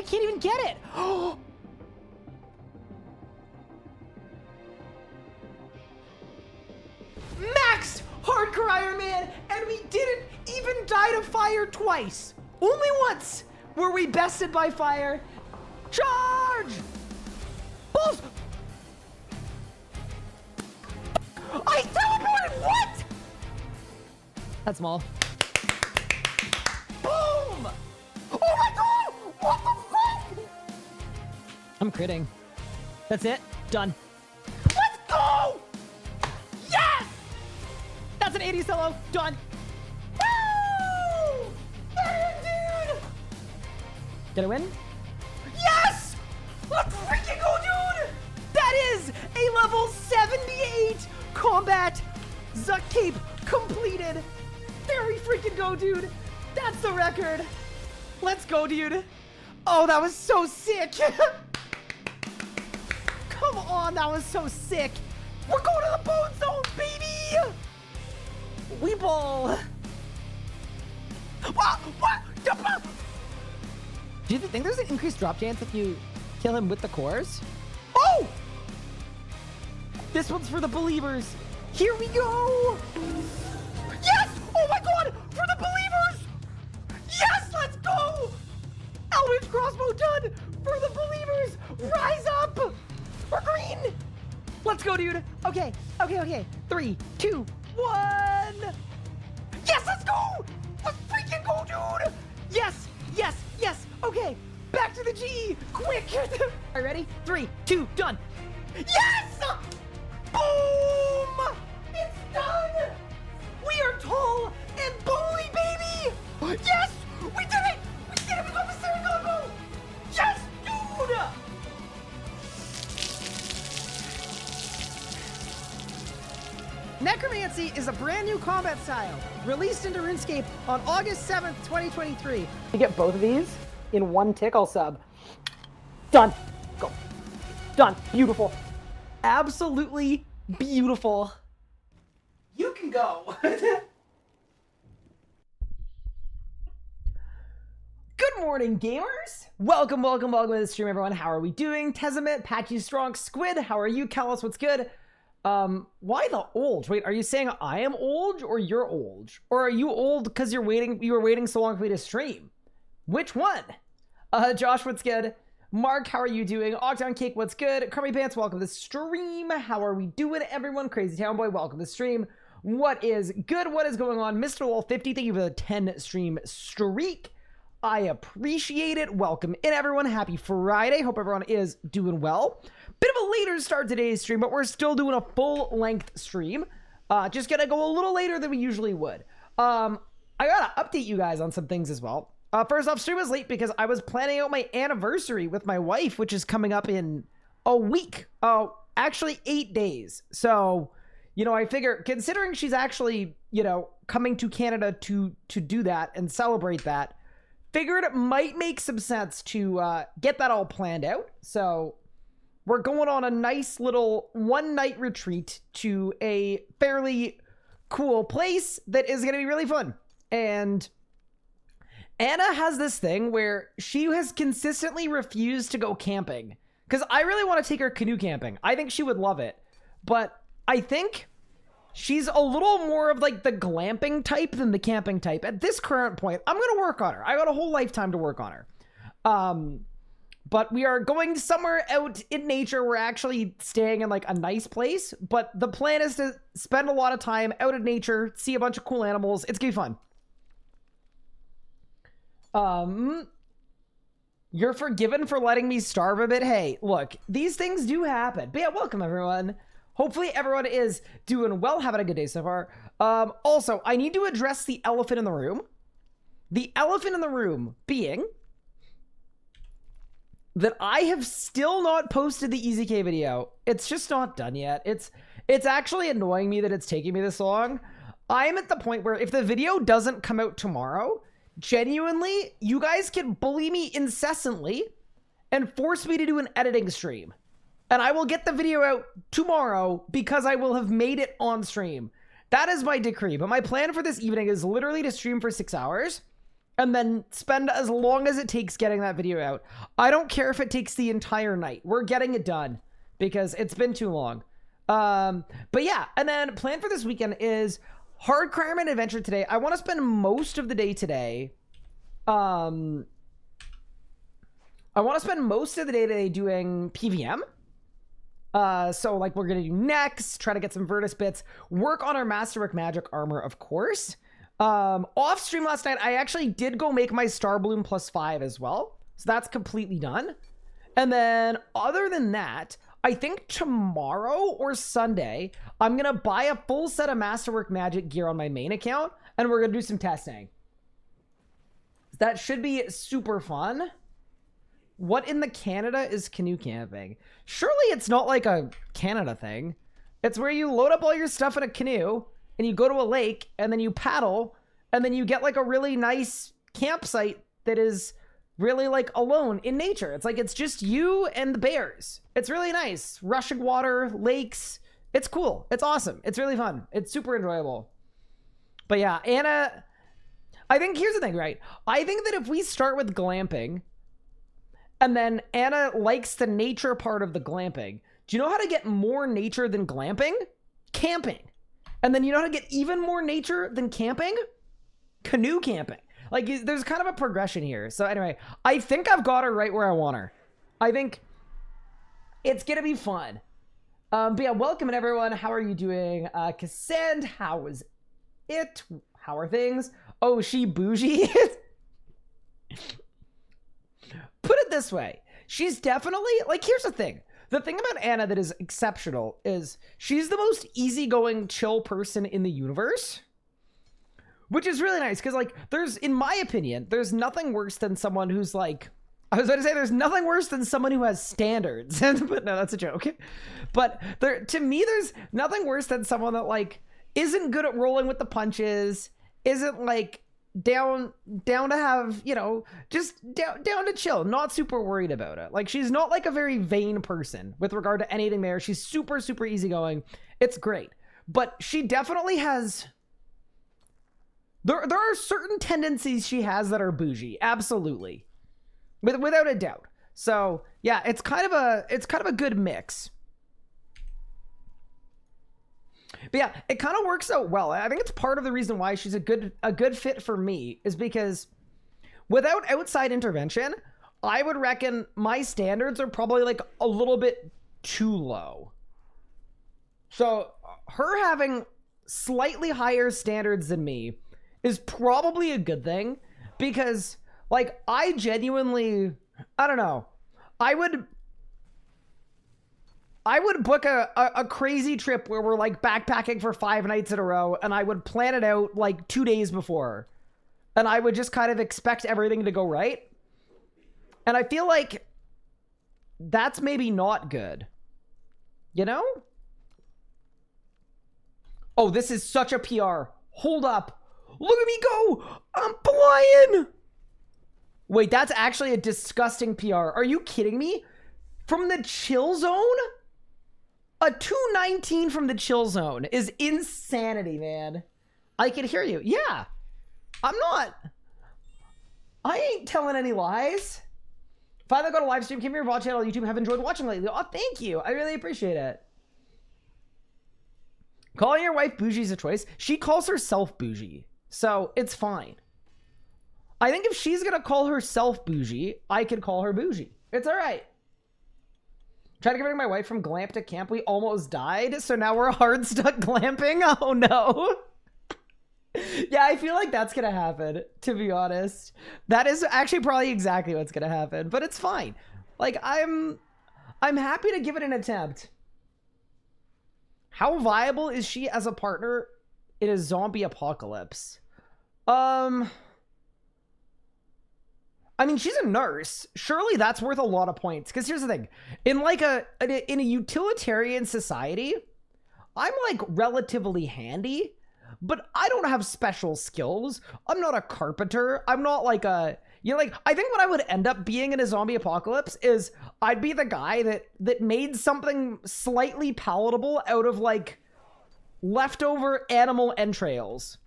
can't even get it. Max hardcore Ironman, and we didn't even die to fire twice. Only once were we bested by fire. Charge! Bulls! I teleported! What? That's small. Boom! Oh my god! What the fuck? I'm critting. That's it. Done. Let's go! Yes! That's an 80 solo. Done. Woo! Get in, dude! Did I win? Yes! Let's freaking go, dude! That is a level 78 combat Zuck Cape completed. There we freaking go, dude. That's the record. Let's go, dude. Oh, that was so sick. Come on, that was so sick. We're going to the bone zone, baby. We ball. What? Do you think there's an increased drop chance if you kill him with the cores? Oh! This one's for the believers. Here we go. Yes! Oh my god! For the believers! Yes! Let's go! Eldritch crossbow done! For the believers! Rise up! We're green! Let's go, dude. Okay. 3, 2, 1. Yes, let's go! Let's freaking go, dude! Yes! Okay, back to the G! Quick! All right, ready? 3, 2, done! Yes! Boom! It's done! We are tall and bony, baby! Yes! We did it! We did it! We got the Siri combo! Yes, dude! Necromancy is a brand new combat style, released into RuneScape on August 7th, 2023. You get both of these in one tickle sub. Done. Go. Done. Beautiful. Absolutely beautiful. You can go. Good morning, gamers. Welcome to the stream, everyone. How are we doing? Tezamit, Patchy Strong, Squid, how are you? Kellis, what's good? Why the old? Wait, are you saying I am old or you're old? Or are you old because you were waiting so long for me to stream? Which one? Josh, what's good? Mark, how are you doing? Octon Cake, what's good? Crummy Pants, welcome to the stream. How are we doing, everyone? Crazy Town Boy, welcome to the stream. What is good? What is going on? Mr. Wall 50, thank you for the 10 stream streak. I appreciate it. Welcome in, everyone. Happy Friday. Hope everyone is doing well. Bit of a later start today's stream, but we're still doing a full-length stream. Just gonna go a little later than we usually would. I gotta update you guys on some things as well. First off, stream was late because I was planning out my anniversary with my wife, which is coming up in a week. Oh, actually 8 days. So, you know, I figure, considering she's actually, you know, coming to Canada to do that and celebrate that, figured it might make some sense to get that all planned out. So we're going on a nice little one-night retreat to a fairly cool place that is going to be really fun. And Anna has this thing where she has consistently refused to go camping because I really want to take her canoe camping. I think she would love it, but I think she's a little more of like the glamping type than the camping type. At this current point, I'm going to work on her. I got a whole lifetime to work on her. But we are going somewhere out in nature. We're actually staying in like a nice place, but the plan is to spend a lot of time out in nature, see a bunch of cool animals. It's gonna be fun. You're forgiven for letting me starve a bit. Hey, look, these things do happen. But yeah, welcome everyone. Hopefully everyone is doing well, having a good day so far. Also, I need to address the elephant in the room. The elephant in the room being that I have still not posted the EZK video. It's just not done yet. It's actually annoying me that it's taking me this long. I'm at the point where if the video doesn't come out tomorrow, genuinely, you guys can bully me incessantly and force me to do an editing stream. And I will get the video out tomorrow because I will have made it on stream. That is my decree. But my plan for this evening is literally to stream for 6 hours. and then spend as long as it takes getting that video out. I don't care if it takes the entire night. We're getting it done because it's been too long. But yeah, and then plan for this weekend is hard crime and adventure today. I want to spend most of the day today. I want to spend most of the day today doing PVM. So like we're going to do next, try to get some VODS bits, work on our Masterwork magic armor, of course. Off stream last night, I actually did go make my Star Bloom +5 as well. So that's completely done. And then other than that, I think tomorrow or Sunday, I'm going to buy a full set of Masterwork magic gear on my main account, and we're going to do some testing. That should be super fun. What in the Canada is canoe camping? Surely it's not like a Canada thing. It's where you load up all your stuff in a canoe, and you go to a lake, and then you paddle, and then you get like a really nice campsite that is really like alone in nature. It's like it's just you and the bears. It's really nice. Rushing water, lakes. It's cool. It's awesome. It's really fun. It's super enjoyable. But yeah, Anna, I think here's the thing, right? I think that if we start with glamping, and then Anna likes the nature part of the glamping, do you know how to get more nature than glamping? Camping. And then you know how to get even more nature than camping? Canoe camping. Like, there's kind of a progression here. So anyway, I think I've got her right where I want her. I think it's going to be fun. But yeah, welcome everyone. How are you doing? Cassandra, how was it? How are things? Oh, she bougie? Put it this way. She's definitely, like, here's the thing. The thing about Anna that is exceptional is she's the most easygoing, chill person in the universe. Which is really nice, because, like, there's, in my opinion, there's nothing worse than someone who's, like, I was about to say there's nothing worse than someone who has standards. But no, that's a joke. But there, to me, there's nothing worse than someone that, like, isn't good at rolling with the punches, isn't, like, down to have, you know, just down to chill, not super worried about it. Like, she's not, like, a very vain person with regard to anything there. She's super, super easygoing. It's great. But she definitely has... There are certain tendencies she has that are bougie, absolutely, without a doubt. So yeah, it's kind of a good mix. But yeah, it kind of works out well. I think it's part of the reason why she's a good fit for me is because without outside intervention, I would reckon my standards are probably like a little bit too low. So her having slightly higher standards than me is probably a good thing, because like I genuinely, I don't know, I would book a crazy trip where we're like backpacking for 5 nights in a row, and I would plan it out like 2 days before, and I would just kind of expect everything to go right. And I feel like that's maybe not good, you know? Oh, this is such a PR. Hold up. Look at me go! I'm flying! Wait, that's actually a disgusting PR. Are you kidding me? From the chill zone? A 219 from the chill zone is insanity, man. I can hear you. Yeah. I ain't telling any lies. Finally got a live stream. Came here, watch channel on YouTube. Have enjoyed watching lately. Oh, thank you. I really appreciate it. Calling your wife bougie is a choice. She calls herself bougie. So it's fine. I think if she's going to call herself bougie, I could call her bougie. It's all right. Tried to convert my wife from glamp to camp. We almost died. So now we're hard stuck glamping. Oh no. Yeah, I feel like that's going to happen, to be honest. That is actually probably exactly what's going to happen, but it's fine. Like I'm happy to give it an attempt. How viable is she as a partner in a zombie apocalypse? I mean, she's a nurse. Surely that's worth a lot of points. Because here's the thing. In like in a utilitarian society, I'm like relatively handy, but I don't have special skills. I'm not a carpenter. I'm not like a... You know, like, I think what I would end up being in a zombie apocalypse is I'd be the guy that made something slightly palatable out of like leftover animal entrails.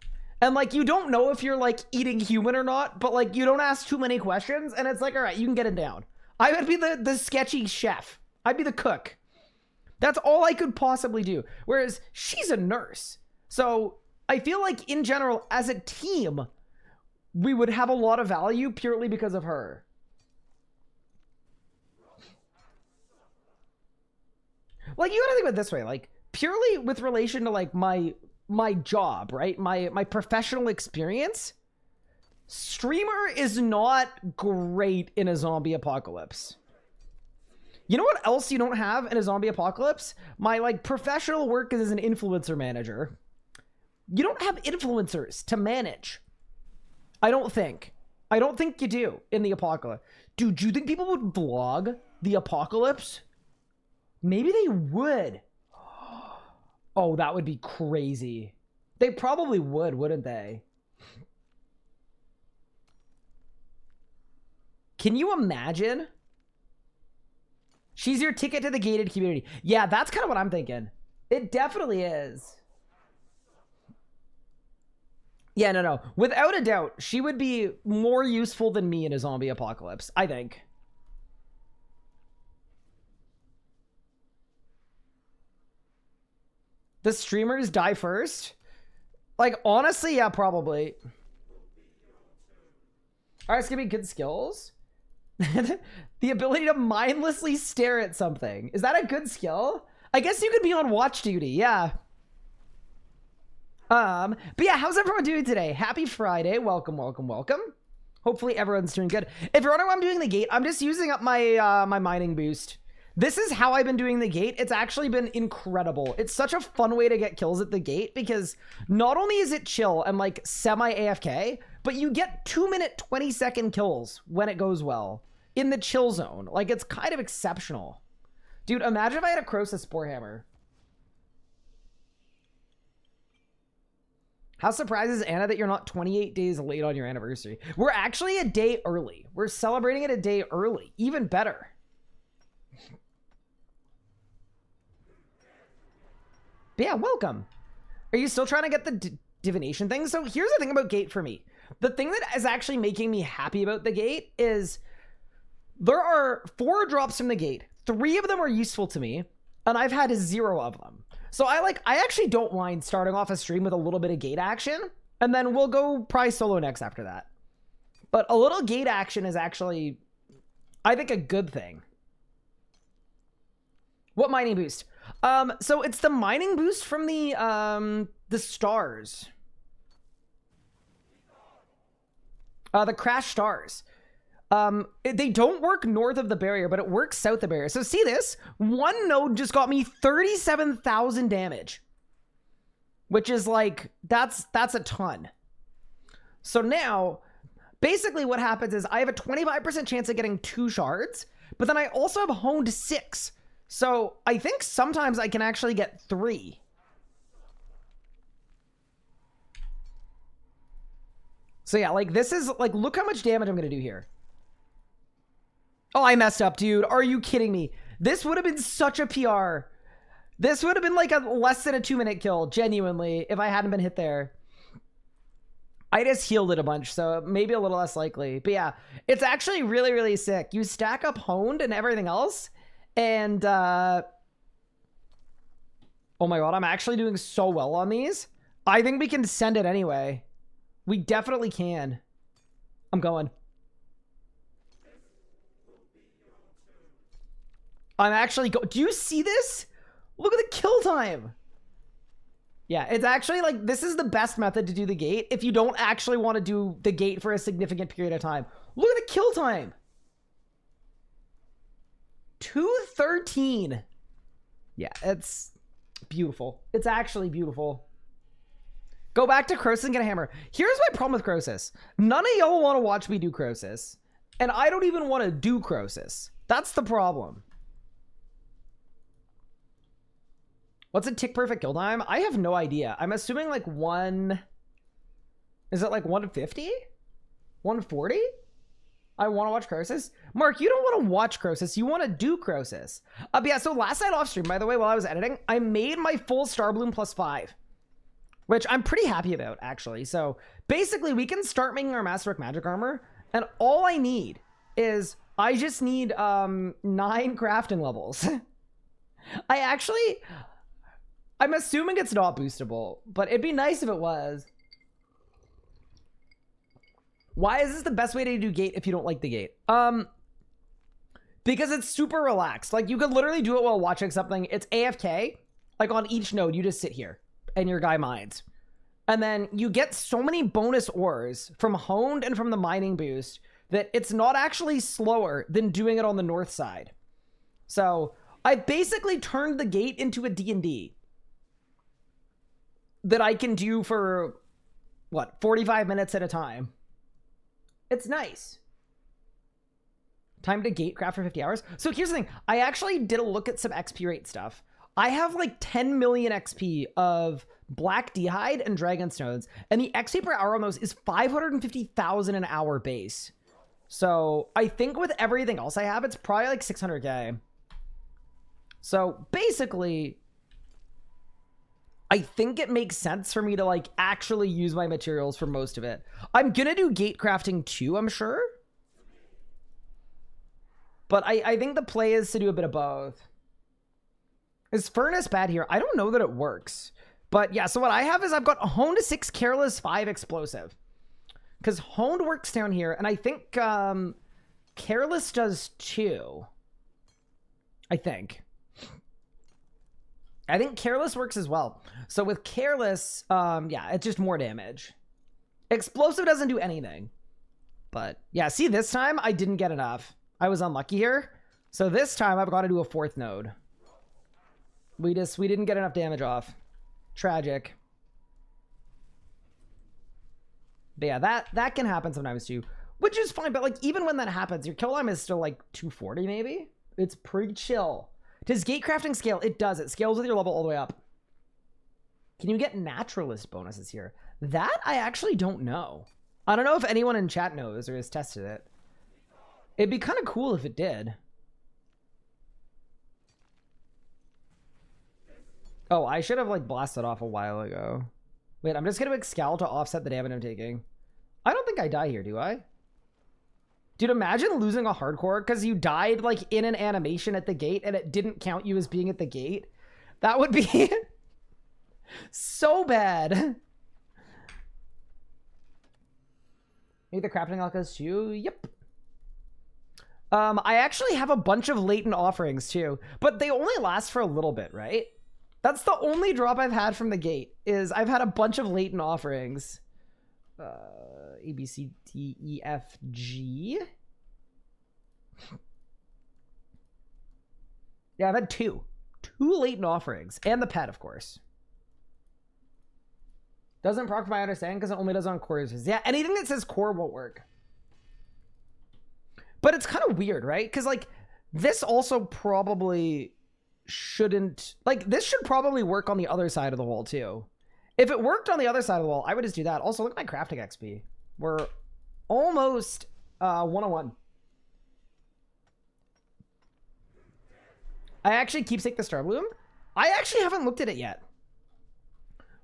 And like, you don't know if you're like eating human or not, but like, you don't ask too many questions. And it's like, all right, you can get it down. I would be the sketchy chef. I'd be the cook. That's all I could possibly do. Whereas she's a nurse. So I feel like in general, as a team, we would have a lot of value purely because of her. Like, you gotta think about it this way, like, purely with relation to like my job, right? My professional experience, streamer is not great in a zombie apocalypse. You know what else you don't have in a zombie apocalypse? My like professional work is as an influencer manager. You don't have influencers to manage. I don't think you do in the apocalypse. Dude, do you think people would vlog the apocalypse? Maybe they would. Oh, that would be crazy. They probably would, wouldn't they? Can you imagine? She's your ticket to the gated community. Yeah, that's kind of what I'm thinking. It definitely is. Yeah, no. Without a doubt, she would be more useful than me in a zombie apocalypse, I think. The streamers die first? Like, honestly, yeah, probably. Alright, it's gonna be good skills. The ability to mindlessly stare at something. Is that a good skill? I guess you could be on watch duty, yeah. But yeah, how's everyone doing today? Happy Friday. Welcome. Hopefully everyone's doing good. If you're wondering why I'm doing the gate, I'm just using up my my mining boost. This is how I've been doing the gate. It's actually been incredible. It's such a fun way to get kills at the gate because not only is it chill and like semi AFK, but you get 2-minute 20-second kills when it goes well in the chill zone. Like, it's kind of exceptional. Dude, imagine if I had a Croesus Spore Hammer. How surprised is Anna that you're not 28 days late on your anniversary? We're actually a day early. We're celebrating it a day early. Even better. But yeah, welcome. Are you still trying to get the divination thing? So here's the thing about gate for me. The thing that is actually making me happy about the gate is there are 4 drops from the gate. 3 of them are useful to me, and I've had 0 of them. So I actually don't mind starting off a stream with a little bit of gate action, and then we'll go probably solo next after that. But a little gate action is actually, I think, a good thing. What mining boost? So it's the mining boost from the stars. The crash stars. They don't work north of the barrier, but it works south of the barrier. So see this? One node just got me 37,000 damage. Which is like, that's a ton. So now, basically what happens is I have a 25% chance of getting 2 shards, but then I also have honed 6. So I think sometimes I can actually get 3. So yeah, like this is like, look how much damage I'm going to do here. Oh, I messed up, dude. Are you kidding me? This would have been such a PR. This would have been like a less than a 2-minute kill, genuinely, if I hadn't been hit there. I just healed it a bunch, so maybe a little less likely. But yeah, it's actually really, really sick. You stack up honed and everything else. And, oh my god, I'm actually doing so well on these. I think we can send it anyway. We definitely can. I'm going. I'm actually do you see this? Look at the kill time. Yeah, it's actually like, this is the best method to do the gate if you don't actually want to do the gate for a significant period of time. Look at the kill time. 2:13. Yeah, it's beautiful. It's actually beautiful. Go back to Croesus and get a hammer. Here's my problem with Croesus. None of y'all want to watch me do Croesus. And I don't even want to do Croesus. That's the problem. What's a tick perfect kill time? I have no idea. I'm assuming like 1... Is it like 150? 140? I want to watch Croesus. Mark, you don't want to watch Croesus. You want to do Croesus. But yeah, so last night off stream, by the way, while I was editing, I made my full Starbloom +5. which I'm pretty happy about, actually. So basically, we can start making our Masterwork magic armor, and all I need is I just need 9 crafting levels. I'm assuming it's not boostable, but it'd be nice if it was. Why is this the best way to do gate if you don't like the gate? Because it's super relaxed. Like, you could literally do it while watching something. It's AFK. Like, on each node, you just sit here and your guy mines. And then you get so many bonus ores from honed and from the mining boost that it's not actually slower than doing it on the north side. So I basically turned the gate into a D&D that I can do for, what, 45 minutes at a time. It's nice. Time to gate craft for 50 hours. So here's the thing. I actually did a look at some XP rate stuff. I have like 10 million XP of black d'hide and dragon stones, and the XP per hour on those is 550,000 an hour base. So I think with everything else I have, it's probably like 600k. So basically, I think it makes sense for me to like actually use my materials for most of it. I'm gonna do gate crafting too, I'm sure. But I think the play is to do a bit of both. Is furnace bad here? I don't know that it works. But yeah, so what I have is I've got honed 6, careless 5, explosive. Because honed works down here, and I think careless does too. I think careless works as well. So with careless, yeah, it's just more damage. Explosive doesn't do anything. But yeah, see, this time I didn't get enough. I was unlucky here. So this time I've got to do a 4th node. We didn't get enough damage off. Tragic. But yeah, that can happen sometimes too, which is fine. But like, even when that happens, your kill time is still like 240 maybe. It's pretty chill. Does gate crafting scale? It does. It scales with your level all the way up. Can you get naturalist bonuses here? That I actually don't know. I don't know if anyone in chat knows or has tested it. It'd be kind of cool if it did. Oh, I should have like blasted off a while ago. Wait, I'm just gonna excal to offset the damage I'm taking. I don't think I die here, do I? Dude, imagine losing a hardcore because you died like in an animation at the gate and it didn't count you as being at the gate. That would be so bad. Maybe the crafting lock goes too. Yep. I actually have a bunch of latent offerings too, but they only last for a little bit, right? That's the only drop I've had from the gate, is I've had a bunch of latent offerings. A, B, C, D, E, F, G. Yeah, I've had two latent offerings, and the pet, of course. Doesn't proc from my understanding because it only does on core users. Yeah, anything that says core won't work. But it's kind of weird, right? Because like this also probably shouldn't, like this should probably work on the other side of the wall too. If it worked on the other side of the wall, I would just do that. Also, look at my crafting XP. We're almost 101. I actually keepsake the Star Bloom. I actually haven't looked at it yet.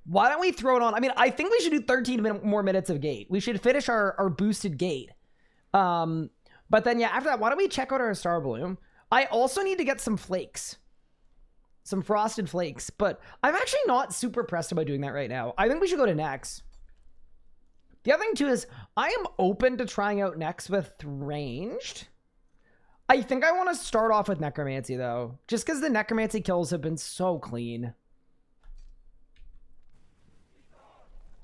Why don't we throw it on? I mean, I think we should do 13 more minutes of gate. We should finish our boosted gate. But then, yeah, after that, why don't we check out our Star Bloom? I also need to get some flakes. Some frosted flakes. But I'm actually not super pressed about doing that right now. I think we should go to Nex. The other thing, too, is I am open to trying out Nex with ranged. I think I want to start off with Necromancy, though. Just because the Necromancy kills have been so clean.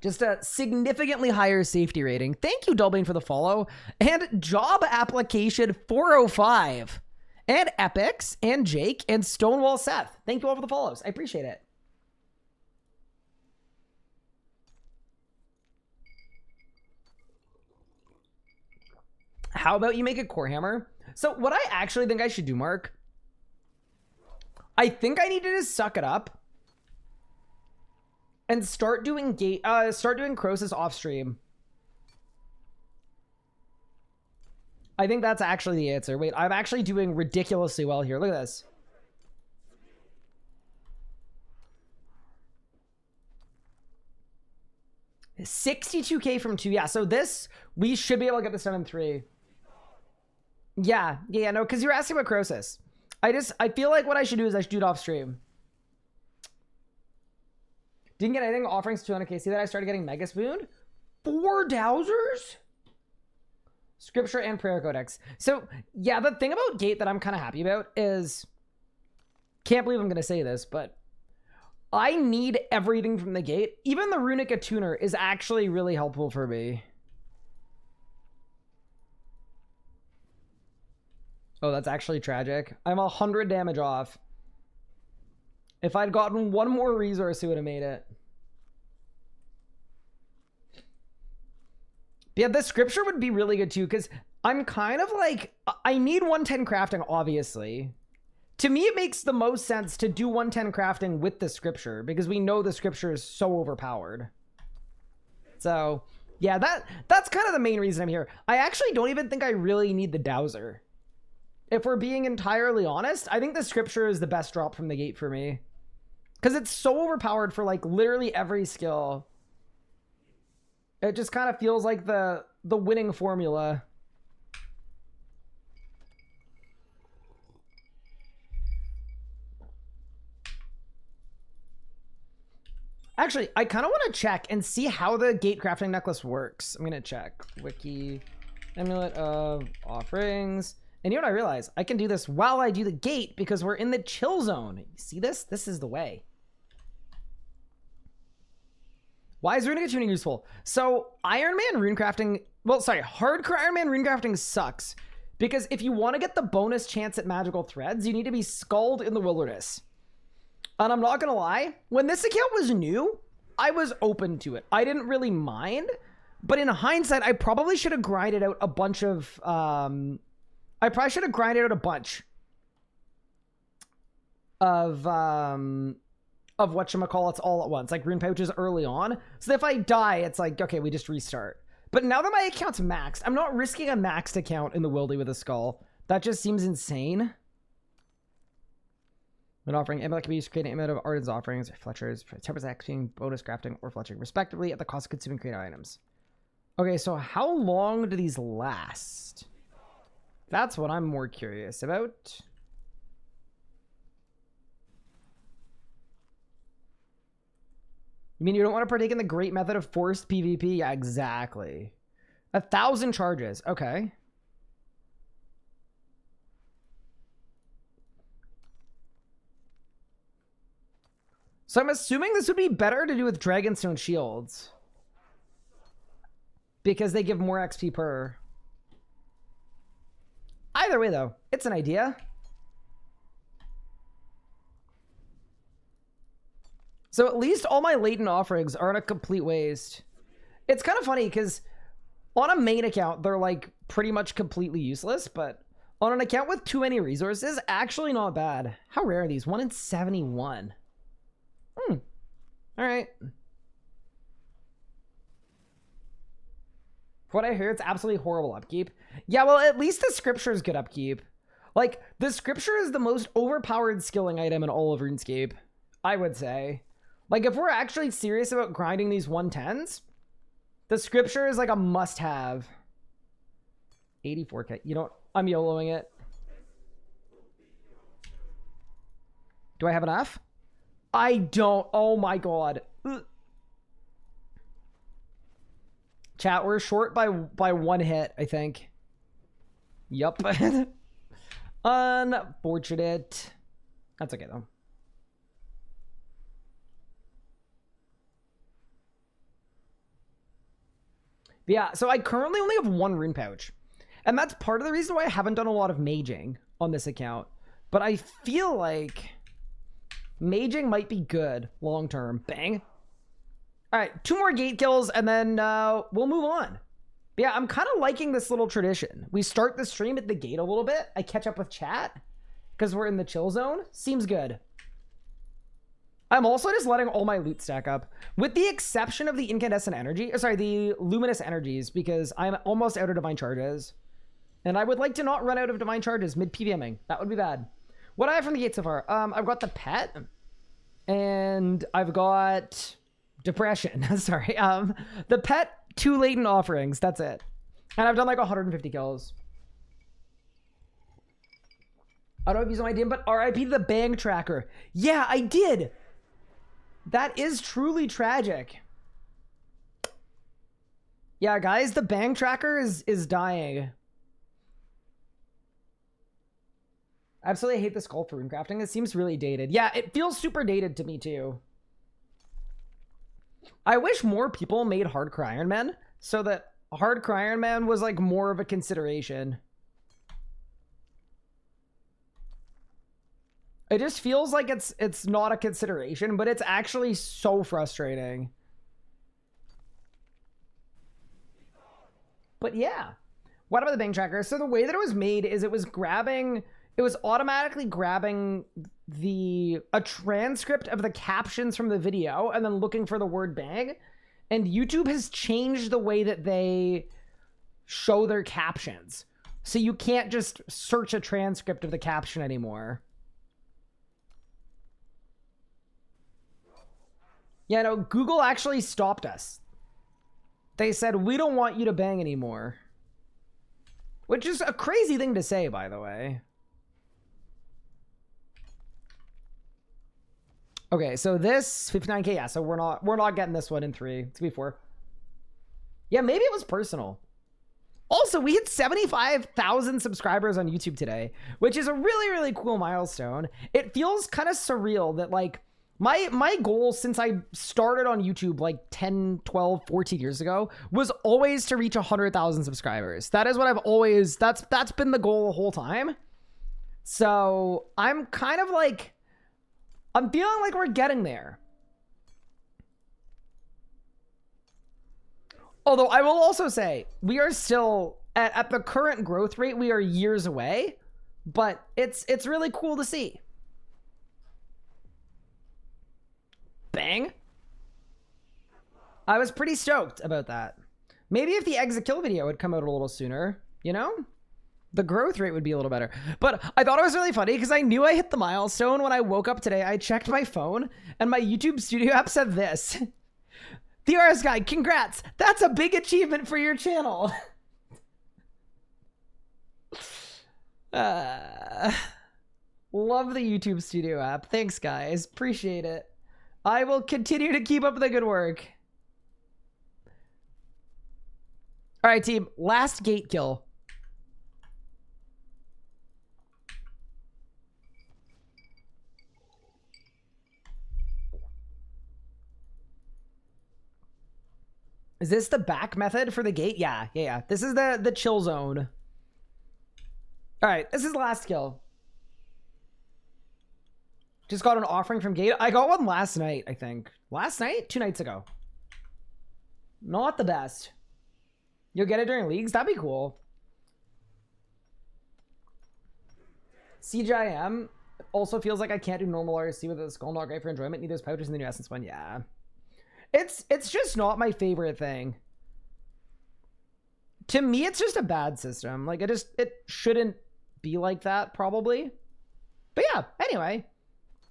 Just a significantly higher safety rating. Thank you, Dulbane, for the follow. And job application 405. And Epics, and Jake, and Stonewall Seth. Thank you all for the follows. I appreciate it. How about you make a core hammer? So what I actually think I should do, Mark, I think I need to just suck it up and start doing Croesus off stream. I think that's actually the answer. Wait, I'm actually doing ridiculously well here. Look at this. 62k from 2. Yeah, so this, we should be able to get this done in 3. Yeah, no, because you were asking about Croesus. I feel like what I should do is I should do it off stream. Didn't get anything. Offerings 200k. See that I started getting Mega Spoon? 4 dowsers? Scripture and Prayer Codex. So, yeah, the thing about Gate that I'm kind of happy about is... Can't believe I'm going to say this, but... I need everything from the Gate. Even the Runic Attuner is actually really helpful for me. Oh, that's actually tragic. I'm 100 damage off. If I'd gotten one more resource, it would have made it. Yeah, the Scripture would be really good too, because I'm kind of like, I need 110 crafting, obviously. To me, it makes the most sense to do 110 crafting with the Scripture, because we know the Scripture is so overpowered. So, yeah, that's kind of the main reason I'm here. I actually don't even think I really need the Dowser. If we're being entirely honest, I think the Scripture is the best drop from the Gate for me. Because it's so overpowered for, like, literally every skill. It just kind of feels like the winning formula. Actually, I kind of want to check and see how the Gate crafting necklace works. I'm going to check. Wiki, Amulet of Offerings. And you know what I realize? I can do this while I do the Gate because we're in the chill zone. You see this? This is the way. Why is runic tuning useful? So Ironman runecrafting, well, sorry, hardcore Ironman runecrafting sucks because if you want to get the bonus chance at magical threads, you need to be skulled in the wilderness. And I'm not going to lie, when this account was new, I was open to it. I didn't really mind, but in hindsight, I probably should have grinded out a bunch of, of whatchamacallits all at once, like rune pouches early on. So if I die, it's like, okay, we just restart. But now that my account's maxed, I'm not risking a maxed account in the wildy with a skull. That just seems insane. When offering amulet can be used to create an amulet of Arden's offerings or Fletcher's, 10% XP, bonus crafting, or fletching, respectively, at the cost of consuming created items. Okay, so how long do these last? That's what I'm more curious about. You mean you don't want to partake in the great method of forced PvP? Yeah, exactly. 1,000 charges. Okay. So I'm assuming this would be better to do with Dragonstone shields. Because they give more XP per. Either way, though, it's an idea. So at least all my latent offerings aren't a complete waste. It's kind of funny because on a main account, they're like pretty much completely useless, but on an account with too many resources, actually not bad. How rare are these? 1 in 71. All right. What I hear, it's absolutely horrible upkeep. Yeah, well, at least the Scripture is good upkeep. Like, the Scripture is the most overpowered skilling item in all of RuneScape, I would say. Like, if we're actually serious about grinding these 110s, the Scripture is like a must-have. 84k. You know, I'm YOLOing it. Do I have enough? I don't. Oh my god. Ugh. Chat, we're short by 1 hit, I think. Yup. Unfortunate. That's okay, though. But yeah, so I currently only have 1 rune pouch. And that's part of the reason why I haven't done a lot of maging on this account. But I feel like maging might be good long-term. Bang. All right, 2 more gate kills, and then we'll move on. But yeah, I'm kind of liking this little tradition. We start the stream at the gate a little bit. I catch up with chat because we're in the chill zone. Seems good. I'm also just letting all my loot stack up, with the exception of the incandescent energy. Sorry, the luminous energies, because I'm almost out of divine charges. And I would like to not run out of divine charges mid-PVMing. That would be bad. What do I have from the gate so far? I've got the pet. And I've got Depression. Sorry. The pet, 2 latent offerings. That's it. And I've done like 150 kills. I don't know if you saw my DM, but RIP the bang tracker. Yeah, I did. That is truly tragic. Yeah, guys, the bang tracker is dying. I absolutely hate the skull for rune crafting. It seems really dated. Yeah, it feels super dated to me too. I wish more people made hardcore Ironman so that hardcore Ironman was like more of a consideration. It just feels like it's not a consideration, but it's actually so frustrating. But yeah, what about the bang tracker? So the way that it was made is it was automatically grabbing a transcript of the captions from the video and then looking for the word bang. And YouTube has changed the way that they show their captions. So you can't just search a transcript of the caption anymore. Yeah, no, Google actually stopped us. They said, we don't want you to bang anymore. Which is a crazy thing to say, by the way. Okay, so this 59K, yeah, so we're not getting this one in 3. It's gonna be 4. Yeah, maybe it was personal. Also, we hit 75,000 subscribers on YouTube today, which is a really, really cool milestone. It feels kind of surreal that like my goal since I started on YouTube like 10, 12, 14 years ago was always to reach 100,000 subscribers. That is what I've always, that's been the goal the whole time. So I'm kind of like, I'm feeling like we're getting there. Although I will also say we are still at the current growth rate, we are years away, but it's really cool to see. Bang. I was pretty stoked about that. Maybe if the exit kill video would come out a little sooner, you know, the growth rate would be a little better. But I thought it was really funny because I knew I hit the milestone when I woke up today. I checked my phone and my YouTube Studio app said this. The RS guy, congrats. That's a big achievement for your channel. Love the YouTube Studio app. Thanks, guys. Appreciate it. I will continue to keep up the good work. All right, team. Last gate kill. Is this the back method for the gate? Yeah. This is the chill zone. All right, this is last kill. Just got an offering from gate. I got one last night, I think. Last night? 2 nights ago. Not the best. You'll get it during leagues? That'd be cool. CGIM also feels like I can't do normal RC with a skull. Not great for enjoyment. Neither is pouches in the new essence one. Yeah. It's just not my favorite thing. To me, it's just a bad system. Like it shouldn't be like that, probably. But yeah, anyway.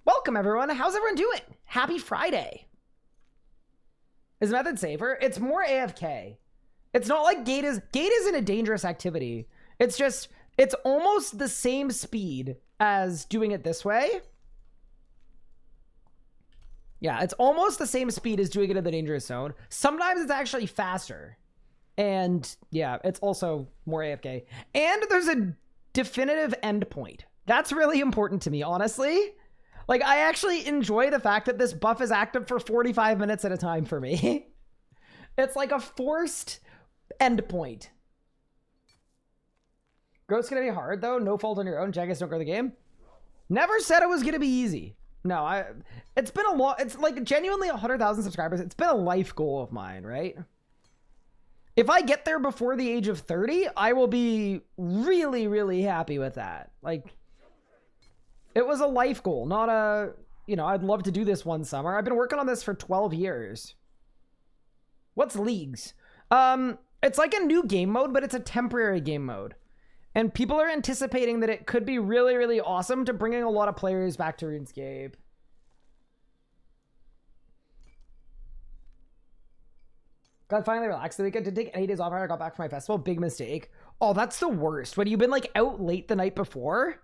Welcome everyone. How's everyone doing? Happy Friday. Is method safer? It's more AFK. It's not like gate isn't a dangerous activity. It's almost the same speed as doing it this way. Yeah, it's almost the same speed as doing it in the dangerous zone. Sometimes it's actually faster. And yeah, it's also more AFK. And there's a definitive endpoint. That's really important to me, honestly. Like, I actually enjoy the fact that this buff is active for 45 minutes at a time for me. It's like a forced endpoint. Growth's gonna be hard, though. No fault on your own. Jaggers don't grow the game. Never said it was gonna be easy. No, it's been a lot. It's like genuinely 100,000 subscribers. It's been a life goal of mine, right? If I get there before the age of 30, I will be really, really happy with that. Like, it was a life goal, not a, you know, I'd love to do this one summer. I've been working on this for 12 years. What's leagues? It's like a new game mode, but it's a temporary game mode. And people are anticipating that it could be really, really awesome to bringing a lot of players back to RuneScape. Got finally relaxed the weekend. Did take 8 days off after I got back from my festival. Big mistake. Oh, that's the worst. When you've been like out late the night before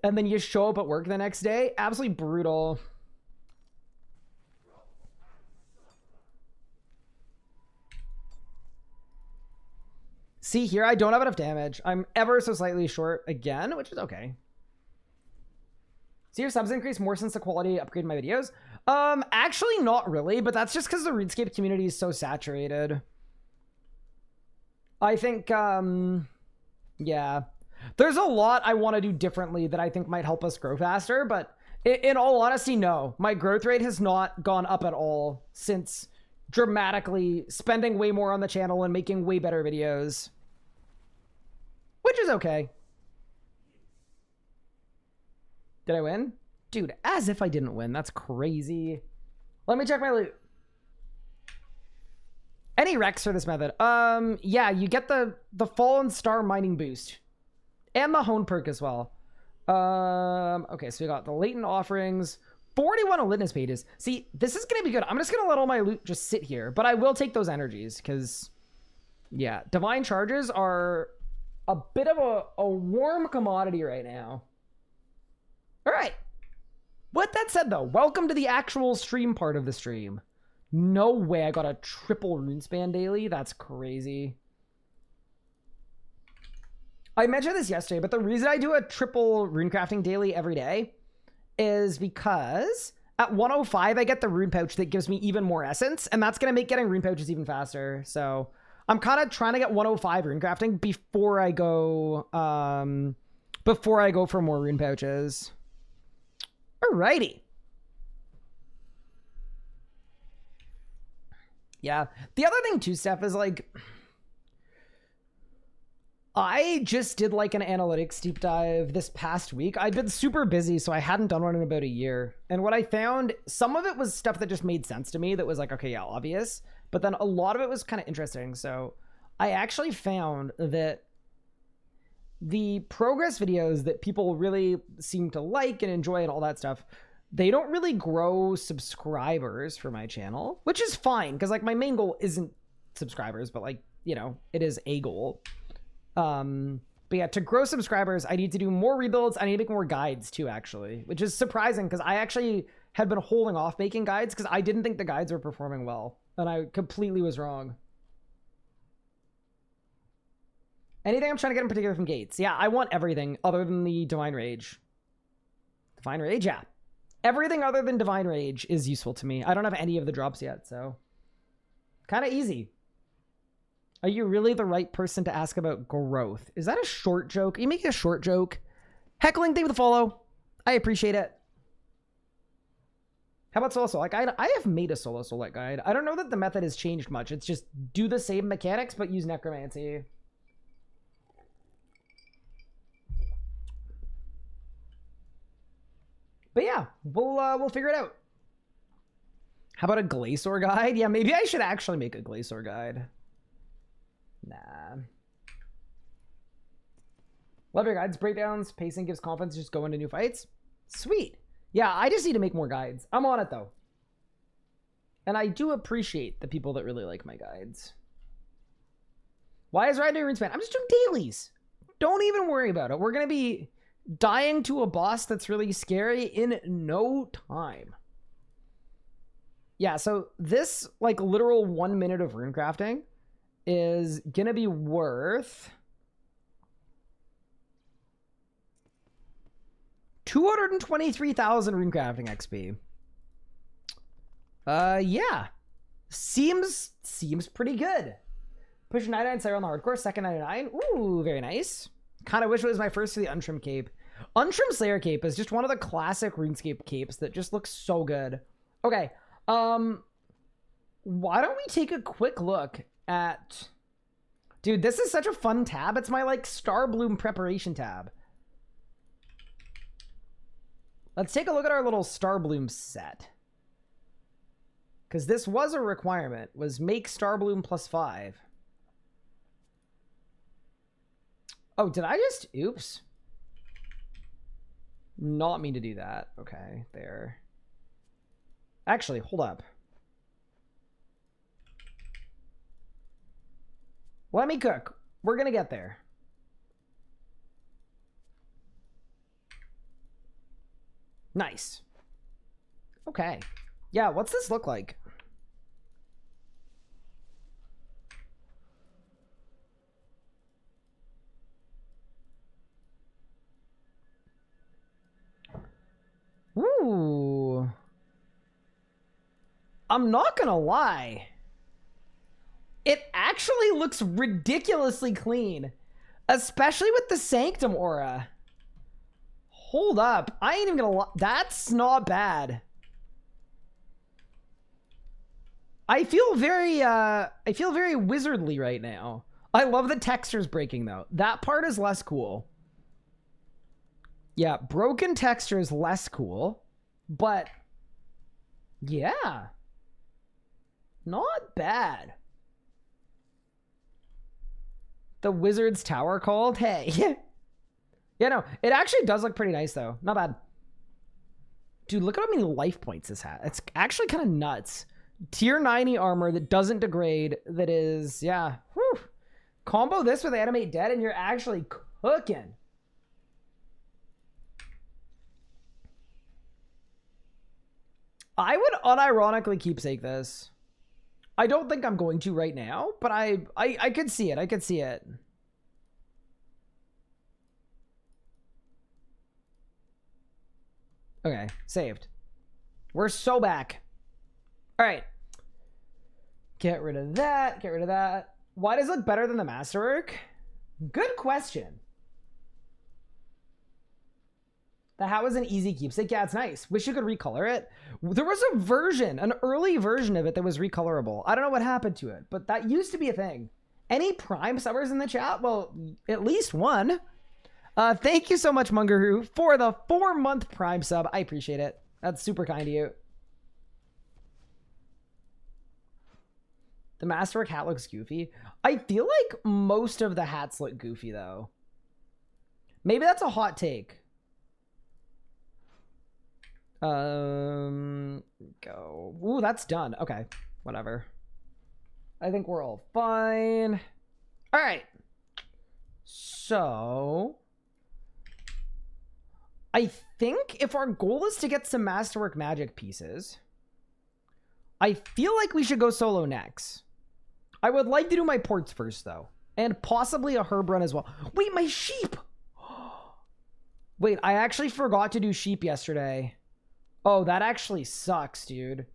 and then you show up at work the next day. Absolutely brutal. See here, I don't have enough damage. I'm ever so slightly short again, which is okay. See your subs increase more since the quality upgrade my videos? Actually not really, but that's just because the RuneScape community is so saturated. I think, yeah. There's a lot I want to do differently that I think might help us grow faster, but in all honesty, no. My growth rate has not gone up at all since dramatically spending way more on the channel and making way better videos. Which is okay. Did I win? Dude, as if I didn't win. That's crazy. Let me check my loot. Any recs for this method? Yeah, you get the Fallen Star mining boost. And the Hone perk as well. Okay, so we got the latent offerings. 41 Elidinis pages. See, this is going to be good. I'm just going to let all my loot just sit here. But I will take those energies because, yeah, divine charges are a bit of a warm commodity right now. All right. With that said, though, welcome to the actual stream part of the stream. No way I got a triple runespan daily. That's crazy. I mentioned this yesterday, but the reason I do a triple runecrafting daily every day is because at 105, I get the rune pouch that gives me even more essence, and that's going to make getting rune pouches even faster. So I'm kind of trying to get 105 runecrafting before I go for more rune pouches. Alrighty. Yeah. The other thing too, Steph, is like, I just did like an analytics deep dive this past week. I'd been super busy, so I hadn't done one in about a year. And what I found, some of it was stuff that just made sense to me that was like, okay, yeah, obvious. But then a lot of it was kind of interesting. So I actually found that the progress videos that people really seem to like and enjoy and all that stuff, they don't really grow subscribers for my channel, which is fine because like my main goal isn't subscribers, but like, you know, it is a goal. But yeah, to grow subscribers, I need to do more rebuilds. I need to make more guides too, actually, which is surprising because I actually had been holding off making guides because I didn't think the guides were performing well, and I completely was wrong. Anything I'm trying to get in particular from Gates? Yeah, I want everything other than the Divine Rage. Divine Rage, yeah. Everything other than Divine Rage is useful to me. I don't have any of the drops yet, so kind of easy. Are you really the right person to ask about growth? Is that a short joke? Are you making a short joke? Heckling, thank you for the follow. I appreciate it. How about solo soul guide? I have made a solo soul guide. I don't know that the method has changed much. It's just do the same mechanics, but use necromancy. But yeah, we'll figure it out. How about a Glacior guide? Yeah, maybe I should actually make a Glacior guide. Nah. Love your guides, breakdowns, pacing gives confidence, just go into new fights. Sweet. Yeah, I just need to make more guides. I'm on it though. And I do appreciate the people that really like my guides. Why is riding a runespan? I'm just doing dailies. Don't even worry about it. We're going to be dying to a boss that's really scary in no time. Yeah, so this like literal 1 minute of rune crafting is gonna be worth 223,000 rune crafting XP. Yeah, seems pretty good. Push 99 Slayer on the hardcore, second 99. Ooh, very nice. Kind of wish it was my first for the Untrim cape. Untrim Slayer cape is just one of the classic RuneScape capes that just looks so good. Okay, why don't we take a quick look at... Dude, this is such a fun tab. It's my, like, Starbloom preparation tab. Let's take a look at our little Starbloom set. Because this was a requirement, was make Starbloom +5. Oh, did I just... Oops. Not mean to do that. Okay, there. Actually, hold up. Let me cook. We're gonna get there. Nice. Okay. Yeah, what's this look like? Ooh. I'm not gonna lie. It actually looks ridiculously clean, especially with the Sanctum aura. Hold up. I ain't even gonna lie. That's not bad. I feel very wizardly right now. I love the textures breaking though. That part is less cool. Yeah, broken texture is less cool, but yeah, not bad. The Wizard's Tower called? Hey. Yeah, no, it actually does look pretty nice though. Not bad. Dude, look at how many life points this has. It's actually kind of nuts. Tier 90 armor that doesn't degrade, that is, yeah. Whew. Combo this with Animate Dead and you're actually cooking. I would unironically keepsake this. I don't think I'm going to right now, but I could see it. I could see it. Okay, saved. We're so back. All right. Get rid of that. Get rid of that. Why does it look better than the Masterwork? Good question. The hat was an easy keepsake. Yeah, it's nice. Wish you could recolor it. There was a version, an early version of it that was recolorable. I don't know what happened to it, but that used to be a thing. Any Prime subbers in the chat? Well, at least one. Thank you so much, Mungaroo, for the 4-month Prime sub. I appreciate it. That's super kind of you. The Masterwork hat looks goofy. I feel like most of the hats look goofy, though. Maybe that's a hot take. Go. Ooh, that's done. Okay, whatever. I think we're all fine. All right. So I think if our goal is to get some Masterwork magic pieces, I feel like we should go solo next. I would like to do my ports first, though, and possibly a herb run as well. Wait, my sheep! Wait, I actually forgot to do sheep yesterday. Oh, that actually sucks, dude.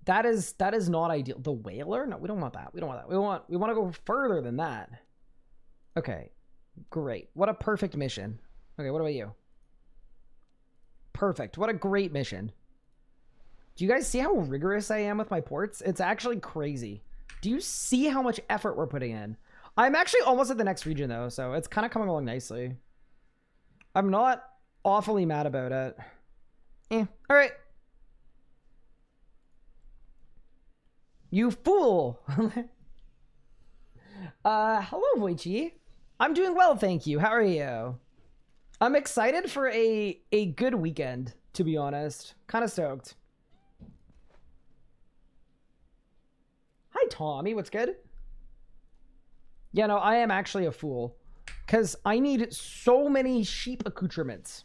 That is not ideal. The whaler? No, we don't want that. We don't want that. We want to go further than that. Okay, great. What a perfect mission. Okay, what about you? Perfect. What a great mission. Do you guys see how rigorous I am with my ports? It's actually crazy. Do you see how much effort we're putting in? I'm actually almost at the next region, though, so it's kind of coming along nicely. I'm not awfully mad about it. All right. You fool. Hello, Voichi. I'm doing well, thank you. How are you? I'm excited for a good weekend, to be honest. Kind of stoked. Hi, Tommy. What's good? Yeah, no, I am actually a fool. Because I need so many sheep accoutrements.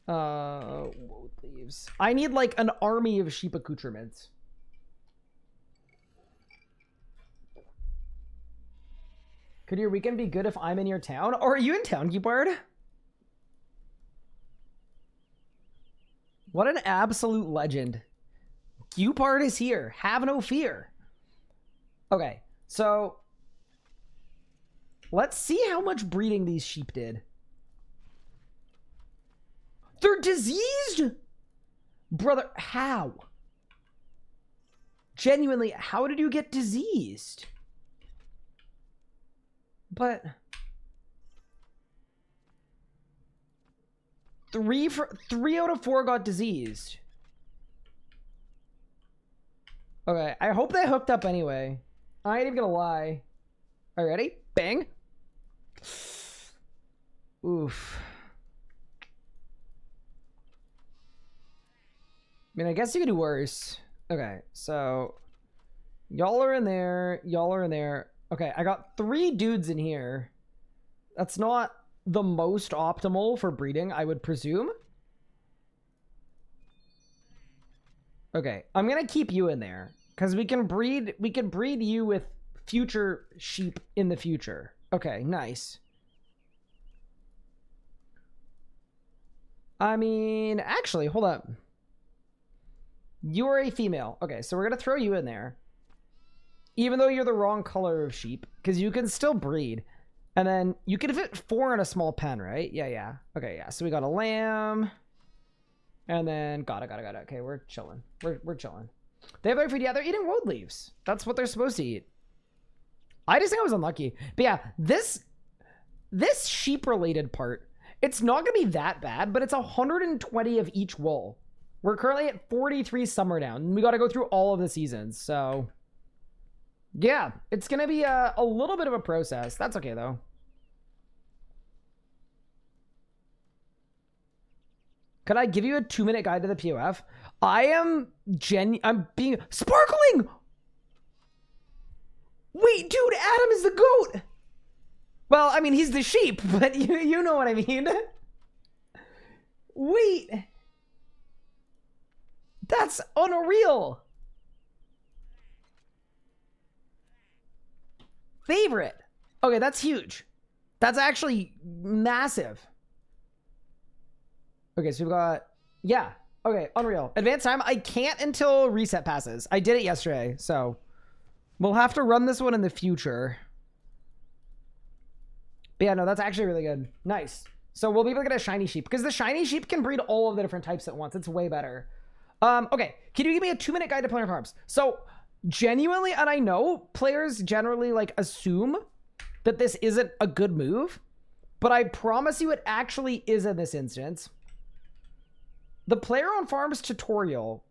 Woad leaves. I need like an army of sheep accoutrements. Could your weekend be good if I'm in your town? Or are you in town, Geepard? What an absolute legend. Geepard is here. Have no fear. Okay, so let's see how much breeding these sheep did. They're diseased? Brother, how? Genuinely, how did you get diseased? But 3 out of 4 got diseased. Okay, I hope they hooked up anyway. I ain't even gonna lie. All right, ready? Bang. Oof. I mean, I guess you could do worse. Okay, so Y'all are in there. Y'all are in there. Okay, I got 3 dudes in here. That's not the most optimal for breeding, I would presume. Okay, I'm gonna keep you in there because we can breed you with future sheep in the future. Okay, nice. I mean, actually, hold up. You are a female. Okay, so we're gonna throw you in there. Even though you're the wrong color of sheep, because you can still breed. And then you can fit 4 in a small pen, right? Yeah. Okay, yeah. So we got a lamb. And then got it. Okay, we're chilling. We're chilling. They have their food. Yeah, they're eating woad leaves. That's what they're supposed to eat. I just think I was unlucky. But yeah, this sheep related part, it's not gonna be that bad, but it's 120 of each wool. We're currently at 43 summer down. We got to go through all of the seasons, so yeah, it's gonna be a little bit of a process. That's okay though. Could I give you a 2-minute guide to the POF? I'm being sparkling. Wait, dude, Adam is the goat. Well, I mean, he's the sheep, but you know what I mean. Wait. That's unreal. Favorite. Okay, that's huge. That's actually massive. Okay, so we've got, yeah. Okay, unreal. Advanced time, I can't until reset passes. I did it yesterday, so we'll have to run this one in the future. But yeah, no, that's actually really good. Nice. So we'll be able to get a shiny sheep because the shiny sheep can breed all of the different types at once. It's way better. Okay, can you give me a 2-minute guide to planar farms? So genuinely, and I know players generally like assume that this isn't a good move, but I promise you it actually is in this instance. The player on farms tutorial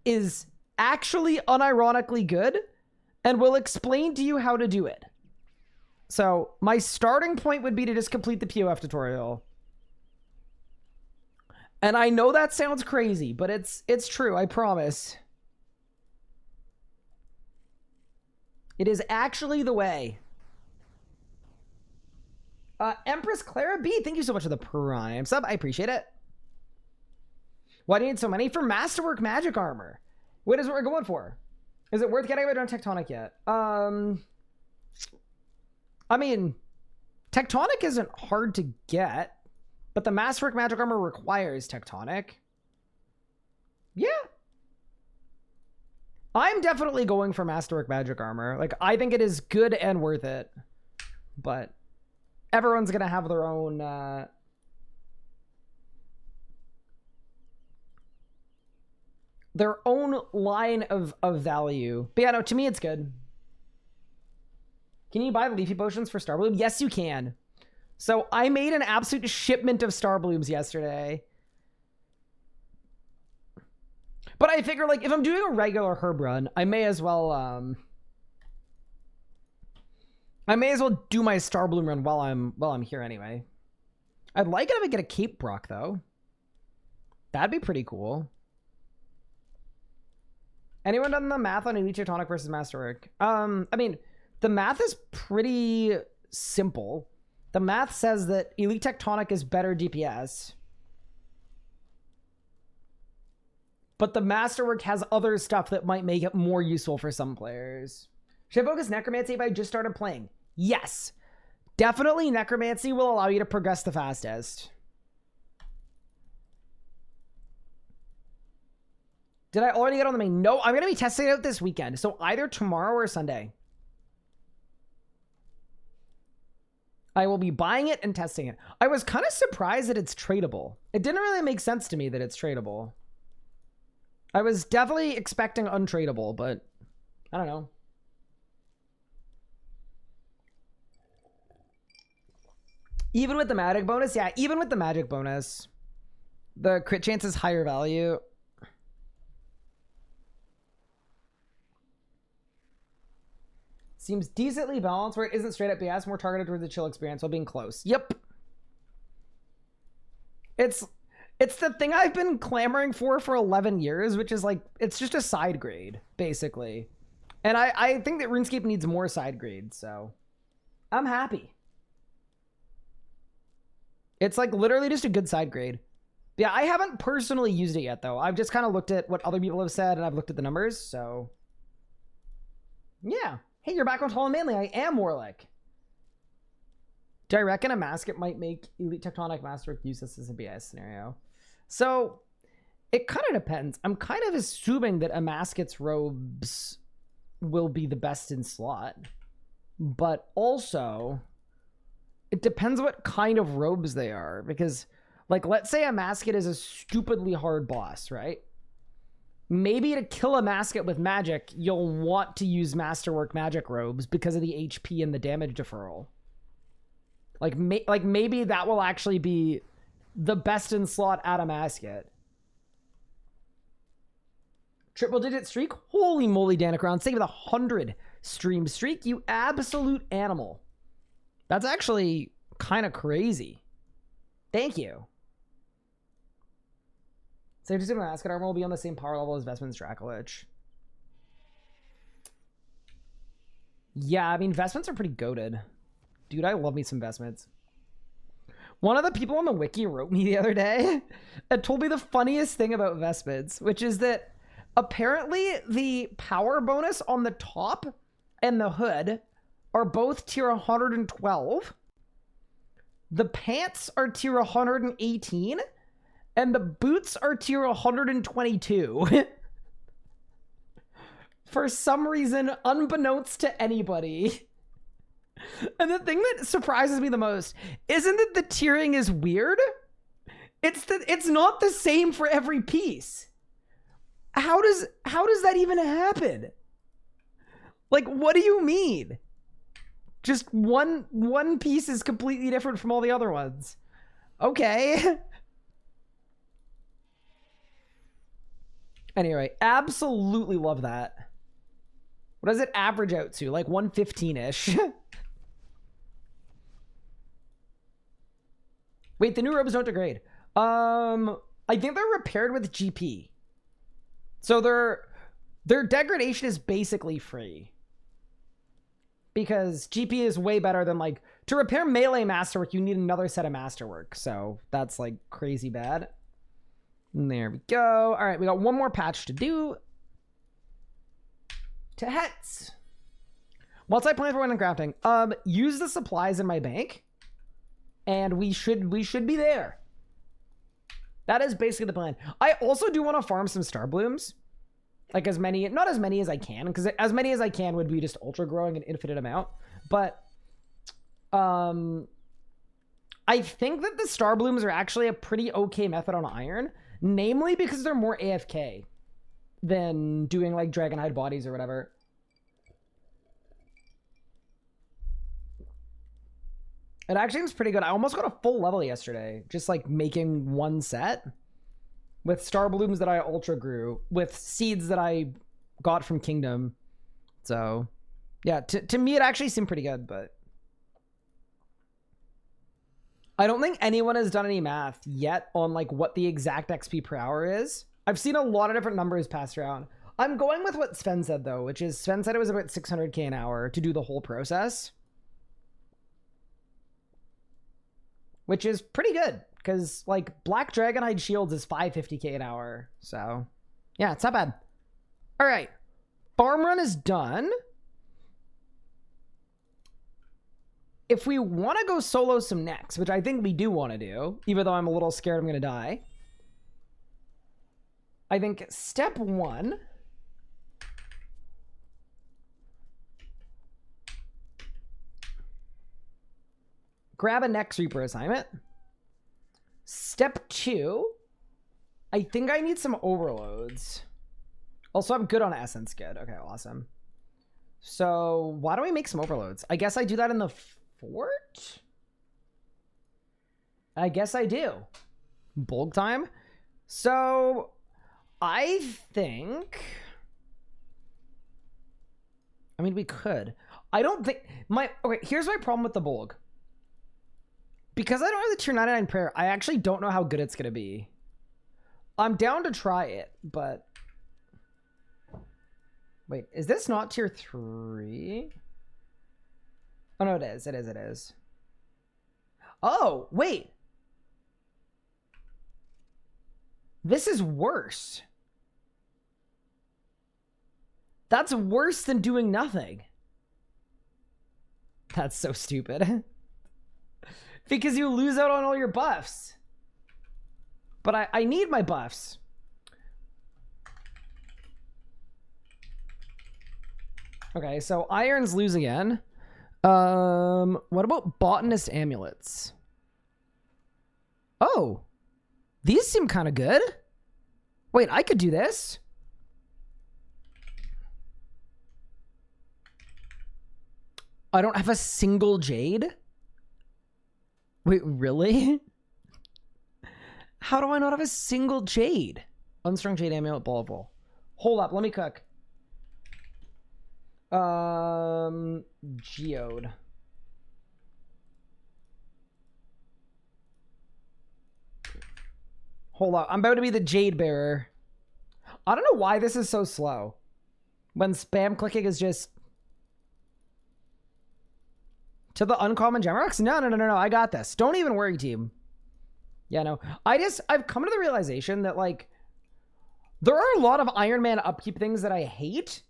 is actually unironically good and will explain to you how to do it. So my starting point would be to just complete the POF tutorial. And I know that sounds crazy, but it's true, I promise. It is actually the way. Empress Clara B, thank you so much for the Prime sub. I appreciate it. Why do you need so many? For Masterwork magic armor. What is what we're going for? Is it worth getting? We don't have Tectonic yet. I mean, Tectonic isn't hard to get, but the Masterwork magic armor requires Tectonic. Yeah. I'm definitely going for Masterwork magic armor. Like, I think it is good and worth it. But everyone's going to have their own... their own line of value. But yeah, no, to me it's good. Can you buy the leafy potions for Star Bloom? Yes, you can. So I made an absolute shipment of Star Blooms yesterday. But I figure, like, if I'm doing a regular herb run, I may as well do my Star Bloom run while I'm here anyway. I'd like it if I get a Cape Brock though. That'd be pretty cool. Anyone done the math on Elite Tectonic versus Masterwork? I mean, the math is pretty simple. The math says that Elite Tectonic is better DPS. But the Masterwork has other stuff that might make it more useful for some players. Should I focus Necromancy if I just started playing? Yes. Definitely Necromancy will allow you to progress the fastest. Did I already get on the main? No, I'm going to be testing it out this weekend. So either tomorrow or Sunday. I will be buying it and testing it. I was kind of surprised that it's tradable. It didn't really make sense to me that it's tradable. I was definitely expecting untradable, but I don't know. Even with the magic bonus? Yeah, even with the magic bonus. The crit chance is higher value. Seems decently balanced where it isn't straight up BS, more targeted towards the chill experience while being close. Yep. It's the thing I've been clamoring for 11 years, which is like, it's just a side grade, basically. And I think that RuneScape needs more side grades, so I'm happy. It's like literally just a good side grade. Yeah, I haven't personally used it yet, though. I've just kind of looked at what other people have said, and I've looked at the numbers, so... Yeah. Hey, you're back on Tall and Manly. I am Warlick. Do I reckon a masket might make Elite Tectonic Masterwork useless as a BS scenario? So, it kind of depends. I'm kind of assuming that a masket's robes will be the best in slot. But also, it depends what kind of robes they are. Because, like, let's say a masket is a stupidly hard boss, right? Maybe to kill a masket with magic, you'll want to use Masterwork magic robes because of the HP and the damage deferral. Like maybe that will actually be the best in slot at a masket. Triple digit streak? Holy moly, Danacron. Save with 100 stream streak, you absolute animal. That's actually kind of crazy. Thank you. Safe to assume masket armor will be on the same power level as Vestment's Dracolich. Yeah, I mean, Vestments are pretty goated. Dude, I love me some Vestments. One of the people on the wiki wrote me the other day and told me the funniest thing about Vestments, which is that apparently the power bonus on the top and the hood are both tier 112. The pants are tier 118. And the boots are tier 122. For some reason, unbeknownst to anybody. And the thing that surprises me the most isn't that the tiering is weird. It's that it's not the same for every piece. How does that even happen? Like, what do you mean? Just one piece is completely different from all the other ones. Okay. Anyway, absolutely love that. What does it average out to? Like 115-ish. Wait, the new robes don't degrade. I think they're repaired with GP. So their degradation is basically free. Because GP is way better than, like, to repair melee Masterwork, you need another set of Masterwork. So that's like crazy bad. And there we go. All right, we got one more patch to do. To hets. What's I plan for when crafting? Use the supplies in my bank, and we should be there. That is basically the plan. I also do want to farm some star blooms, like not as many as I can, because as many as I can would be just ultra growing an infinite amount. But I think that the star blooms are actually a pretty okay method on iron. Namely because they're more AFK than doing like Dragonhide bodies or whatever. It actually seems pretty good. I almost got a full level yesterday. Just like making one set. With star blooms that I ultra grew. With seeds that I got from Kingdom. So, yeah. To me it actually seemed pretty good, but... I don't think anyone has done any math yet on like what the exact XP per hour is. I've seen a lot of different numbers passed around. I'm going with what Sven said though, which is Sven said it was about 600k an hour to do the whole process. Which is pretty good because like Black Dragonhide Shields is 550k an hour. So yeah, it's not bad. All right. Farm run is done. If we want to go solo some necks, which I think we do want to do, even though I'm a little scared I'm going to die, I think step one, grab a Neck Reaper assignment. Step two, I think I need some overloads. Also, I'm good on Essence. Good. Okay, awesome. So why don't we make some overloads? I guess I do that in the fort? I guess I do. Bulk time. So I think, I mean, we could. I don't think okay, here's my problem with the bulk. Because I don't have the tier 99 prayer, I actually don't know how good it's going to be. I'm down to try it, but Wait, is this not tier 3? Oh, no, it is. It is. It is. Oh, wait. This is worse. That's worse than doing nothing. That's so stupid. Because you lose out on all your buffs. But I need my buffs. Okay, so irons lose again. What about botanist amulets? Oh, these seem kind of good. Wait, I could do this. I don't have a single jade. Wait, really? How do I not have a single jade? Unstrung jade amulet, ball of wool. Hold up, let me cook. Geode. Hold up, I'm about to be the jade bearer. I don't know why this is so slow. When spam clicking is just... To the uncommon Gemrox? No, I got this. Don't even worry, team. Yeah, no. I've come to the realization that, like, there are a lot of Ironman upkeep things that I hate,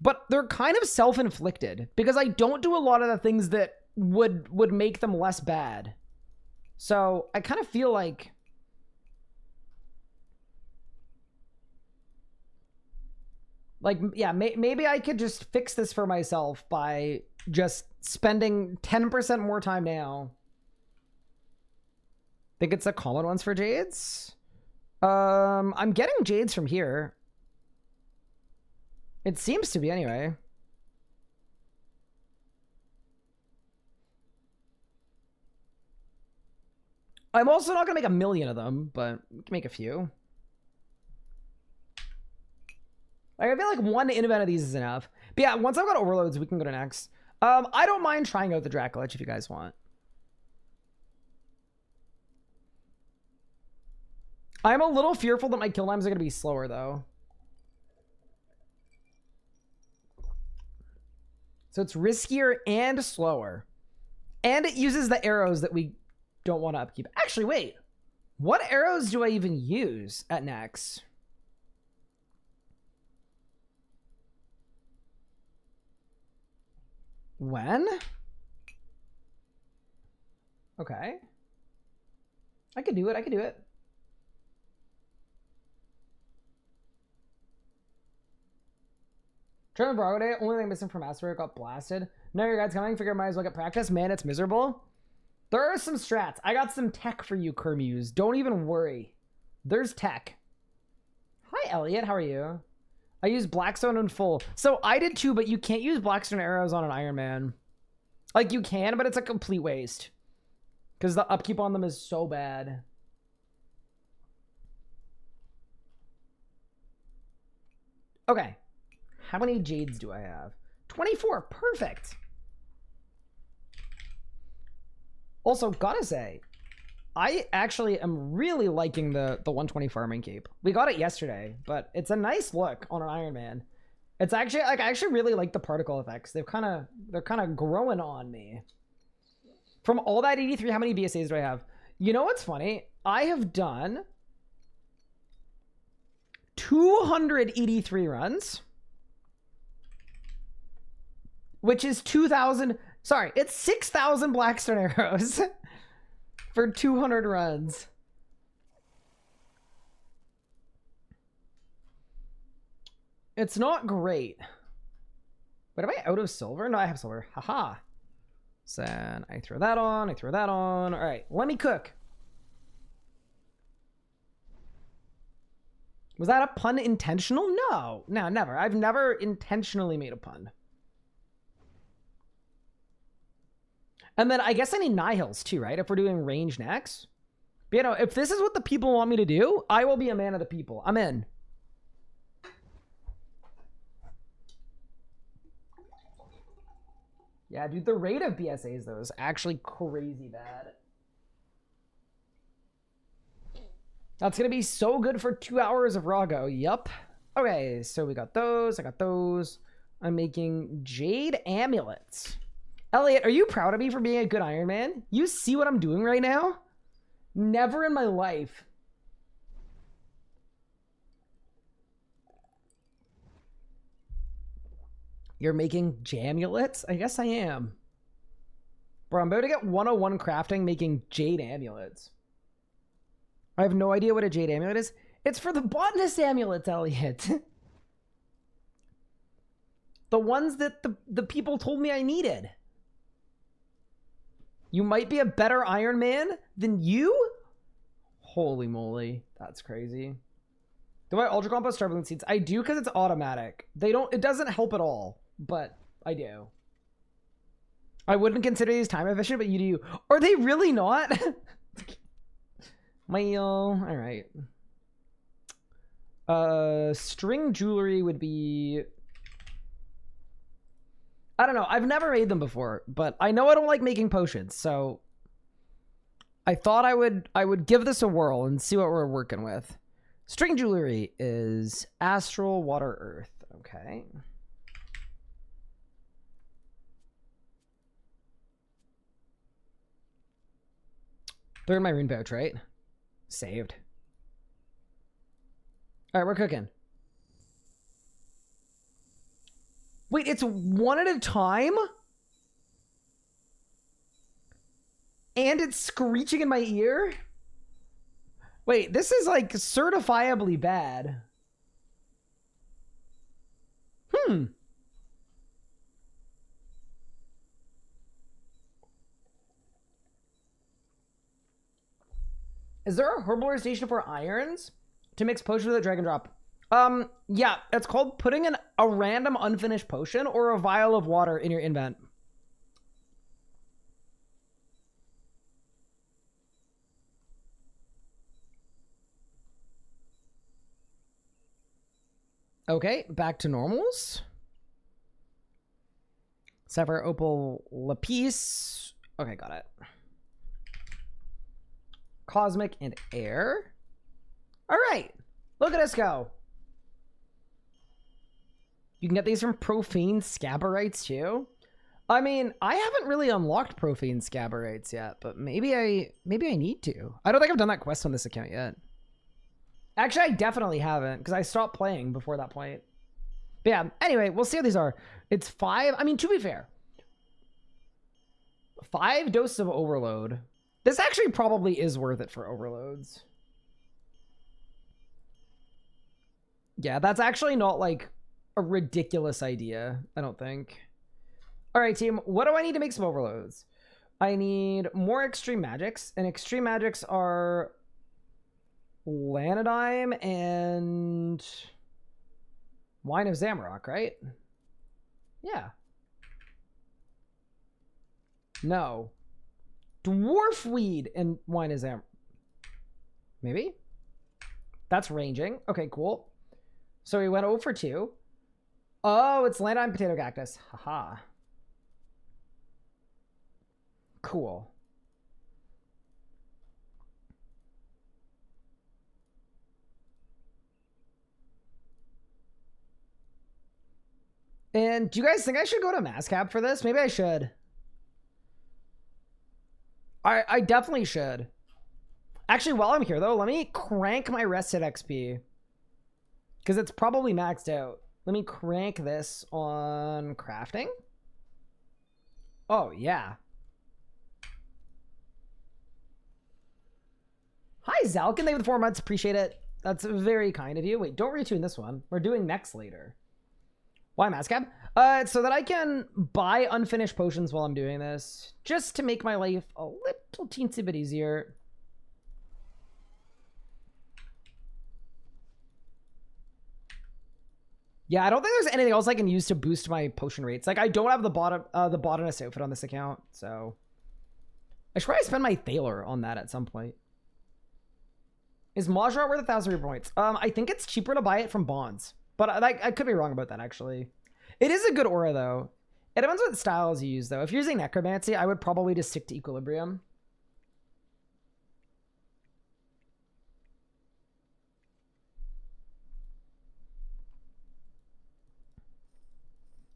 but they're kind of self-inflicted because I don't do a lot of the things that would make them less bad. So I kind of feel like... yeah, maybe I could just fix this for myself by just spending 10% more time now. Think it's the common ones for jades? I'm getting jades from here. It seems to be anyway. I'm also not gonna make a million of them, but we can make a few. Like, I feel like one in-event of these is enough. But yeah, once I've got overloads, we can go to next. I don't mind trying out the Dracolich if you guys want. I'm a little fearful that my kill times are going to be slower, though. So it's riskier and slower. And it uses the arrows that we don't want to upkeep. Actually, wait. What arrows do I even use at next? When? Okay. I could do it. I could do it. German Bravo Day, only thing missing from Masterwork got blasted. No, your guys coming. Figure might as well get practice. Man, it's miserable. There are some strats. I got some tech for you, Kermuse. Don't even worry. There's tech. Hi, Elliot. How are you? I use Blackstone in full. So I did too, but you can't use Blackstone arrows on an Ironman. Like, you can, but it's a complete waste. Because the upkeep on them is so bad. Okay. How many jades do I have? 24. Perfect. Also, gotta say, I actually am really liking the 120 farming cape. We got it yesterday, but it's a nice look on an Ironman. It's actually, like, I actually really like the particle effects. They're kind of growing on me. From all that 83, how many BSAs do I have? You know what's funny? I have done 283 runs, which is 2,000. Sorry, it's 6,000 Blackstone arrows for 200 runs. It's not great. But am I out of silver? No, I have silver. Haha. So then I throw that on. I throw that on. All right, let me cook. Was that a pun intentional? No, never. I've never intentionally made a pun. And then I guess I need Nihils too, right? If we're doing range next. But, you know, if this is what the people want me to do, I will be a man of the people. I'm in. Yeah, dude, the rate of BSAs, though, is actually crazy bad. That's going to be so good for 2 hours of Rago. Yup. Okay, so we got those. I got those. I'm making jade amulets. Elliot, are you proud of me for being a good Iron Man? You see what I'm doing right now? Never in my life. You're making jamulets? I guess I am. Bro, I'm about to get 101 crafting making jade amulets. I have no idea what a jade amulet is. It's for the botanist amulets, Elliot. The ones that the people told me I needed. You might be a better Iron Man than you? Holy moly. That's crazy. Do I ultra compost starveling seeds? I do because it's automatic. It doesn't help at all, but I do. I wouldn't consider these time efficient, but you do. Are they really not? All right. String jewelry would be, I don't know. I've never made them before, but I know I don't like making potions, so I thought I would give this a whirl and see what we're working with. String jewelry is astral, water, earth. Okay. They're in my rune pouch, right? Saved. All right, we're cooking. Wait, it's one at a time? And it's screeching in my ear? Wait, this is like certifiably bad. Is there a herbal station for irons to mix potions with a drag and drop? Yeah, it's called putting a random unfinished potion or a vial of water in your invent. Okay, back to normals. Sapphire, opal, lapis. Okay, got it. Cosmic and air. All right, look at us go. You can get these from profane scabberites too. I mean, I haven't really unlocked profane scabberites yet, but maybe I need to. I don't think I've done that quest on this account yet. Actually, I definitely haven't because I stopped playing before that point. But yeah, anyway, we'll see what these are. It's 5. I mean, to be fair, 5 doses of overload. This actually probably is worth it for overloads. Yeah, that's actually not like a ridiculous idea, I don't think. All right, team, what do I need to make some overloads? I need more extreme magics, and extreme magics are Lanodyne and Wine of Zamorak, right? Yeah. No. Dwarf weed and Wine of Zamorak. Maybe? That's ranging. Okay, cool. So we went 0 for 2. Oh, it's Lanodyne Potato Cactus. Haha. Cool. And do you guys think I should go to MassCap for this? Maybe I should. I definitely should. Actually, while I'm here, though, let me crank my rested XP. Because it's probably maxed out. Let me crank this on crafting. Oh, yeah. Hi, Zalkin. Thank you for the 4 months. Appreciate it. That's very kind of you. Wait, don't retune this one. We're doing next later. Why MassCap? So that I can buy unfinished potions while I'm doing this. Just to make my life a little teensy bit easier. Yeah, I don't think there's anything else I can use to boost my potion rates. Like, I don't have the botanist outfit on this account, so I should probably spend my Thaler on that at some point. Is Majra worth 1,000 Reaper points? I think it's cheaper to buy it from Bonds, but I could be wrong about that, actually. It is a good aura, though. It depends what styles you use, though. If you're using Necromancy, I would probably just stick to Equilibrium.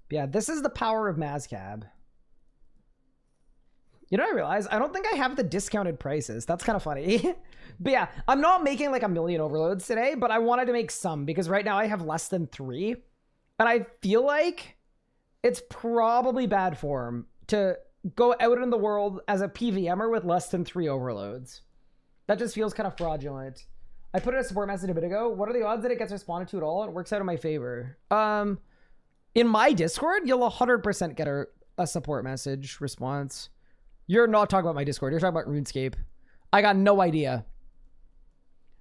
But yeah, this is the power of Mazcab. You know what I realized? I don't think I have the discounted prices. That's kind of funny. But yeah, I'm not making like a million overloads today, but I wanted to make some because right now I have less than 3. And I feel like it's probably bad form to go out in the world as a PVMer with less than 3 overloads. That just feels kind of fraudulent. I put in a support message a bit ago. What are the odds that it gets responded to at all? It works out in my favor. In my Discord, you'll 100% get a support message response. You're not talking about my Discord. You're talking about RuneScape. I got no idea.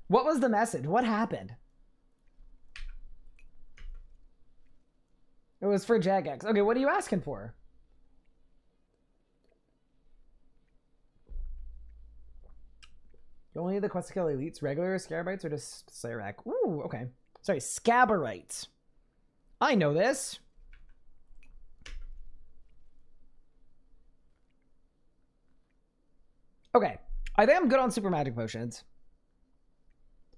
What was the message? What happened? It was for Jagex. Okay, what are you asking for? You only need the quest to kill elites, regular Scabarites, or just Slayerac? Ooh, okay. Sorry, Scabarites. I know this. Okay, I think I'm good on super magic potions.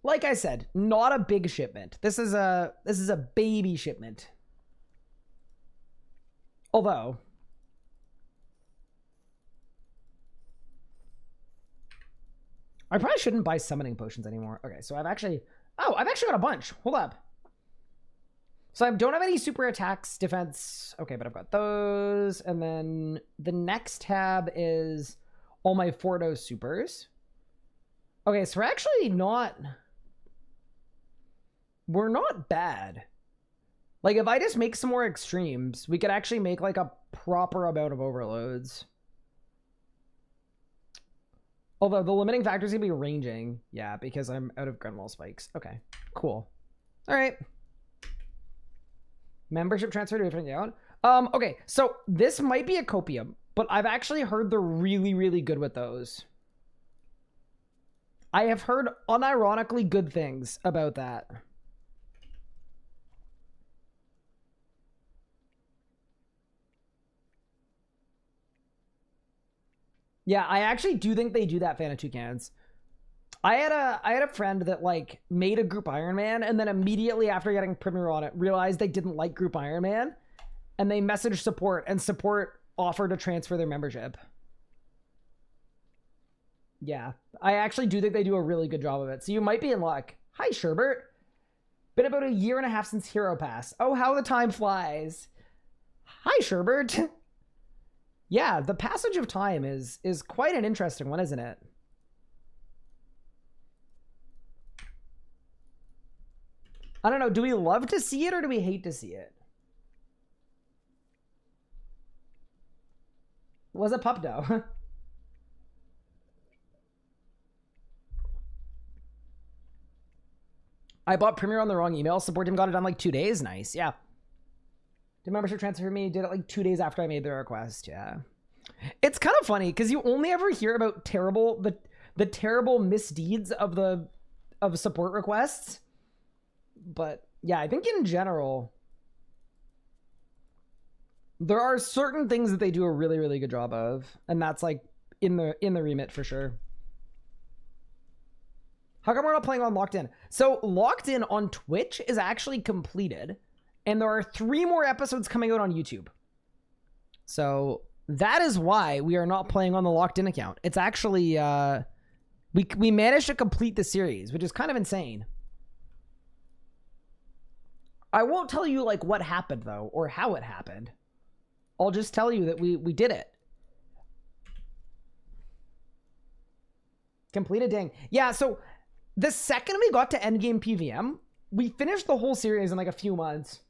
Like I said, not a big shipment. This is a baby shipment. Although I probably shouldn't buy summoning potions anymore. Okay, so I've actually got a bunch. Hold up. So I don't have any super attacks, defense. Okay, but I've got those. And then the next tab is all my Fordo supers. Okay, so we're not bad. Like, if I just make some more extremes, we could actually make, like, a proper amount of overloads. Although, the limiting factor is going to be ranging. Yeah, because I'm out of Grunwall spikes. Okay, cool. All right. Membership transfer to a different account. Okay, so this might be a copium, but I've actually heard they're really, really good with those. I have heard unironically good things about that. Yeah, I actually do think they do that, fan of toucans. I had a friend that like made a group Ironman and then immediately after getting Premier on it realized they didn't like group Ironman and they messaged support and support offered to transfer their membership. Yeah, I actually do think they do a really good job of it. So you might be in luck. Hi, Sherbert. Been about 1.5 years since Hero Pass. Oh, how the time flies. Hi, Sherbert. Yeah, the passage of time is quite an interesting one, isn't it? I don't know. Do we love to see it or do we hate to see it? Was a pup though. I bought Premiere on the wrong email. Support team got it done like 2 days. Nice. Yeah. Did membership transfer for me? Did it like 2 days after I made the request. Yeah. It's kind of funny because you only ever hear about the terrible misdeeds of support requests. But yeah, I think in general, there are certain things that they do a really, really good job of. And that's like in the remit for sure. How come we're not playing on Locked In? So Locked In on Twitch is actually completed. And there are 3 more episodes coming out on YouTube. So that is why we are not playing on the Locked In account. It's actually, we managed to complete the series, which is kind of insane. I won't tell you like what happened though, or how it happened. I'll just tell you that we did it. Completed, dang. Yeah, so the second we got to endgame PVM, we finished the whole series in like a few months.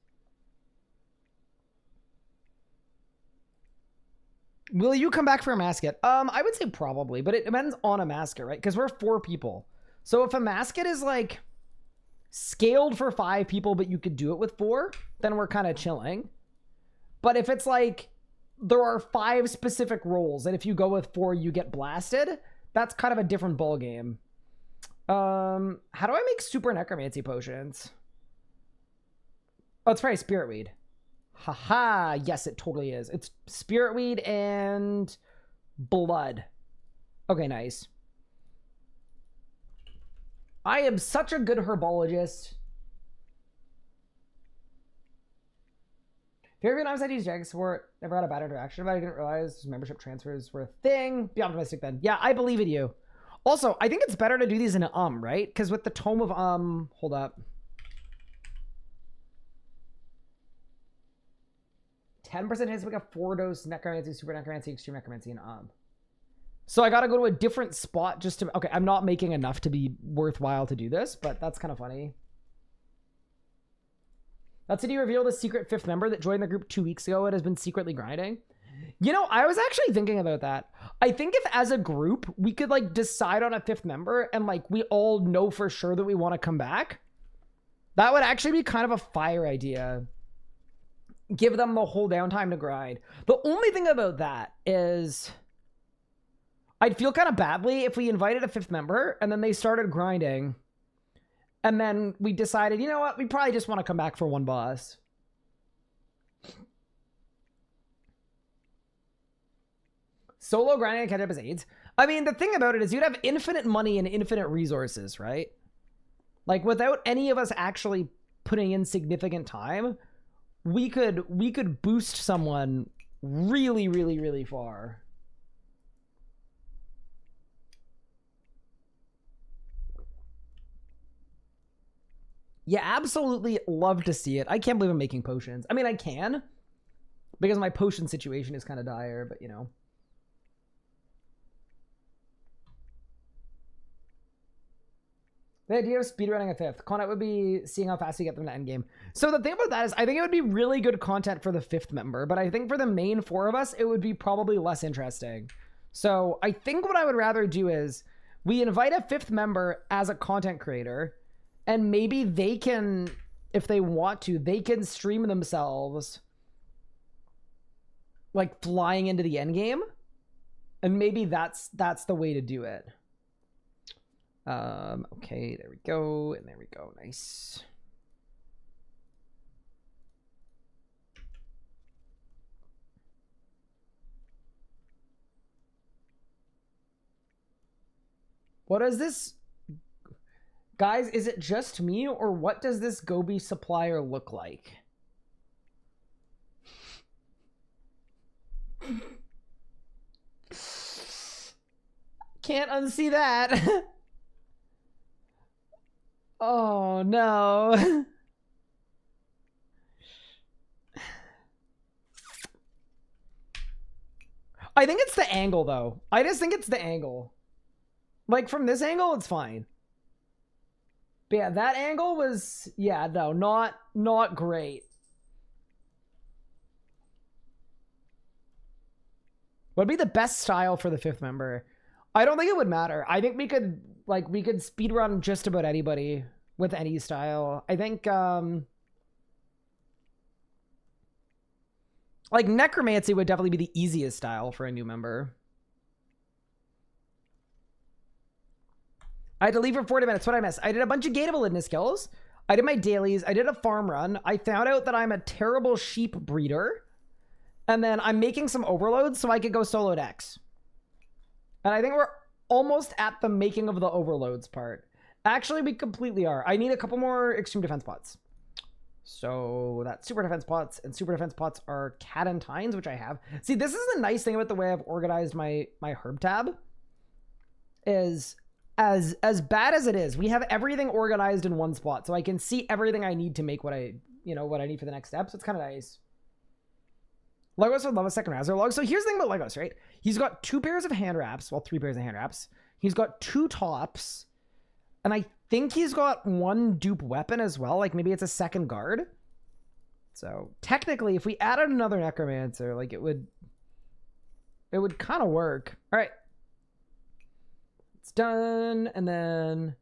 Will you come back for a masket? I would say probably, but it depends on a masket, right? Because we're 4 people. So if a masket is like scaled for 5 people, but you could do it with 4, then we're kind of chilling. But if it's like there are 5 specific roles, and if you go with 4, you get blasted, that's kind of a different ball game. How do I make super necromancy potions? Oh, it's probably spirit weed. Haha, yes, it totally is. It's spirit weed and blood. Okay, nice. I am such a good herbologist. Favorite times I used Jag support, never had a bad interaction, but I didn't realize membership transfers were a thing. Be optimistic then. Yeah, I believe in you. Also, I think it's better to do these in right? Because with the Tome of hold up. 10% hits like a 4-dose Necromancy, Super Necromancy, Extreme Necromancy, and So I gotta go to a different spot just to... Okay, I'm not making enough to be worthwhile to do this, but that's kind of funny. That's when you reveal the secret 5th member that joined the group 2 weeks ago and has been secretly grinding. You know, I was actually thinking about that. I think if as a group, we could like decide on a 5th member and like we all know for sure that we want to come back, that would actually be kind of a fire idea. Give them the whole downtime to grind. The only thing about that is I'd feel kind of badly if we invited a 5th member and then they started grinding and then we decided, you know what, we probably just want to come back for one boss. Solo grinding and catch up as aids. I mean, the thing about it is you'd have infinite money and infinite resources, right? Like without any of us actually putting in significant time, we could boost someone really, really, really far. Yeah, absolutely love to see it. I can't believe I'm making potions. I mean, I can, because my potion situation is kind of dire, but you know. The idea of speedrunning a 5th content would be seeing how fast you get them to endgame. So the thing about that is I think it would be really good content for the 5th member, but I think for the main 4 of us, it would be probably less interesting. So I think what I would rather do is we invite a 5th member as a content creator, and maybe they can, if they want to, they can stream themselves like flying into the endgame. And maybe that's the way to do it. Okay, there we go. And there we go. Nice. What is this? Guys, is it just me or what does this Gobi supplier look like? Can't unsee that. Oh no. I think it's the angle though. I just think it's the angle. Like from this angle, it's fine. But yeah, that angle was, yeah, no, not great. What'd be the best style for the 5th member? I don't think it would matter. I think we could speedrun just about anybody with any style. I think, like Necromancy would definitely be the easiest style for a new member. I had to leave for 40 minutes. What I missed? I did a bunch of gate of Elidinis kills. I did my dailies. I did a farm run. I found out that I'm a terrible sheep breeder. And then I'm making some overloads so I could go solo decks. And I think we're almost at the making of the overloads part. Actually, we completely are. I need a couple more extreme defense pots. So that's super defense pots, and super defense pots are cat and tines, which I have. See, this is the nice thing about the way I've organized my herb tab. Is as bad as it is, we have everything organized in one spot, so I can see everything I need to make what I need for the next step. So it's kind of nice. Legos would love a second Razor log. So here's the thing about Legos, right? He's got 2 pairs of hand wraps, well, 3 pairs of hand wraps. He's got 2 tops, and I think he's got 1 dupe weapon as well. Like maybe it's a second guard. So technically, if we added another Necromancer, like it would kind of work. All right. It's done. And then,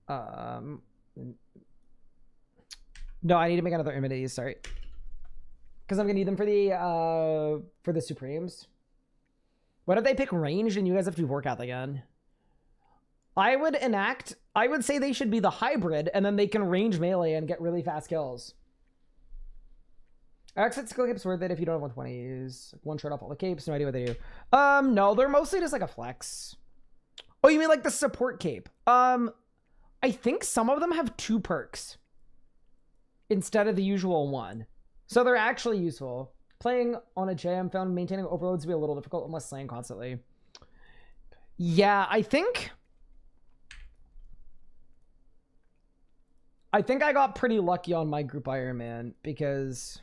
no, I need to make another Irminities, sorry. Because I'm gonna need them for the Supremes. What if they pick ranged and you guys have to do workout again? I would say they should be the hybrid and then they can range melee and get really fast kills. Exit skill capes worth it if you don't have 120s. One shot off all the capes, no idea what they do. No, they're mostly just like a flex. Oh, you mean like the support cape? I think some of them have 2 perks instead of the usual 1. So they're actually useful. Playing on a jam found maintaining overloads to be a little difficult unless slaying constantly. Yeah, I think I got pretty lucky on my group Ironman because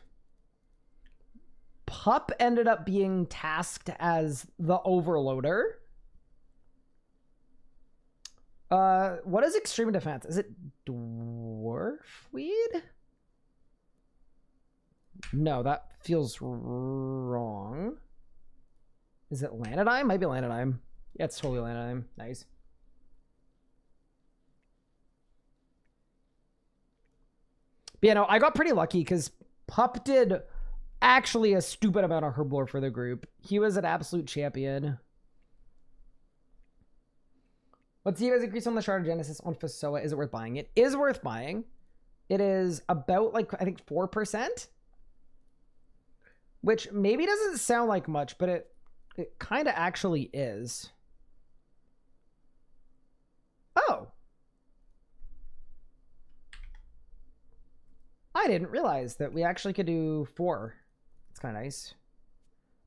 Pup ended up being tasked as the overloader. What is extreme defense? Is it dwarf weed? No, that feels wrong. Is it Lanodime? Might be Lanodime. Yeah, it's totally Lanodime. Nice. But yeah, no, I got pretty lucky because Pup did actually a stupid amount of herblore for the group. He was an absolute champion. Let's see if it's increased on the Shard of Genesis on Fasoa. Is it worth buying? It is worth buying. It is about, like, I think 4%. Which maybe doesn't sound like much, but it kind of actually is. Oh. I didn't realize that we actually could do 4. It's kind of nice.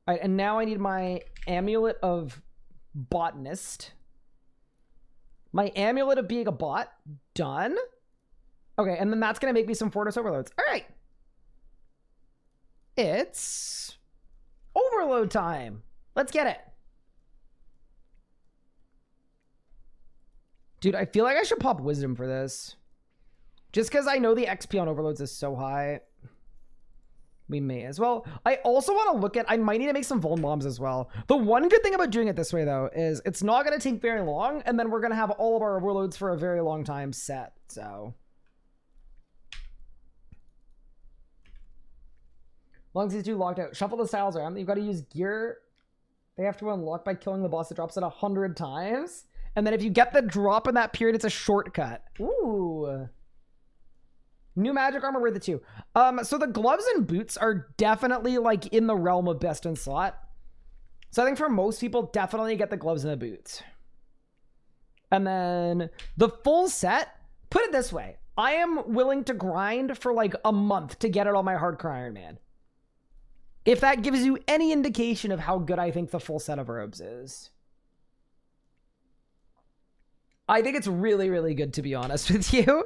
All right, and now I need my Amulet of Botanist. My Amulet of being a bot. Done. Okay, and then that's going to make me some Fortis overloads. All right. It's overload time. Let's get it. Dude, I feel like I should pop Wisdom for this. Just because I know the XP on overloads is so high. We may as well. I also want to look at... I might need to make some Vuln bombs as well. The one good thing about doing it this way, though, is it's not going to take very long, and then we're going to have all of our overloads for a very long time set, so... Long as these two locked out. Shuffle the styles around. You've got to use gear. They have to unlock by killing the boss that drops it 100 times. And then if you get the drop in that period, it's a shortcut. Ooh. New magic armor worth it too. So the gloves and boots are definitely like in the realm of best in slot. So I think for most people, definitely get the gloves and the boots. And then the full set, put it this way. I am willing to grind for like a month to get it on my hardcore Ironman. If that gives you any indication of how good I think the full set of robes is. I think it's really, really good, to be honest with you.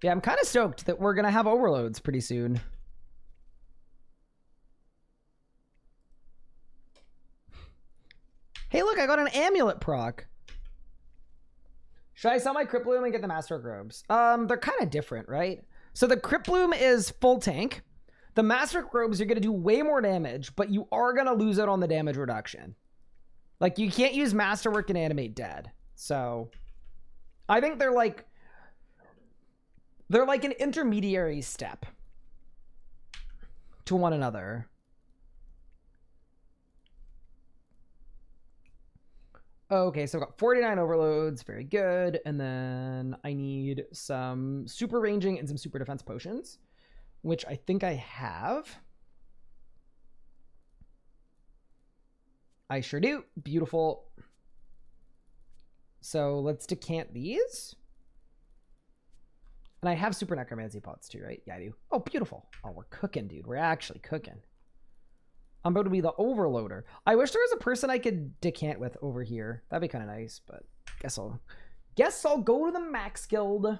Yeah, I'm kind of stoked that we're going to have overloads pretty soon. Hey, look, I got an amulet proc. Should I sell my Crypt Bloom and get the Masterwork robes? They're kind of different, right? So the Crypt Bloom is full tank. The Masterwork robes, you're going to do way more damage, but you are going to lose out on the damage reduction. Like, you can't use Masterwork and animate dead. So, I think they're like an intermediary step to one another. Okay, so I've got 49 overloads. Very good. And then I need some super ranging and some super defense potions, which I think I have. I sure do. Beautiful. So let's decant these. And I have super necromancy pots too, right? Yeah, I do. Oh, beautiful. Oh, we're cooking, dude. We're actually cooking. I'm about to be the overloader. I wish there was a person I could decant with over here. That'd be kind of nice, but guess I'll go to the Max Guild. You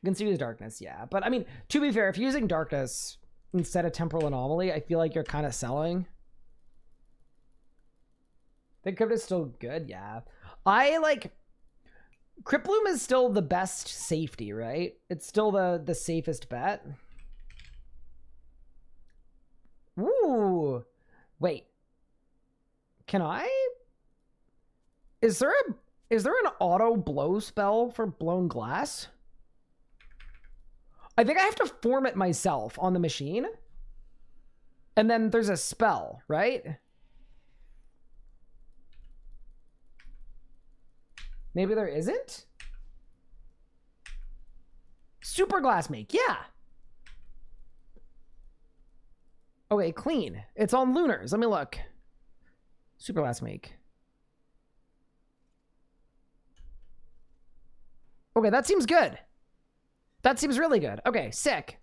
can still use Darkness, yeah. But I mean, to be fair, if you're using Darkness instead of Temporal Anomaly, I feel like you're kind of selling. The Crypt is still good, yeah. I like... Crypt Bloom is still the best safety, right? It's still the safest bet. Ooh. Wait. Can I? Is there an auto blow spell for blown glass? I think I have to form it myself on the machine. And then there's a spell, right? Maybe there isn't? Super glass make, yeah. Okay, clean. It's on Lunars. Let me look. Super glass make. Okay, that seems good. That seems really good. Okay, sick.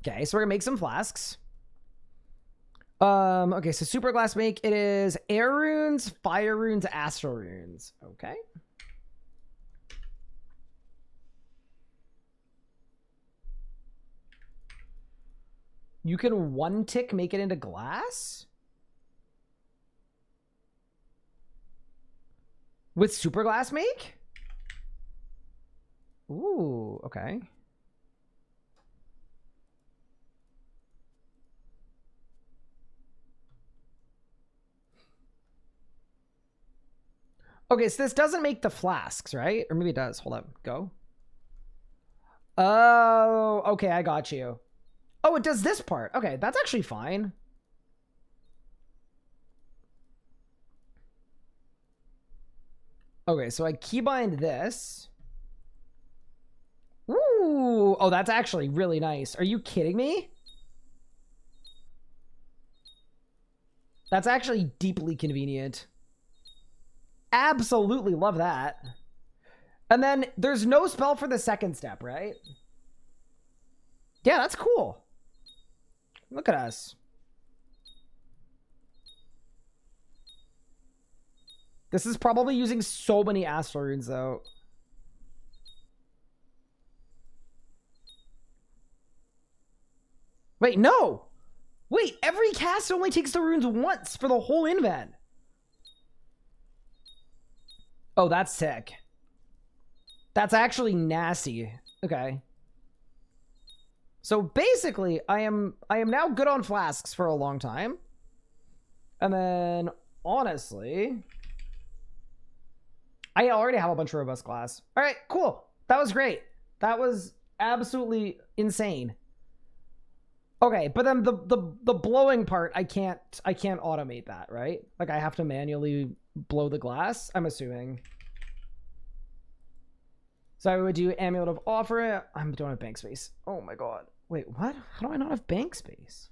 Okay, so we're gonna make some flasks. Okay, so super glass make, it is air runes, fire runes, astral runes. Okay. You can one tick make it into glass? With super glass make? Ooh, okay. Okay, so this doesn't make the flasks, right? Or maybe it does. Hold up. Go. Oh, okay, I got you. Oh, it does this part. Okay, that's actually fine. Okay, so I keybind this. Ooh, oh, that's actually really nice. Are you kidding me? That's actually deeply convenient. Absolutely love that. And then there's no spell for the second step, right? Yeah, that's cool. Look at us. This is probably using so many astral runes, though. Wait, no! Wait, every cast only takes the runes once for the whole invent. Oh, that's sick. That's actually nasty. Okay. So basically, I am now good on flasks for a long time. And then, honestly, I already have a bunch of robust glass. All right, cool. That was great. That was absolutely insane. Okay, but then the blowing part, I can't automate that, right? Like I have to manually blow the glass, I'm assuming. So I would do Amulet of Offer. I don't have bank space. Oh my god. Wait, what? How do I not have bank space?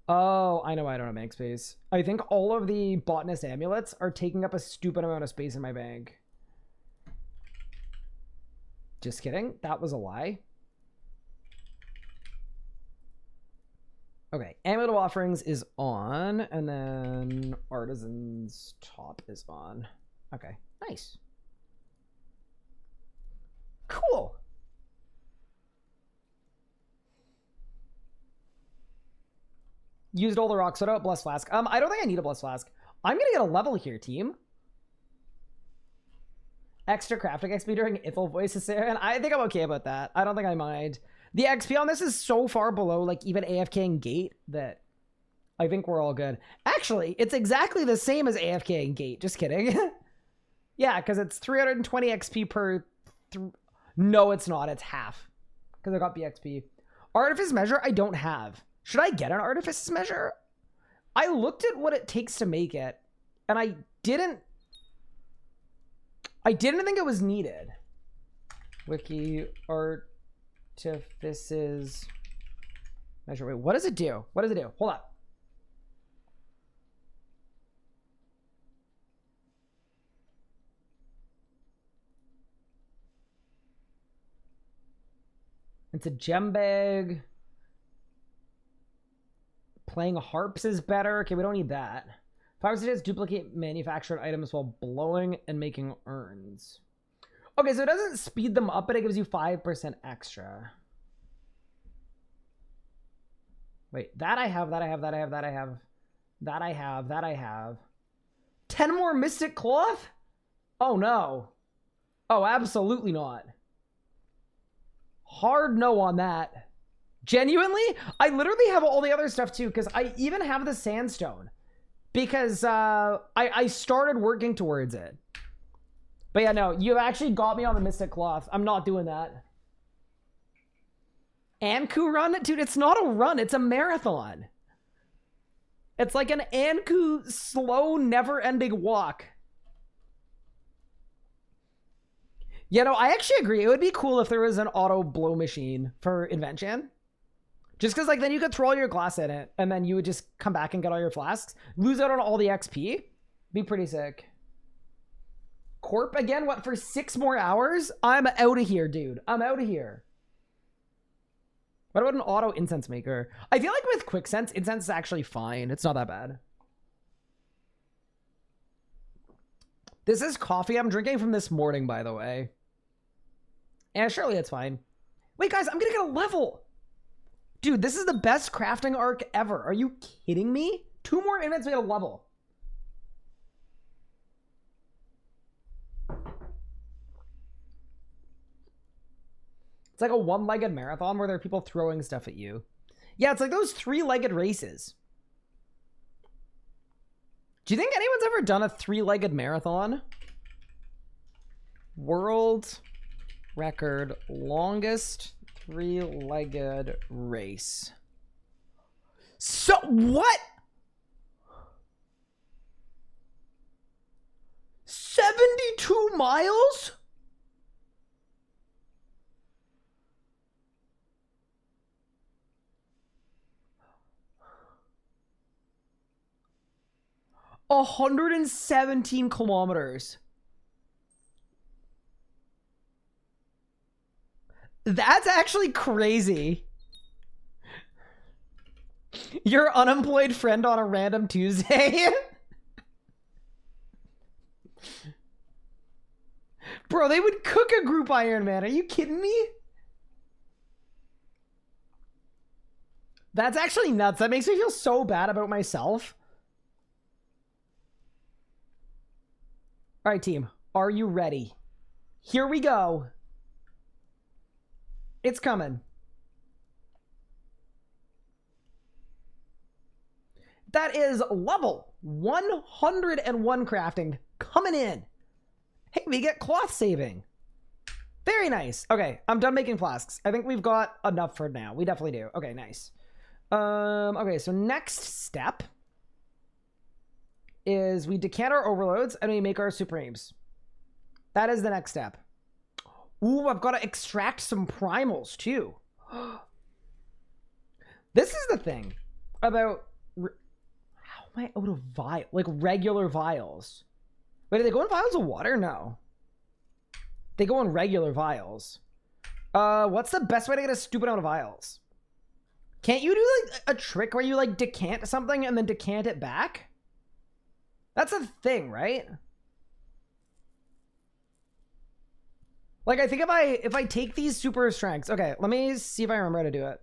Oh, I know why I don't have bank space. I think all of the botanist amulets are taking up a stupid amount of space in my bank. Just kidding. That was a lie. Okay, Amulet of Offerings is on, and then Artisan's Top is on. Okay, nice. Cool. Used all the rock soda, Blessed Flask. I don't think I need a Blessed Flask. I'm gonna get a level here, team. Extra crafting XP during Ithel voices there, and I think I'm okay about that. I don't think I mind. The XP on this is so far below, like, even AFK and Gate that I think we're all good. Actually, it's exactly the same as AFK and Gate. Just kidding. Yeah, because it's 320 XP per... No, it's not. It's half. Because I got BXP. Artifice Measure, I don't have. Should I get an Artifice Measure? I looked at what it takes to make it, and I didn't think it was needed. Wiki Artifices Measure. Wait, what does it do? What does it do? Hold up. It's a gem bag. Playing harps is better. Okay, we don't need that. 5 suggests duplicate manufactured items while blowing and making urns. Okay, so it doesn't speed them up, but it gives you 5% extra. Wait, that I have, that I have, that I have, that I have. That I have, that I have. 10 more Mystic Cloth? Oh, no. Oh, absolutely not. Hard no on that. Genuinely, I literally have all the other stuff too, because I even have the sandstone. Because I started working towards it. But yeah, no, you actually got me on the Mystic Cloth. I'm not doing that. Anku run? Dude, it's not a run, it's a marathon. It's like an Anku slow, never-ending walk. You know, I actually agree. It would be cool if there was an auto blow machine for Invention. Just because, like, then you could throw all your glass in it, and then you would just come back and get all your flasks. Lose out on all the XP. Be pretty sick. corp again? What, for 6 more hours? I'm out of here, dude. I'm out of here. What about an auto incense maker? I feel like with quick sense, incense is actually fine. It's not that bad. This is coffee I'm drinking from this morning, by the way. Yeah, surely it's fine. Wait, guys, I'm gonna get a level. Dude, this is the best crafting arc ever. Are you kidding me? 2 more invents, we get a level. It's like a one-legged marathon where there are people throwing stuff at you. Yeah, it's like those 3-legged races. Do you think anyone's ever done a 3-legged marathon? World record longest 3-legged race. So what? 72 miles? A 117 kilometers. That's actually crazy. Your unemployed friend on a random Tuesday. Bro, they would cook a group Ironman. Are you kidding me? That's actually nuts. That makes me feel so bad about myself. All right, team. Are you ready? Here we go. It's coming. That is level 101 crafting coming in. Hey, we get cloth saving. Very nice. Okay, I'm done making flasks. I think we've got enough for now. We definitely do. Okay, nice. Okay, so next step is we decant our overloads and we make our supremes. That is the next step. Ooh, I've got to extract some primals too. This is the thing about... How am I out of vial? Like regular vials. Wait, do they go in vials of water? No. They go in regular vials. What's the best way to get a stupid amount of vials? Can't you do like a trick where you like decant something and then decant it back? That's a thing, right? Like, I think if I take these super strengths... Okay, let me see if I remember how to do it.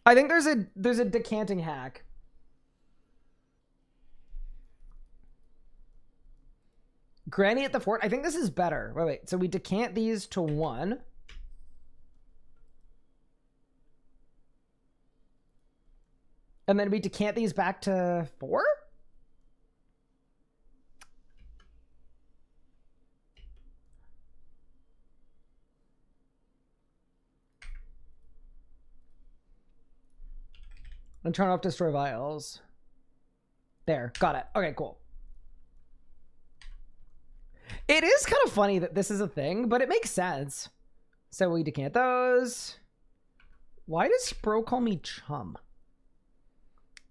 I think there's a decanting hack. Granny at the fort. I think this is better. Wait. So we decant these to 1. And then we decant these back to 4? And turn off destroy vials. There, got it. Okay, cool. It is kind of funny that this is a thing, but it makes sense. So we decant those. Why does Spro call me chum?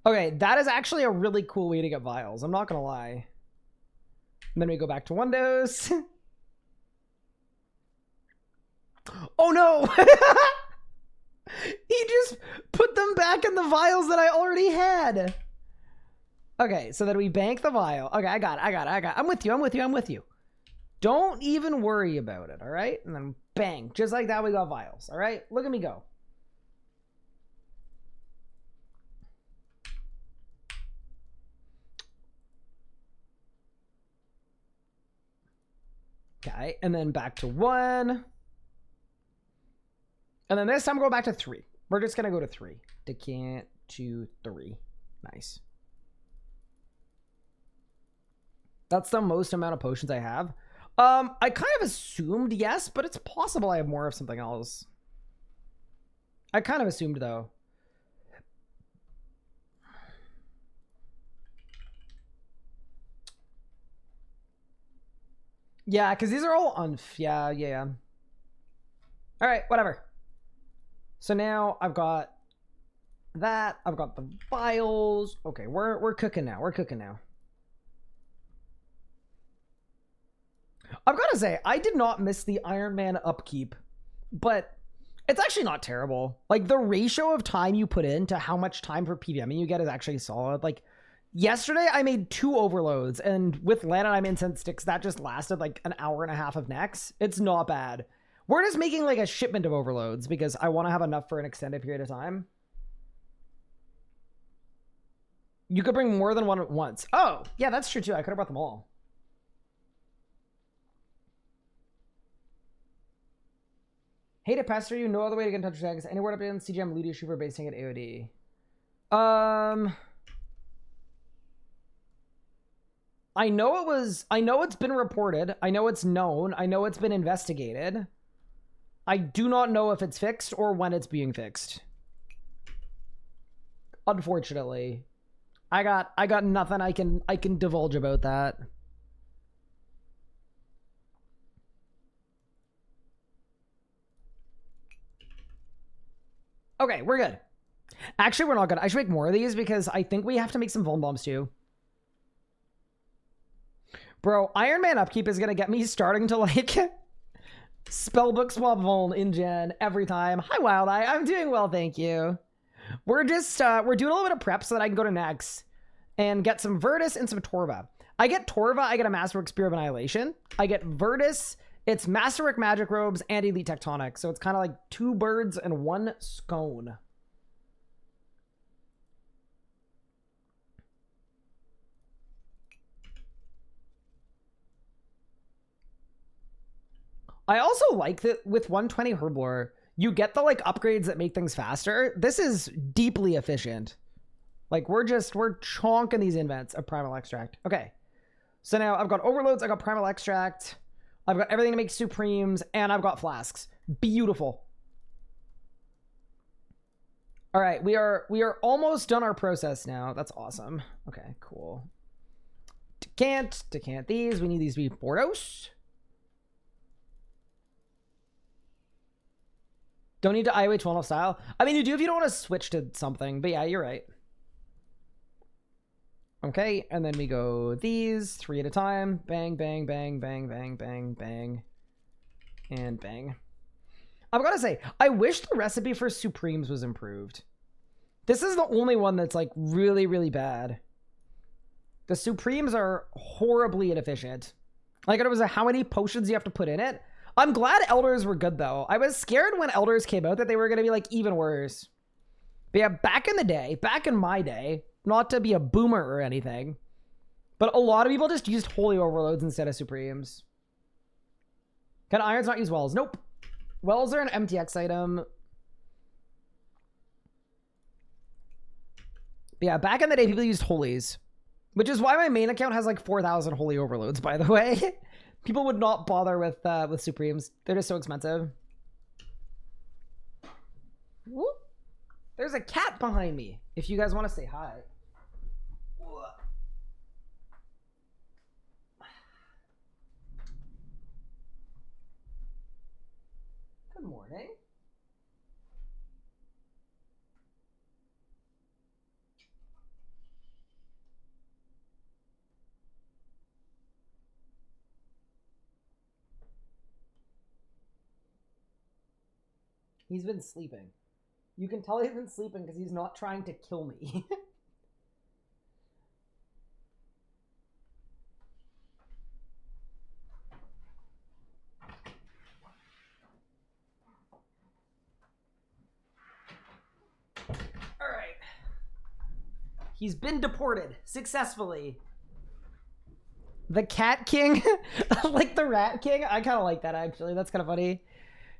Okay, that is actually a really cool way to get vials. I'm not gonna lie. And then we go back to windows. Oh no! He just put them back in the vials that I already had. Okay, so then we bank the vial. Okay, I got it. I'm with you. Don't even worry about it, all right? And then bang, just like that, we got vials, all right? Look at me go. Okay, and then back to 1. And then this time go back to 3. We're just gonna go to 3. Decant to 3. Nice. That's the most amount of potions I have. I kind of assumed yes, but it's possible I have more of something else. I kind of assumed though. Yeah, because these are all yeah. All right, whatever. So now I've got that. I've got the vials. Okay, we're cooking now. I'm I've got to say, I did not miss the Ironman upkeep, but it's actually not terrible. Like, the ratio of time you put in to how much time for PVMing you get is actually solid. Like, yesterday I made 2 overloads, and with Lanonine Incense Sticks, that just lasted like an hour and a half of necks. It's not bad. We're just making like a shipment of overloads because I want to have enough for an extended period of time. You could bring more than one at once. Oh, yeah, that's true too. I could have brought them all. Hate to pester you. No other way to get in touch with tags. Any word update on CGM Ludia Shoover basing at AOD? I know it's been reported. I know it's known. I know it's been investigated. I do not know if it's fixed or when it's being fixed. Unfortunately. I got nothing I can divulge about that. Okay, we're good. Actually, we're not good. I should make more of these because I think we have to make some Vuln Bombs too. Bro, Ironman upkeep is gonna get me starting to like spellbook swap Vuln in Gen every time. Hi, Wild Eye. I'm doing well, thank you. We're just we're doing a little bit of prep so that I can go to Nex and get some Virtus and some Torva. I get Torva, I get a Masterwork Spear of Annihilation. I get Virtus, it's Masterwork Magic Robes and Elite Tectonic. So it's kind of like 2 birds and 1 scone. I also like that with 120 Herblore, you get the like upgrades that make things faster. This is deeply efficient. Like we're chonking these invents of Primal Extract. Okay. So now I've got Overloads, I got Primal Extract, I've got everything to make Supremes, and I've got Flasks. Beautiful. All right, we are almost done our process now. That's awesome. Okay, cool. Decant these. We need these to be Bordeaux. Don't need to IOH 12 style. I mean, you do if you don't want to switch to something, but yeah, you're right. Okay, and then we go these 3 at a time. Bang, bang, bang, bang, bang, bang, bang, and bang. I've got to say, I wish the recipe for Supremes was improved. This is the only one that's like really, really bad. The Supremes are horribly inefficient. Like it was how many potions you have to put in it. I'm glad Elders were good though. I was scared when Elders came out that they were going to be like even worse. But yeah, back in my day, not to be a boomer or anything, but a lot of people just used Holy Overloads instead of Supremes. Can Irons not use Wells? Nope. Wells are an MTX item. But yeah, back in the day, people used Holies, which is why my main account has like 4,000 Holy Overloads, by the way. People would not bother with Supremes. They're just so expensive. Whoop. There's a cat behind me, if you guys want to say hi. Good morning. He's been sleeping. You can tell he's been sleeping because he's not trying to kill me. All right. He's been deported successfully. The Cat King? Like the Rat King? I kind of like that, actually. That's kind of funny.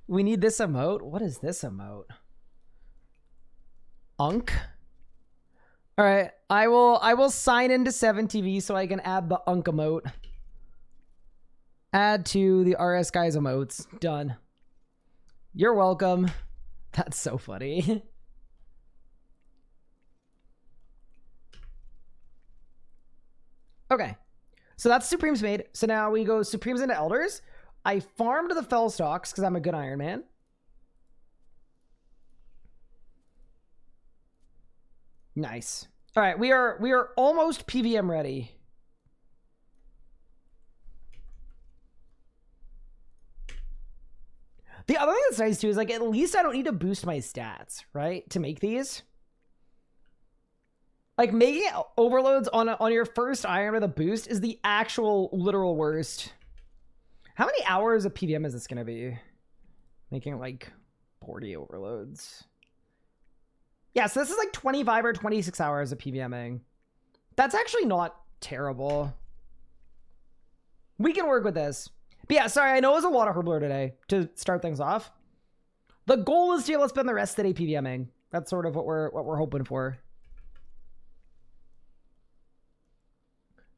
We need this emote. What is this emote? Unk? All right. I will sign into 7TV so I can add the Unk emote. Add to the RS Guys emotes. Done. You're welcome. That's so funny. Okay. So that's Supremes made. So now we go Supremes into Elders. I farmed the Fell Stalks because I'm a good Iron Man. Nice. All right, we are almost PVM ready. The other thing that's nice too is like, at least I don't need to boost my stats, right? To make these. Like making overloads on your first iron with a boost is the actual literal worst. How many hours of PVM is this going to be? Making like 40 overloads. Yeah, so this is like 25 or 26 hours of PVMing. That's actually not terrible. We can work with this. But yeah, sorry, I know it was a lot of herblore today to start things off. The goal is to be able to spend the rest of the day PVMing. That's sort of what we're hoping for.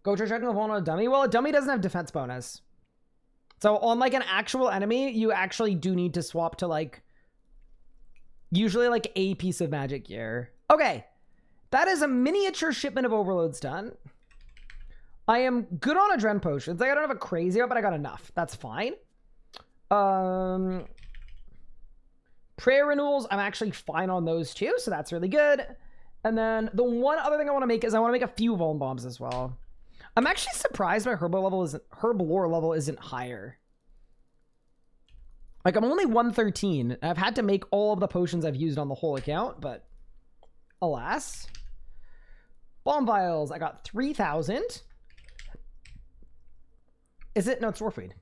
Go try checking on a dummy. Well, a dummy doesn't have defense bonus. So on like an actual enemy, you actually do need to swap to like usually like a piece of magic gear. Okay. That is a miniature shipment of overloads done. I am good on adrenaline potions. Like I don't have a crazy amount, but I got enough. That's fine. Prayer renewals, I'm actually fine on those too, so that's really good. And then the one other thing I want to make is I want to make a few vuln bombs as well. I'm actually surprised my herblore level isn't higher. Like I'm only 113. I've had to make all of the potions I've used on the whole account, but alas. Bomb vials, I got 3,000. Is it? No, it's Warfeed.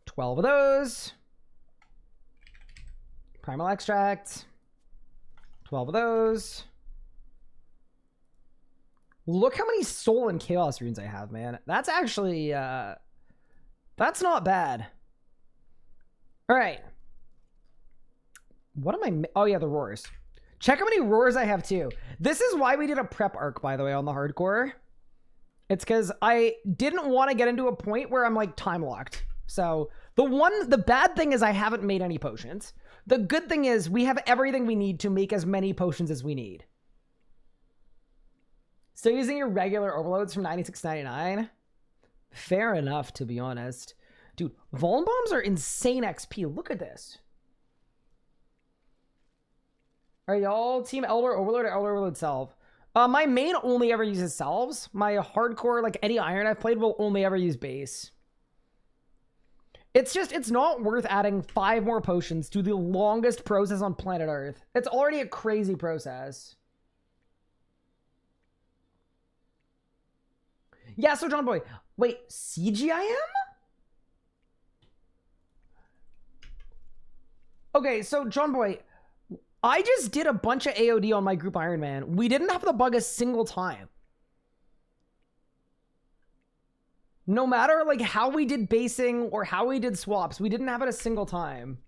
$12 of those. Primal extract. 12 of those. Look how many soul and chaos runes I have, man. That's actually, that's not bad. All right. What am I? Oh yeah, the roars. Check how many roars I have too. This is why we did a prep arc, by the way, on the hardcore. It's because I didn't want to get into a point where I'm like time locked. So the bad thing is I haven't made any potions. The good thing is we have everything we need to make as many potions as we need. Still using your regular overloads from 96.99? Fair enough, to be honest. Dude, Vuln Bombs are insane XP. Look at this. Are y'all Team Elder Overload or Elder Overload Salve? My main only ever uses salves. My hardcore, like any iron I've played, will only ever use base. It's just, it's not worth adding 5 more potions to the longest process on planet Earth. It's already a crazy process. Yeah, so John Boy, wait, CGIM? Okay, so John Boy, I just did a bunch of AOD on my group Ironman. We didn't have the bug a single time. No matter like how we did basing or how we did swaps, we didn't have it a single time.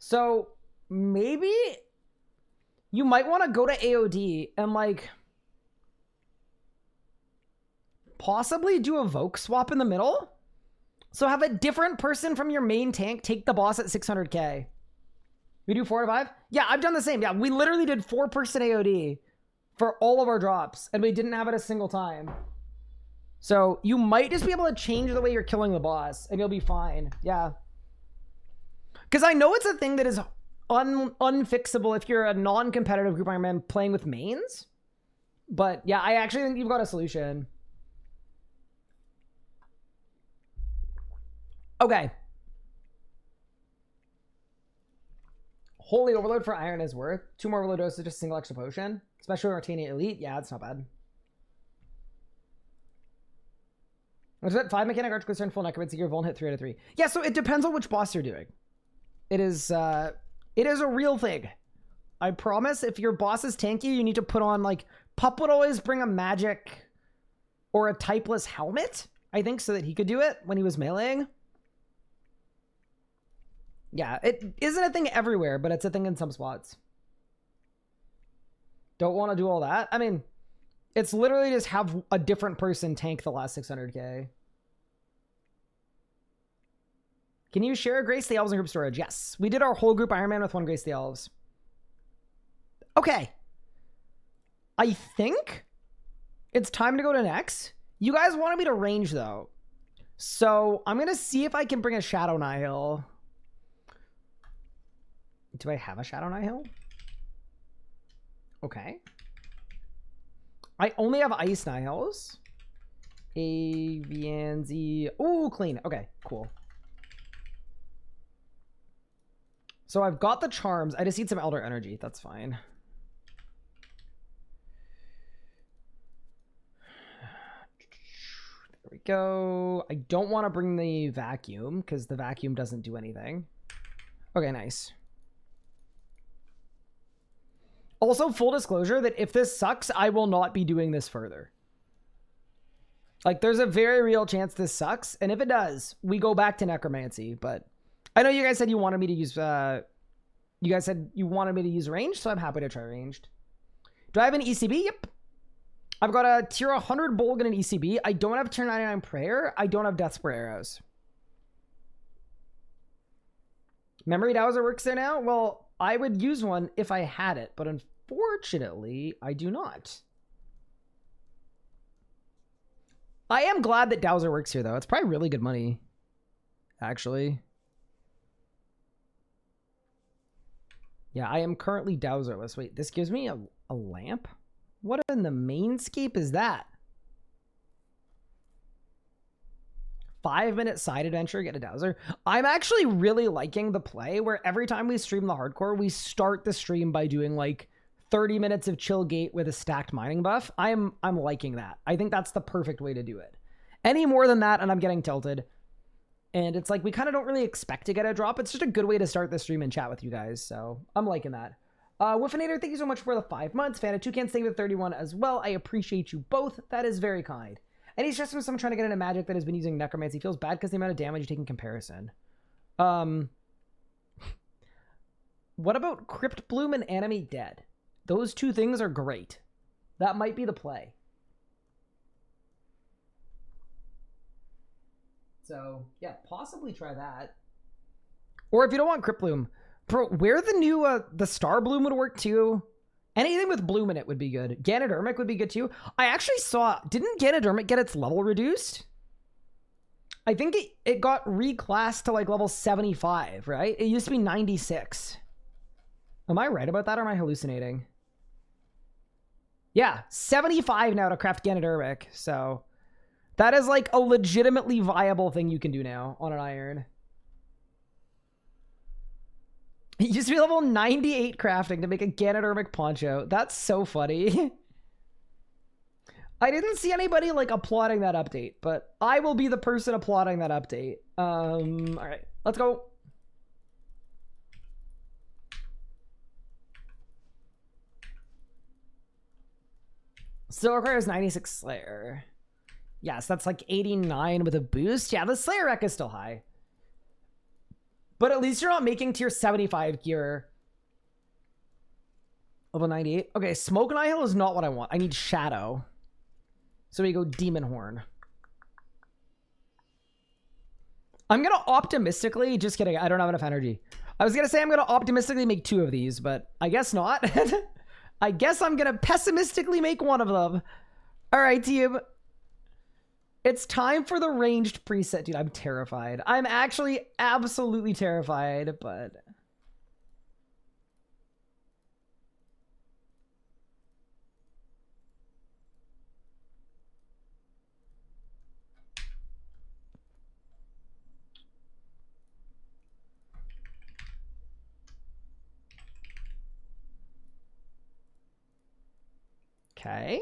So maybe you might want to go to AOD and like possibly do a Voke swap in the middle. So have a different person from your main tank take the boss at 600k. We do 4 to 5? Yeah, I've done the same. Yeah, we literally did 4-person AOD for all of our drops, and we didn't have it a single time. So you might just be able to change the way you're killing the boss, and you'll be fine. Yeah. Because I know it's a thing that is unfixable if you're a non-competitive group Ironman playing with mains. But yeah, I actually think you've got a solution. Okay. Holy overload for iron is worth. 2 more overload doses, just a single extra potion. Especially Martini Elite. Yeah, it's not bad. What's that? 5 mechanic arch glycerin full necromancy gear vuln hit 3 out of 3. Yeah, so it depends on which boss you're doing. It is a real thing. I promise if your boss is tanky, you need to put on like Pup would always bring a magic or a typeless helmet, I think, so that he could do it when he was meleeing. Yeah, it isn't a thing everywhere, but it's a thing in some spots. Don't want to do all that. I mean, it's literally just have a different person tank the last 600k. Can you share Grace the Elves in group storage? Yes. We did our whole group Ironman with 1 Grace the Elves. Okay. I think it's time to go to next. You guys wanted me to range, though. So I'm going to see if I can bring a Shadow Nihil. Do I have a Shadow Nihil? Okay. I only have Ice Nihils. A, V, N, Z. Ooh, clean. Okay, cool. So I've got the charms. I just need some Elder Energy. That's fine. There we go. I don't want to bring the vacuum because the vacuum doesn't do anything. Okay, nice. Also, full disclosure that if this sucks, I will not be doing this further. Like, there's a very real chance this sucks. And if it does, we go back to Necromancy. But I know you guys said you wanted me to use... you guys said you wanted me to use ranged, so I'm happy to try ranged. Do I have an ECB? Yep. I've got a tier 100 Bolg and an ECB. I don't have tier 99 Prayer. I don't have Death Spur Arrows. Memory Dowser works there now? Well, I would use one if I had it, but unfortunately, I do not. I am glad that Dowser works here, though. It's probably really good money, actually. Yeah, I am currently Dowserless. Wait, this gives me a lamp? What in the mainscape is that? 5-minute side adventure, get a Dowser. I'm actually really liking the play where every time we stream the hardcore, we start the stream by doing like 30 minutes of chill gate with a stacked mining buff. I'm liking that. I think that's the perfect way to do it. Any more than that, and I'm getting tilted. And it's like, we kind of don't really expect to get a drop. It's just a good way to start the stream and chat with you guys. So I'm liking that. Wiffinator, thank you so much for the 5 months. Fan of Toucan, stay with 31 as well. I appreciate you both. That is very kind. Any stress from someone trying to get into Magic that has been using Necromancy feels bad because the amount of damage you take in comparison. What about Crypt Bloom and Animate Dead? Those two things are great. That might be the play. So, yeah, possibly try that. Or if you don't want Crypt Bloom, bro, where the new, the Star Bloom would work too. Anything with bloom in it would be good. Ganodermic would be good too. I actually saw, didn't Ganodermic get its level reduced? I think it got reclassed to like level 75, right? It used to be 96. Am I right about that or am I hallucinating? Yeah, 75 now to craft Ganodermic. So that is like a legitimately viable thing you can do now on an iron. It used to be level 98 crafting to make a Ganodermic poncho. That's so funny. I didn't see anybody like applauding that update, but I will be the person applauding that update. All right, let's go. Still requires 96 Slayer. Yes, that's like 89 with a boost. Yeah, the Slayer rec is still high. But at least you're not making tier 75 gear. Level 98. Okay, Smoke Annihil is not what I want. I need Shadow. So we go Demon Horn. I'm going to optimistically... Just kidding. I don't have enough energy. I was going to say I'm going to optimistically make 2 of these, but I guess not. I guess I'm going to pessimistically make 1 of them. All right, team. It's time for the ranged preset. Dude, I'm terrified. I'm actually absolutely terrified, but... Okay.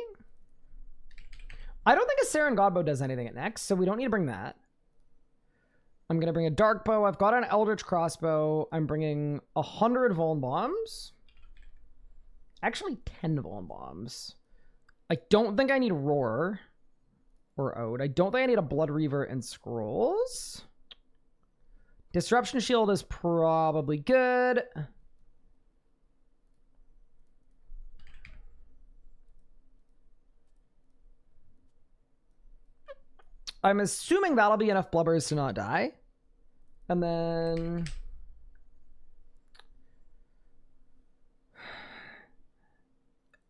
I don't think a Saren Godbow does anything at next, so we don't need to bring that. I'm going to bring a Dark Bow. I've got an Eldritch Crossbow. I'm bringing 100 Vuln Bombs. Actually, 10 Vuln Bombs. I don't think I need Roar or Ode. I don't think I need a Blood Reaver and Scrolls. Disruption Shield is probably good. I'm assuming that'll be enough Blubbers to not die. And then...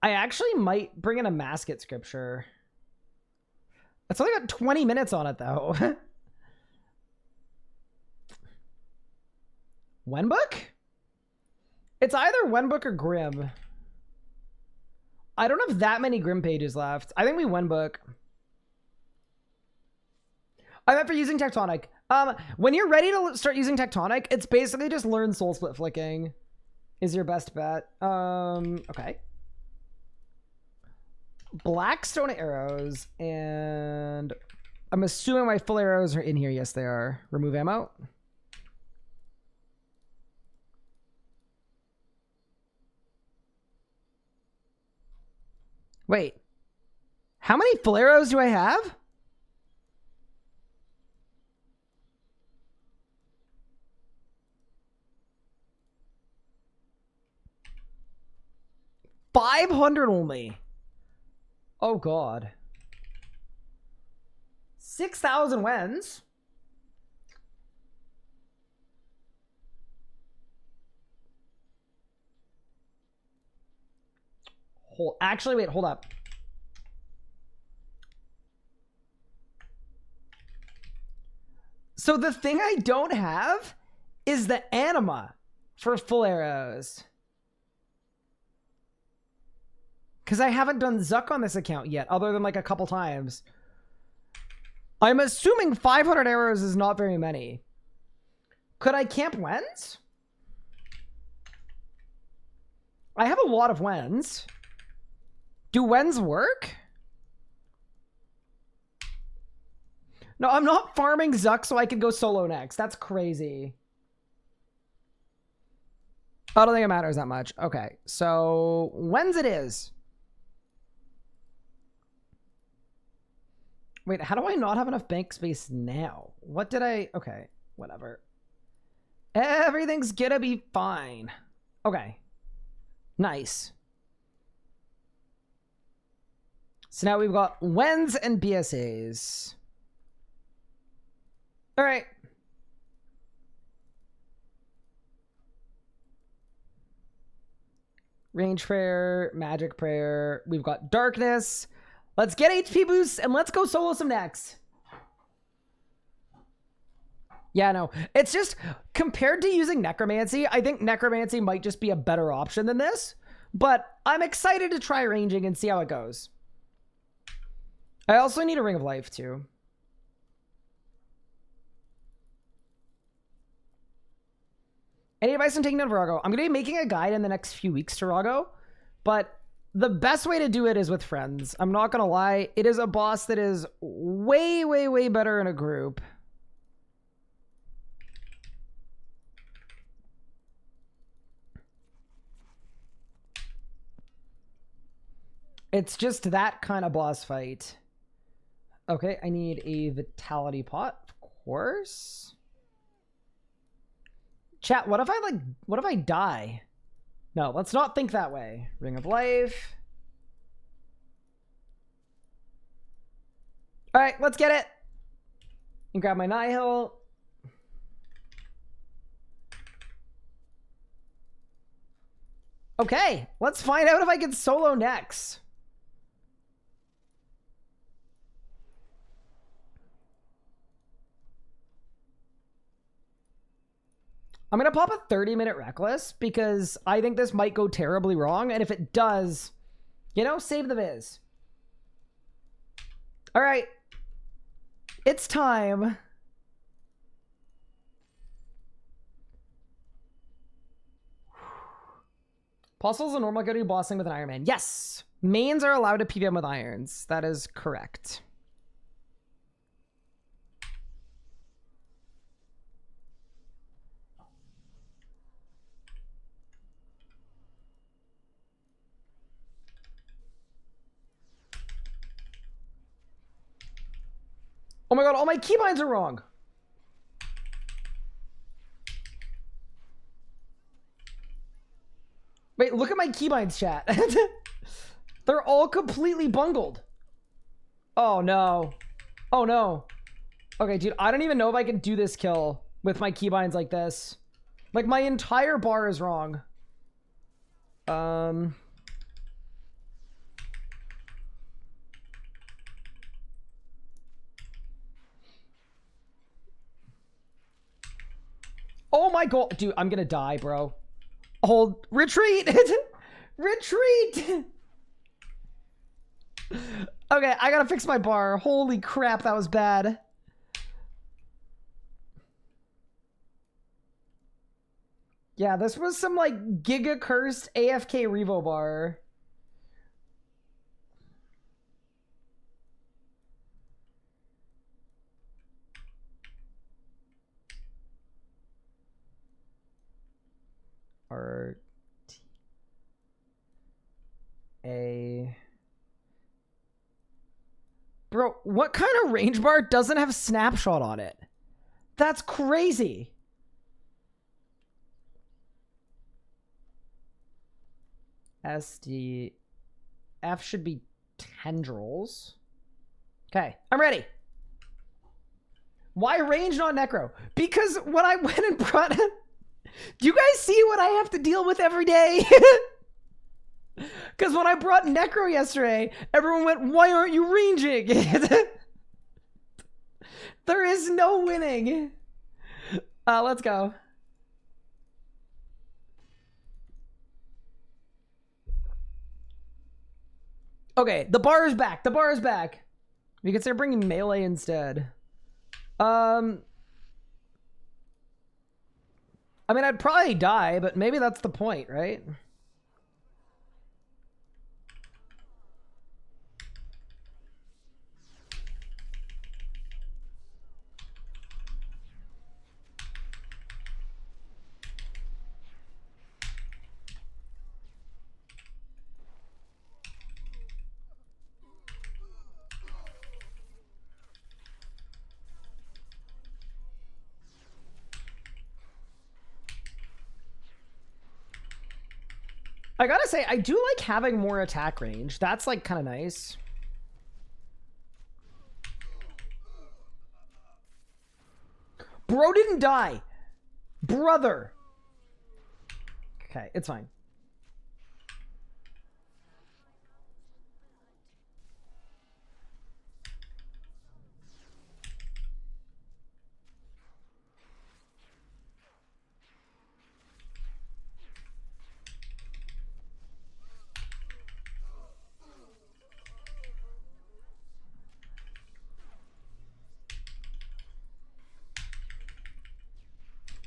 I actually might bring in a Masket Scripture. It's only got 20 minutes on it, though. Wenbook? It's either Wenbook or Grim. I don't have that many Grim pages left. I think we Wenbook. I meant for using Tectonic. When you're ready to start using Tectonic, it's basically just learn Soul Split Flicking is your best bet. Okay. Black stone arrows, and I'm assuming my full arrows are in here. Yes, they are. Remove ammo. Wait. How many full arrows do I have? $500 only. Oh god. 6,000 wins. Actually, wait, hold up. So the thing I don't have is the anima for full arrows. Because I haven't done Zuck on this account yet, other than like a couple times. I'm assuming 500 arrows is not very many. Could I camp Wens? I have a lot of Wens. Do Wens work? No, I'm not farming Zuck so I can go solo next. That's crazy. I don't think it matters that much. Okay, so Wens it is. Wait, how do I not have enough bank space now? What did I... Okay, whatever. Everything's gonna be fine. Okay. Nice. So now we've got Wens and BSAs. All right. Range prayer, magic prayer. We've got darkness. Let's get HP boosts and let's go solo some necks. Yeah, no. It's just, compared to using Necromancy, I think Necromancy might just be a better option than this. But I'm excited to try ranging and see how it goes. I also need a Ring of Life, too. Any advice on taking down Virago? I'm going to be making a guide in the next few weeks to Rago. But the best way to do it is with friends. I'm not going to lie. It is a boss that is way, way, way better in a group. It's just that kind of boss fight. Okay, I need a vitality pot, of course. Chat, what if I die? No, let's not think that way. Ring of Life. All right, let's get it. And grab my Nihil. Okay, let's find out if I can solo next. I'm going to pop a 30-minute Reckless because I think this might go terribly wrong. And if it does, you know, save the viz. All right. It's time. Apostles and normal go to bossing with an Ironman. Yes. Mains are allowed to PVM with irons. That is correct. Oh my god, all my keybinds are wrong. Wait, look at my keybinds, chat. They're all completely bungled. Oh no. Oh no. Okay, dude, I don't even know if I can do this kill with my keybinds like this. Like, my entire bar is wrong. Oh my god, dude, I'm gonna die, bro. Hold, retreat. Retreat. Okay, I gotta fix my bar. Holy crap, that was bad. Yeah, this was some like giga cursed AFK Revo bar. Bro, what kind of range bar doesn't have snapshot on it? That's crazy. SDF should be tendrils. Okay, I'm ready. Why range, not necro? Because when I went and brought it, do you guys see what I have to deal with every day? Because when I brought necro yesterday, everyone went, why aren't you ranging? There is no winning. Let's go. Okay, the bar is back. The bar is back. We could start bringing melee instead. I mean, I'd probably die, but maybe that's the point, right? I gotta say, I do like having more attack range. That's like kind of nice. Bro didn't die. Brother. Okay, it's fine.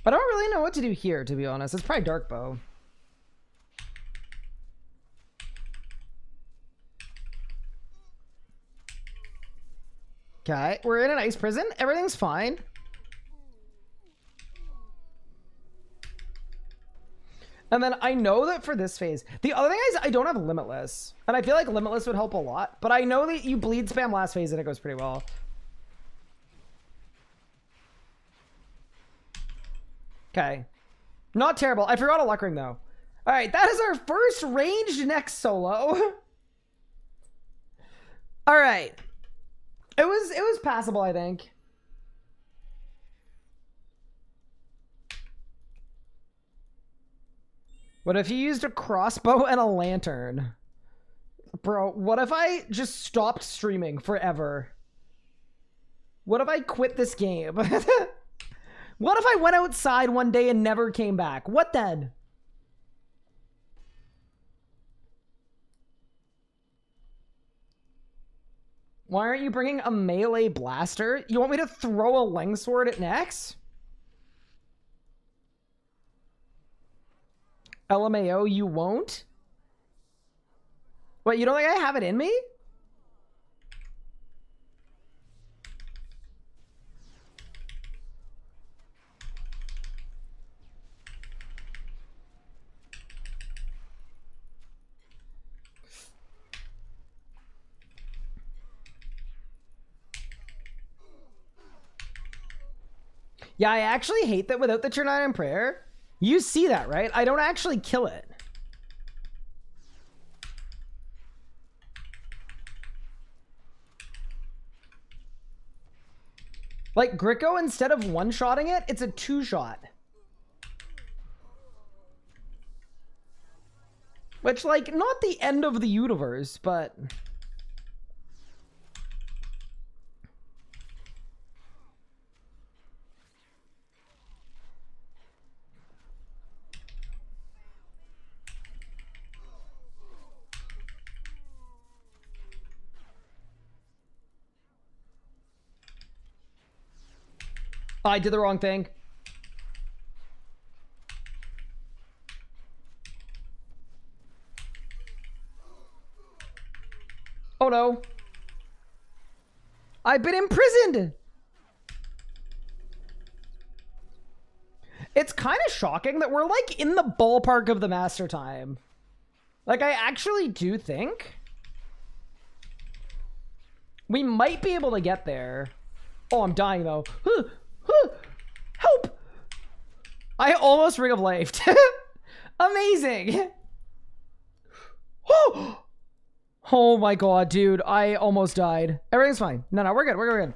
I don't really know what to do here, to be honest. It's probably dark bow. Okay, we're in an ice prison. Everything's fine. And then I know that for this phase, the other thing is I don't have Limitless. And I feel like Limitless would help a lot. But I know that you bleed spam last phase and it goes pretty well. Okay. Not terrible. I forgot a luck ring though. All right, that is our first ranged next solo. All right. It was passable, I think. What if you used a crossbow and a lantern? Bro, what if I just stopped streaming forever? What if I quit this game? What if I went outside one day and never came back? What then? Why aren't you bringing a melee blaster? You want me to throw a longsword at Nex? LMAO, you won't? What, you don't think I have it in me? Yeah, I actually hate that without the turn 9 in prayer. You see that, right? I don't actually kill it. Like, Gricko, instead of one-shotting it, it's a two-shot. Which, like, not the end of the universe, but... I did the wrong thing. Oh no. I've been imprisoned. It's kind of shocking that we're like in the ballpark of the master time. Like, I actually do think we might be able to get there. Oh, I'm dying though. Help! I almost Ring of Life. Amazing. Oh my god, dude. I almost died. Everything's fine. No, we're good. We're good.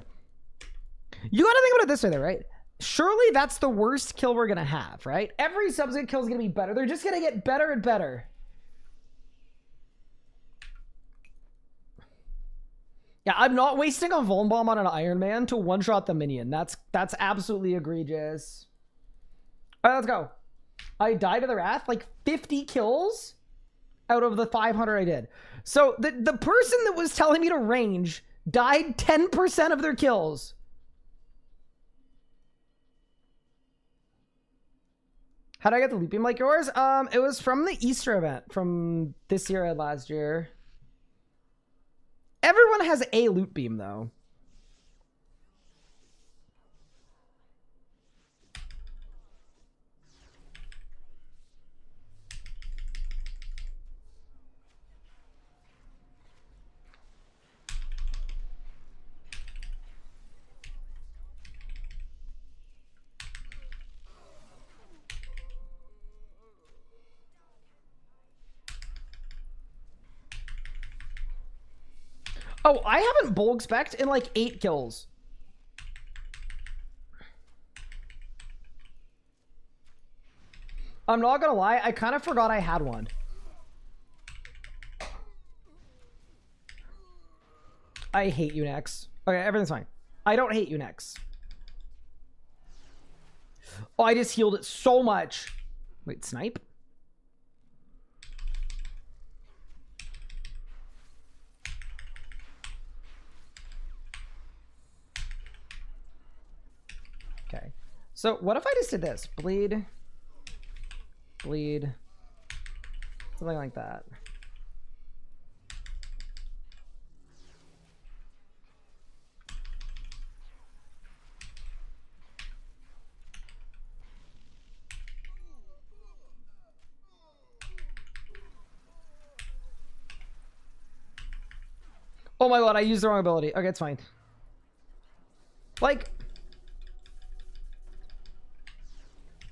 You gotta think about it this way though, right? Surely that's the worst kill we're gonna have, right? Every subsequent kill is gonna be better. They're just gonna get better and better. Yeah, I'm not wasting a Vuln Bomb on an Ironman to one-shot the minion. That's absolutely egregious. All right, let's go. I died to the Wrath, like 50 kills out of the 500 I did. So the person that was telling me to range died 10% of their kills. How did I get the loot beam like yours? It was from the Easter event from this year and last year. Everyone has a loot beam though. Oh, I haven't bulk spec'd in like 8 kills. I'm not gonna lie, I kind of forgot I had one. I hate you, Nex. Okay, everything's fine. I don't hate you, Nex. Oh, I just healed it so much. Wait, snipe? Okay. So what if I just did this? Bleed. Bleed. Something like that. Oh my god, I used the wrong ability. Okay, it's fine. Like,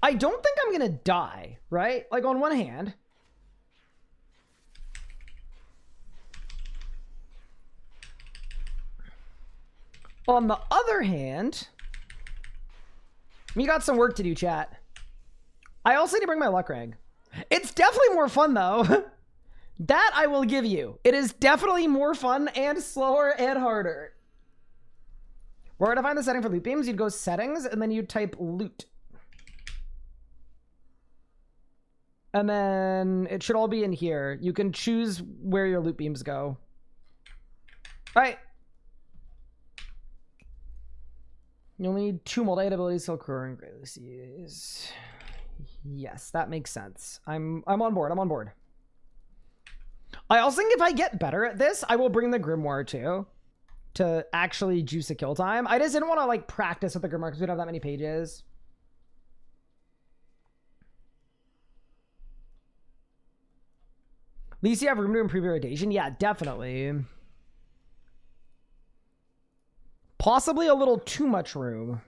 I don't think I'm gonna die, right? Like, on one hand, on the other hand, we got some work to do, chat. I also need to bring my luck ring. It's definitely more fun though. That I will give you. It is definitely more fun and slower and harder. Where to find the setting for loot beams? You'd go settings and then you'd type loot. And then it should all be in here. You can choose where your loot beams go. All right. You'll need 2 multi-hit abilities, Silk Roar and Greatly Seas. Yes, that makes sense. I'm on board. I'm on board. I also think if I get better at this, I will bring the Grimoire too to actually juice a kill time. I just didn't want to like practice with the Grimoire because we don't have that many pages. At least you have room to improve your evasion. Yeah, definitely. Possibly a little too much room.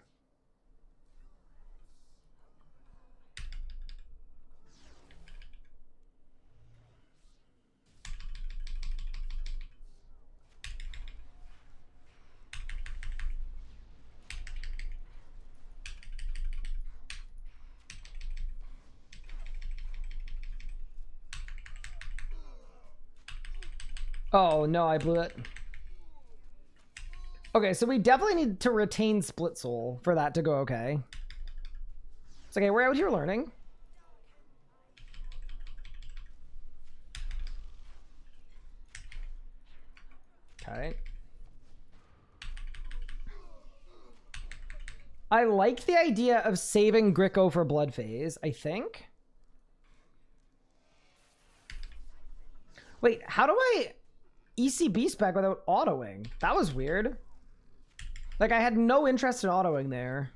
Oh, no, I blew it. Okay, so we definitely need to retain Split Soul for that to go okay. It's okay, we're out here learning. Okay. I like the idea of saving Gricko for Blood Phase, I think. Wait, how do I... ECB spec without autoing. That was weird. Like, I had no interest in autoing there.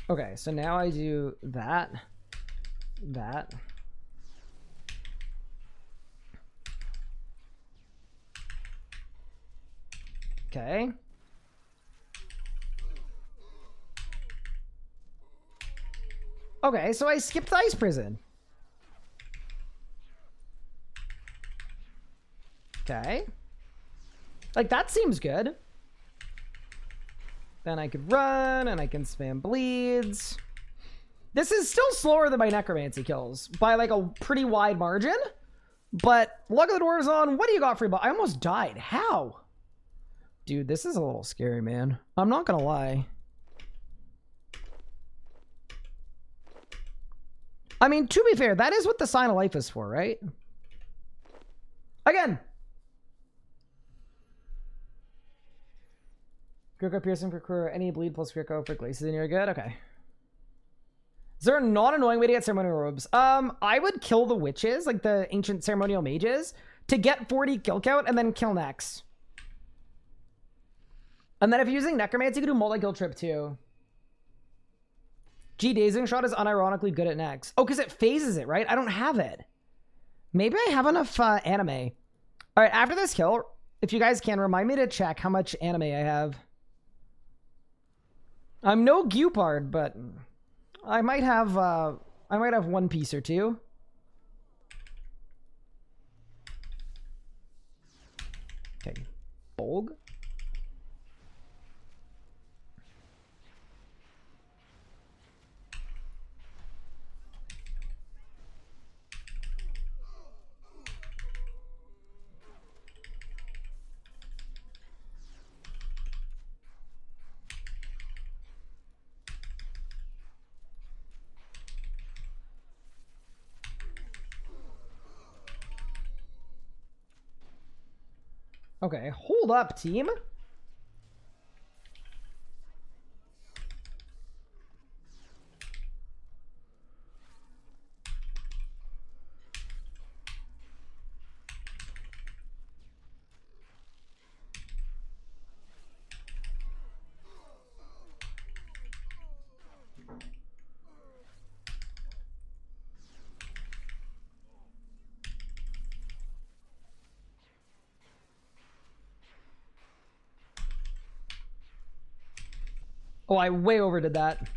Okay, so now I do that. That. Okay. Okay, so I skipped the ice prison. Okay. Like, that seems good. Then I could run, and I can spam bleeds. This is still slower than my necromancy kills by, like, a pretty wide margin. But luck of the dwarves on. What do you got for me? I almost died. How? Dude, this is a little scary, man. I'm not gonna lie. I mean, to be fair, that is what the sign of life is for, right? Again. Greco piercing for crew, any bleed plus Greco for glaces, and you're good? Okay. Is there a non-annoying way to get ceremonial robes? I would kill the witches, like the ancient ceremonial mages, to get 40 kill count and then kill next. And then if you're using necromancy, you can do multi-kill trip too. Dazing shot is unironically good at next. Oh, because it phases it, right? I don't have it. Maybe I have enough anime. All right, after this kill, if you guys can, remind me to check how much anime I have. I'm no Gupard, but I might have one piece or two. Okay, Bolg. Okay, hold up, team. Oh, I way overdid that.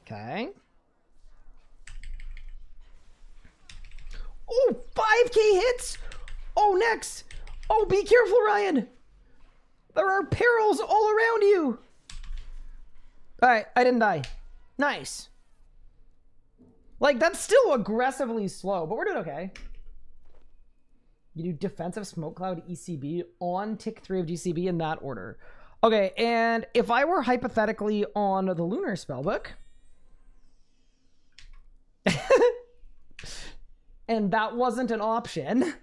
Okay. Oh, 5K hits! Oh, next! Oh, be careful, Ryan! There are perils all around you! Alright, I didn't die. Nice. Like, that's still aggressively slow, but we're doing okay. You do defensive smoke cloud ECB on tick 3 of GCB in that order. Okay, and if I were hypothetically on the lunar spellbook, and that wasn't an option,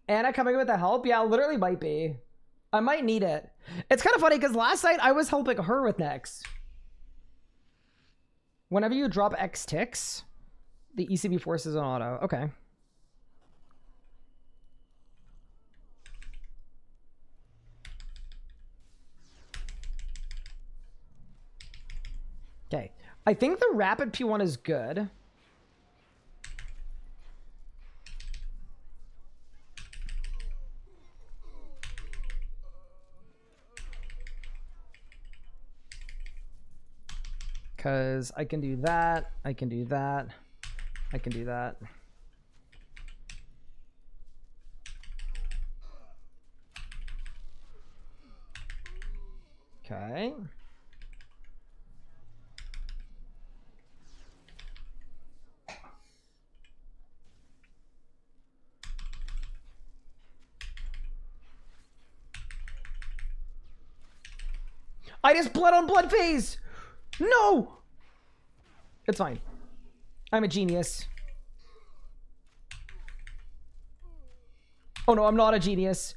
Anna coming with the help? Yeah, literally might be. I might need it. It's kind of funny because last night I was helping her with next. Whenever you drop X ticks, the ECB forces on auto. Okay. Okay. I think the rapid P1 is good. Because I can do that, I can do that, I can do that. Okay. I just blood on blood phase! No! It's fine. I'm a genius. Oh no, I'm not a genius.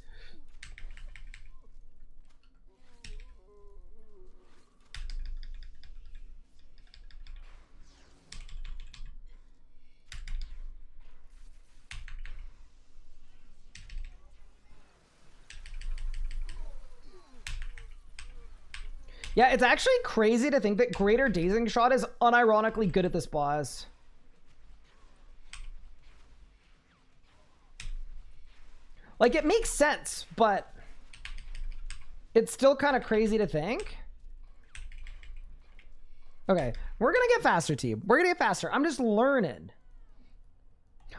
Yeah, it's actually crazy to think that Greater Dazing Shot is unironically good at this boss. Like, it makes sense, but it's still kind of crazy to think. Okay, we're gonna get faster, team. We're gonna get faster. I'm just learning.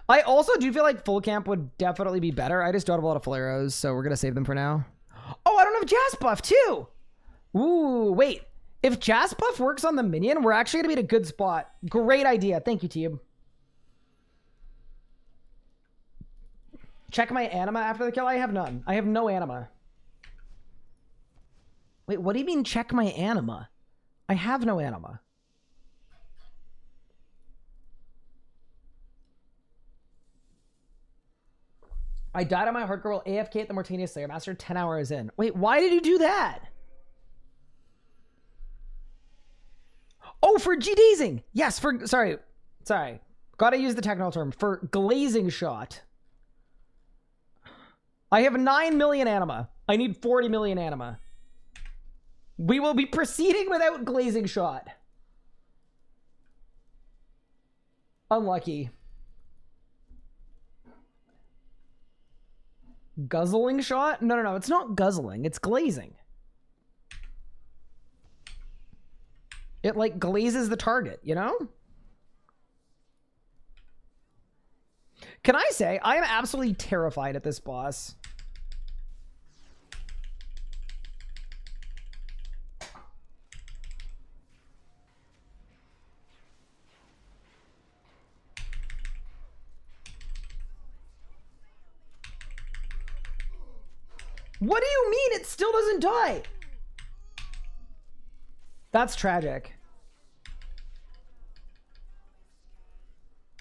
I also do feel like full camp would definitely be better. I just don't have a lot of flareos, so we're gonna save them for now. Oh, I don't have Jazz Buff too. Ooh, wait. If Jazz Buff works on the minion, we're actually gonna be in a good spot. Great idea. Thank you, team. Check my anima after the kill. I have none. I have no anima. Wait, what do you mean check my anima? I have no anima. I died on my hardcore while AFK at the Mortanius Slayer Master 10 hours in. Wait, why did you do that? Oh, for G-dazing. Yes, for... Sorry. Gotta use the technical term. For glazing shot. I have 9 million anima. I need 40 million anima. We will be proceeding without glazing shot. Unlucky. Guzzling shot? No. It's not guzzling. It's glazing. It, like, glazes the target, you know? Can I say, I am absolutely terrified at this boss. What do you mean it still doesn't die? That's tragic.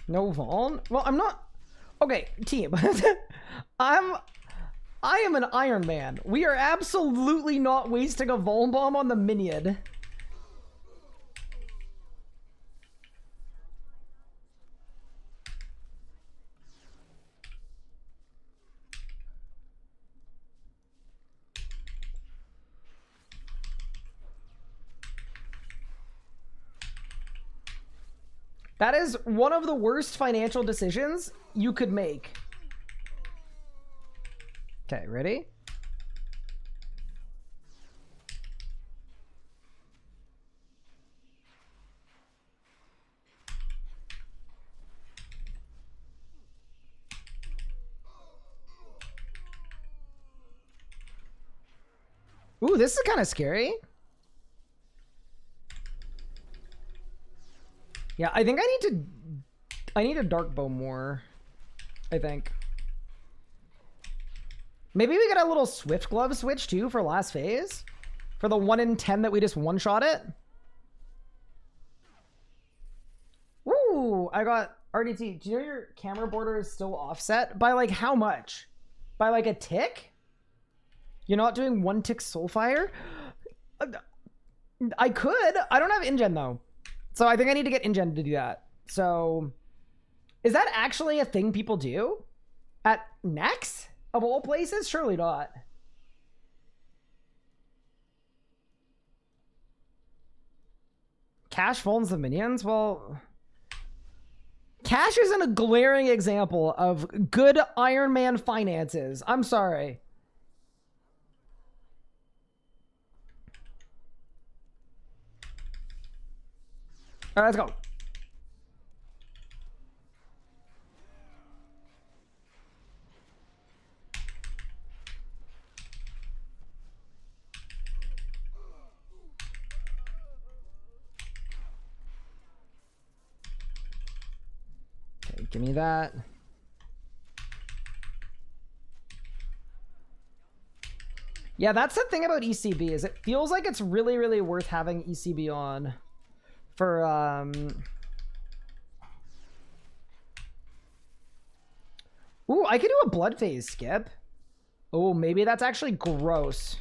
No Vaughn? Well, I'm not... Okay, team. I am an Iron Man. We are absolutely not wasting a Vaughn bomb on the minion. That is one of the worst financial decisions you could make. Okay, ready? Ooh, this is kind of scary. Yeah, I think I need to dark bow more, I think. Maybe we get a little Swift Glove switch too for last phase? For the 1 in 10 that we just one-shot it? Ooh, I got RDT. Do you know your camera border is still offset? By like how much? By like a tick? You're not doing 1 tick Soulfire? I could. I don't have InGen though. So I think I need to get InGen to do that. So is that actually a thing people do? At Nex? Of all places? Surely not. Cash phones the minions? Well, Cash isn't a glaring example of good Iron Man finances. I'm sorry. All right, let's go. Okay, give me that. Yeah, that's the thing about ECB is it feels like it's really, really worth having ECB on. For Ooh, I could do a blood phase skip. Oh, maybe that's actually gross.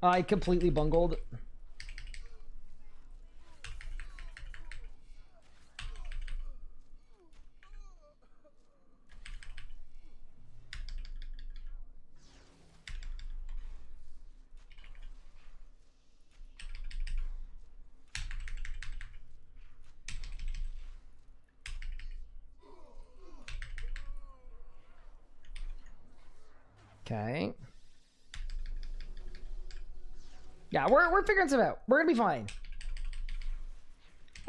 I completely bungled. Okay. Yeah, we're figuring stuff out. We're gonna be fine.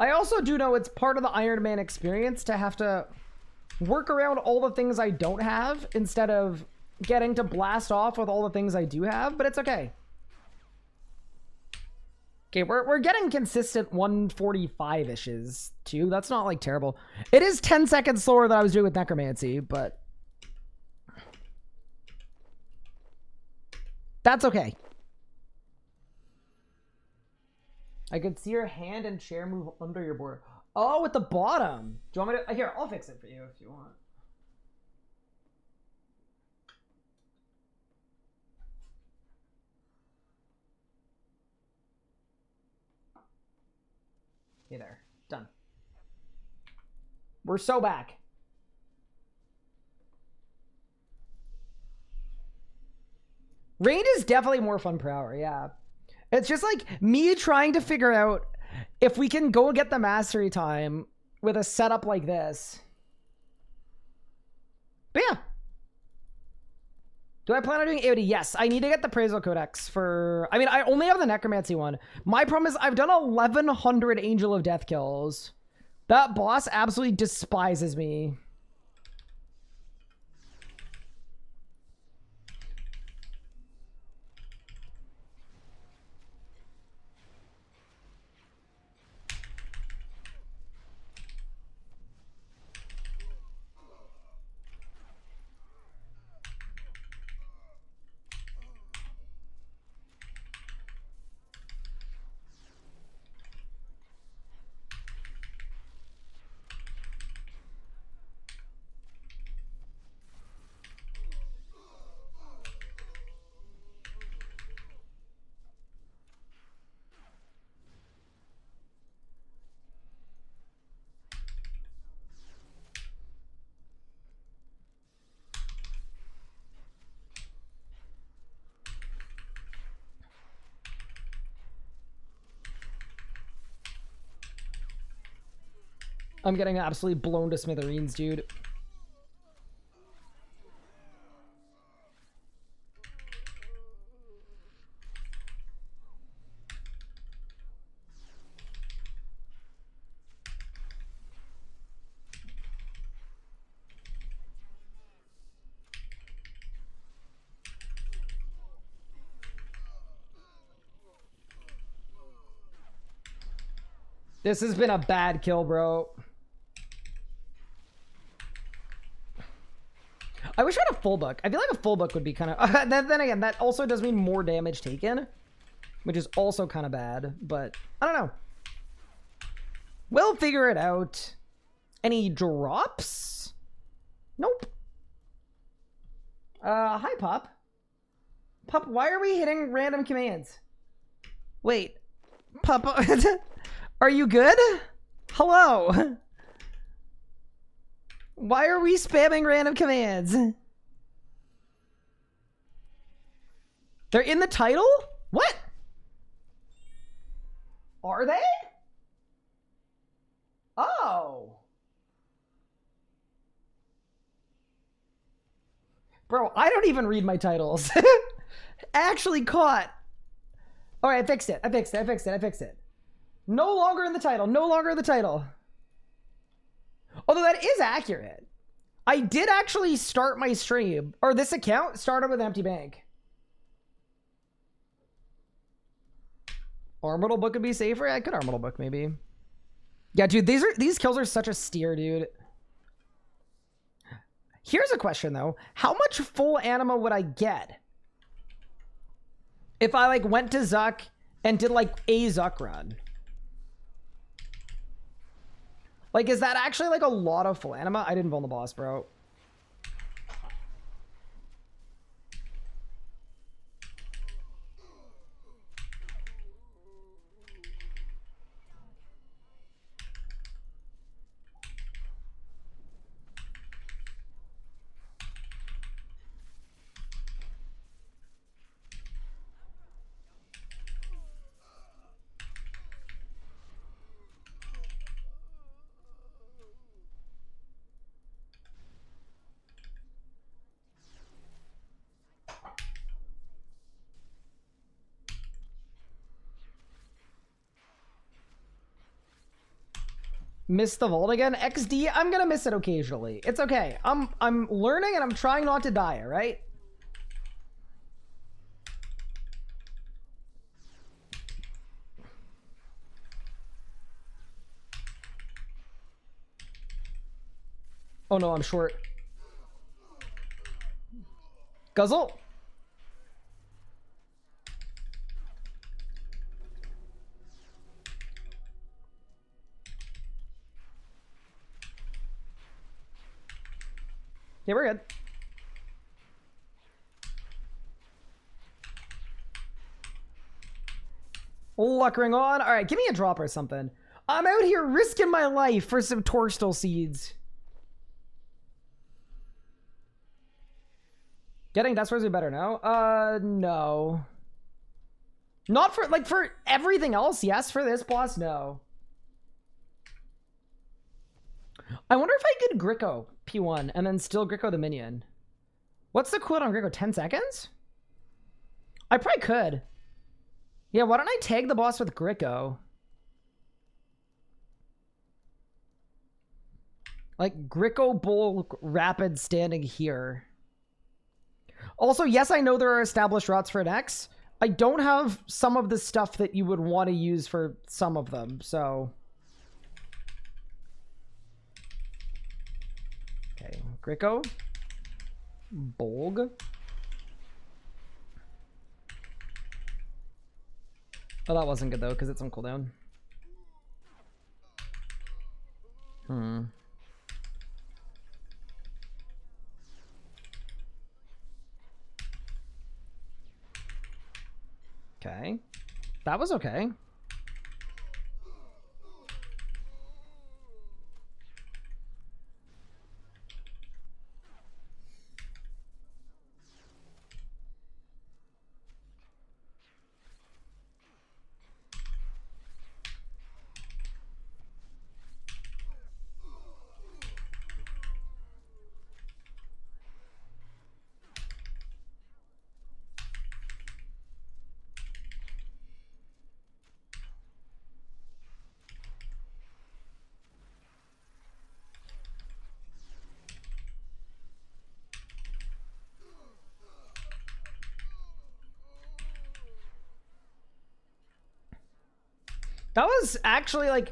I also do know it's part of the Ironman experience to have to work around all the things I don't have instead of getting to blast off with all the things I do have, but it's okay. Okay, we're getting consistent 145-ishes too. That's not like terrible. It is 10 seconds slower than I was doing with Necromancy, but that's okay. I could see your hand and chair move under your board. Oh, at the bottom. Do you want me to? Here, I'll fix it for you if you want. Hey there. Done. We're so back. Raid is definitely more fun per hour, yeah. It's just like me trying to figure out if we can go get the mastery time with a setup like this. But yeah. Do I plan on doing AOD? Yes, I need to get the Praeso Codex for... I mean, I only have the Necromancy one. My problem is I've done 1,100 Angel of Death kills. That boss absolutely despises me. I'm getting absolutely blown to smithereens, dude. This has been a bad kill, bro. I wish I had a full book. I feel like a full book would be kind of... then again, that also does mean more damage taken, which is also kind of bad, but I don't know. We'll figure it out. Any drops? Nope. Hi, Pop. Pop, why are we hitting random commands? Wait. Pop, are you good? Hello. Why are we spamming random commands? They're in the title? What? Are they? Oh. Bro, I don't even read my titles. Actually caught. All right, I fixed it. I fixed it. No longer in the title. No longer in the title. Although that is accurate. I did actually start my stream, or this account started with empty bank. Orbital book would be safer. Yeah, I could orbital book maybe. Yeah, dude, these kills are such a steer, dude. Here's a question though. How much full anima would I get if I like went to Zuck and did like a Zuck run. Like, is that actually like a lot of full anima? I didn't vote the boss, bro. Miss the vault again? XD, I'm gonna miss it occasionally. It's okay. I'm learning and I'm trying not to die, alright? Oh no, I'm short. Guzzle. Yeah, we're good. Luck ring on. All right, give me a drop or something. I'm out here risking my life for some Torstal seeds. Getting Death Rays better now? No. Not for, like, for everything else, yes. For this boss, no. I wonder if I could Gricko P1 and then still Gricko the minion. What's the cooldown on Gricko? 10 seconds? I probably could. Yeah, why don't I tag the boss with Gricko? Like, Gricko Bull Rapid standing here. Also, yes, I know there are established routes for an X. I don't have some of the stuff that you would want to use for some of them, so... Okay, Gricko. Bolg. Oh, that wasn't good, though, because it's on cooldown. Okay. That was okay. That was actually, like,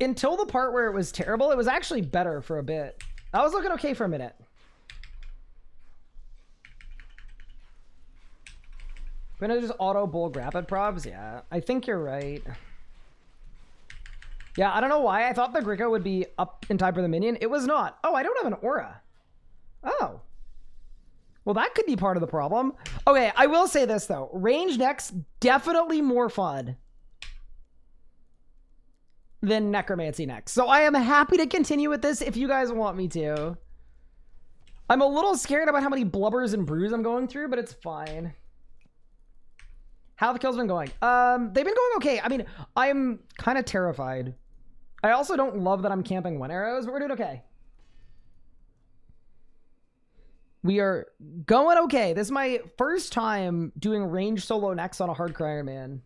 until the part where it was terrible, it was actually better for a bit. I was looking okay for a minute. Gonna just auto bull rapid probs? Yeah, I think you're right. Yeah, I don't know why. I thought the Gricko would be up in time for the minion. It was not. Oh, I don't have an aura. Oh. Well, that could be part of the problem. Okay, I will say this, though. Range next, definitely more fun than Necromancy next. So I am happy to continue with this if you guys want me to. I'm a little scared about how many blubbers and brews I'm going through, but it's fine. How have the kills been going? They've been going okay. I mean, I'm kind of terrified. I also don't love that I'm camping one arrows, but we're doing okay. We are going okay. This is my first time doing range solo next on a hardcore Ironman.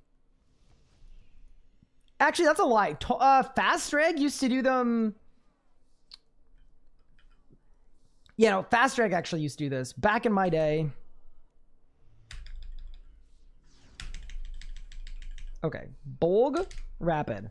Actually, that's a lie. Fast Drag used to do them. Yeah, no, Fast Drag actually used to do this back in my day. Okay, Bolg, Rapid.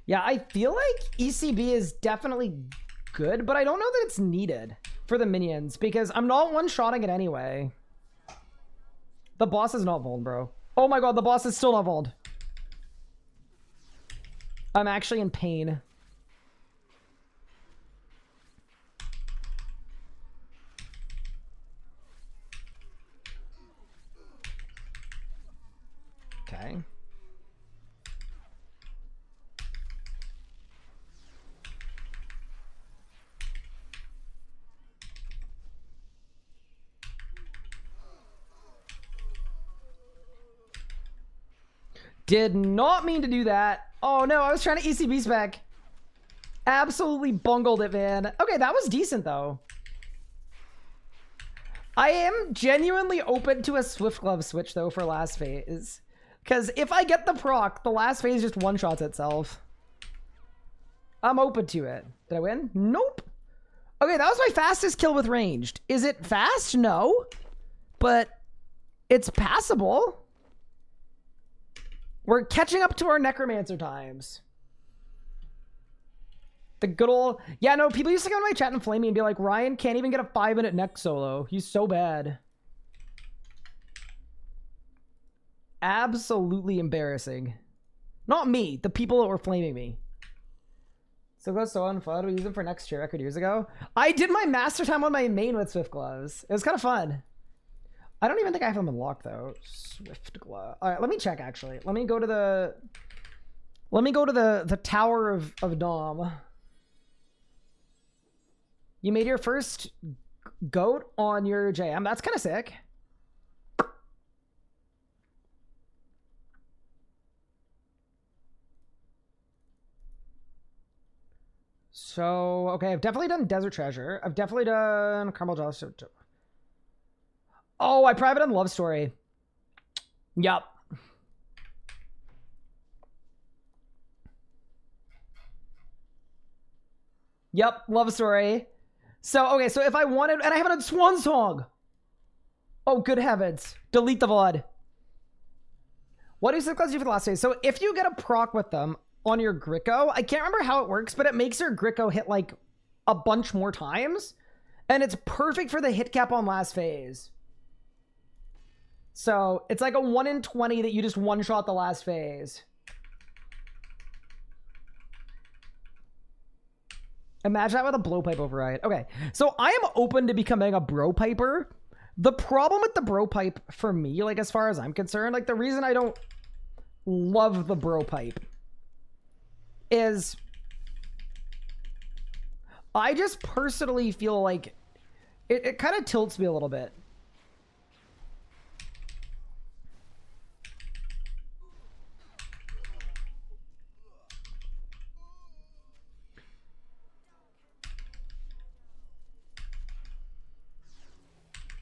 Yeah, I feel like ECB is definitely good, but I don't know that it's needed for the minions because I'm not one-shotting it anyway. The boss is not vuln, bro. Oh my god, the boss is still not vulned. I'm actually in pain. Okay. Did not mean to do that. Oh no, I was trying to ECB spec. Absolutely bungled it, man. Okay, that was decent though. I am genuinely open to a Swift Glove switch though for last phase. Because if I get the proc, the last phase just one-shots itself. I'm open to it. Did I win? Nope. Okay, that was my fastest kill with ranged. Is it fast? No. But it's passable. We're catching up to our Necromancer times. The good old... Yeah, no, people used to come to my chat and flame me and be like, Ryan can't even get a 5-minute neck solo. He's so bad. Absolutely embarrassing. Not me, the people that were flaming me. So go so on fun. We used them for next year record years ago. I did my master time on my main with Swift Gloves. It was kind of fun. I don't even think I have them unlocked though. Swift Glove. All right, let me check actually. Let me go to the... Let me go to the Tower of Dom. You made your first goat on your JM. That's kind of sick. So, okay, I've definitely done Desert Treasure. I've definitely done Caramel Jealous. Oh, I private on Love Story. Yup. Yep, Love Story. So, okay, so if I wanted... And I haven't done Swan Song. Oh, good heavens. Delete the VOD. What do Swift Gloves do for the last phase? So if you get a proc with them on your Gricko, I can't remember how it works, but it makes your Gricko hit like a bunch more times. And it's perfect for the hit cap on last phase. So it's like a 1 in 20 that you just one-shot the last phase. Imagine that with a blowpipe override. Okay, so I am open to becoming a bro piper. The problem with the bro pipe for me, like as far as I'm concerned, like the reason I don't love the bro pipe is I just personally feel like it kind of tilts me a little bit.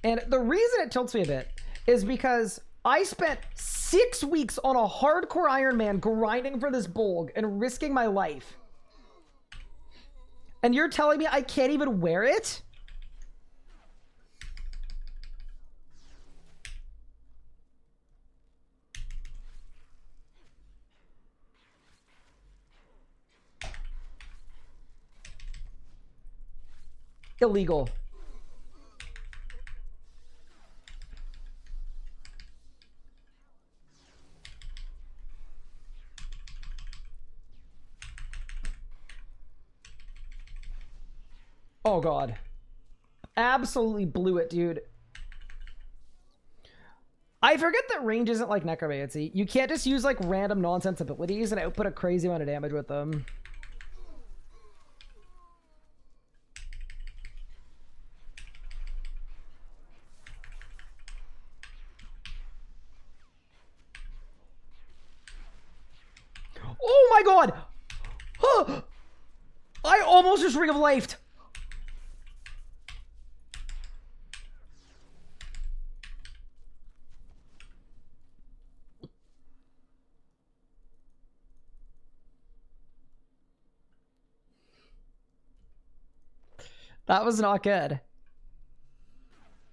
And the reason it tilts me a bit is because I spent 6 weeks on a hardcore Ironman grinding for this bulg and risking my life. And you're telling me I can't even wear it? Illegal. Oh god. Absolutely blew it, dude. I forget that range isn't like Necromancy. You can't just use like random nonsense abilities and output a crazy amount of damage with them. Oh my god! Huh. I almost just Ring of Lifed. That was not good.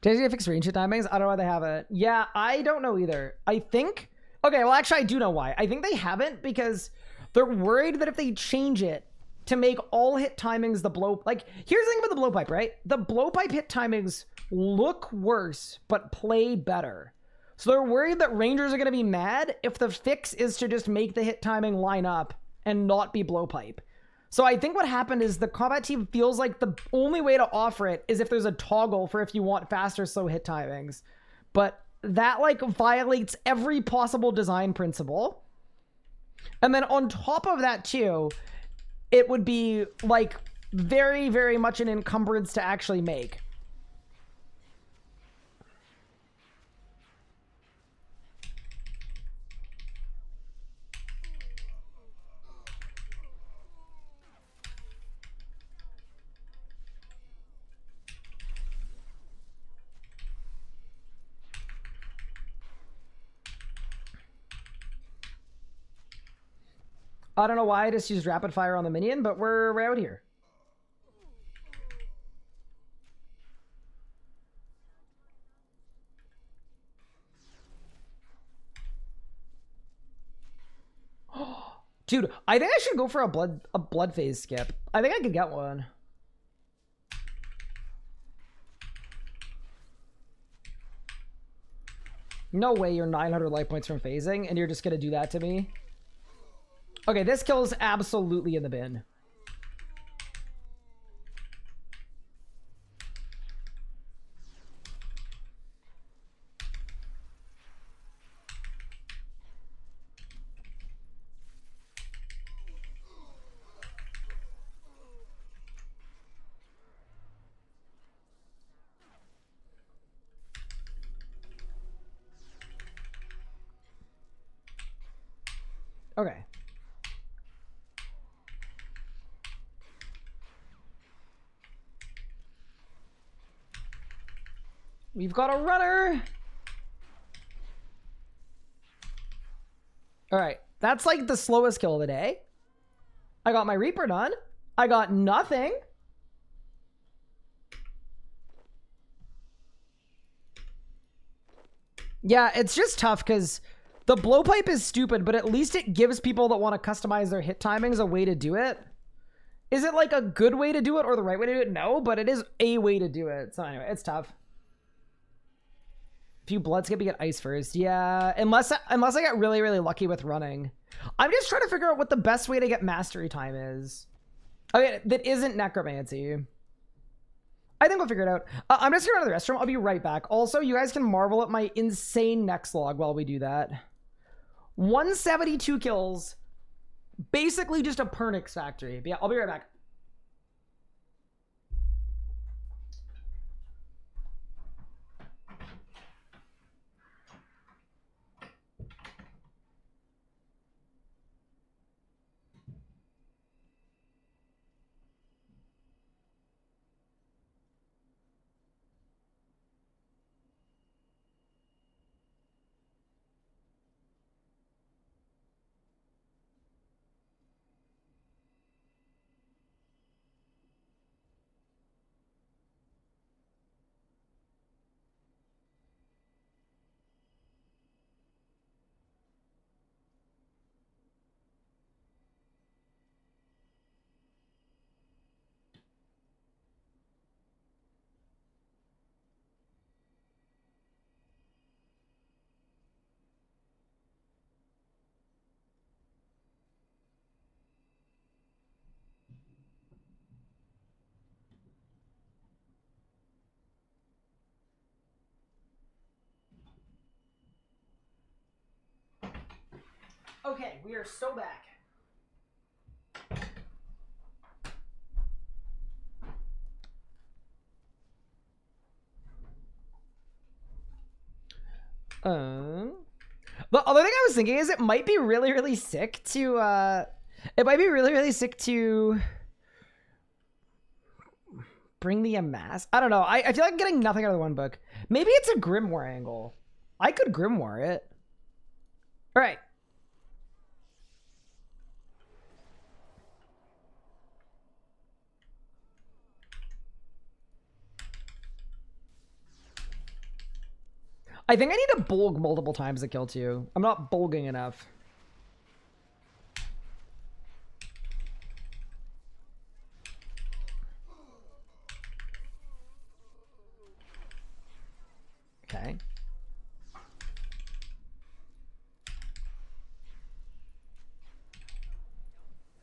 Did they fix range timings? I don't know why they haven't. Yeah, I don't know either. I think... Okay, well, actually, I do know why. I think they haven't because They're worried that if they change it to make all hit timings the blow... Like, here's the thing about the blowpipe, right? The blowpipe hit timings look worse, but play better. So they're worried that Rangers are going to be mad if the fix is to just make the hit timing line up and not be blowpipe. So I think what happened is the combat team feels like the only way to offer it is if there's a toggle for if you want fast or slow hit timings. But that, like, violates every possible design principle. And then on top of that, too, it would be, like, very, very much an encumbrance to actually make. I don't know why I just used rapid fire on the minion, but we're out here. Dude, I think I should go for a blood phase skip. I think I could get one. No way you're 900 life points from phasing and you're just gonna do that to me. Okay, this kill is absolutely in the bin. Okay. We've got a runner. All right. That's like the slowest kill of the day. I got my Reaper done. I got nothing. Yeah, it's just tough because the blowpipe is stupid, but at least it gives people that want to customize their hit timings a way to do it. Is it like a good way to do it or the right way to do it? No, but it is a way to do it. So anyway, it's tough. Few blood skip, you get ice first. Yeah, unless I get really, really lucky with running. I'm just trying to figure out what the best way to get mastery time is. Okay, that isn't necromancy. I think we'll figure it out. I'm just going to the restroom. I'll be right back. Also, you guys can marvel at my insane next log while we do that. 172 kills. Basically just a Pernix factory. But yeah, I'll be right back. Okay, we are so back. The other thing I was thinking is it might be really, really sick to, bring the amass. I don't know. I feel like I'm getting nothing out of the one book. Maybe it's a Grimoire angle. I could Grimoire it. All right. I think I need to bulg multiple times to kill two. I'm not bulging enough. Okay.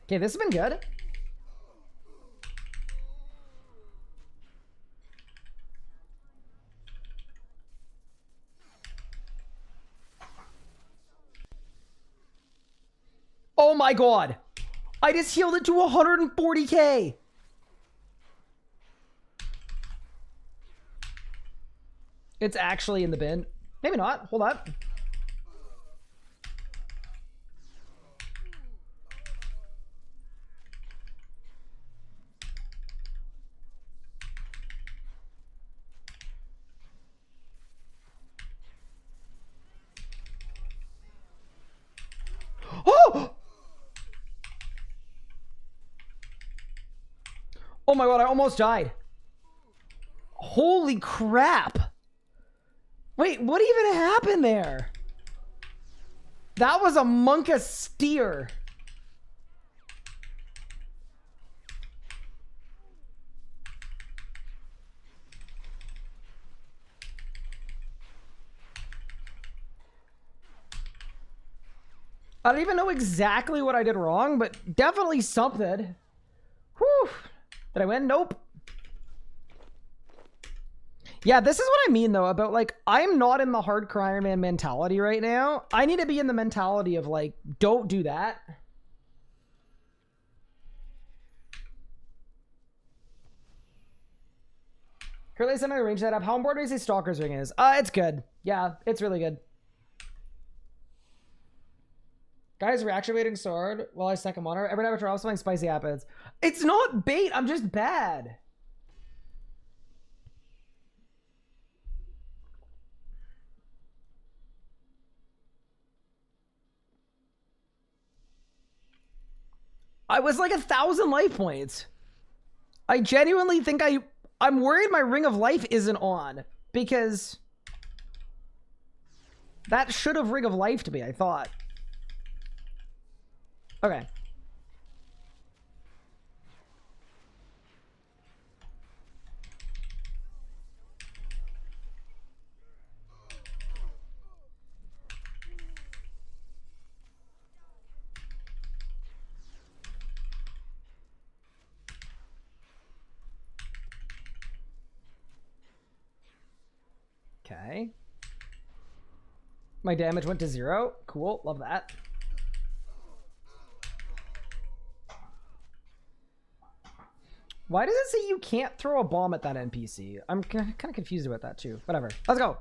Okay, this has been good. Oh my god. I just healed it to 140k. It's actually in the bin. Maybe not. Hold up. Oh! Oh my god, I almost died. Holy crap. Wait, what even happened there? That was a monka steer. I don't even know exactly what I did wrong, but definitely something. Whew. Did I win? Nope. Yeah, this is what I mean, though, about, like, I'm not in the hardcore Ironman mentality right now. I need to be in the mentality of, like, don't do that. Currently, semi range that up. How important do you say Stalker's Ring is? It's good. Yeah, it's really good. Guys, reactivating sword while I second monitor. Every time I try something spicy happens. It's not bait. I'm just bad. I was like 1,000 life points. I genuinely think I'm worried my Ring of Life isn't on because that should have Ring of Life to me, I thought. Okay. Okay. My damage went to 0. Cool. Love that. Why does it say you can't throw a bomb at that NPC? I'm kind of confused about that too. Whatever. Let's go.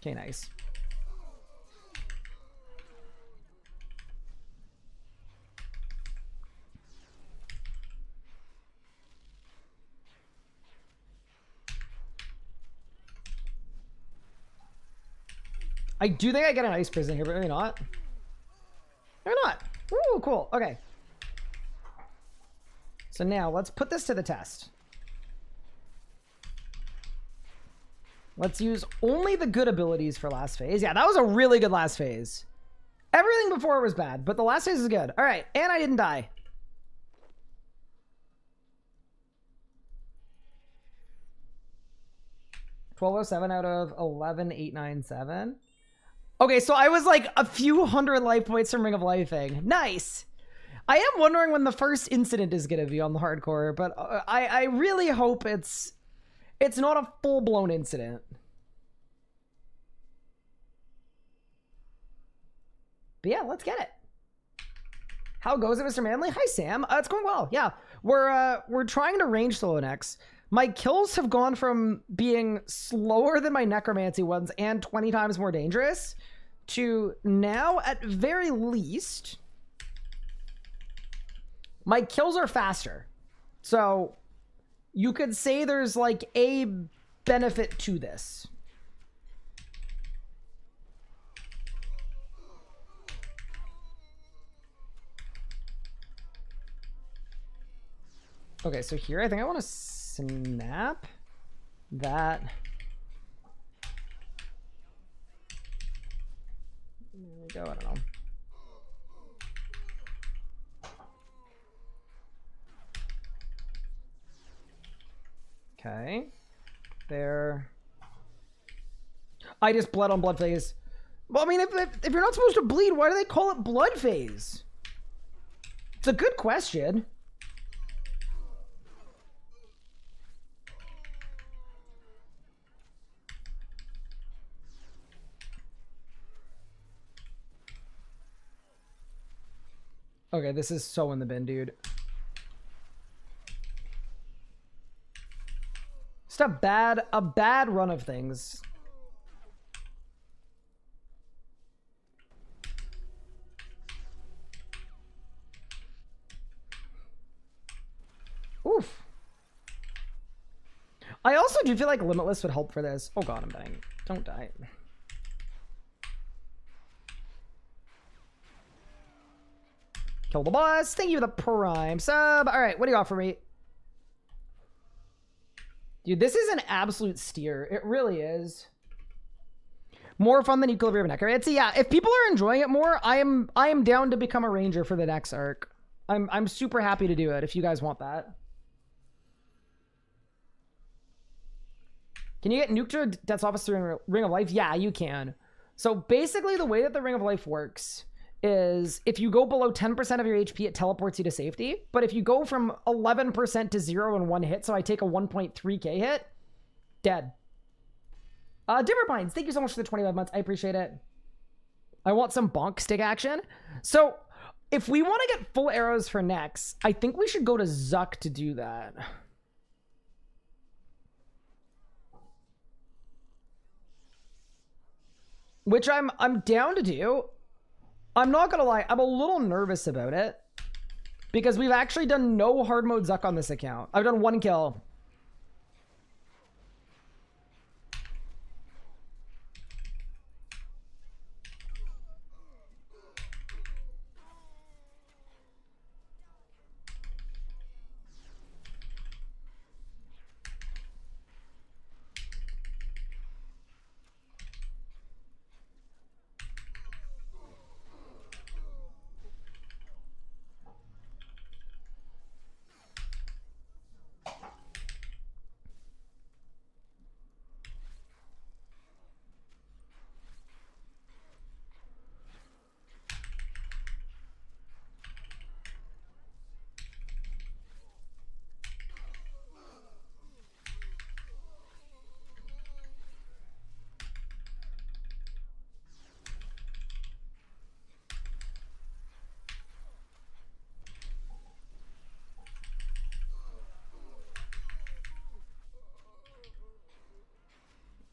Okay, nice. I do think I get an ice prison here, but maybe not. Maybe not. Ooh, cool. Okay. So now let's put this to the test. Let's use only the good abilities for last phase. Yeah, that was a really good last phase. Everything before it was bad, but the last phase is good. All right, and I didn't die. $12.07 out of 11,897. Okay, so I was like a few hundred life points from Ring of Life thing. Nice. I am wondering when the first incident is going to be on the hardcore, but I really hope it's not a full-blown incident. But yeah, let's get it. How goes it, Mr. Manley? Hi, Sam. It's going well. Yeah, we're trying to range solo next. My kills have gone from being slower than my Necromancy ones and 20 times more dangerous to now, at very least, my kills are faster. So you could say there's like a benefit to this. Okay, so here I think I want to snap that. There we go. I don't know. Okay. There. I just bled on blood phase. Well, I mean, if you're not supposed to bleed, why do they call it blood phase? It's a good question. Okay, this is so in the bin, dude. Just a bad run of things. Oof. I also do feel like Limitless would help for this. Oh god, I'm dying. Don't die. Kill the boss. Thank you for the prime sub. All right, what do you offer me? Dude, this is an absolute steer. It really is. More fun than Equilibrium Necromancy. Yeah, if people are enjoying it more, I am down to become a ranger for the next arc. I'm super happy to do it if you guys want that. Can you get nuked to Death's Office through Ring of Life? Yeah, you can. So basically the way that the Ring of Life works is if you go below 10% of your HP, it teleports you to safety. But if you go from 11% to 0 in one hit, so I take a 1.3k hit, dead. Dimmer Pines, thank you so much for the 25 months. I appreciate it. I want some bonk stick action. So if we want to get full arrows for next, I think we should go to Zuck to do that. Which I'm down to do. I'm not gonna lie, I'm a little nervous about it because we've actually done no hard mode Zuck on this account. I've done 1 kill.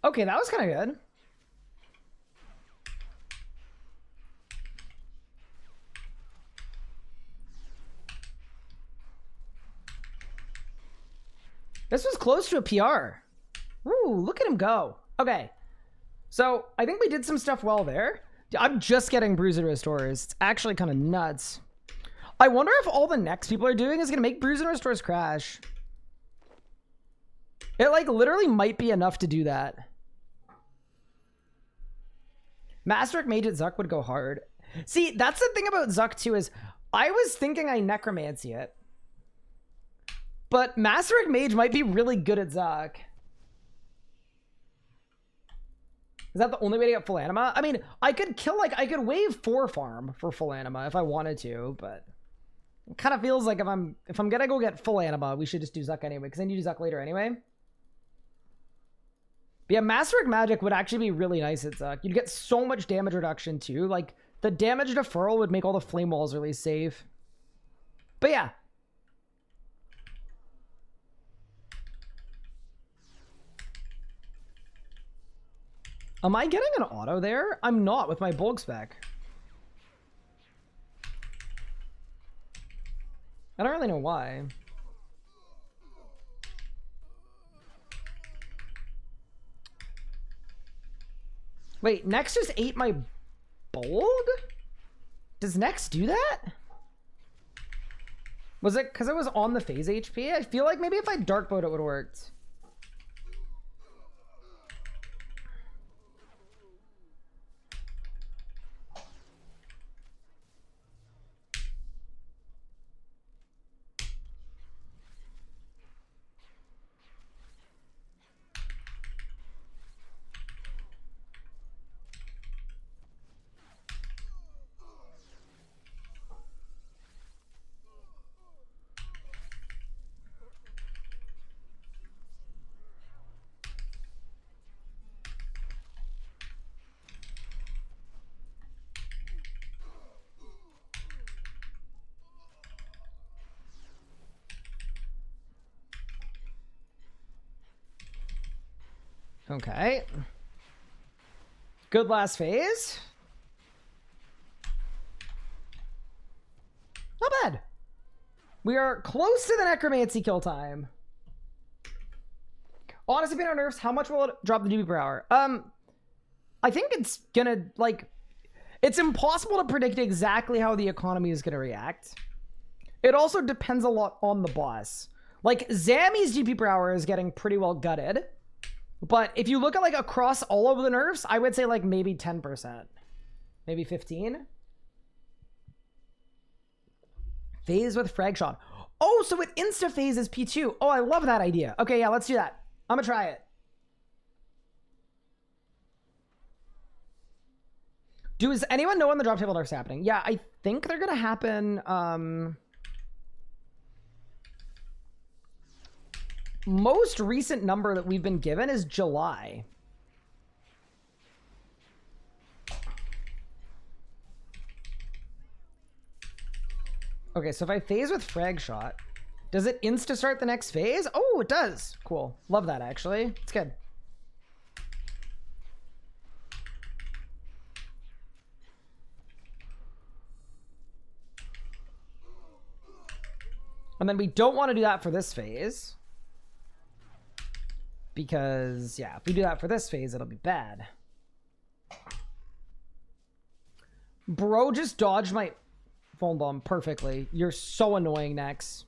Okay, that was kind of good. This was close to a PR. Ooh, look at him go. Okay. So I think we did some stuff well there. I'm just getting Bruiser Restores. It's actually kind of nuts. I wonder if all the next people are doing is going to make Bruiser Restores crash. It like literally might be enough to do that. Masterwork Mage at Zuck would go hard. See, that's the thing about Zuck too is I was thinking I Necromancy it. But Masterwork Mage might be really good at Zuck. Is that the only way to get full anima? I mean, I could kill, like, I could wave 4 farm for full anima if I wanted to, but it kind of feels like if I'm gonna go get full anima, we should just do Zuck anyway, because then you do Zuck later anyway. But yeah, Masterwork Magic would actually be really nice at Zuck. You'd get so much damage reduction too. Like, the damage deferral would make all the flame walls really safe. But yeah. Am I getting an auto there? I'm not with my bulk spec. I don't really know why. Wait, Nex just ate my bulk? Does Nex do that? Was it because it was on the phase HP? I feel like maybe if I dark boat it would have worked. Okay. Good last phase. Not bad. We are close to the Necromancy kill time. Honestly, being on nerfs, how much will it drop the GP per hour? I think it's gonna, like, it's impossible to predict exactly how the economy is gonna react. It also depends a lot on the boss. Like, Zammy's GP per hour is getting pretty well gutted. But if you look at, like, across all of the nerfs, I would say, like, maybe 10%. Maybe 15%. Phase with frag shot. Oh, so it insta-phases P2. Oh, I love that idea. Okay, yeah, let's do that. I'm gonna try it. Does anyone know when the drop table nerf's happening? Yeah, I think they're gonna happen, most recent number that we've been given is July. Okay, so if I phase with frag shot, does it insta start the next phase? Oh, it does. Cool. Love that, actually. It's good. And then we don't want to do that for this phase. Because, yeah, if we do that for this phase, it'll be bad. Bro just dodged my phone bomb perfectly. You're so annoying, Nex.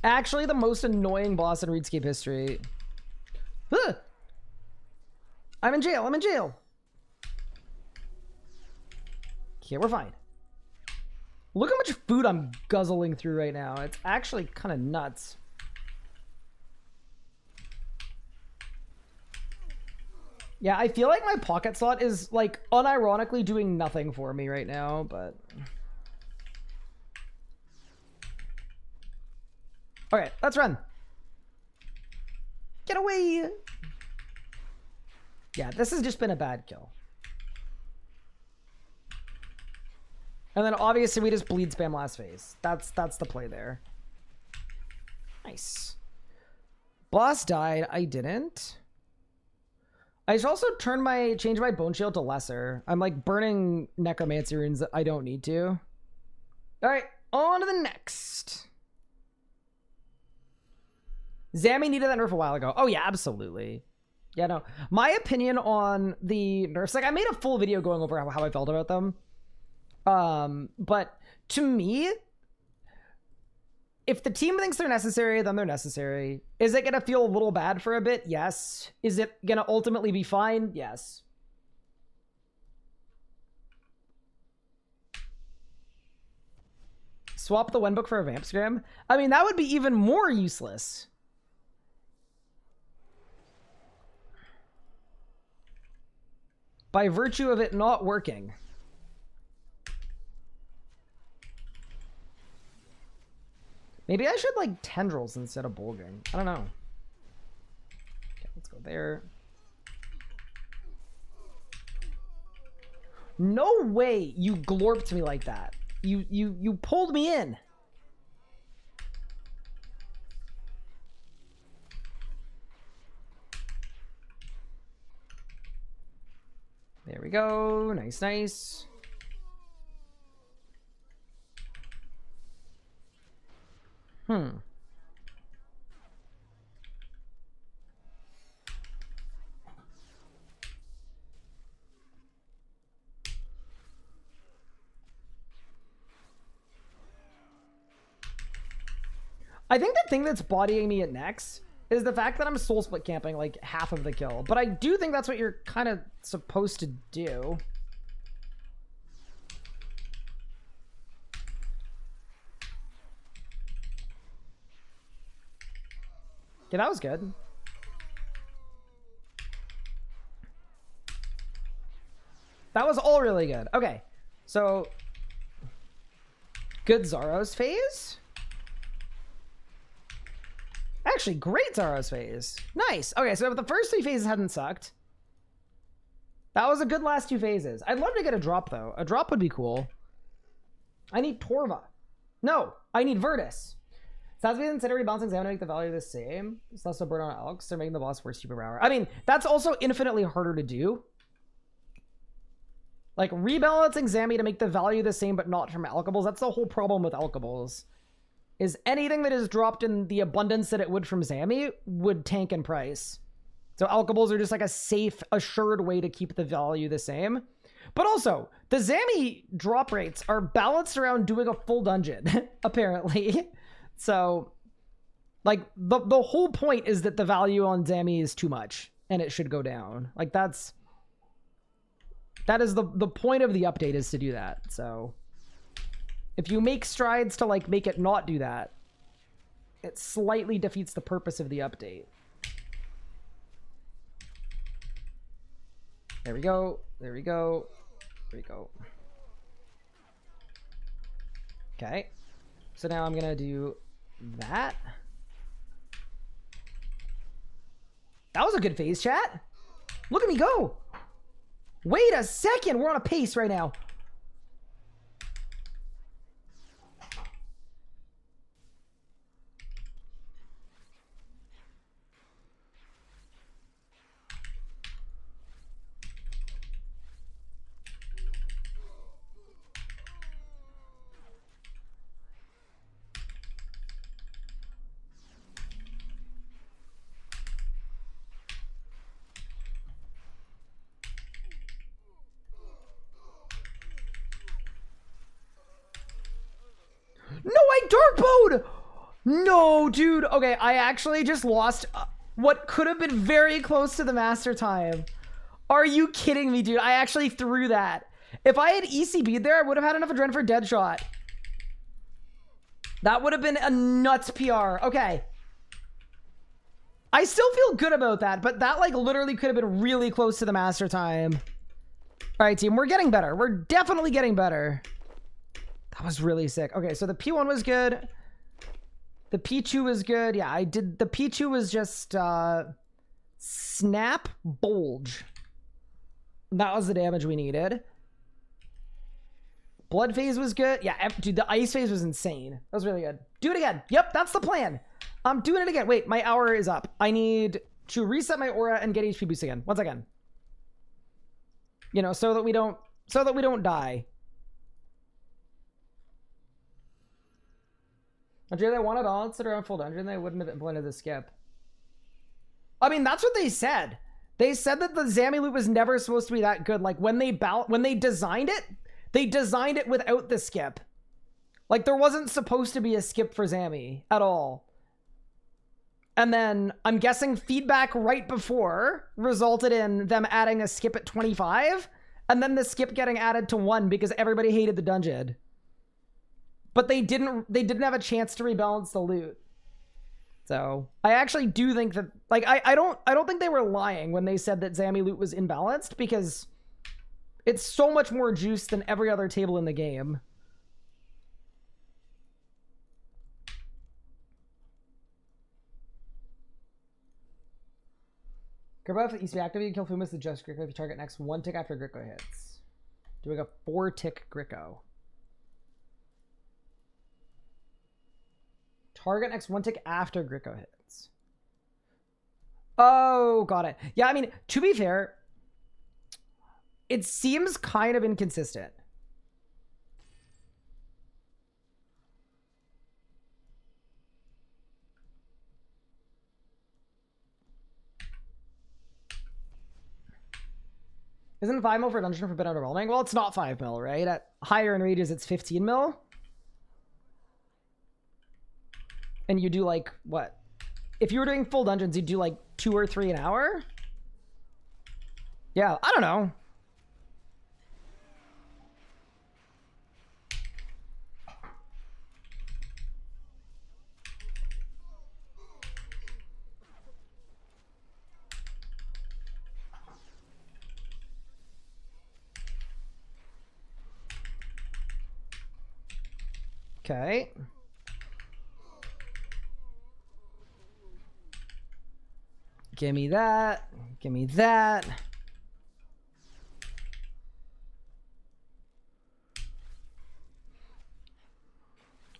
Actually, the most annoying boss in RuneScape history. Huh. I'm in jail. I'm in jail. Okay, we're fine. Look how much food I'm guzzling through right now. It's actually kind of nuts. Yeah, I feel like my pocket slot is, like, unironically doing nothing for me right now, but... Okay, let's run. Get away! Yeah, this has just been a bad kill. And then obviously we just bleed spam last phase. That's the play there. Nice. Boss died. I didn't. I should also change my bone shield to lesser. I'm like burning necromancy runes that I don't need to. All right, on to the next. Zammy needed that nerf a while ago. Oh yeah, absolutely. Yeah, no. My opinion on the nerfs, like I made a full video going over how I felt about them. But to me, if the team thinks they're necessary, then they're necessary. Is it going to feel a little bad for a bit? Yes. Is it going to ultimately be fine? Yes. Swap the Wenbook for a Vamp Scrim? I mean, that would be even more useless. By virtue of it not working. Maybe I should like tendrils instead of bulging. I don't know. Okay, let's go there. No way you glorped me like that. You pulled me in. There we go. Nice, nice. I think the thing that's bodying me at next is the fact that I'm soul split camping like half of the kill. But I do think that's what you're kind of supposed to do. Okay, that was good. That was all really good. Okay, so good Zaros phase. Actually, great Zaros phase. Nice. Okay, so if the first 3 phases hadn't sucked, that was a good last 2 phases. I'd love to get a drop, though. A drop would be cool. I need Torva. No, I need Virtus. Stats we consider rebalancing Zam to make the value the same. It's less of a burn on Elks. They're making the boss worse superpower. I mean, that's also infinitely harder to do. Like, rebalancing Zammy to make the value the same, but not from alkables. That's the whole problem with alkables. Is anything that is dropped in the abundance that it would from Zammy would tank in price. So alkables are just like a safe, assured way to keep the value the same. But also, the Zammy drop rates are balanced around doing a full dungeon, apparently. So, like, the whole point is that the value on Zammy is too much, and it should go down. Like, that is the point of the update, is to do that. So if you make strides to, like, make it not do that, it slightly defeats the purpose of the update. There we go. There we go. There we go. Okay. So now I'm going to do that. That was a good phase, chat. Look at me go. Wait a second. We're on a pace right now. No, I dark mode! No, dude. Okay, I actually just lost what could have been very close to the master time. Are you kidding me, dude? I actually threw that. If I had ECB'd there, I would have had enough adrenaline for dead shot. That would have been a nuts PR. Okay. I still feel good about that, but that, like, literally could have been really close to the master time. All right, team, we're getting better. We're definitely getting better. That was really sick. Okay, so the P1 was good. The P2 was good. Yeah, I did. The P2 was just snap bulge. That was the damage we needed. Blood phase was good. Yeah, dude, the ice phase was insane. That was really good. Do it again. Yep, that's the plan. I'm doing it again. Wait, my hour is up. I need to reset my aura and get HP boost again. Once again. You know, so that we don't die. If they wanted balance it around full dungeon, they wouldn't have implemented the skip. I mean, that's what they said. They said that the Zammy loot was never supposed to be that good. Like, when they designed it without the skip. Like, there wasn't supposed to be a skip for Zammy at all. And then, I'm guessing feedback right before resulted in them adding a skip at 25, and then the skip getting added to 1 because everybody hated the dungeon. But they didn't have a chance to rebalance the loot. So I actually do think that, like, I don't think they were lying when they said that Zammy loot was imbalanced, because it's so much more juice than every other table in the game. Grippo, if ECB active, you can kill Fumas the just Gricko if you target next 1 tick after Gricko hits. Doing a 4 tick Gricko. Target next 1 tick after Gricko hits. Oh, got it. Yeah, I mean, to be fair, it seems kind of inconsistent. Isn't 5 mil for a dungeon for a bit underwhelming? Well, it's not 5 mil, right? At higher in rages, it's 15 mil. And you do, like, what? If you were doing full dungeons, you'd do like 2 or 3 an hour? Yeah, I don't know. Okay. Give me that. Give me that.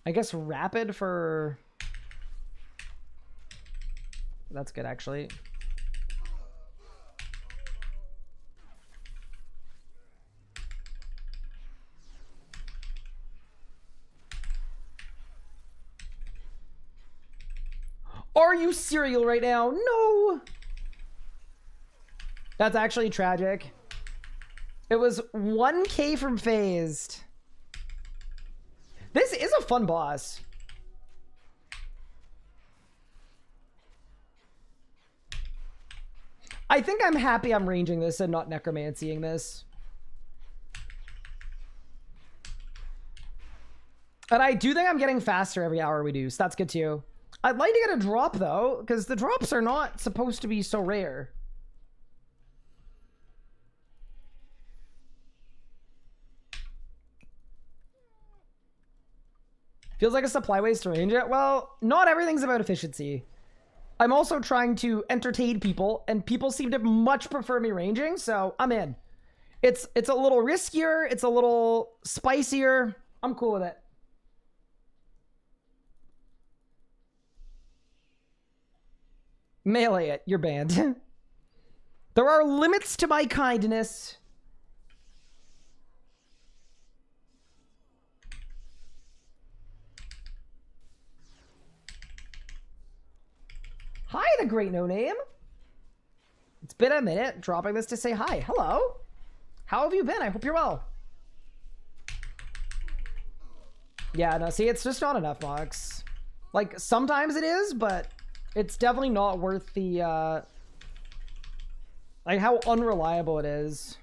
I guess rapid for That's good, actually. Are you serial right now? No! That's actually tragic. It was 1k from phased. This is a fun boss. I think I'm happy I'm ranging this and not necromancying this. And I do think I'm getting faster every hour we do, so that's good too. I'd like to get a drop though, because the drops are not supposed to be so rare. Feels like a supply waste to range it. Well, not everything's about efficiency. I'm also trying to entertain people, and people seem to much prefer me ranging, so I'm in. It's a little riskier, it's a little spicier. I'm cool with it. Melee it, you're banned. There are limits to my kindness. Hi, the great no name. It's been a minute dropping this to say hi. Hello. How have you been? I hope you're well. Yeah, no, see, it's just not enough, Mox. Like, sometimes it is, but it's definitely not worth the, like, how unreliable it is.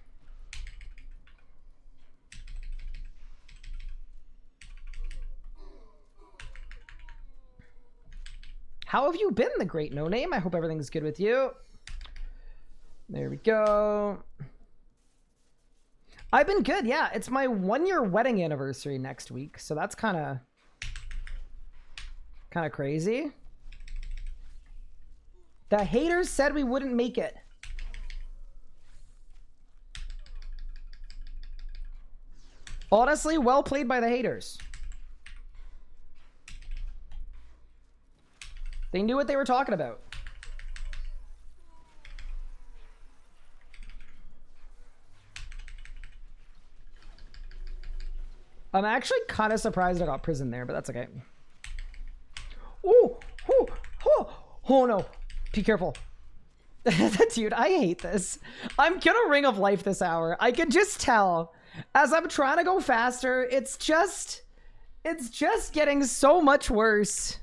How have you been, the great no name? I hope everything's good with you. There we go. I've been good, yeah. It's my 1-year wedding anniversary next week, so that's kind of crazy. The haters said we wouldn't make it. Honestly, well played by the haters. They knew what they were talking about. I'm actually kind of surprised I got prison there, but that's okay. Ooh, ooh, oh, oh no. Be careful. Dude, I hate this. I'm gonna Ring of Life this hour. I can just tell. As I'm trying to go faster, it's just getting so much worse.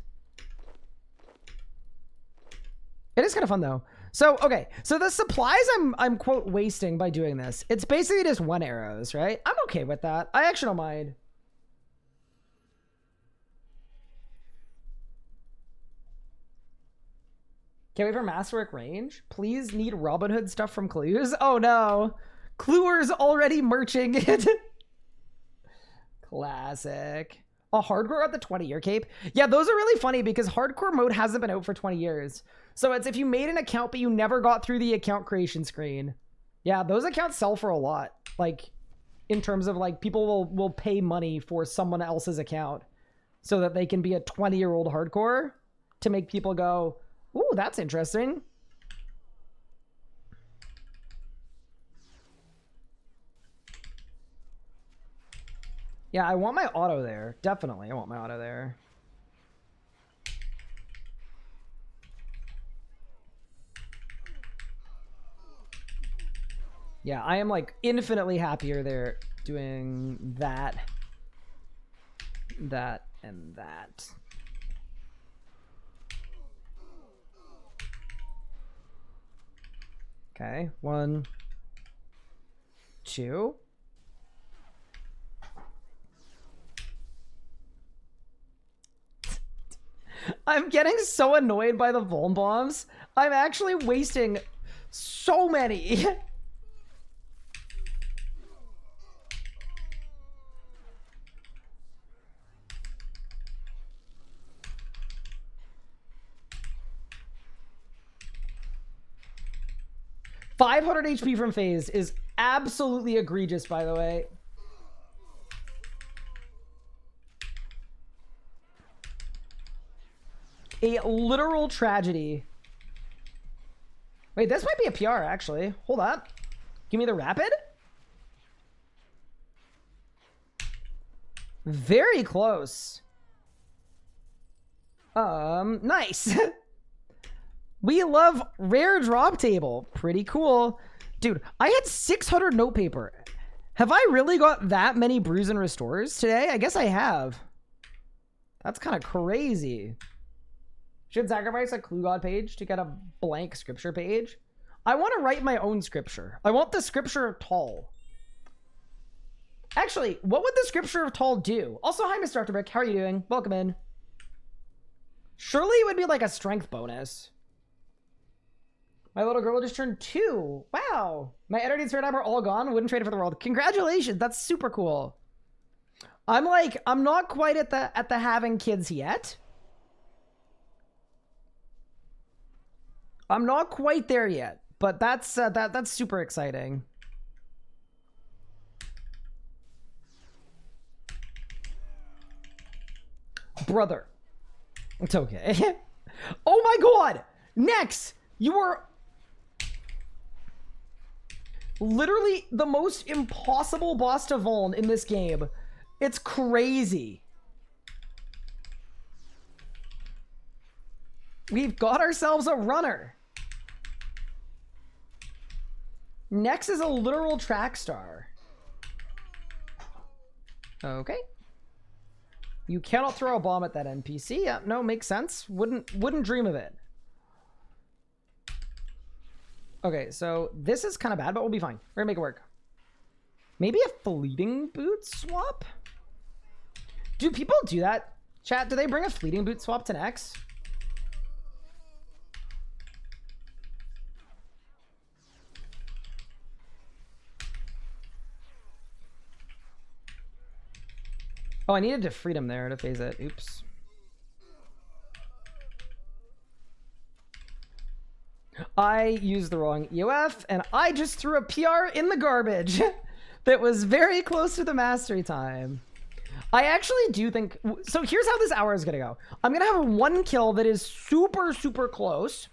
It is kind of fun though. So, okay. So the supplies I'm quote wasting by doing this. It's basically just 1 arrows, right? I'm okay with that. I actually don't mind. Can't wait for Masterwork range. Please need Robin Hood stuff from Clues. Oh no. Cluer's already merching it. Classic. A hardcore at the 20-year cape. Yeah, those are really funny because hardcore mode hasn't been out for 20 years. So it's if you made an account, but you never got through the account creation screen. Yeah, those accounts sell for a lot. Like, in terms of, like, people will pay money for someone else's account so that they can be a 20-year-old hardcore to make people go, ooh, that's interesting. Yeah, I want my auto there. Definitely, I want my auto there. Yeah, I am like infinitely happier there doing that, that, and that. Okay, 1, 2. I'm getting so annoyed by the Vuln bombs. I'm actually wasting so many. $500 HP from phase is absolutely egregious, by the way. A literal tragedy. Wait, this might be a PR, actually. Hold up. Give me the rapid. Very close. Nice. We love rare drop table. Pretty cool. Dude, I had 600 note paper. Have I really got that many brews and restores today? I guess I have. That's kind of crazy. Should sacrifice a Clue God page to get a blank scripture page? I want to write my own scripture. I want the scripture of Tall. Actually, what would the scripture of Tall do? Also, hi, Mr. Dr. Brick. How are you doing? Welcome in. Surely it would be like a strength bonus. My little girl just turned 2. Wow. My energy and spare time are all gone. Wouldn't trade it for the world. Congratulations. That's super cool. I'm not quite at the having kids yet. I'm not quite there yet, but that's super exciting. Brother. It's okay. Oh my god! Nex, you are literally the most impossible boss to Vuln in this game. It's crazy. We've got ourselves a runner. Nex is a literal track star. Okay. You cannot throw a bomb at that NPC. Yeah, no, makes sense. Wouldn't dream of it. Okay, so this is kind of bad, but we'll be fine. We're gonna make it work. Maybe a fleeting boot swap? Do people do that? Chat, do they bring a fleeting boot swap to Nex? Oh, I needed to freedom there to phase it. Oops. I used the wrong EOF, and I just threw a PR in the garbage that was very close to the mastery time. I actually do think... So here's how this hour is going to go. I'm going to have one kill that is super, super close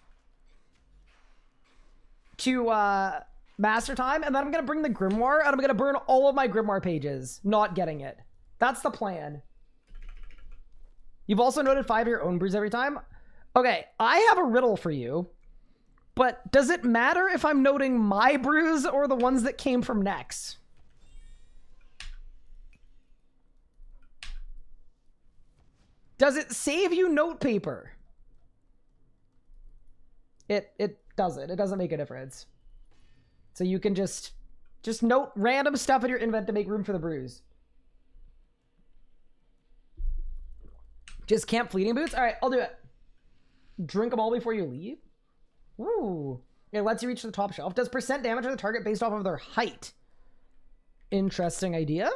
to master time, and then I'm going to bring the Grimoire, and I'm going to burn all of my Grimoire pages, not getting it. That's the plan. You've also noted 5 of your own brews every time. Okay, I have a riddle for you. But does it matter if I'm noting my brews or the ones that came from Nex? Does it save you note paper? It doesn't. It doesn't make a difference. So you can just note random stuff in your invent to make room for the brews. Just camp fleeting boots? All right, I'll do it. Drink them all before you leave? Ooh. It lets you reach the top shelf. Does percent damage to the target based off of their height? Interesting idea.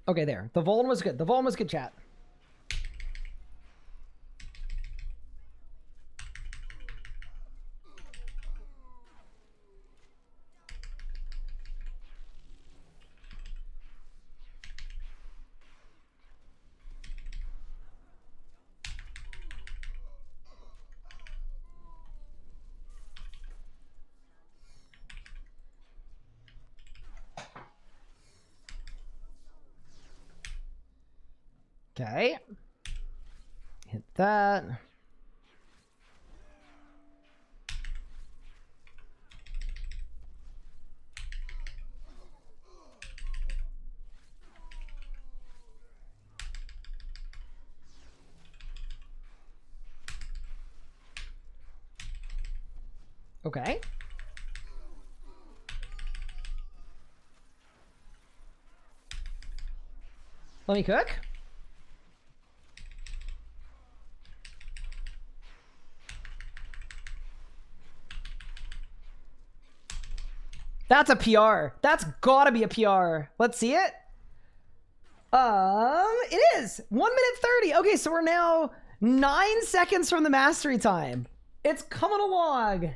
Okay, there. The Vuln was good. The Vuln was good, chat. Okay. Hit that. Okay. Let me cook. That's a PR. That's gotta be a PR. Let's see it. It is 1 minute 30. Okay, so we're now 9 seconds from the mastery time. It's coming along.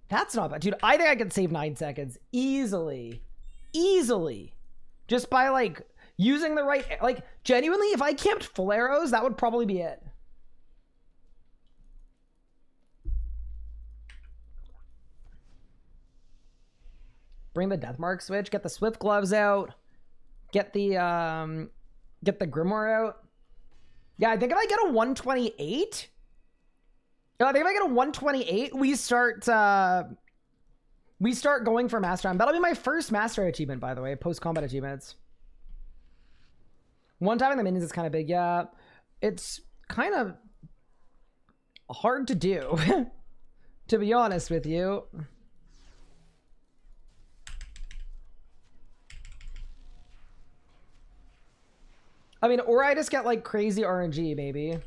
That's not bad. Dude, I think I could save 9 seconds easily. Easily. Just by like, Using the right, like, genuinely, if I camped full arrows, that would probably be it. Bring the Deathmark switch, get the Swift Gloves out, get the Grimoire out. Yeah, I think if I get a 128, I think if I get a 128, we start going for Master Time. That'll be my first Master achievement, by the way, post-combat achievements. One time in the minions is kind of big, yeah. It's kind of hard to do, to be honest with you. I mean, or I just get like crazy RNG, maybe.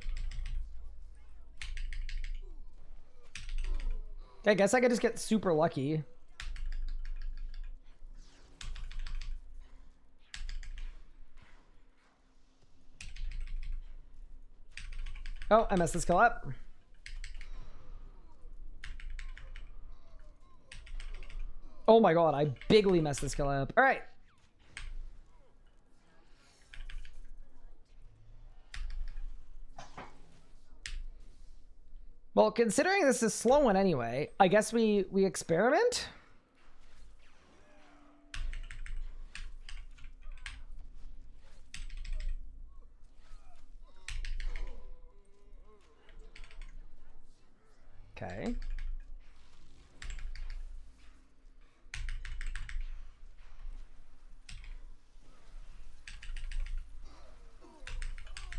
I guess I could just get super lucky. Oh, I messed this kill up. Oh my god, I bigly messed this kill up. All right. Well, considering this is slow one anyway, I guess we experiment. Okay.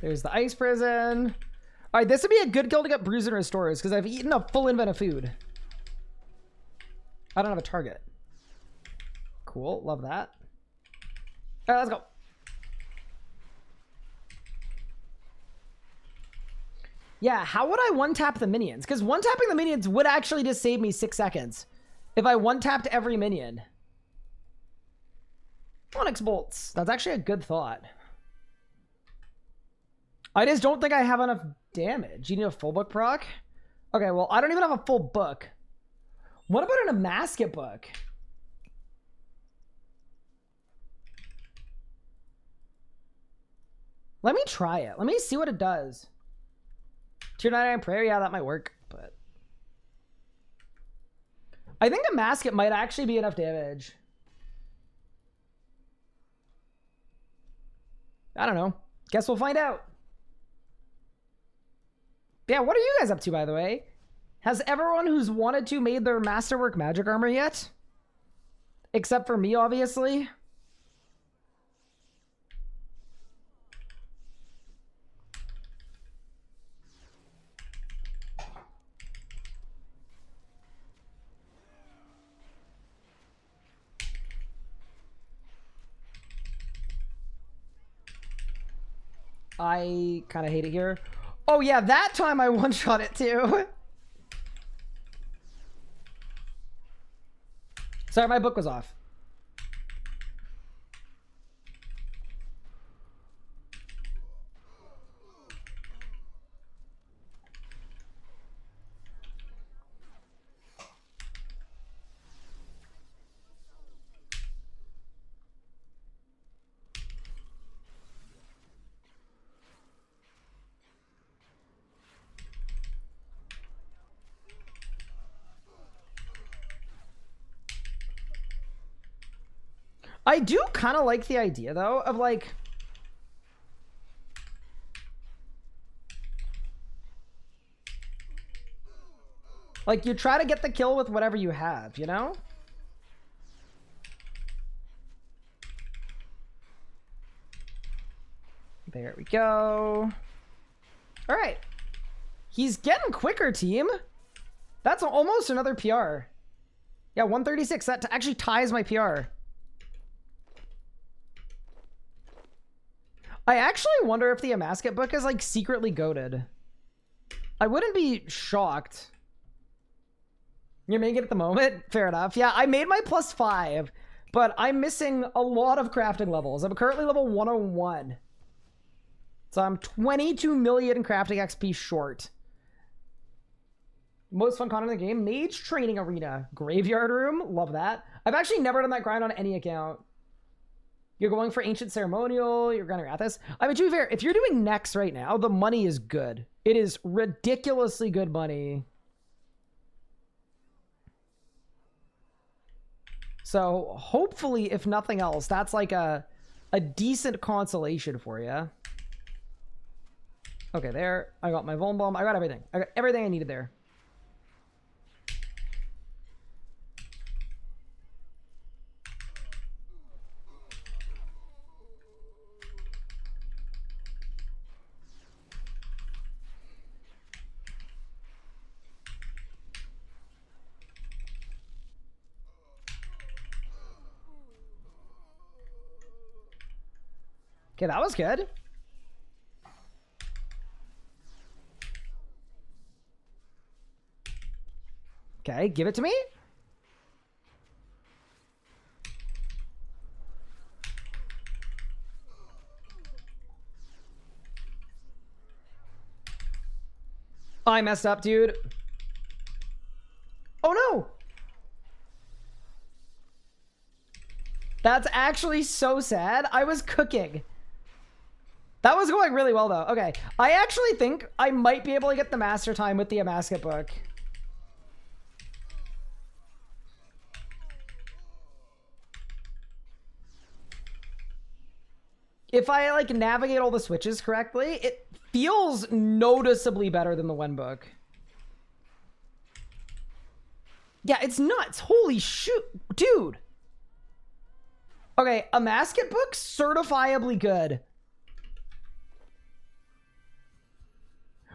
There's the ice prison. All right, this would be a good kill to get Bruise and Restores because I've eaten a full invent of food. I don't have a target. Cool, love that. All right, let's go. Yeah, how would I one-tap the minions? Because one-tapping the minions would actually just save me 6 seconds if I one-tapped every minion. Onyx Bolts. That's actually a good thought. I just don't think I have enough damage. You need a full book proc? Okay, well, I don't even have a full book. What about an Amasket book? Let me try it. Let me see what it does. 299 prayer, yeah, that might work, but I think a Amasket might actually be enough damage. I don't know. Guess we'll find out. Yeah, what are you guys up to, by the way? Has everyone who's wanted to made their Masterwork magic armor yet? Except for me, obviously. I kind of hate it here. Oh yeah, that time I one-shot it too. Sorry, my book was off. I do kind of like the idea, though, of like... Like, you try to get the kill with whatever you have, you know? There we go. All right. He's getting quicker, team. That's almost another PR. Yeah, 136. That actually ties my PR. I actually wonder if the Amasket book is like secretly goated. I wouldn't be shocked. You're making it at the moment? Fair enough. Yeah, I made my +5, but I'm missing a lot of crafting levels. I'm currently level 101. So I'm 22 million crafting XP short. Most fun content in the game, Mage Training Arena. Graveyard Room, love that. I've actually never done that grind on any account. You're going for Ancient Ceremonial. You're going to Rathis. I mean, to be fair, if you're doing Nex right now, the money is good. It is ridiculously good money. So hopefully, if nothing else, that's like a decent consolation for you. Okay, there. I got my Vuln Bomb. I got everything. I got everything I needed there. Okay, that was good. Okay, give it to me. I messed up, dude. Oh no! That's actually so sad. I was cooking. That was going really well, though. Okay. I actually think I might be able to get the master time with the Amasket book. If I, like, navigate all the switches correctly, it feels noticeably better than the Wen book. Yeah, it's nuts. Holy shoot. Dude. Okay, Amasket book, certifiably good.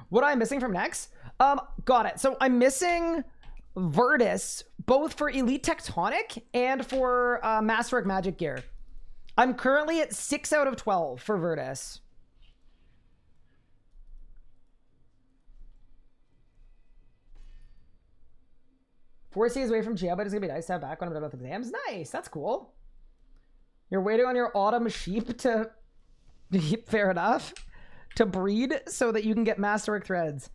What am I missing from Nex? Got it. So I'm missing VODS, both for Elite Tectonic and for Masterwork Magic Gear. I'm currently at 6 out of 12 for VODS. Four days away from GL, but it's gonna be nice to have back when I'm done with exams. Nice, that's cool. You're waiting on your autumn sheep to... Fair enough. To breed so that you can get Masterwork threads.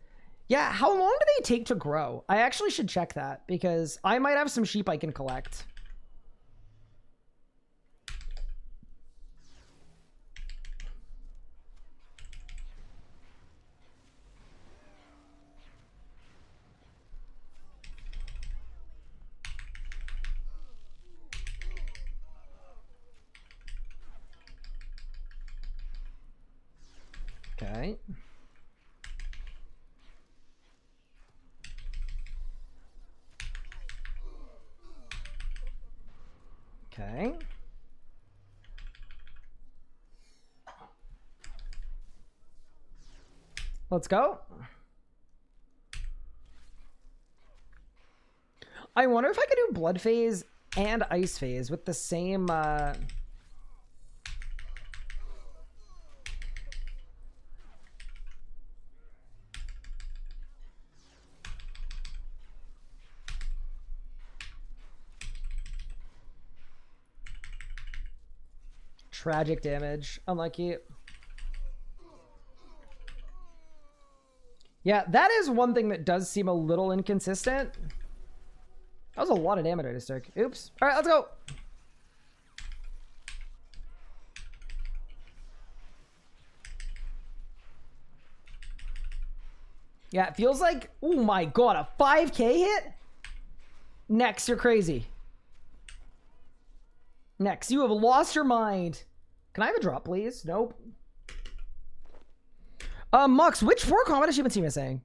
Yeah, how long do they take to grow? I actually should check that because I might have some sheep I can collect. Okay. Okay. Let's go. I wonder if I could do Blood Phase and Ice Phase with the same... Tragic damage. Unlucky. Yeah, that is one thing that does seem a little inconsistent. That was a lot of damage I just took. Oops. All right, let's go. Yeah, it feels like, oh my god, a 5k hit? Next, you're crazy. Next, you have lost your mind. Can I have a drop, please? Nope. Mux, which 4 combat achievements are you missing?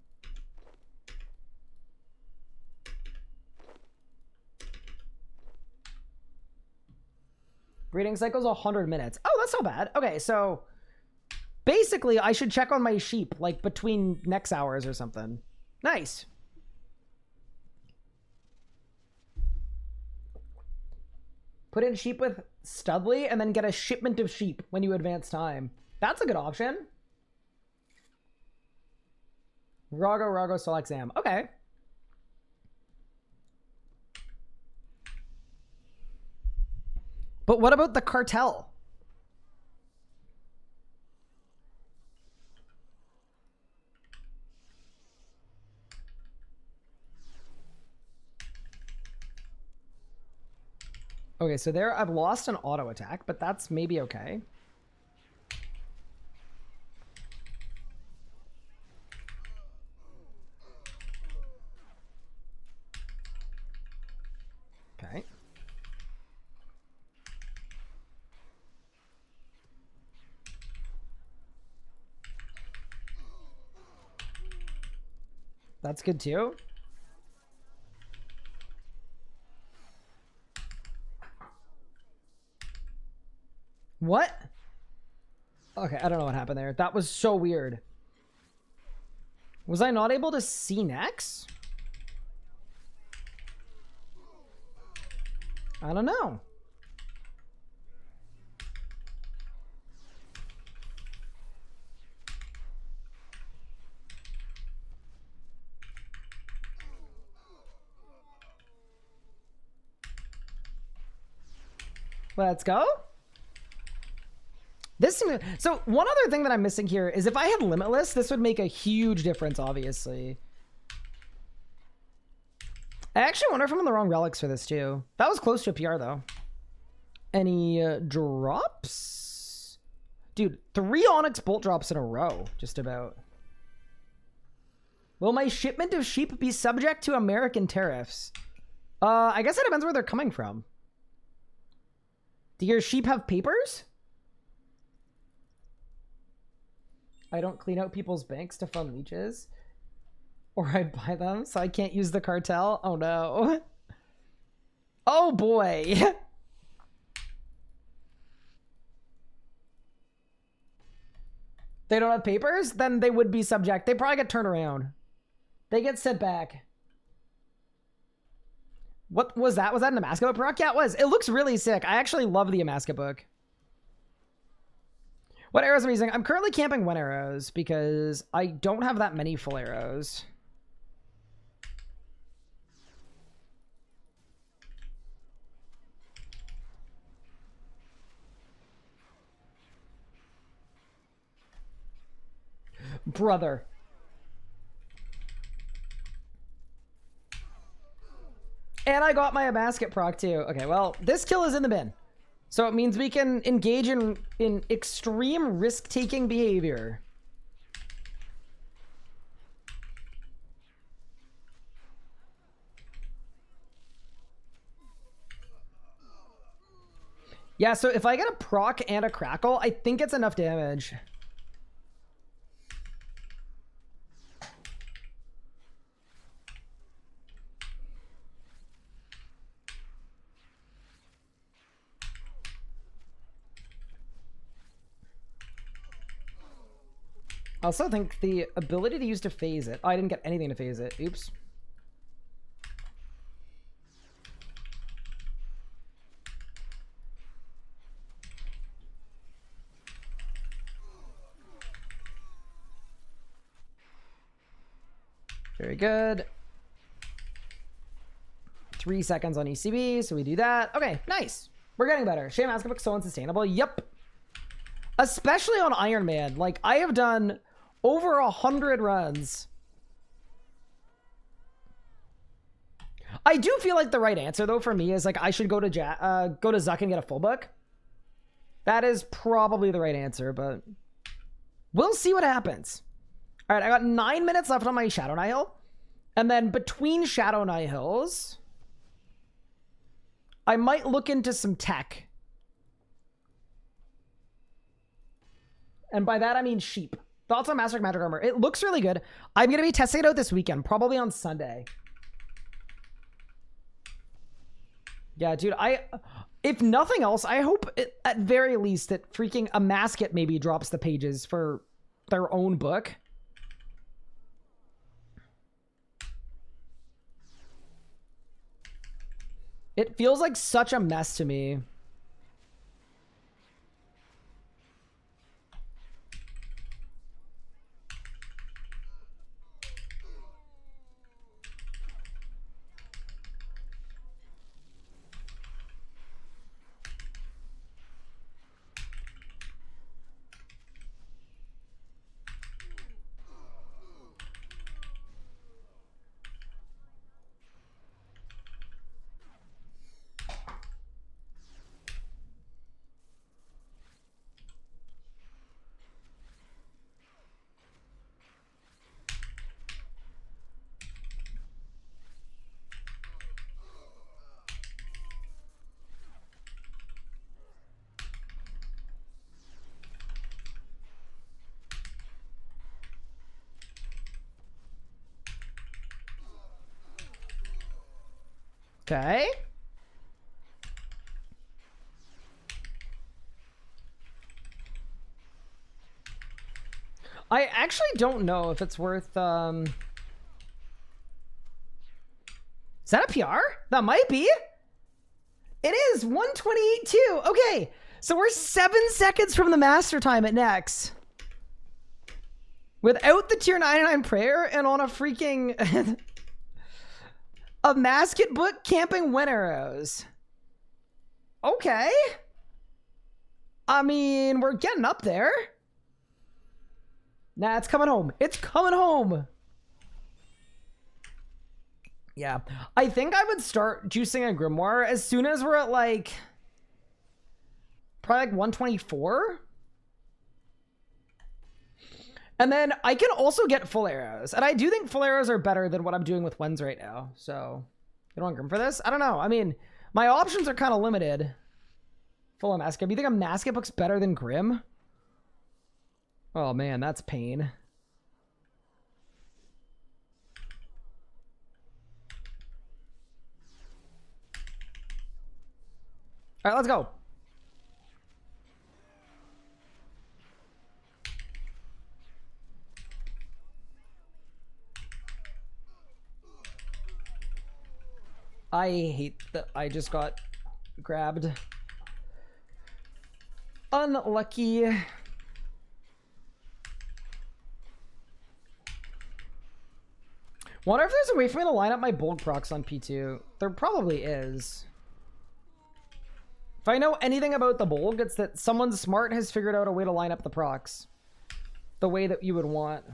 Breeding cycle's 100 minutes. Oh, that's not bad. Okay, so basically I should check on my sheep like between next hours or something. Nice. Put in sheep with Studley and then get a shipment of sheep when you advance time. That's a good option. Rago, Sol Exam. Okay. But what about the cartel? Okay, so there I've lost an auto attack, but that's maybe okay. Okay. That's good too. What? Okay, I don't know what happened there. That was so weird. Was I not able to see next? I don't know. Let's go. This seems, so one other thing that I'm missing here is if I had Limitless, this would make a huge difference, obviously. I actually wonder if I'm on the wrong relics for this too. That was close to a PR though. Any drops? Dude, 3 Onyx bolt drops in a row, just about. Will my shipment of sheep be subject to American tariffs? I guess it depends where they're coming from. Do your sheep have papers? I don't clean out people's banks to fund leeches. Or I buy them, so I can't use the cartel. Oh no. Oh boy. They don't have papers? Then they would be subject. They probably get turned around. They get sent back. What was that? Was that an Amaska book, Brock? Yeah, it was. It looks really sick. I actually love the Amaska book. What arrows am I using? I'm currently camping 1 arrows because I don't have that many full arrows. Brother. And I got my Amaska proc too. Okay, well, this kill is in the bin. So it means we can engage in extreme risk-taking behavior. Yeah, so if I get a proc and a crackle, I think it's enough damage. I also think the ability to use to phase it. Oh, I didn't get anything to phase it. Oops. Very good. 3 seconds on ECB, so we do that. Okay, nice. We're getting better. Shame Mask book so unsustainable. Yep. Especially on Ironman. Like, I have done over 100 runs. I do feel like the right answer though for me is like I should go to Zuck and get a full book. That is probably the right answer, but we'll see what happens. All right, I got 9 minutes left on my Shadow Nihil, and then between Shadow Nihils, I might look into some tech. And by that I mean sheep. Thoughts on Masterwork Magic Armor? It looks really good. I'm going to be testing it out this weekend, probably on Sunday. Yeah, dude, if nothing else, I hope at very least that freaking Amasket maybe drops the pages for their own book. It feels like such a mess to me. Okay. I actually don't know if it's worth, Is that a PR? That might be. It is 128.2. Okay. So we're 7 seconds from the master time at Nex. Without the tier 99 prayer and on a freaking... a masket book camping wind arrows. Okay. I mean, we're getting up there. Nah, it's coming home. It's coming home. Yeah. I think I would start juicing a grimoire as soon as we're at like... probably like 124. And then I can also get full arrows. And I do think full arrows are better than what I'm doing with Wens right now. So, you don't want Grim for this? I don't know. I mean, my options are kind of limited. Full on Masket. You think a Masket book's better than Grim? Oh man, that's pain. All right, let's go. I hate that I just got grabbed. Unlucky. Wonder if there's a way for me to line up my bold procs on P2. There probably is. If I know anything about the bold, it's that someone smart has figured out a way to line up the procs the way that you would want.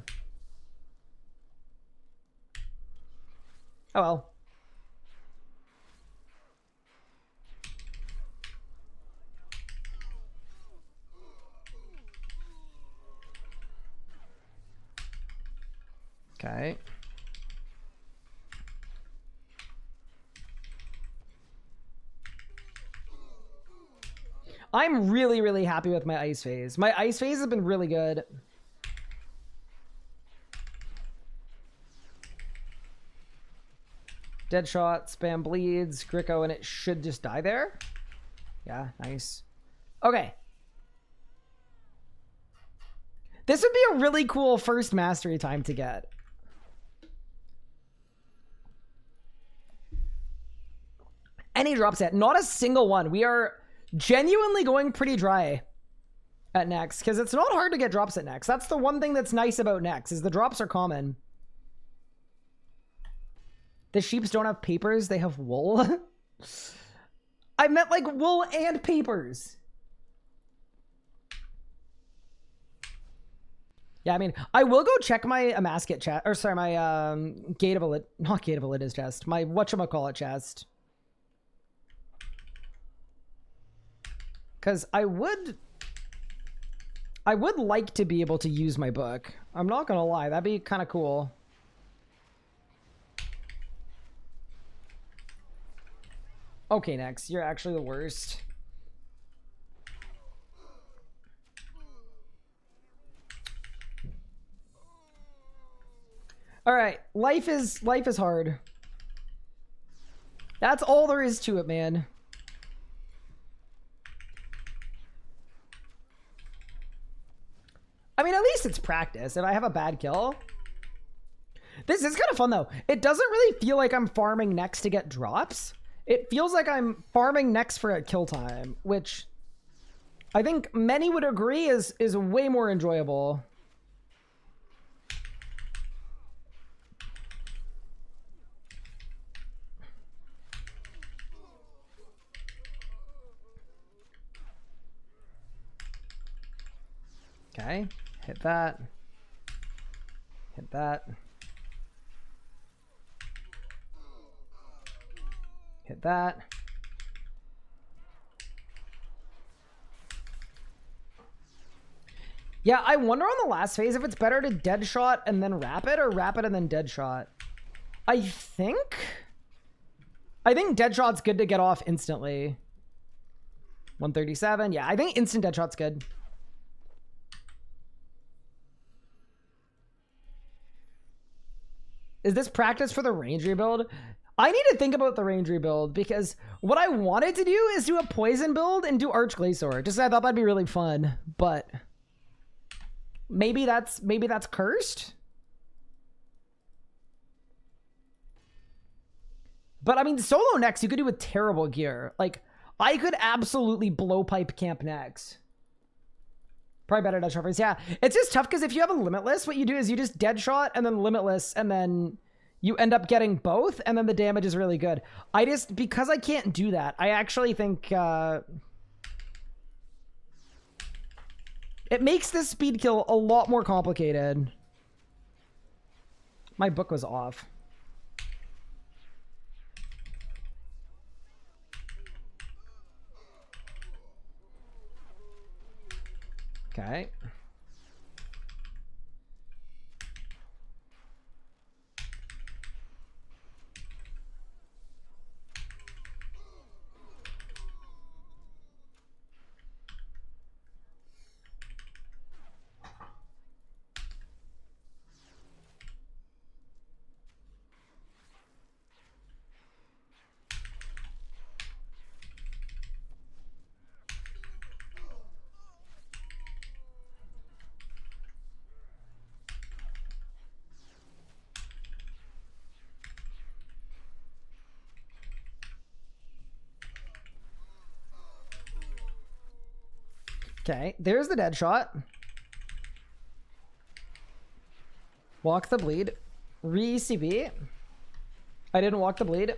Oh well. Okay. I'm really, really happy with my ice phase. My ice phase has been really good. Dead shot, spam bleeds, Gricko, and it should just die there. Yeah, nice. Okay. This would be a really cool first mastery time to get. Any drop set, not a single one. We are genuinely going pretty dry at Nex because it's not hard to get drops at Nex. That's the one thing that's nice about Nex is the drops are common. The sheeps don't have papers, they have wool. I meant like wool and papers. Yeah, I mean, I will go check my Amasket chest, or sorry, my Gate of Elid, not Gate of Elidinis chest, my whatchamacallit chest. Because I would like to be able to use my book. I'm not gonna lie, that'd be kind of cool. Okay, Nex, you're actually the worst. All right, life is hard. That's all there is to it, man. I mean, at least it's practice. If I have a bad kill. This is kind of fun, though. It doesn't really feel like I'm farming next to get drops. It feels like I'm farming next for a kill time, which I think many would agree is way more enjoyable. Okay, hit that. Hit that. Hit that. Yeah, I wonder on the last phase if it's better to dead shot and then rapid or rapid and then dead shot. I think dead shot's good to get off instantly. 137. Yeah, I think instant dead shot's good. Is this practice for the range rebuild? I need to think about the Rangery build, because what I wanted to do is do a poison build and do Arch Glacior. Just I thought that'd be really fun, but maybe that's cursed. But I mean, solo next, you could do with terrible gear. Like, I could absolutely blowpipe camp next. Probably better Deadshot first. Yeah, it's just tough because if you have a Limitless, what you do is you just Deadshot and then Limitless, and then you end up getting both, and then the damage is really good. Because I can't do that, I actually think it makes this speed kill a lot more complicated. My book was off. Okay. Okay, there's the dead shot. Walk the bleed. Re-CB. I didn't walk the bleed.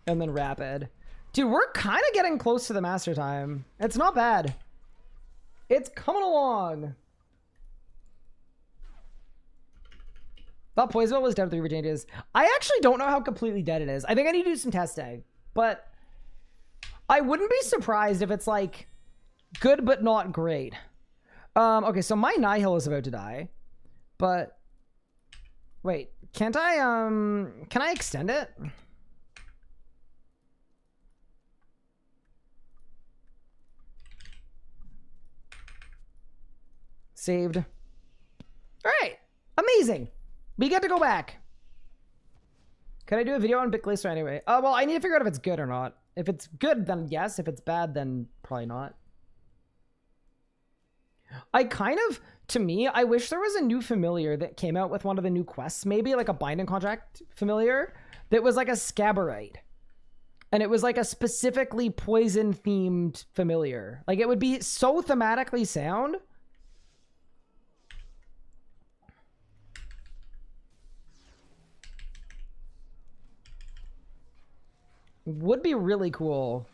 And then rapid. Dude, we're kind of getting close to the master time. It's not bad. It's coming along. Thought Poison was dead with 3 changes. I actually don't know how completely dead it is. I think I need to do some testing. But I wouldn't be surprised if it's like good but not great. Okay, so my Nihil is about to die. But wait, can't I can I extend it? Saved. All right, amazing. We get to go back. Can I do a video on Bit Glacier anyway? Well, I need to figure out if it's good or not. If it's good, then yes. If it's bad, then probably not. I kind of, to me, I wish there was a new familiar that came out with one of the new quests. Maybe like a binding contract familiar that was like a Scabarite. And it was like a specifically poison themed familiar. Like it would be so thematically sound. Would be really cool.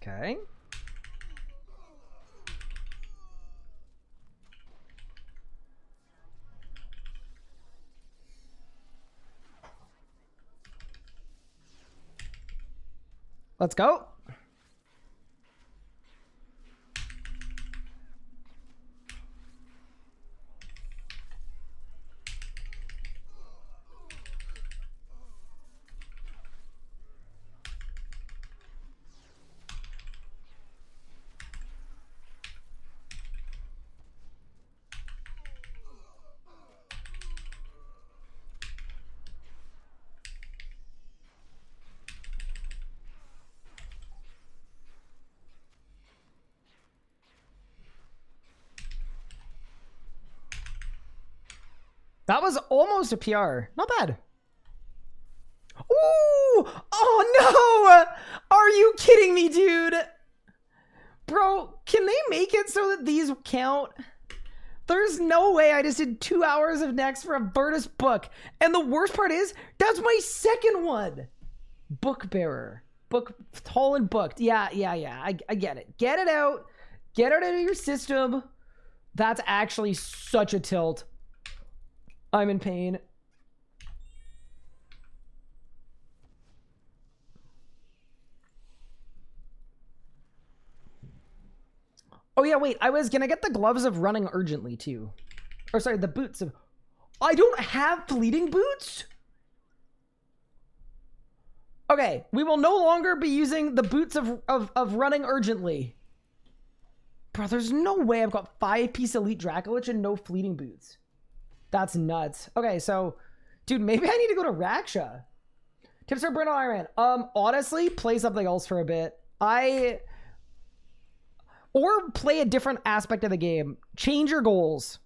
Okay. Let's go. That was almost a PR. Not bad. Ooh! Oh no! Are you kidding me, dude? Bro, can they make it so that these count? There's no way I just did 2 hours of next for a Virtus book. And the worst part is, that's my second one. Book bearer. Book, tall and booked. Yeah. I get it. Get it out. Get it out of your system. That's actually such a tilt. I'm in pain. Oh yeah, wait, I was gonna get the gloves of running urgently too. Or sorry, the boots of... I don't have fleeting boots? Okay, we will no longer be using the boots of running urgently. Bro, there's no way I've got 5-piece Elite Dracolich and no fleeting boots. That's nuts. Okay, so, dude, maybe I need to go to Raksha. Tips for Bruno Ironman. Honestly, play something else for a bit. Or play a different aspect of the game. Change your goals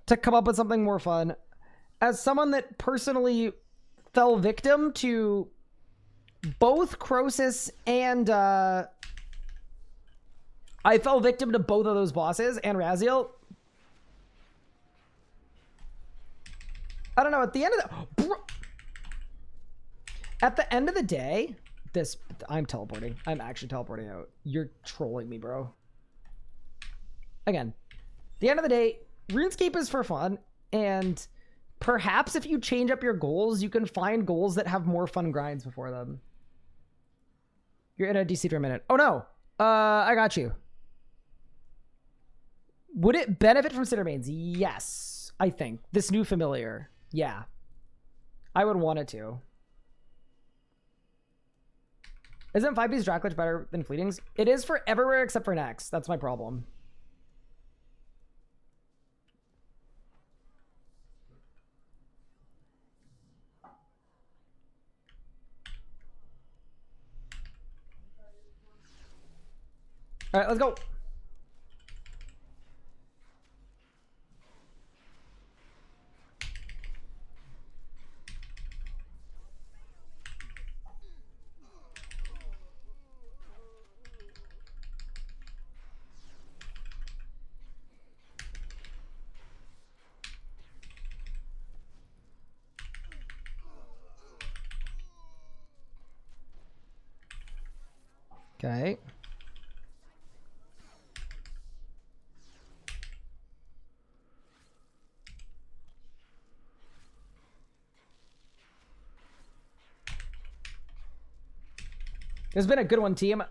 to come up with something more fun. As someone that personally fell victim to both Croesus and I fell victim to both of those bosses and Raziel. I don't know, at the end of the... At the end of the day, I'm teleporting. I'm actually teleporting out. You're trolling me, bro. Again, the end of the day, RuneScape is for fun, and perhaps if you change up your goals, you can find goals that have more fun grinds before them. You're in a DC for a minute. Oh no, I got you. Would it benefit from Cindermanes? Yes, I think. This new familiar. Yeah. I would want it to. Isn't 5-piece Dracolich better than Fleetings? It is for everywhere except for Nex. That's my problem. All right, let's go. Okay. It's been a good one, team.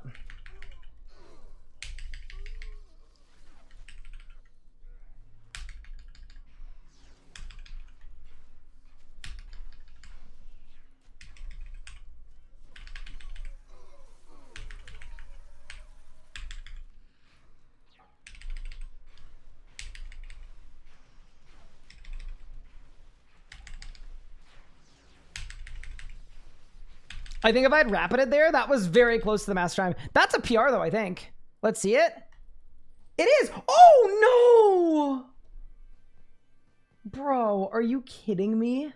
I think if I had rapided there, that was very close to the master time. That's a PR though, I think. Let's see it. It is. Oh no! Bro, are you kidding me?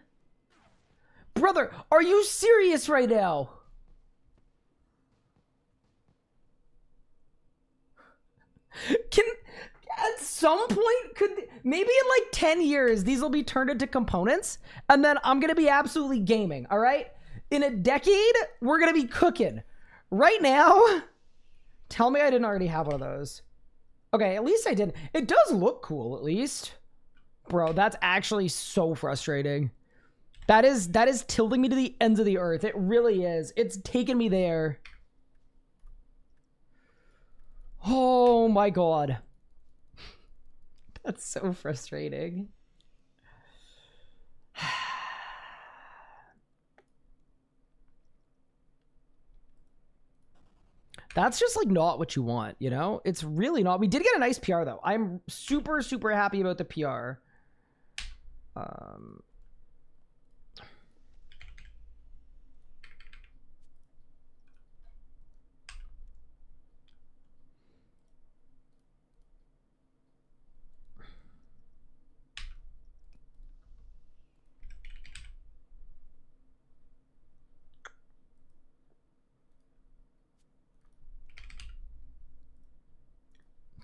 Brother, are you serious right now? At some point, maybe in like 10 years, these will be turned into components, and then I'm gonna be absolutely gaming, all right? In a decade, we're gonna be cooking. Right now, tell me I didn't already have one of those. Okay, at least I didn't. It does look cool, at least. Bro, that's actually so frustrating. That is tilting me to the ends of the earth. It really is. It's taken me there. Oh my god. That's so frustrating. That's just like not what you want, you know? It's really not. We did get a nice PR though. I'm super, super happy about the PR.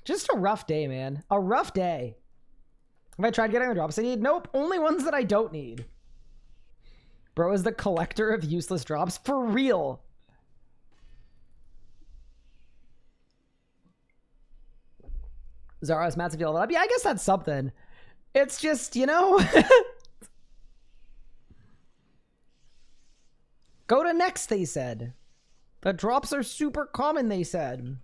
Just a rough day, man. A rough day. Have I tried getting the drops I need? Nope. Only ones that I don't need. Bro is the collector of useless drops. For real. Zara's massive level up. Yeah, I guess that's something. It's just, you know. Go to next, they said. The drops are super common, they said.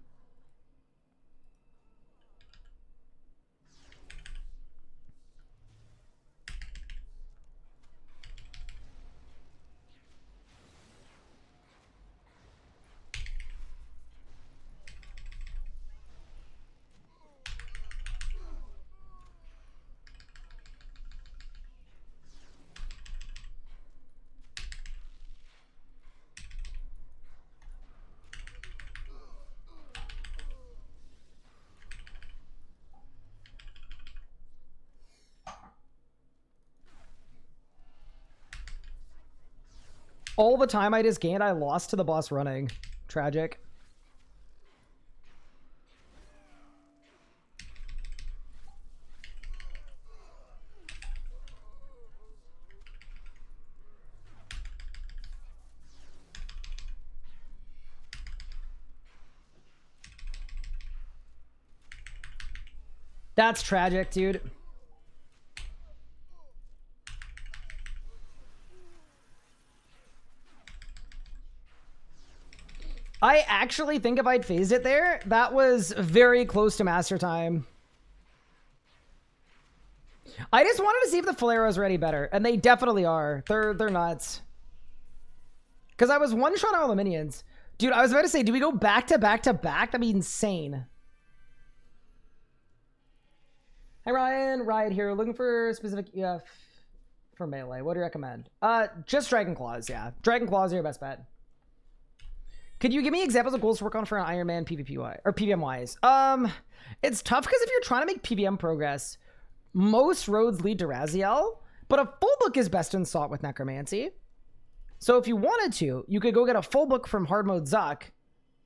All the time I just gained, I lost to the boss running. Tragic. That's tragic, dude. I actually think if I'd phased it there, that was very close to master time. I just wanted to see if the full arrows were any better, and they definitely are. They're nuts. Because I was one-shot all the minions. Dude, I was about to say, do we go back to back to back? That'd be insane. Hi, Ryan. Riot here. Looking for specific EF for melee. What do you recommend? Just Dragon Claws, yeah. Dragon Claws are your best bet. Could you give me examples of goals to work on for an Ironman PvP or PVM wise? It's tough because if you're trying to make PVM progress, most roads lead to Raziel, but a full book is best in sought with Necromancy. So if you wanted to, you could go get a full book from hard mode Zuck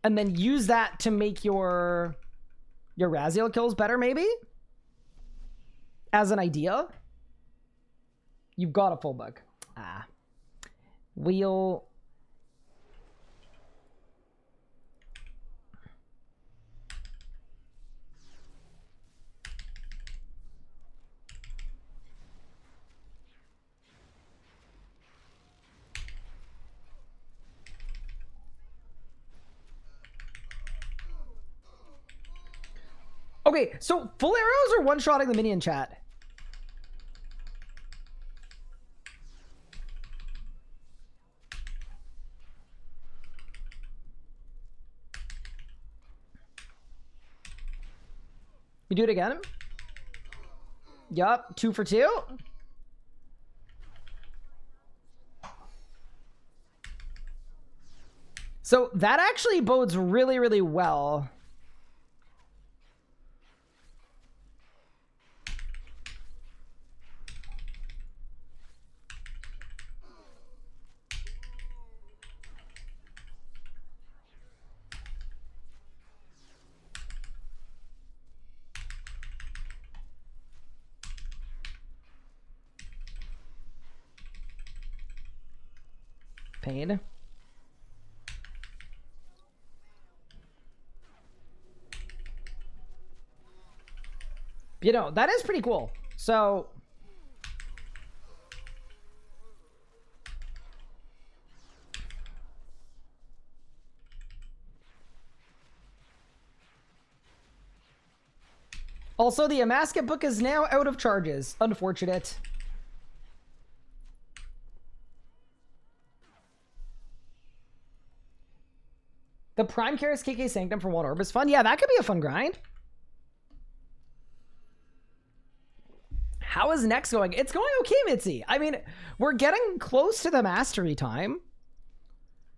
and then use that to make your Raziel kills better, maybe? As an idea. You've got a full book. Wheel. Okay, so full arrows are one-shotting the minion chat? You do it again? Yup, 2 for 2. So that actually bodes really, really well. Pain. You know, that is pretty cool. So also the Amaska book is now out of charges. Unfortunate. The Prime Karis KK Sanctum for 1 orb is fun. Yeah, that could be a fun grind. How is next going? It's going okay, Mitzi. I mean, we're getting close to the mastery time.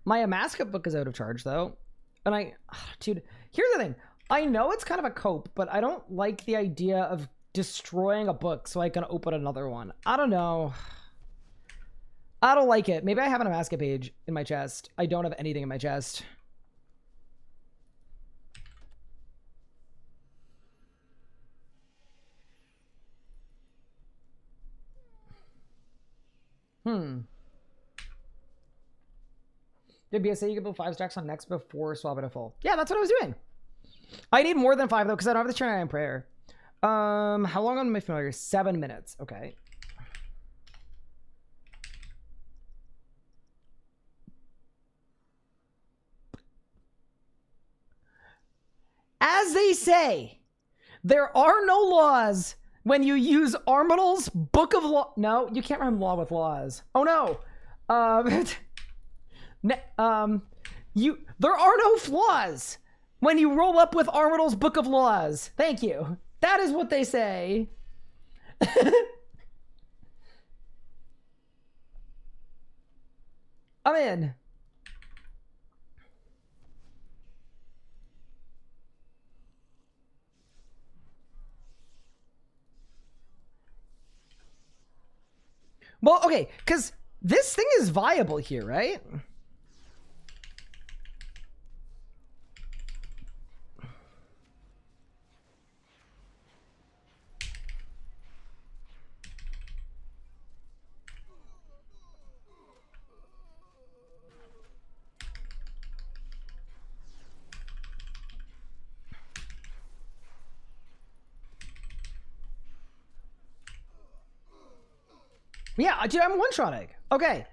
My Amaska book is out of charge, though. And dude, here's the thing. I know it's kind of a cope, but I don't like the idea of destroying a book so I can open another one. I don't know. I don't like it. Maybe I have an Amaska page in my chest. I don't have anything in my chest. Did BSA you could build 5 stacks on next before swapping it full? Yeah, that's what I was doing. I need more than 5 though, because I don't have the Trinity prayer. How long on my familiar? 7 minutes. Okay. As they say, there are no laws when you use Armadil's Book of Law. No, you can't rhyme law with laws. Oh no. There are no flaws when you roll up with Armadil's Book of Laws. Thank you. That is what they say. I'm in. Well, okay, because This thing is viable here, right? Yeah, dude, I'm one-shotting. Okay.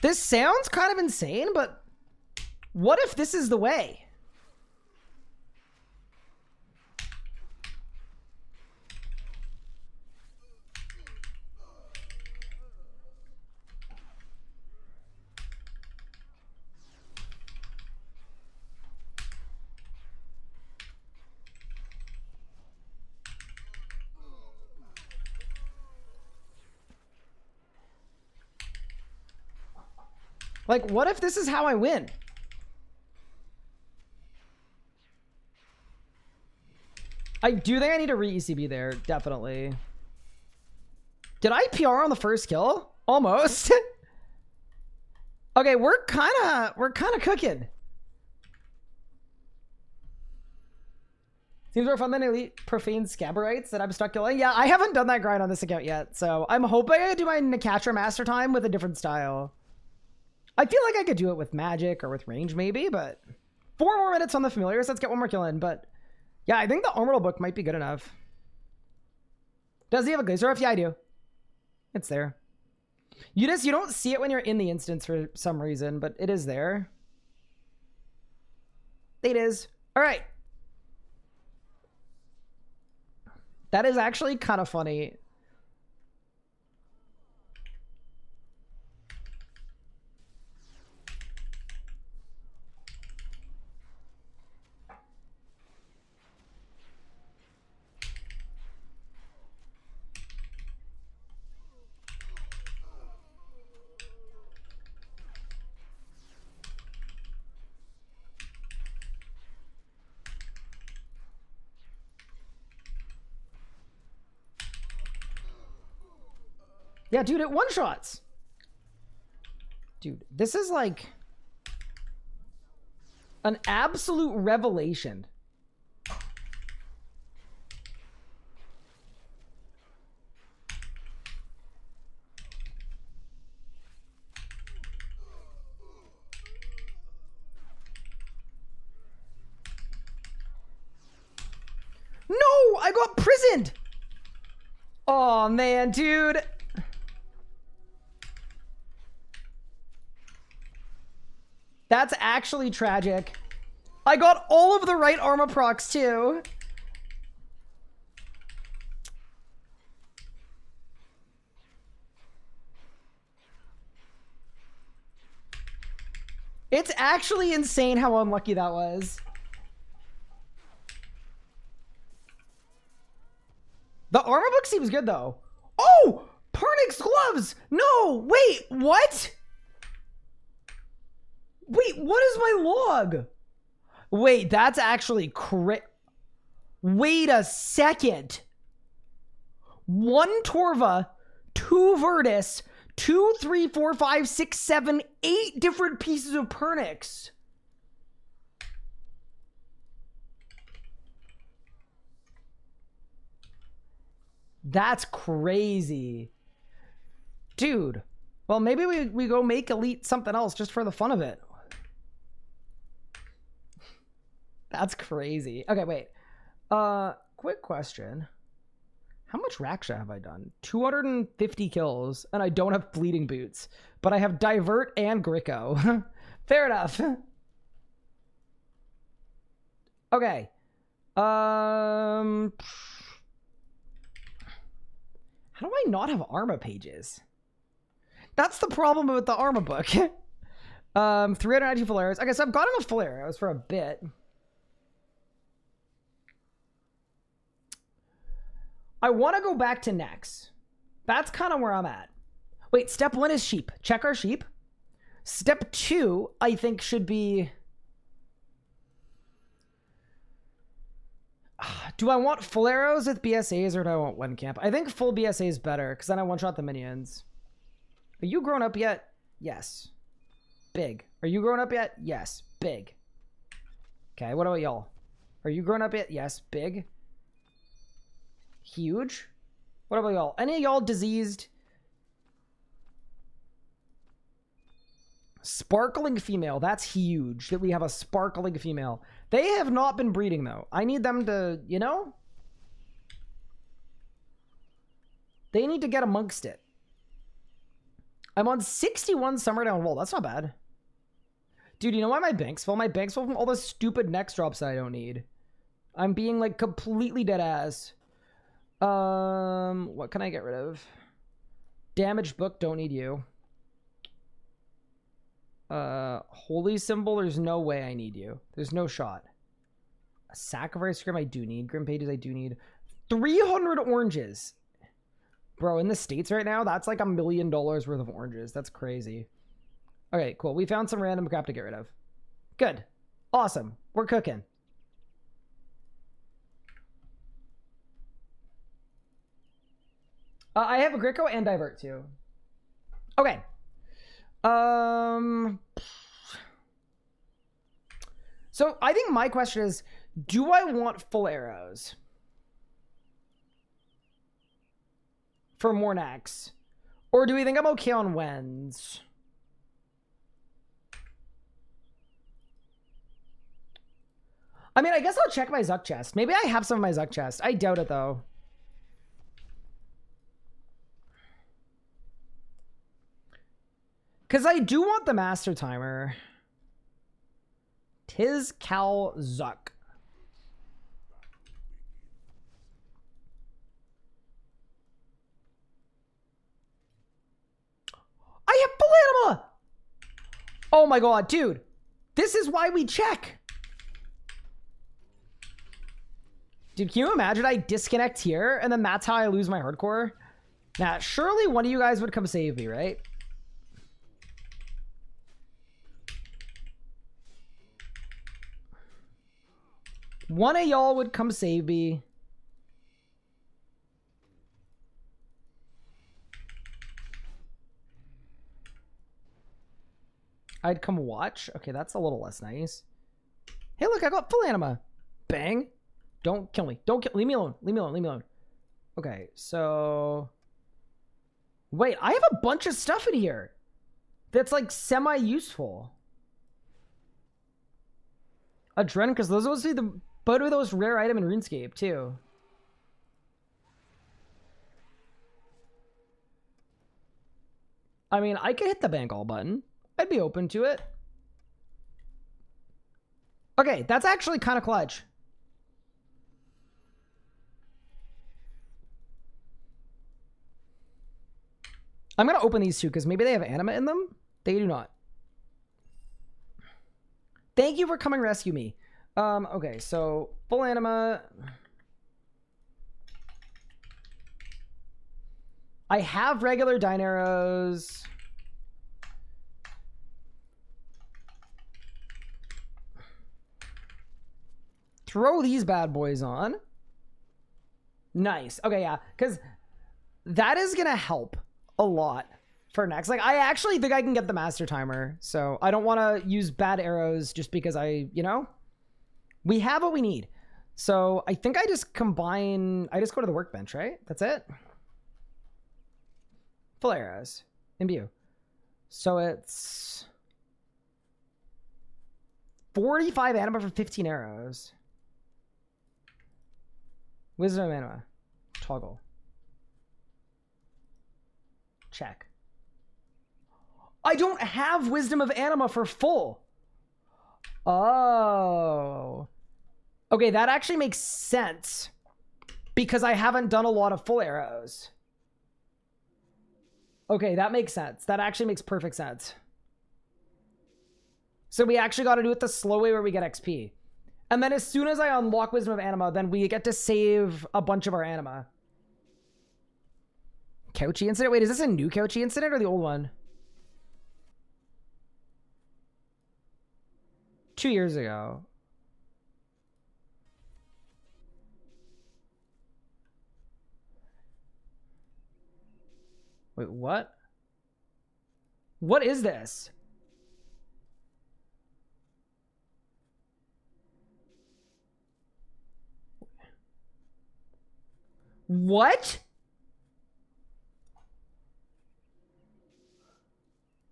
This sounds kind of insane, but what if this is the way? Like, what if this is how I win? I do think I need a re-ECB there, definitely. Did I PR on the first kill? Almost. Okay, we're kind of cooking. Seems more fun than elite profane scabberites that I'm stuck killing. Yeah, I haven't done that grind on this account yet, so I'm hoping I do my Necatra Master time with a different style. I feel like I could do it with magic or with range maybe, but 4 more minutes on the familiars. Let's get 1 more kill in. But yeah, I think the Orbital Book might be good enough. Does he have a Glazer? Yeah, I do. It's there. You don't see it when you're in the instance for some reason, but it is there. It is. All right. That is actually kind of funny. Yeah, dude, it one-shots. Dude, this is like an absolute revelation. No, I got prisoned. Oh, man, dude. That's actually tragic. I got all of the right armor procs too. It's actually insane how unlucky that was. The armor book seems good though. Oh, Pernix gloves. No, wait, what? Wait, what is my log? Wait, that's actually wait a second. 1 Torva, 2 Virtus, 2, 3, 4, 5, 6, 7, 8 different pieces of Pernix. That's crazy. Dude. Well, maybe we go make Elite something else just for the fun of it. That's crazy. Okay, wait. Quick question. How much Raksha have I done? 250 kills, and I don't have Bleeding Boots, but I have Divert and Gricko. Fair enough. Okay. How do I not have Arma pages? That's the problem with the Arma book. 390 full arrows. Okay, so I've got enough full arrows for a bit. I want to go back to Nex. That's kind of where I'm at. Wait, step 1 is sheep. Check our sheep. Step 2, I think, should be... Do I want full arrows with BSAs or do I want one camp? I think full BSA is better because then I one-shot the minions. Are you grown up yet? Yes. Big. Are you grown up yet? Yes. Big. Okay, what about y'all? Are you grown up yet? Yes. Big. Huge. What about y'all? Any of y'all diseased? Sparkling female. That's huge that we have a sparkling female. They have not been breeding though. I need them to, you know? They need to get amongst it. I'm on 61 summer down wall. That's not bad. Dude, you know why my bank's full? My bank's full from all the stupid next drops that I don't need. I'm being like completely dead ass. What can I get rid of? Damaged book, don't need you. Holy symbol, there's no way I need you. There's no shot. A sacrifice grim I do need. Grim pages I do need. 300 oranges. Bro, in the States right now, that's like $1 million worth of oranges. That's crazy. Okay, cool. We found some random crap to get rid of. Good. Awesome. We're cooking. I have a Greco and Divert too. Okay. So I think my question is, do I want full arrows for Mornax? Or do we think I'm okay on Wens? I mean, I guess I'll check my Zuck chest. Maybe I have some of my Zuck chest. I doubt it though. Because I do want the Master Timer. Tis Cal Zuck. I have full anima! Oh my god, dude. This is why we check. Dude, can you imagine I disconnect here and then that's how I lose my hardcore? Now, surely one of you guys would come save me, right? One of y'all would come save me. I'd come watch. Okay, that's a little less nice. Hey, look, I got full anima. Bang. Don't kill me. Don't kill. Leave me alone. Leave me alone. Leave me alone. Okay, so... Wait, I have a bunch of stuff in here that's like semi-useful. Adren, because those are supposed to be the both of those rare item in RuneScape too. I mean, I could hit the bank all button. I'd be open to it. Okay, that's actually kind of clutch. I'm gonna open these two because maybe they have anima in them. They do not. Thank you for coming rescue me. Okay, so full anima. I have regular Dine Arrows. Throw these bad boys on. Nice. Okay, yeah, because that is gonna help a lot for next. Like, I actually think I can get the Master Timer, so I don't want to use bad arrows just because you know, we have what we need. So I think I just combine, I just go to the workbench, right? That's it. Full arrows. Imbue. So it's 45 anima for 15 arrows. Wisdom of anima. Toggle. Check. I don't have Wisdom of Anima for full. Oh. Okay, that actually makes sense. Because I haven't done a lot of full arrows. Okay, that makes sense. That actually makes perfect sense. So we actually got to do it the slow way where we get XP. And then as soon as I unlock Wisdom of Anima, then we get to save a bunch of our anima. Couchy incident? Wait, is this a new Couchy incident or the old one? 2 years ago. Wait, what? What is this? What?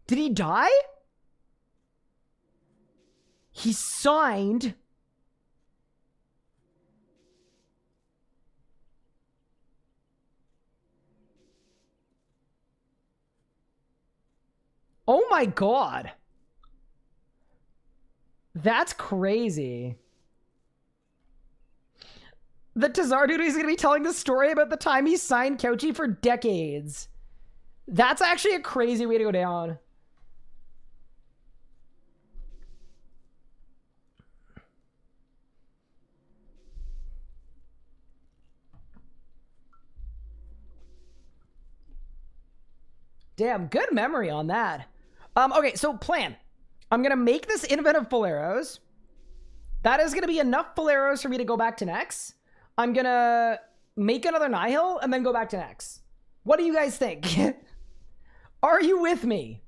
Did he die? He signed. Oh my God. That's crazy. The Tazar dude is going to be telling the story about the time he signed Couchy for decades. That's actually a crazy way to go down. Damn, good memory on that. Okay, so plan. I'm going to make this invent of full arrows. That is going to be enough full arrows for me to go back to Nex. I'm going to make another Nihil and then go back to Nex. What do you guys think? Are you with me?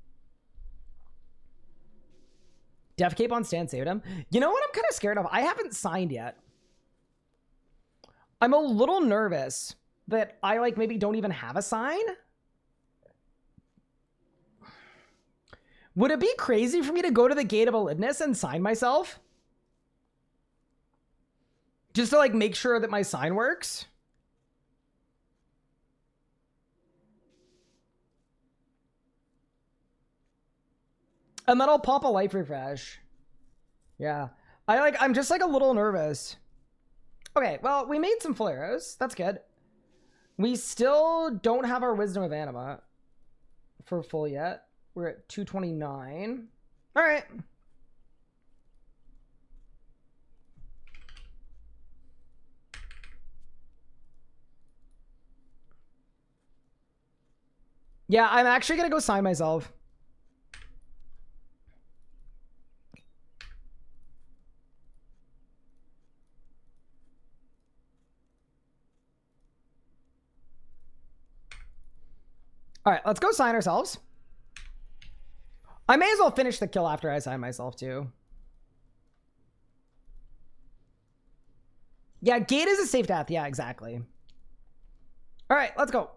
Def Cape on stand saved him. You know what I'm kind of scared of? I haven't signed yet. I'm a little nervous that I like maybe don't even have a sign. Would it be crazy for me to go to the Gate of Elidinis and sign myself? Just to like make sure that my sign works? And then I'll pop a life refresh. Yeah. I'm just like a little nervous. Okay, well, we made some full arrows. That's good. We still don't have our Wisdom of Anima for full yet. We're at 229. All right. Yeah, I'm actually going to go sign myself. All right, let's go sign ourselves. I may as well finish the kill after I sign myself too. Yeah, Gate is a safe death. Yeah, exactly. All right, let's go.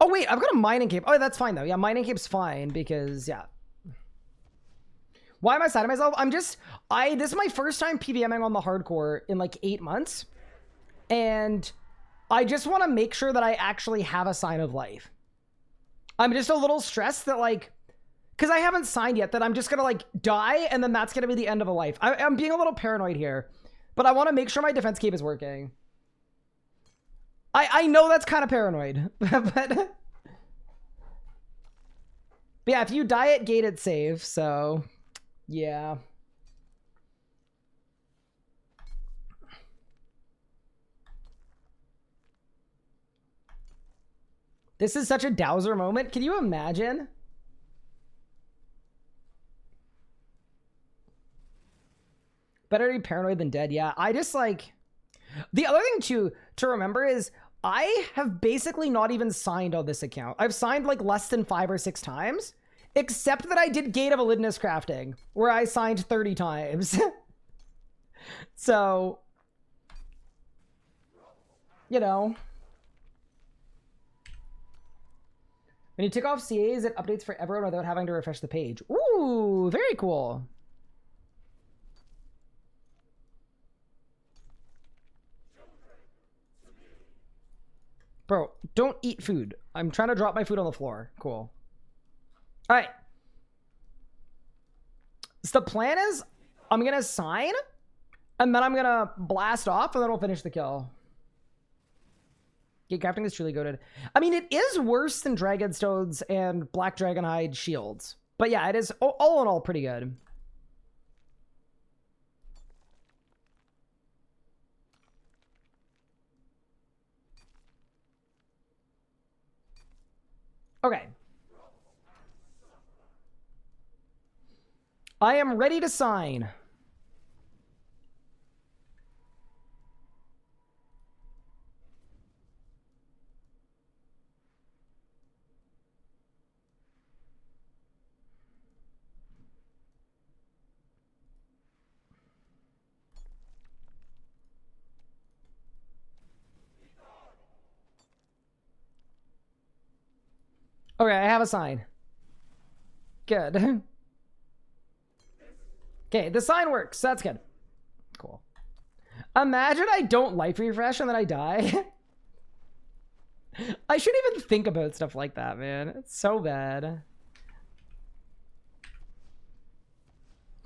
Oh, wait, I've got a mining cape. Oh, that's fine though. Yeah, mining cape's fine because, yeah. Why am I signing myself? This is my first time PVMing on the hardcore in like 8 months. And I just want to make sure that I actually have a sign of life. I'm just a little stressed that like, because I haven't signed yet, that I'm just going to like die and then that's going to be the end of a life. I'm being a little paranoid here, but I want to make sure my defense cape is working. I know that's kind of paranoid, but yeah, if you die at Gate, it's safe, so yeah. This is such a Dowser moment. Can you imagine? Better to be paranoid than dead. Yeah, I just like... The other thing to remember is I have basically not even signed on this account. I've signed like less than 5 or 6 times, except that I did Gate of Elidinis crafting, where I signed 30 times. So, you know... When you tick off CAs, it updates for everyone without having to refresh the page. Ooh, very cool. Bro, don't eat food. I'm trying to drop my food on the floor. Cool. All right. So the plan is I'm going to sign, and then I'm going to blast off, and then we'll finish the kill. Gate crafting is truly goated. I mean, it is worse than Dragonstones and Black Dragonhide shields. But yeah, it is all in all pretty good. Okay. I am ready to sign. Okay, I have a sign. Good. Okay, the sign works. That's good. Cool. Imagine I don't life refresh and then I die. I shouldn't even think about stuff like that, man. It's so bad.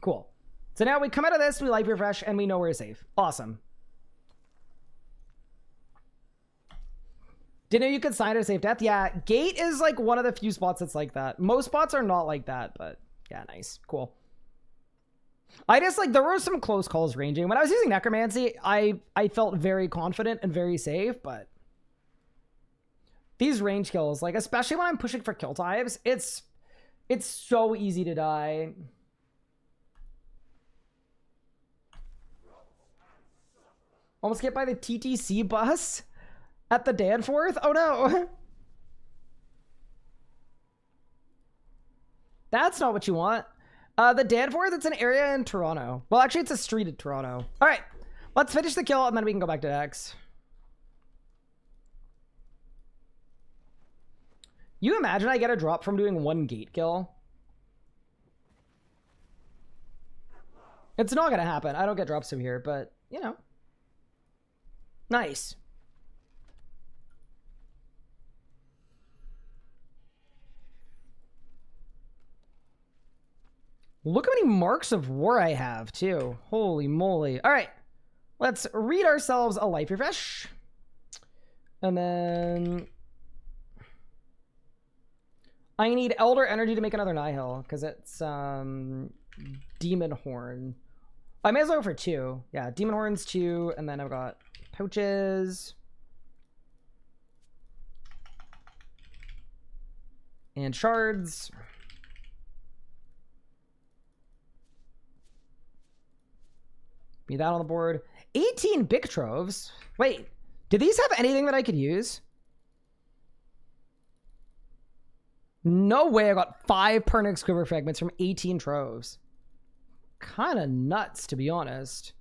Cool. So now we come out of this, we life refresh, and we know we're safe. Awesome. Didn't know you could sign a safe death? Yeah, gate is like one of the few spots that's like that. Most spots are not like that, but yeah, nice. Cool. I just like, there were some close calls ranging. When I was using Necromancy, I felt very confident and very safe, but these range kills, like especially when I'm pushing for kill types, it's so easy to die. Almost get by the TTC bus at the Danforth. Oh no. That's not what you want. The Danforth, it's an area in Toronto. Well, actually, it's a street in Toronto. All right, let's finish the kill, and then we can go back to X. You imagine I get a drop from doing one gate kill? It's not going to happen. I don't get drops from here, but, you know. Nice. Look how many marks of war I have, too. Holy moly. All right. Let's read ourselves a life refresh. And then I need Elder Energy to make another Nihil, because it's Demon Horn. I may as well go for 2. Yeah, Demon Horn's 2, and then I've got pouches. And shards. Be that on the board. 18 Bic Troves. Wait, do these have anything that I could use? No way I got 5 Pernix Quiver Fragments from 18 Troves. Kind of nuts, to be honest.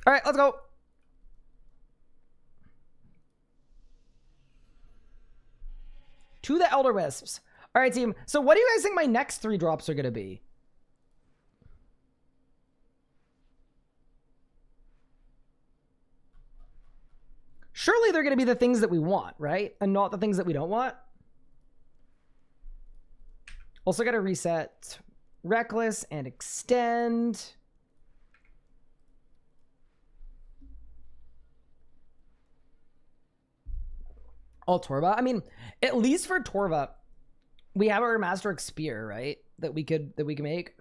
All right, let's go. To the Elder Wisps. All right, team. So what do you guys think my next 3 drops are going to be? Surely they're going to be the things that we want, right? And not the things that we don't want. Also got to reset Reckless and Extend. Oh, Torva. I mean, at least for Torva, we have our Masterwork Spear, right? That we can make.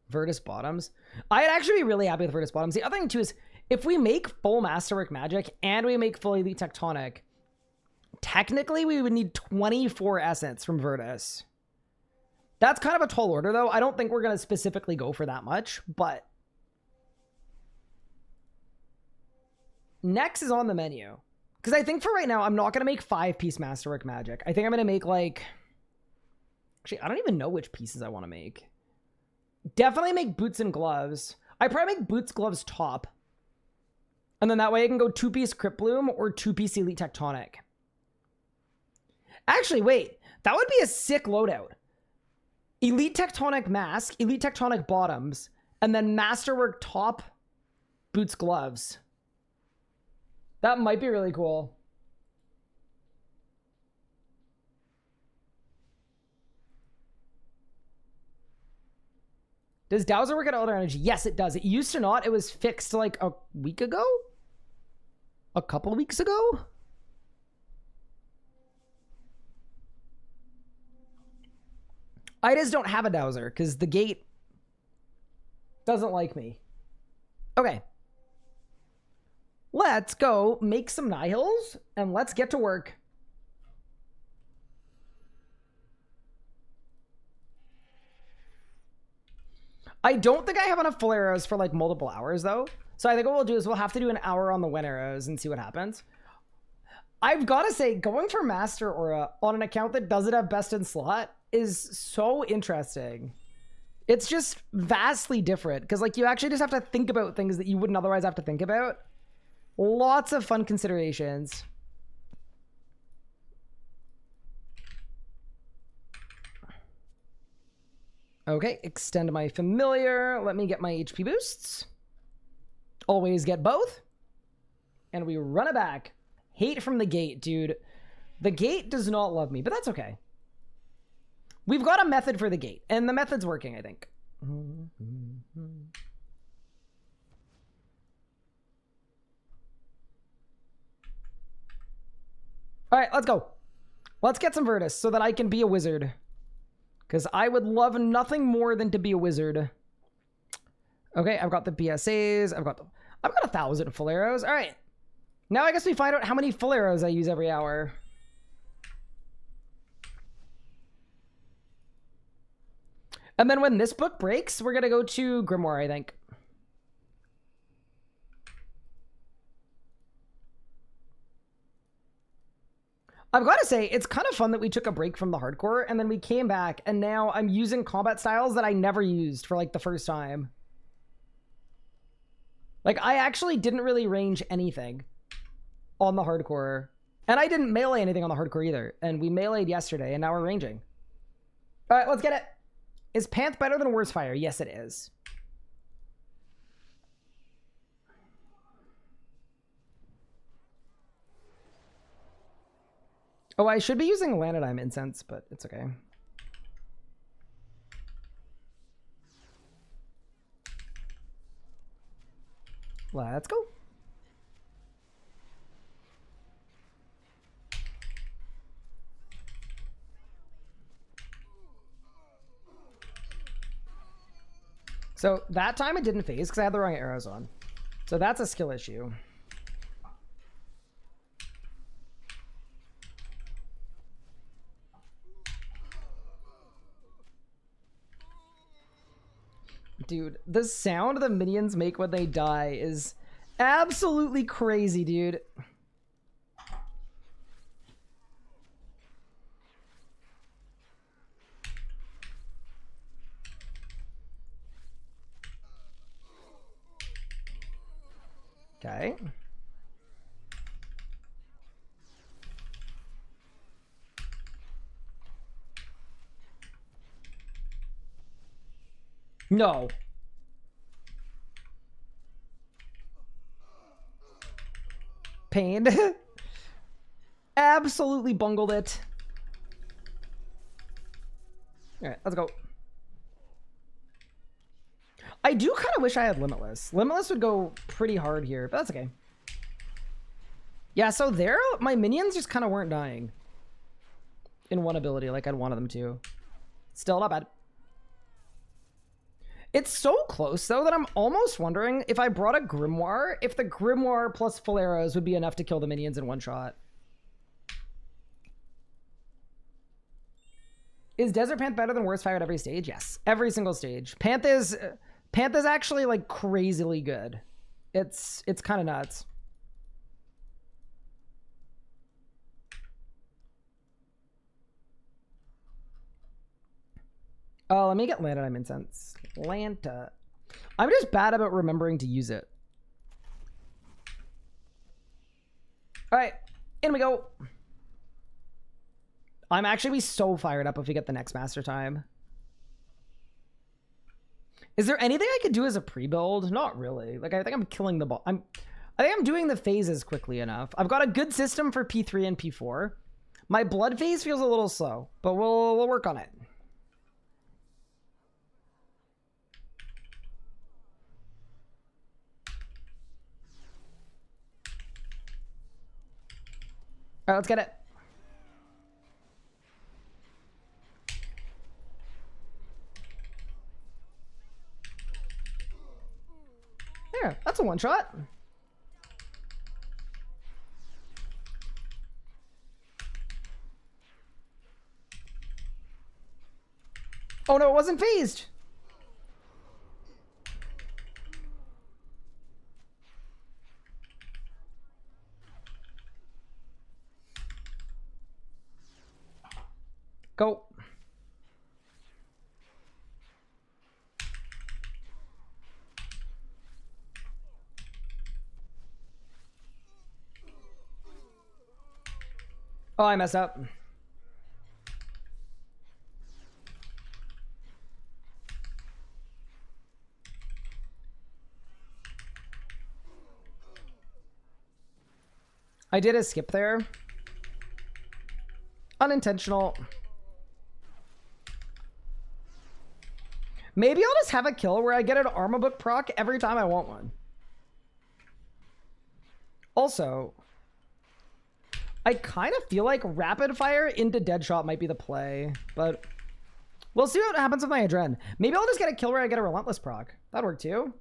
Virtus Bottoms. I'd actually be really happy with Virtus Bottoms. The other thing too is, if we make full Masterwork Magic and we make full Elite Tectonic, technically we would need 24 Essence from Virtus. That's kind of a tall order though. I don't think we're going to specifically go for that much, but next is on the menu. Because I think for right now, I'm not going to make 5-piece Masterwork Magic. I think I'm going to make like... Actually, I don't even know which pieces I want to make. Definitely make boots and gloves. I probably make boots, gloves, top. And then that way I can go 2-piece Crypt Bloom or 2-piece Elite Tectonic. Actually, wait. That would be a sick loadout. Elite Tectonic Mask, Elite Tectonic Bottoms, and then Masterwork top, boots, gloves. That might be really cool. Does Dowser work at Elder Energy? Yes, it does. It used to not. It was fixed like a week ago? A couple weeks ago? I just don't have a Dowser because the gate doesn't like me. Okay. Let's go make some Nihils and let's get to work. I don't think I have enough full arrows for like multiple hours though. So I think what we'll do is we'll have to do an hour on the win arrows and see what happens. I've got to say, going for Master Aura on an account that doesn't have best in slot is so interesting. It's just vastly different because like you actually just have to think about things that you wouldn't otherwise have to think about. Lots of fun considerations. Okay, extend my familiar. Let me get my HP boosts. Always get both. And we run it back. Hate from the gate, dude. The gate does not love me, but that's okay. We've got a method for the gate, and the method's working, I think. All right, let's go. Let's get some VODS so that I can be a wizard. Because I would love nothing more than to be a wizard. Okay, I've got the BSAs. I've got 1,000 full arrows. All right. Now I guess we find out how many full arrows I use every hour. And then when this book breaks, we're going to go to Grimoire, I think. I've got to say, it's kind of fun that we took a break from the hardcore and then we came back and now I'm using combat styles that I never used for like the first time. Like I actually didn't really range anything on the hardcore and I didn't melee anything on the hardcore either. And we meleeed yesterday and now we're ranging. All right, let's get it. Is Panth better than Worst Fire? Yes, it is. Oh, I should be using Lanodime Incense, but it's okay. Let's go. So that time it didn't phase because I had the wrong arrows on. So that's a skill issue. Dude, the sound the minions make when they die is absolutely crazy, dude. Okay. No. Pained. Absolutely bungled it. All right, let's go. I do kind of wish I had Limitless. Limitless would go pretty hard here, but that's okay. Yeah, so there, my minions just kind of weren't dying in one ability like I'd wanted them to. Still not bad. It's so close, though, that I'm almost wondering if I brought a Grimoire, if the Grimoire plus full arrows would be enough to kill the minions in one shot. Is Desert Panth better than Worst Fire at every stage? Yes, every single stage. Panth is actually, like, crazily good. It's kind of nuts. Oh, let me get Lanodime Incense. Lanta. I'm just bad about remembering to use it. All right, in we go. I'm actually be so fired up if we get the next Master Time. Is there anything I could do as a pre-build? Not really. Like, I think I'm killing the ball. I think I'm doing the phases quickly enough. I've got a good system for P3 and P4. My blood phase feels a little slow, but we'll work on it. All right, let's get it. There, that's a one shot. Oh no, it wasn't phased. Go. Oh, I messed up. I did a skip there. Unintentional. Maybe I'll just have a kill where I get an Arma Book proc every time I want one. Also, I kind of feel like rapid fire into Deadshot might be the play, but we'll see what happens with my Adren. Maybe I'll just get a kill where I get a Relentless proc. That'd work too.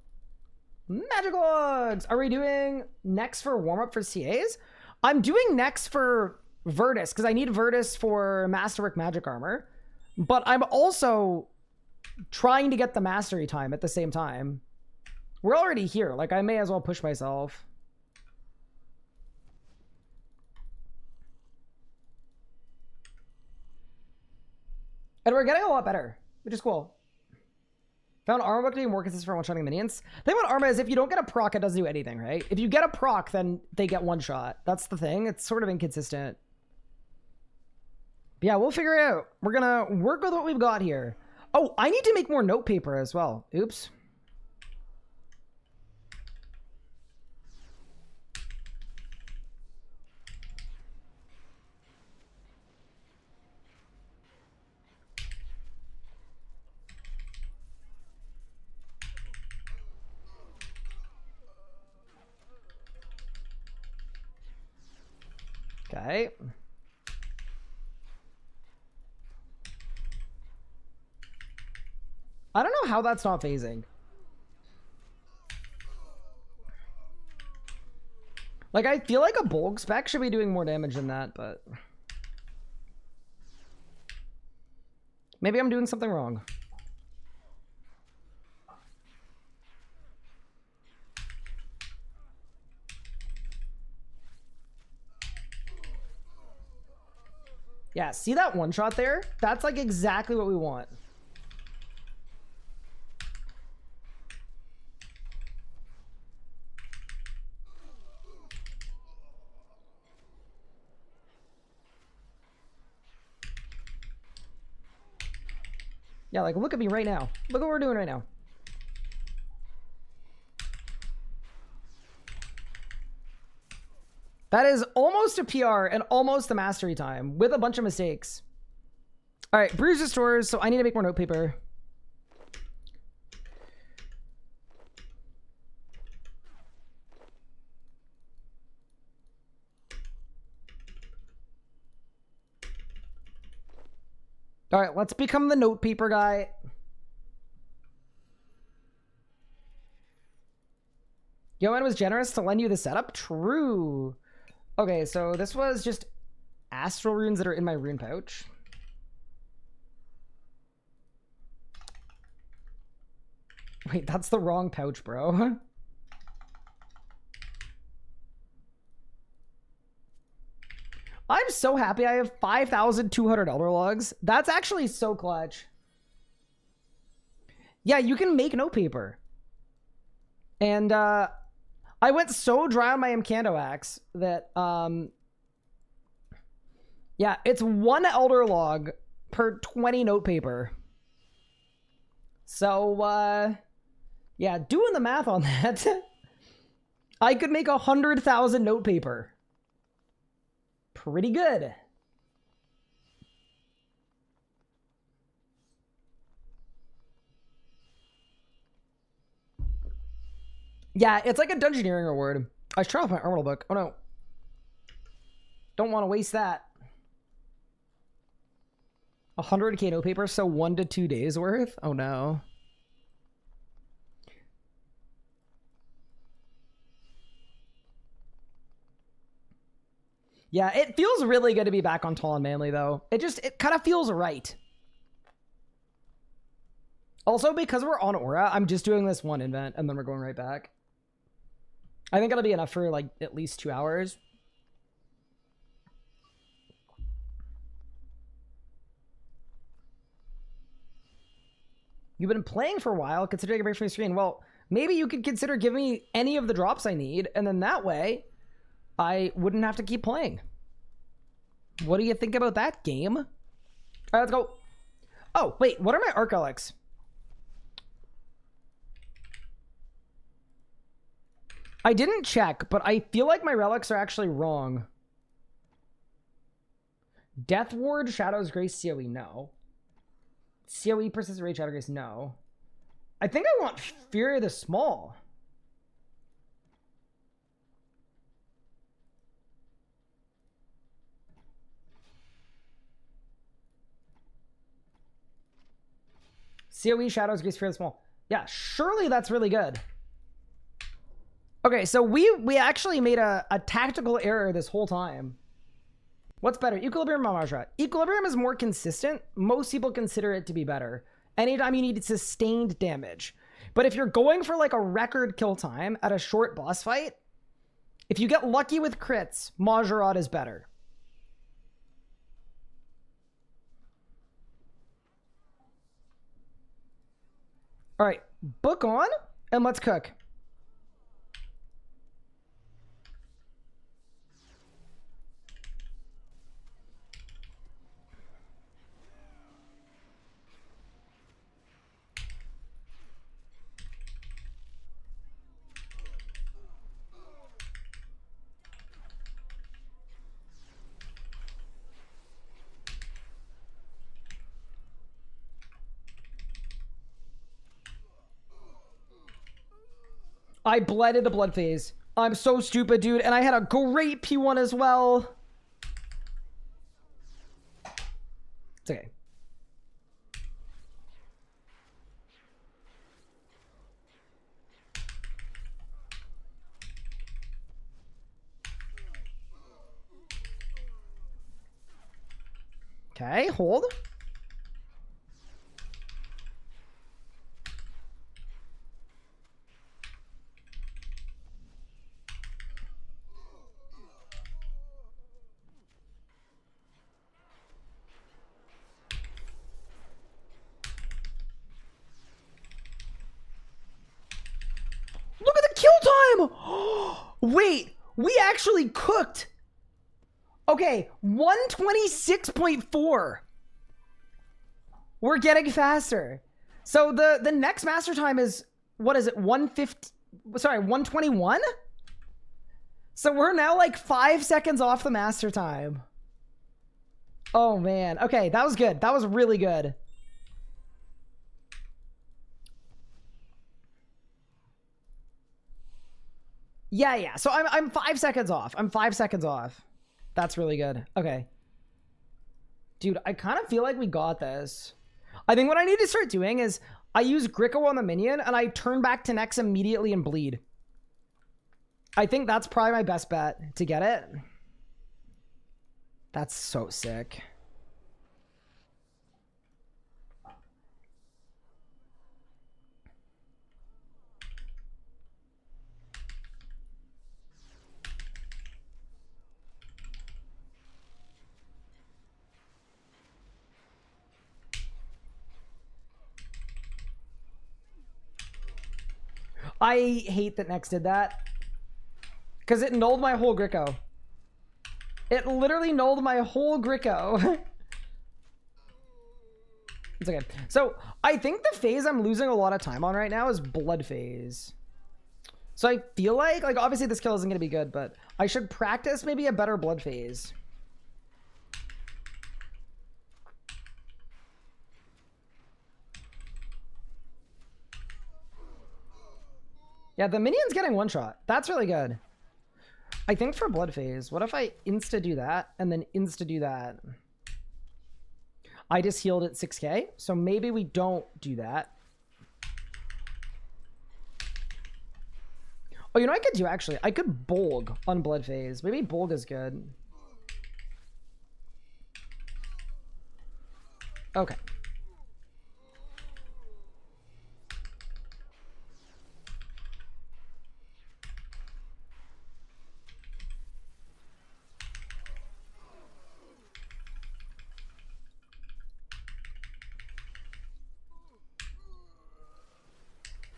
Magic Logs! Are we doing next for warm-up for CAs? I'm doing next for VODS, because I need VODS for Masterwork Magic Armor. But I'm also trying to get the Mastery time at the same time. We're already here. Like, I may as well push myself. And we're getting a lot better, which is cool. Found Arma Book doing more consistent for one-shotting minions. The thing about Arma is if you don't get a proc, it doesn't do anything, right? If you get a proc, then they get one shot. That's the thing. It's sort of inconsistent. But yeah, we'll figure it out. We're gonna work with what we've got here. Oh, I need to make more note paper as well. Oops. Okay. I don't know how that's not phasing. Like, I feel like a bulk spec should be doing more damage than that, but maybe I'm doing something wrong. Yeah, see that one shot there? That's like exactly what we want. Yeah, like look at me right now. Look what we're doing right now. That is almost a PR and almost the mastery time with a bunch of mistakes. All right, Bruise restores, so I need to make more note paper. All right, let's become the note paper guy. Yoan was generous to lend you the setup? True. Okay, so this was just astral runes that are in my rune pouch. Wait, that's the wrong pouch, bro. I'm so happy I have 5,200 Elder Logs. That's actually so clutch. Yeah, you can make note paper. And I went so dry on my Mkando axe that yeah, it's 1 Elder Log per 20 note paper. So yeah, doing the math on that, I could make 100,000 note paper. Pretty good. Yeah, it's like a dungeoneering reward. I should try off my Armor Book. Oh no. Don't want to waste that. 100k note paper, so 1 to 2 days worth? Oh no. Yeah, it feels really good to be back on Tall and Manly, though. It kind of feels right. Also, because we're on Aura, I'm just doing this one event, and then we're going right back. I think it'll be enough for, like, at least 2 hours. You've been playing for a while, considering a break from your screen. Well, maybe you could consider giving me any of the drops I need, and then that way I wouldn't have to keep playing. What do you think about that, game? All right, let's go. Oh, wait, what are my arc relics? I didn't check, but I feel like my relics are actually wrong. Death Ward, Shadow's Grace, COE, no. COE, Persistent Rage, Shadow Grace, no. I think I want Fury of the Small. COE, Shadows, Grace, Fury of the Small. Yeah, surely that's really good. Okay, so we actually made a tactical error this whole time. What's better, Equilibrium or Marjra? Equilibrium is more consistent. Most people consider it to be better. Anytime you need sustained damage. But if you're going for like a record kill time at a short boss fight, if you get lucky with crits, Marjra is better. All right, book on and let's cook. I bledded the blood phase. I'm so stupid, dude. And I had a great P1 as well. It's okay. Okay, hold. Look at the kill time! Wait, we actually cooked. Okay, 126.4. We're getting faster. So the next master time is, what is it, 150? Sorry, 121? So we're now like 5 seconds off the master time. Oh man, okay, that was good. That was really good. Yeah, so I'm 5 seconds off. I'm 5 seconds off. That's really good. Okay. Dude, I kind of feel like we got this. I think what I need to start doing is I use Gricko on the minion and I turn back to Nex immediately and bleed. I think that's probably my best bet to get it. That's so sick. I hate that Nex did that. Because it nulled my whole Gricko. It literally nulled my whole Gricko. It's okay. So, I think the phase I'm losing a lot of time on right now is blood phase. So I feel like obviously this kill isn't going to be good, but I should practice maybe a better blood phase. Yeah, the minion's getting one shot. That's really good. I think for blood phase, what if I insta do that and then insta do that? I just healed at 6k, so maybe we don't do that. Oh, you know what I could do actually? I could Bolg on blood phase. Maybe Bolg is good. Okay.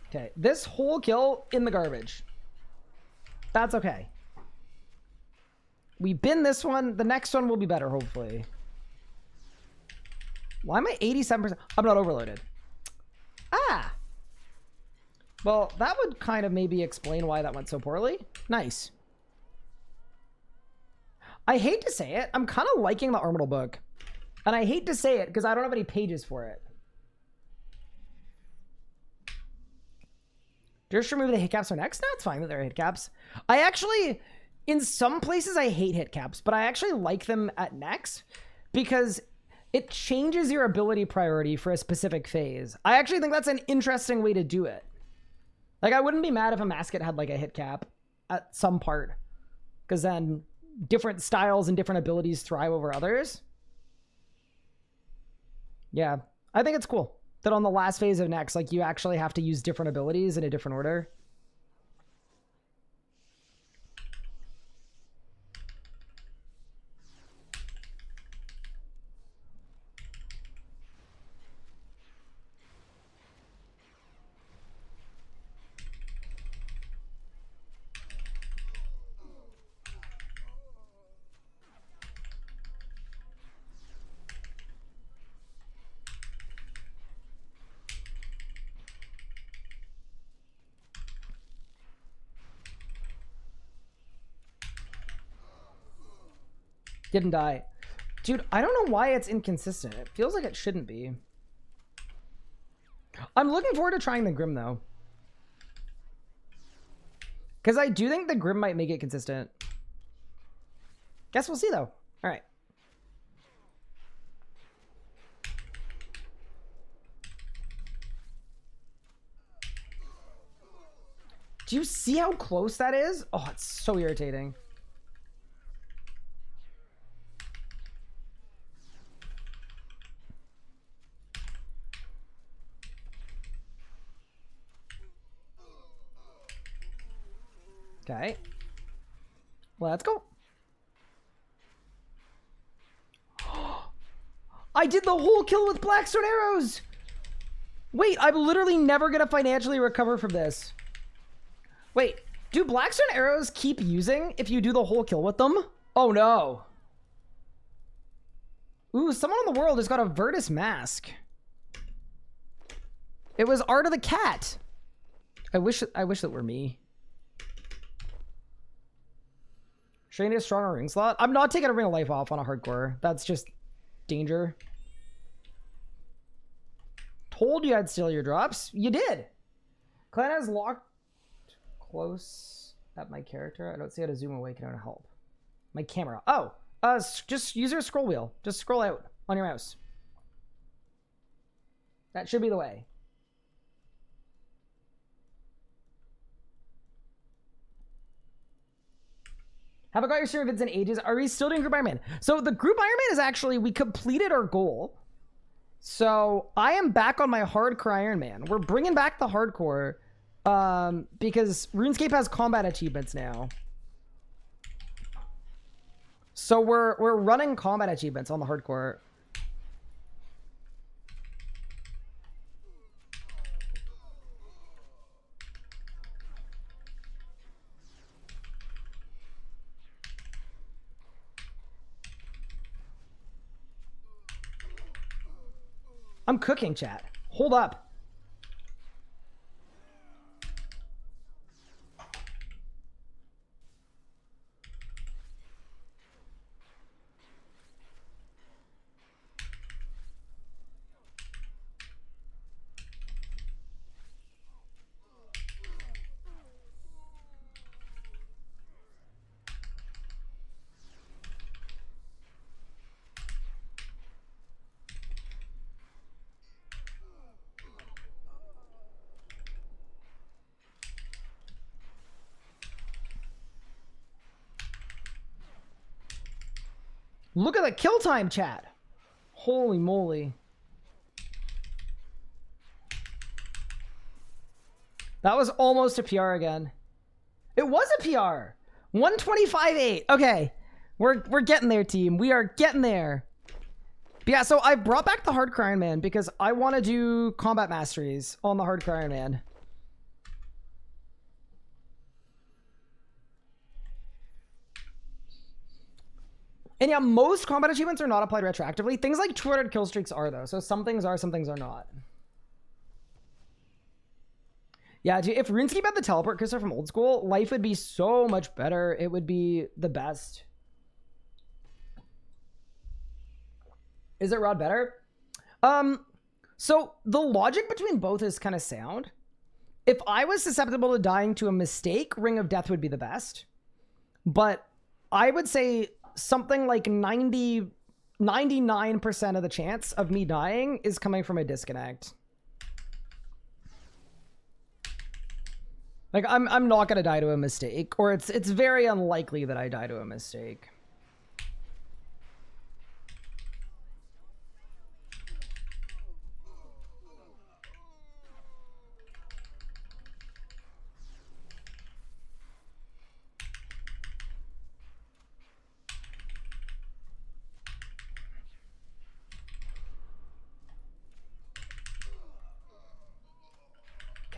Okay, this whole kill in the garbage. That's okay. We bin this one. The next one will be better, hopefully. Why am I 87%? I'm not overloaded. Ah! Well, that would kind of maybe explain why that went so poorly. Nice. I hate to say it. I'm kind of liking the Armadale book. And I hate to say it because I don't have any pages for it. Just remove the hit caps for next? No, it's fine that they're hit caps. I actually, in some places, I hate hit caps, but I actually like them at next because it changes your ability priority for a specific phase. I actually think that's an interesting way to do it. Like, I wouldn't be mad if a Masket had like a hit cap at some part, because then different styles and different abilities thrive over others. Yeah, I think it's cool that on the last phase of next, like, you actually have to use different abilities in a different order. Didn't die. Dude, I don't know why it's inconsistent. It feels like it shouldn't be. I'm looking forward to trying the Grim, though. Because I do think the Grim might make it consistent. Guess we'll see, though. All right. Do you see how close that is? Oh, it's so irritating. Okay. Let's go. I did the whole kill with Blackstone arrows. Wait, I'm literally never going to financially recover from this. Wait, do Blackstone arrows keep using if you do the whole kill with them? Oh no. Ooh, someone in the world has got a VODS mask. It was Art of the Cat. I wish that were me. Should I need a stronger ring slot? I'm not taking a ring of life off on a hardcore. That's just danger. Told you I'd steal your drops. You did. Clan has locked close at my character. I don't see how to zoom away. Can I help? My camera. Oh, just use your scroll wheel. Just scroll out on your mouse. That should be the way. Haven't got your stream vids in ages. Are we still doing group Ironman? So the group Ironman is actually, we completed our goal. So I am back on my hardcore Ironman. We're bringing back the hardcore because RuneScape has combat achievements now. So we're running combat achievements on the hardcore. I'm cooking, chat. Hold up. Look at the kill time, chat. Holy moly. That was almost a PR again. It was a PR. 125.8. Okay. We're getting there, team. We are getting there. But yeah, so I brought back the hardcore Ironman because I want to do combat masteries on the hardcore Ironman. And yeah, most combat achievements are not applied retroactively. Things like 200 kill streaks are, though. So some things are, some things are not. Yeah, dude, if RuneScape had the teleport crystal from old school, life would be so much better. It would be the best. Is it Rod better? So the logic between both is kind of sound. If I was susceptible to dying to a mistake, Ring of Death would be the best. But I would say something like 99% of the chance of me dying is coming from a disconnect. Like I'm not gonna die to a mistake, or it's very unlikely that I die to a mistake.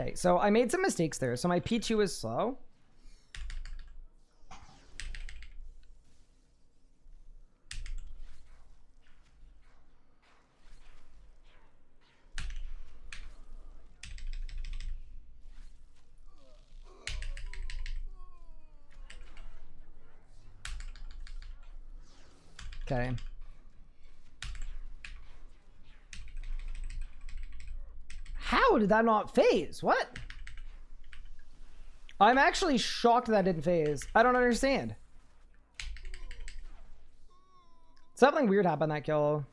Okay, so I made some mistakes there. So my P2 is slow. Okay. How did that not phase? What? I'm actually shocked that didn't phase. I don't understand. Something weird happened that kill.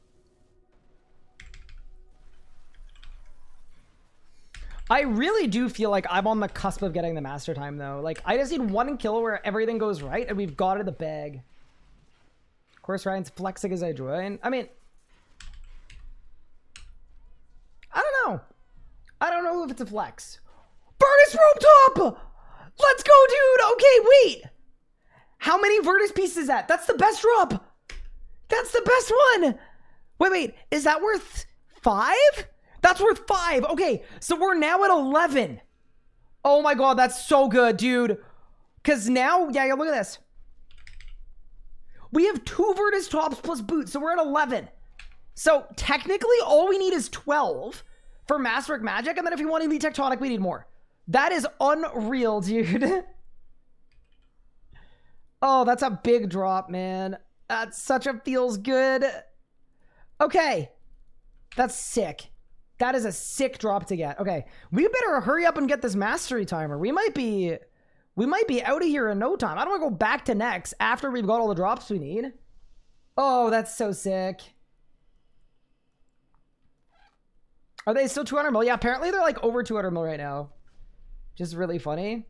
I really do feel like I'm on the cusp of getting the master time though. Like I just need one kill where everything goes right and we've got it in the bag. Of course, Ryan's flexing as I join. I mean, I don't know. I don't know if it's a flex. Virtus rope top! Let's go, dude! Okay, wait! How many Virtus pieces is that? That's the best drop! That's the best one! Wait, is that worth 5? That's worth 5! Okay, so we're now at 11. Oh my god, that's so good, dude. Because now, yeah, look at this. We have 2 Virtus tops plus boots, so we're at 11. So technically, all we need is 12. For Masterwork Magic, and then if we want Elite Tectonic, we need more. That is unreal, dude. Oh, that's a big drop, man. That's such a feels good. Okay. That's sick. That is a sick drop to get. Okay. We better hurry up and get this mastery timer. We might be out of here in no time. I don't want to go back to next after we've got all the drops we need. Oh, that's so sick. Are they still 200 mil? Yeah, apparently they're like over 200 mil right now. Just really funny.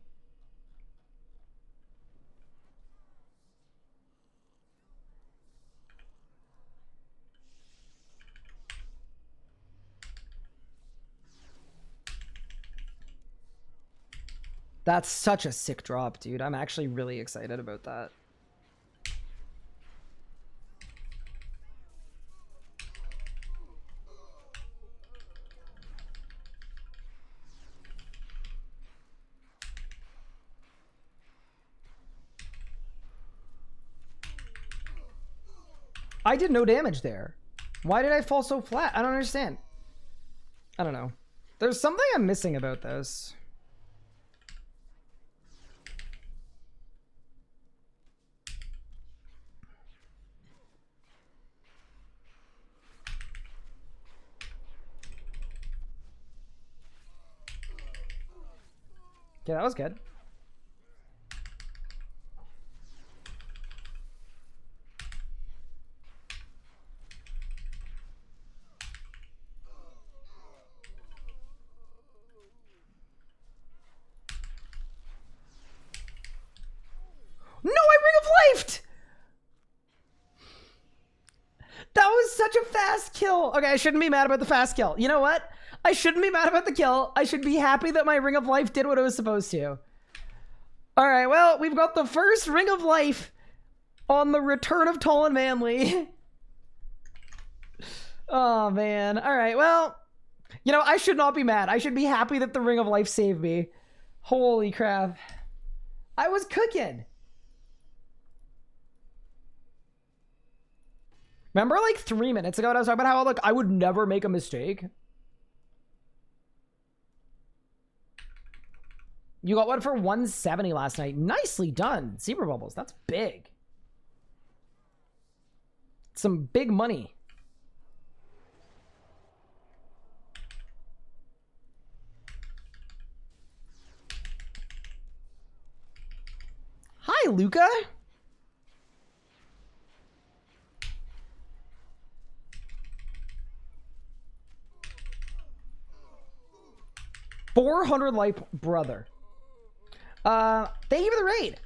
That's such a sick drop, dude. I'm actually really excited about that. I did no damage there. Why did I fall so flat? I don't understand. I don't know. There's something I'm missing about this. Okay, that was good. No, I Ring of Lifed! That was such a fast kill. Okay, I shouldn't be mad about the fast kill. You know what? I shouldn't be mad about the kill. I should be happy that my Ring of Life did what it was supposed to. All right, well, we've got the first Ring of Life on the return of Tall and Manly. Oh, man. All right, well, you know, I should not be mad. I should be happy that the Ring of Life saved me. Holy crap. I was cooking. Remember like 3 minutes ago when I was talking about how, look, I would never make a mistake? You got one for 170 last night. Nicely done. Zebra bubbles. That's big. Some big money. Hi, Luca. $400 life, brother. Thank you for the raid.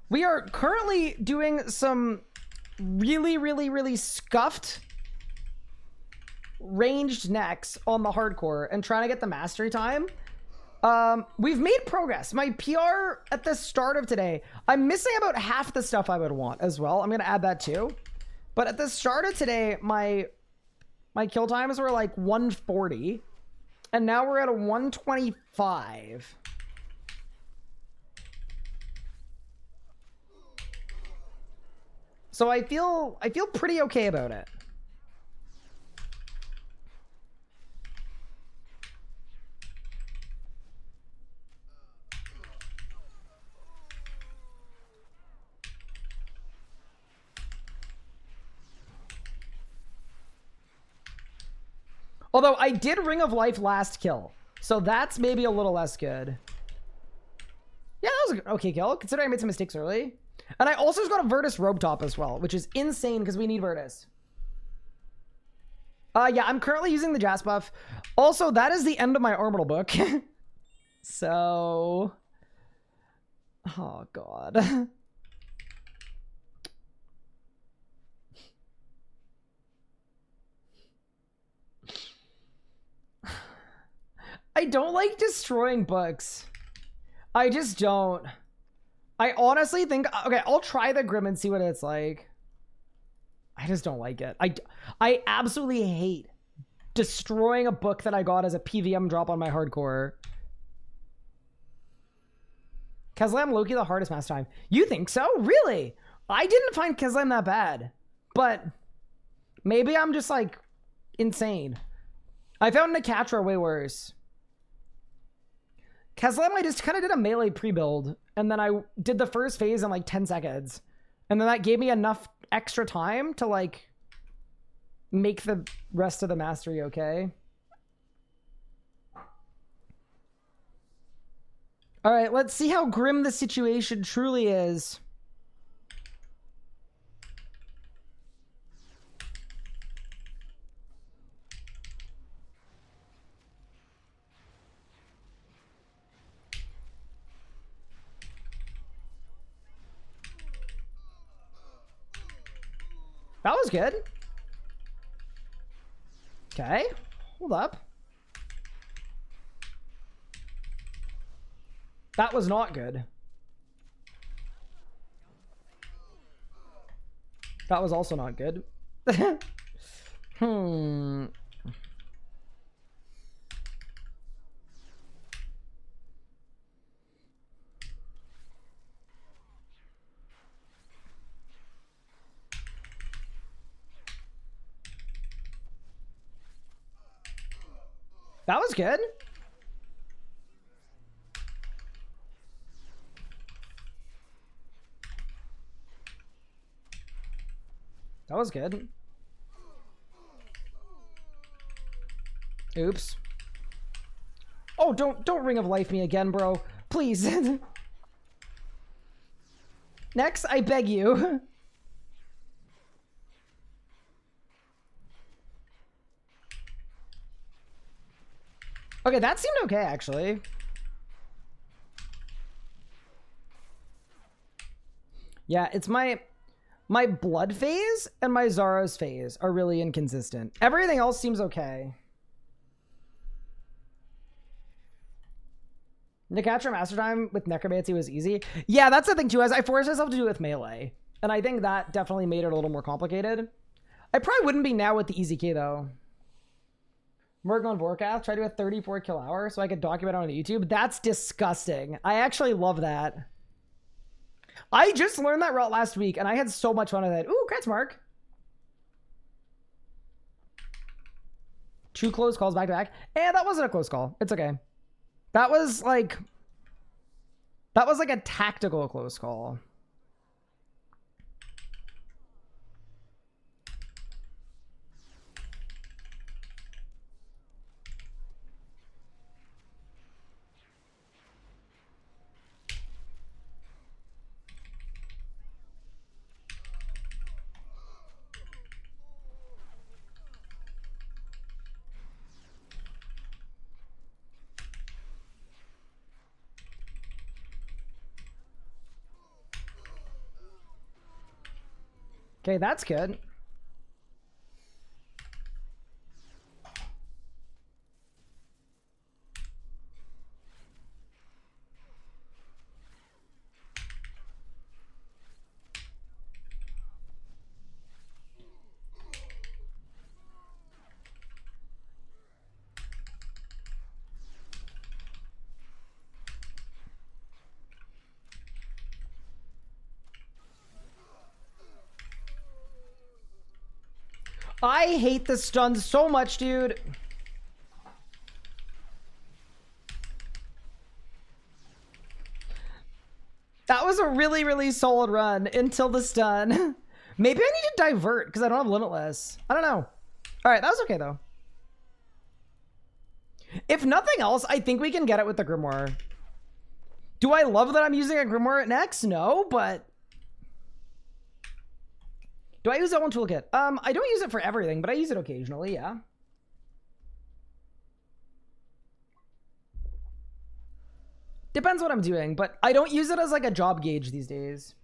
We are currently doing some really scuffed ranged necks on the hardcore and trying to get the mastery time. We've made progress. My PR at the start of today, I'm missing about half the stuff I would want as well. I'm gonna add that too. But at the start of today, my kill times were like 140, and now we're at a 125. So I feel pretty okay about it. Although I did Ring of Life last kill, so that's maybe a little less good. Yeah, that was an okay kill, considering I made some mistakes early. And I also just got a Virtus robe top as well, which is insane because we need Virtus. Yeah, I'm currently using the Jas buff. Also, that is the end of my Orbital book. So... oh, God. I don't like destroying books. I just don't. I honestly think, okay, I'll try the Grim and see what it's like. I just don't like it. I absolutely hate destroying a book that I got as a PVM drop on my hardcore. Keslam Loki the hardest mass time. You think so? Really? I didn't find Keslam that bad. But maybe I'm just like insane. I found Nakatra way worse. Keslam, I just kind of did a melee pre-build, and then I did the first phase in like 10 seconds. And then that gave me enough extra time to like make the rest of the mastery okay. All right, let's see how grim the situation truly is. That was good. Okay, hold up. That was not good. That was also not good. That was good. That was good. Oops. Oh, don't Ring of Life me again, bro. Please. Next, I beg you. Okay, that seemed okay, actually. Yeah, it's my blood phase and my Zara's phase are really inconsistent. Everything else seems okay. Necatra Master Time with Necromancy was easy. Yeah, that's the thing too, as I forced myself to do it with melee. And I think that definitely made it a little more complicated. I probably wouldn't be now with the easy K though. Morgan Vorkath, try to do a 34 kill hour so I could document it on YouTube. That's disgusting. I actually love that. I just learned that route last week and I had so much fun with it. Ooh, congrats, Mark. 2 close calls back to back. And that wasn't a close call. It's okay. That was like That was like a tactical close call. Okay, that's good. I hate the stuns so much, dude. That was a really, really solid run until the stun. Maybe I need to divert because I don't have Limitless. I don't know. All right, that was okay, though. If nothing else, I think we can get it with the Grimoire. Do I love that I'm using a Grimoire next? No, but... Do I use that one toolkit? I don't use it for everything, but I use it occasionally, yeah. Depends what I'm doing, but I don't use it as like a job gauge these days.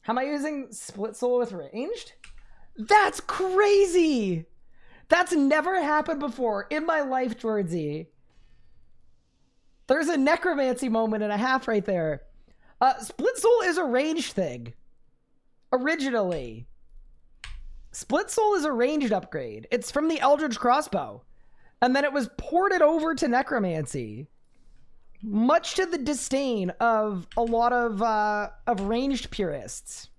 How am I using Split Soul with ranged? That's crazy! That's never happened before in my life, Georgie. There's a necromancy moment and a half right there. Split Soul is a ranged thing. Originally. Split Soul is a ranged upgrade. It's from the Eldritch Crossbow. And then it was ported over to Necromancy. Much to the disdain of a lot of ranged purists.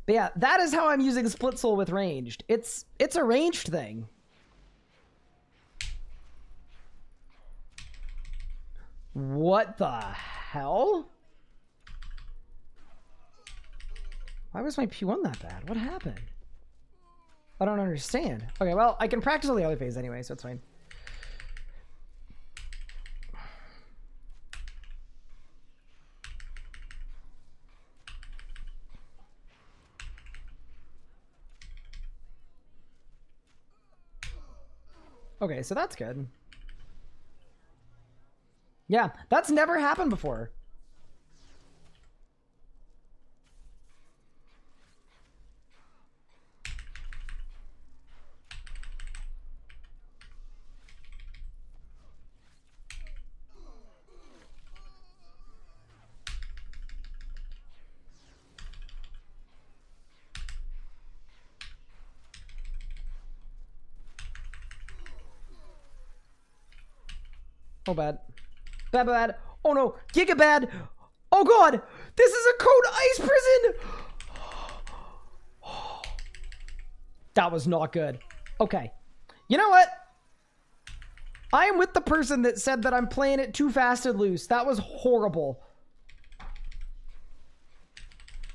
But yeah, that is how I'm using Split Soul with ranged. It's a ranged thing. What the hell? Why was my P1 that bad? What happened? I don't understand. Okay, well, I can practice all the other phase anyway, so it's fine. Okay, so that's good. Yeah, that's never happened before. Oh, bad. Bad, bad. Oh, no. Giga bad. Oh, God. This is a code ice prison. That was not good. Okay. You know what? I am with the person that said that I'm playing it too fast and loose. That was horrible.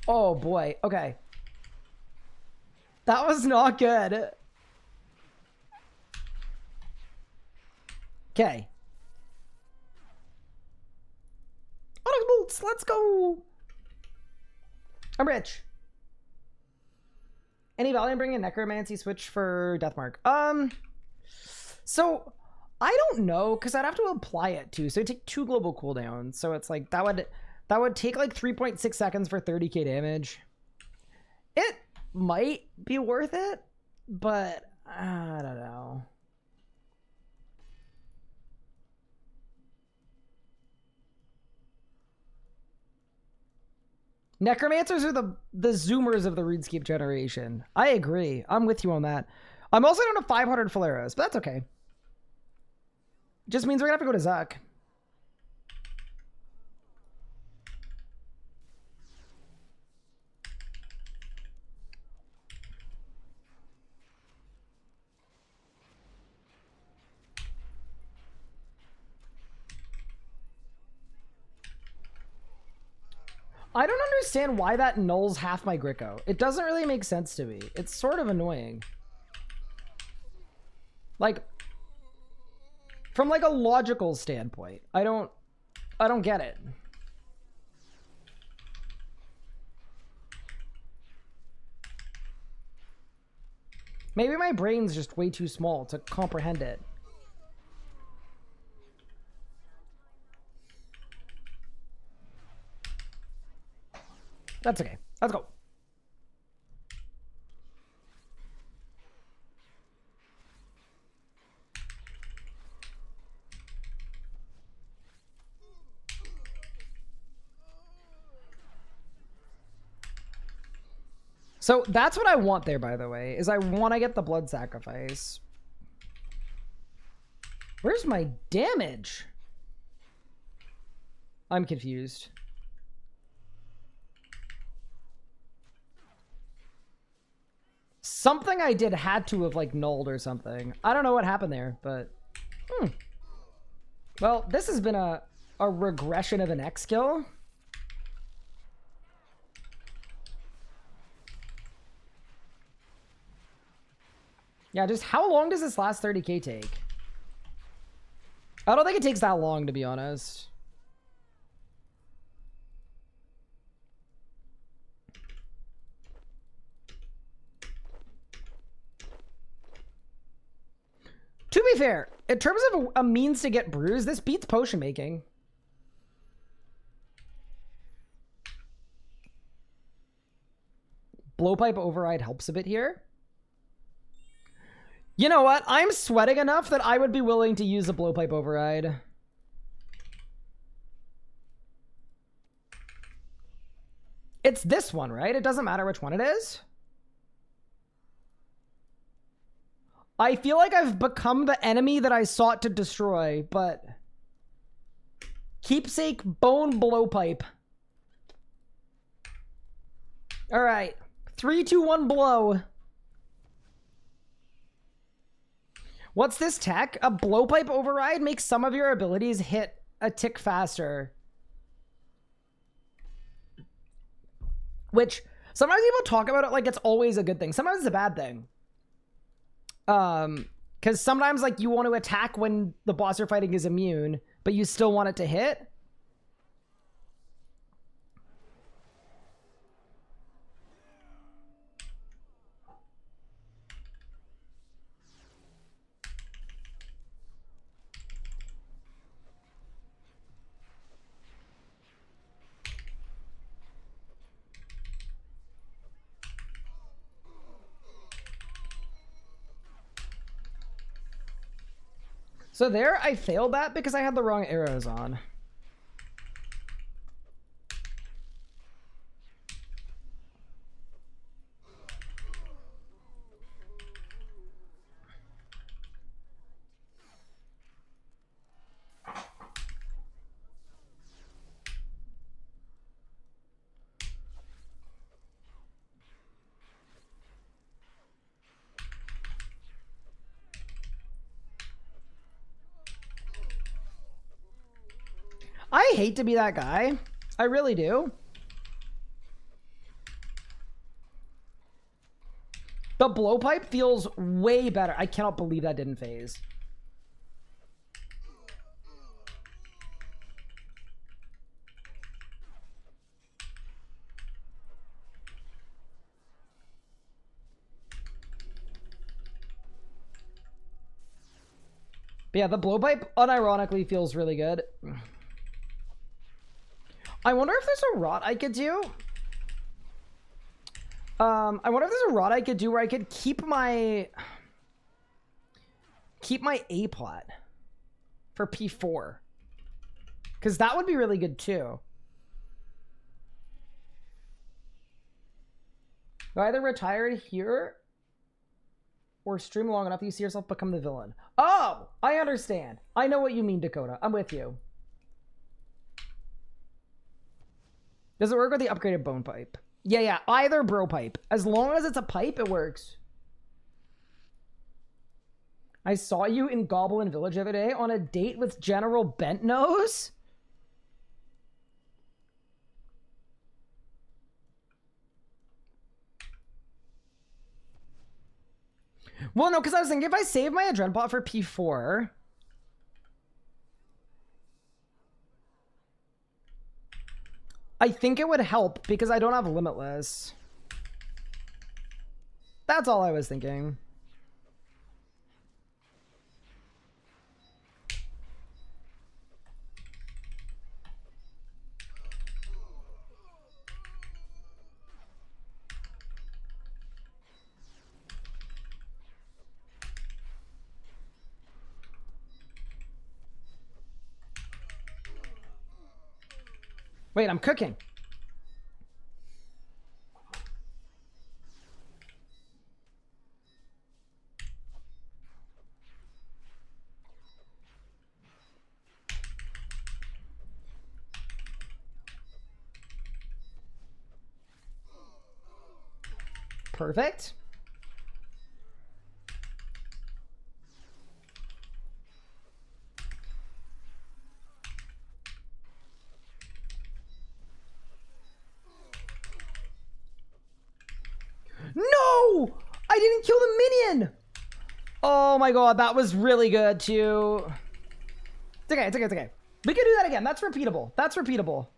Oh, boy. Okay. That was not good. Okay. Bolts, let's go. I'm rich. Any value in bringing a Necromancy switch for Deathmark? So I don't know, because I'd have to apply it too. So it'd take 2 global cooldowns. So it's like that would take like 3.6 seconds for 30k damage. It might be worth it, but I don't know. Necromancers are the zoomers of the RuneScape generation. I agree. I'm with you on that. I'm also down to 500 Faleros, but that's okay. Just means we're gonna have to go to Zuck. I don't understand why that nulls half my Gricko. It doesn't really make sense to me. It's sort of annoying. Like, from like a logical standpoint, I don't get it. Maybe my brain's just way too small to comprehend it. That's okay. Let's go. So that's what I want there, by the way, is I want to get the blood sacrifice. Where's my damage? I'm confused. Something I did had to have like nulled or something. I don't know what happened there, but well, this has been a regression of an X skill. Yeah, just how long does this last 30k take? I don't think it takes that long, to be honest. To be fair, in terms of a means to get bruised, this beats potion making. Blowpipe override helps a bit here. You know what? I'm sweating enough that I would be willing to use a blowpipe override. It's this one, right? It doesn't matter which one it is. I feel like I've become the enemy that I sought to destroy, but... Keepsake bone blowpipe. Alright. 3, 2, 1 blow. What's this tech? A blowpipe override makes some of your abilities hit a tick faster. Which, sometimes people talk about it like it's always a good thing. Sometimes it's a bad thing. Because sometimes, like, you want to attack when the boss you're fighting is immune, but you still want it to hit. So there, I failed that because I had the wrong arrows on. I hate to be that guy. I really do. The blowpipe feels way better. I cannot believe that didn't phase. But yeah, the blowpipe unironically feels really good. I wonder if there's a rot I could do. I wonder if there's a rot I could do where I could keep my A plot for P4. Because that would be really good too. You either retire here or stream long enough that you see yourself become the villain. Oh, I understand. I know what you mean, Dakota. I'm with you. Does it work with the upgraded bone pipe? Yeah, either bro pipe. As long as it's a pipe, it works. I saw you in Goblin Village the other day on a date with General Bentnose. Well, no, because I was thinking if I save my Adrenaline pot for P4... I think it would help because I don't have Limitless. That's all I was thinking. Wait, I'm cooking. Perfect. No! I didn't kill the minion! Oh my god, that was really good too. It's okay, it's okay, it's okay. We can do that again. That's repeatable. That's repeatable.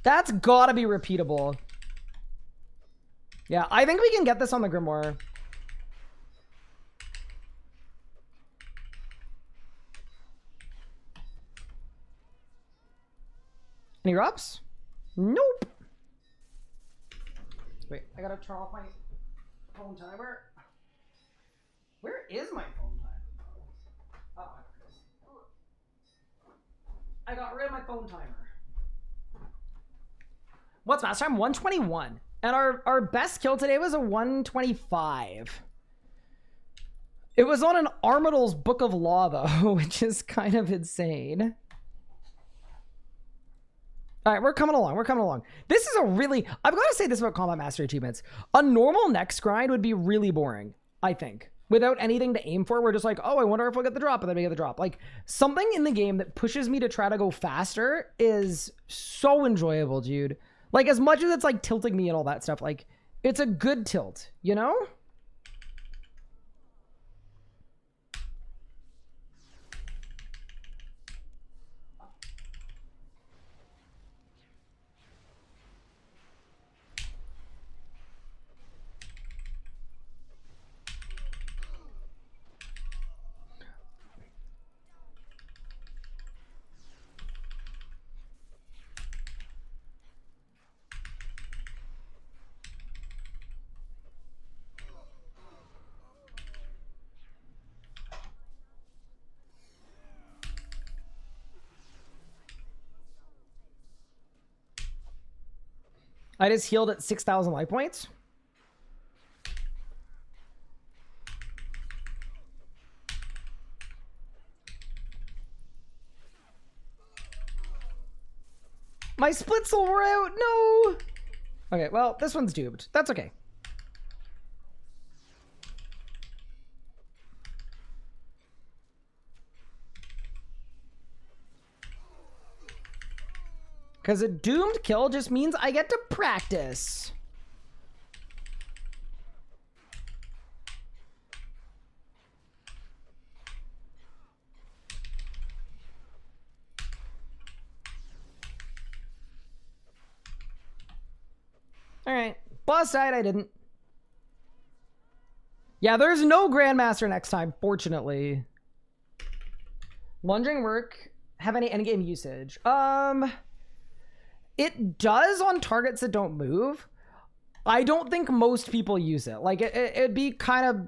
That's gotta be repeatable. Yeah, I think we can get this on the Grimoire. Any drops? Nope. Wait, I gotta turn off my phone timer. Where is my phone timer? Oh, I got rid of my phone timer. What's master time? 121. And our best kill today was a 125. It was on an Armadil's Book of Law, though, which is kind of insane. All right, we're coming along. We're coming along. This is a really... I've got to say this about Combat Master achievements. A normal next grind would be really boring, I think. Without anything to aim for, we're just like, oh, I wonder if we'll get the drop, and then we get the drop. Like, something in the game that pushes me to try to go faster is so enjoyable, dude. Like, as much as it's, like, tilting me and all that stuff, like, it's a good tilt, you know? I just healed at 6,000 life points. My splitzel were out. No. Okay, well, this one's doomed. That's okay. Because a doomed kill just means I get to practice. All right. Boss died, I didn't. Yeah, there's no Grandmaster next time, fortunately. Lunging work. Have any endgame usage? It does on targets that don't move. I don't think most people use it. Like, it'd be kind of...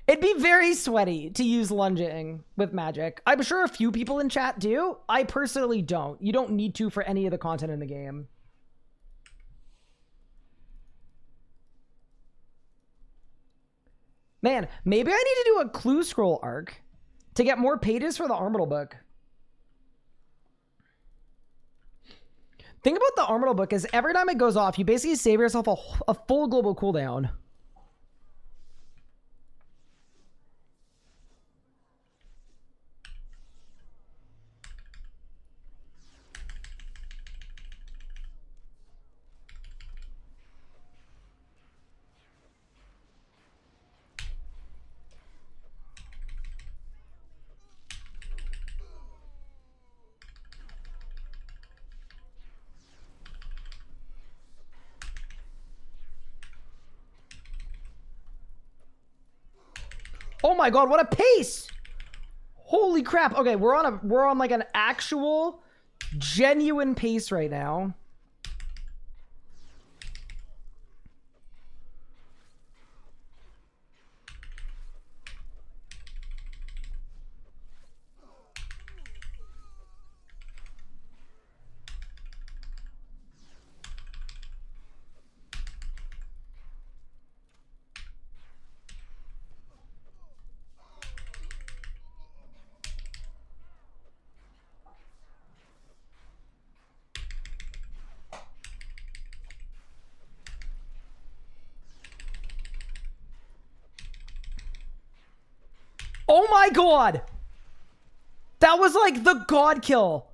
It'd be very sweaty to use lunging with magic. I'm sure a few people in chat do. I personally don't. You don't need to for any of the content in the game. Man, maybe I need to do a clue scroll arc to get more pages for the Armadillo book. Thing about the Armadillo book is every time it goes off, you basically save yourself a full global cooldown. Oh my god, what a pace! Holy crap. Okay, we're on like an actual genuine pace right now. Oh my god! That was like the god kill.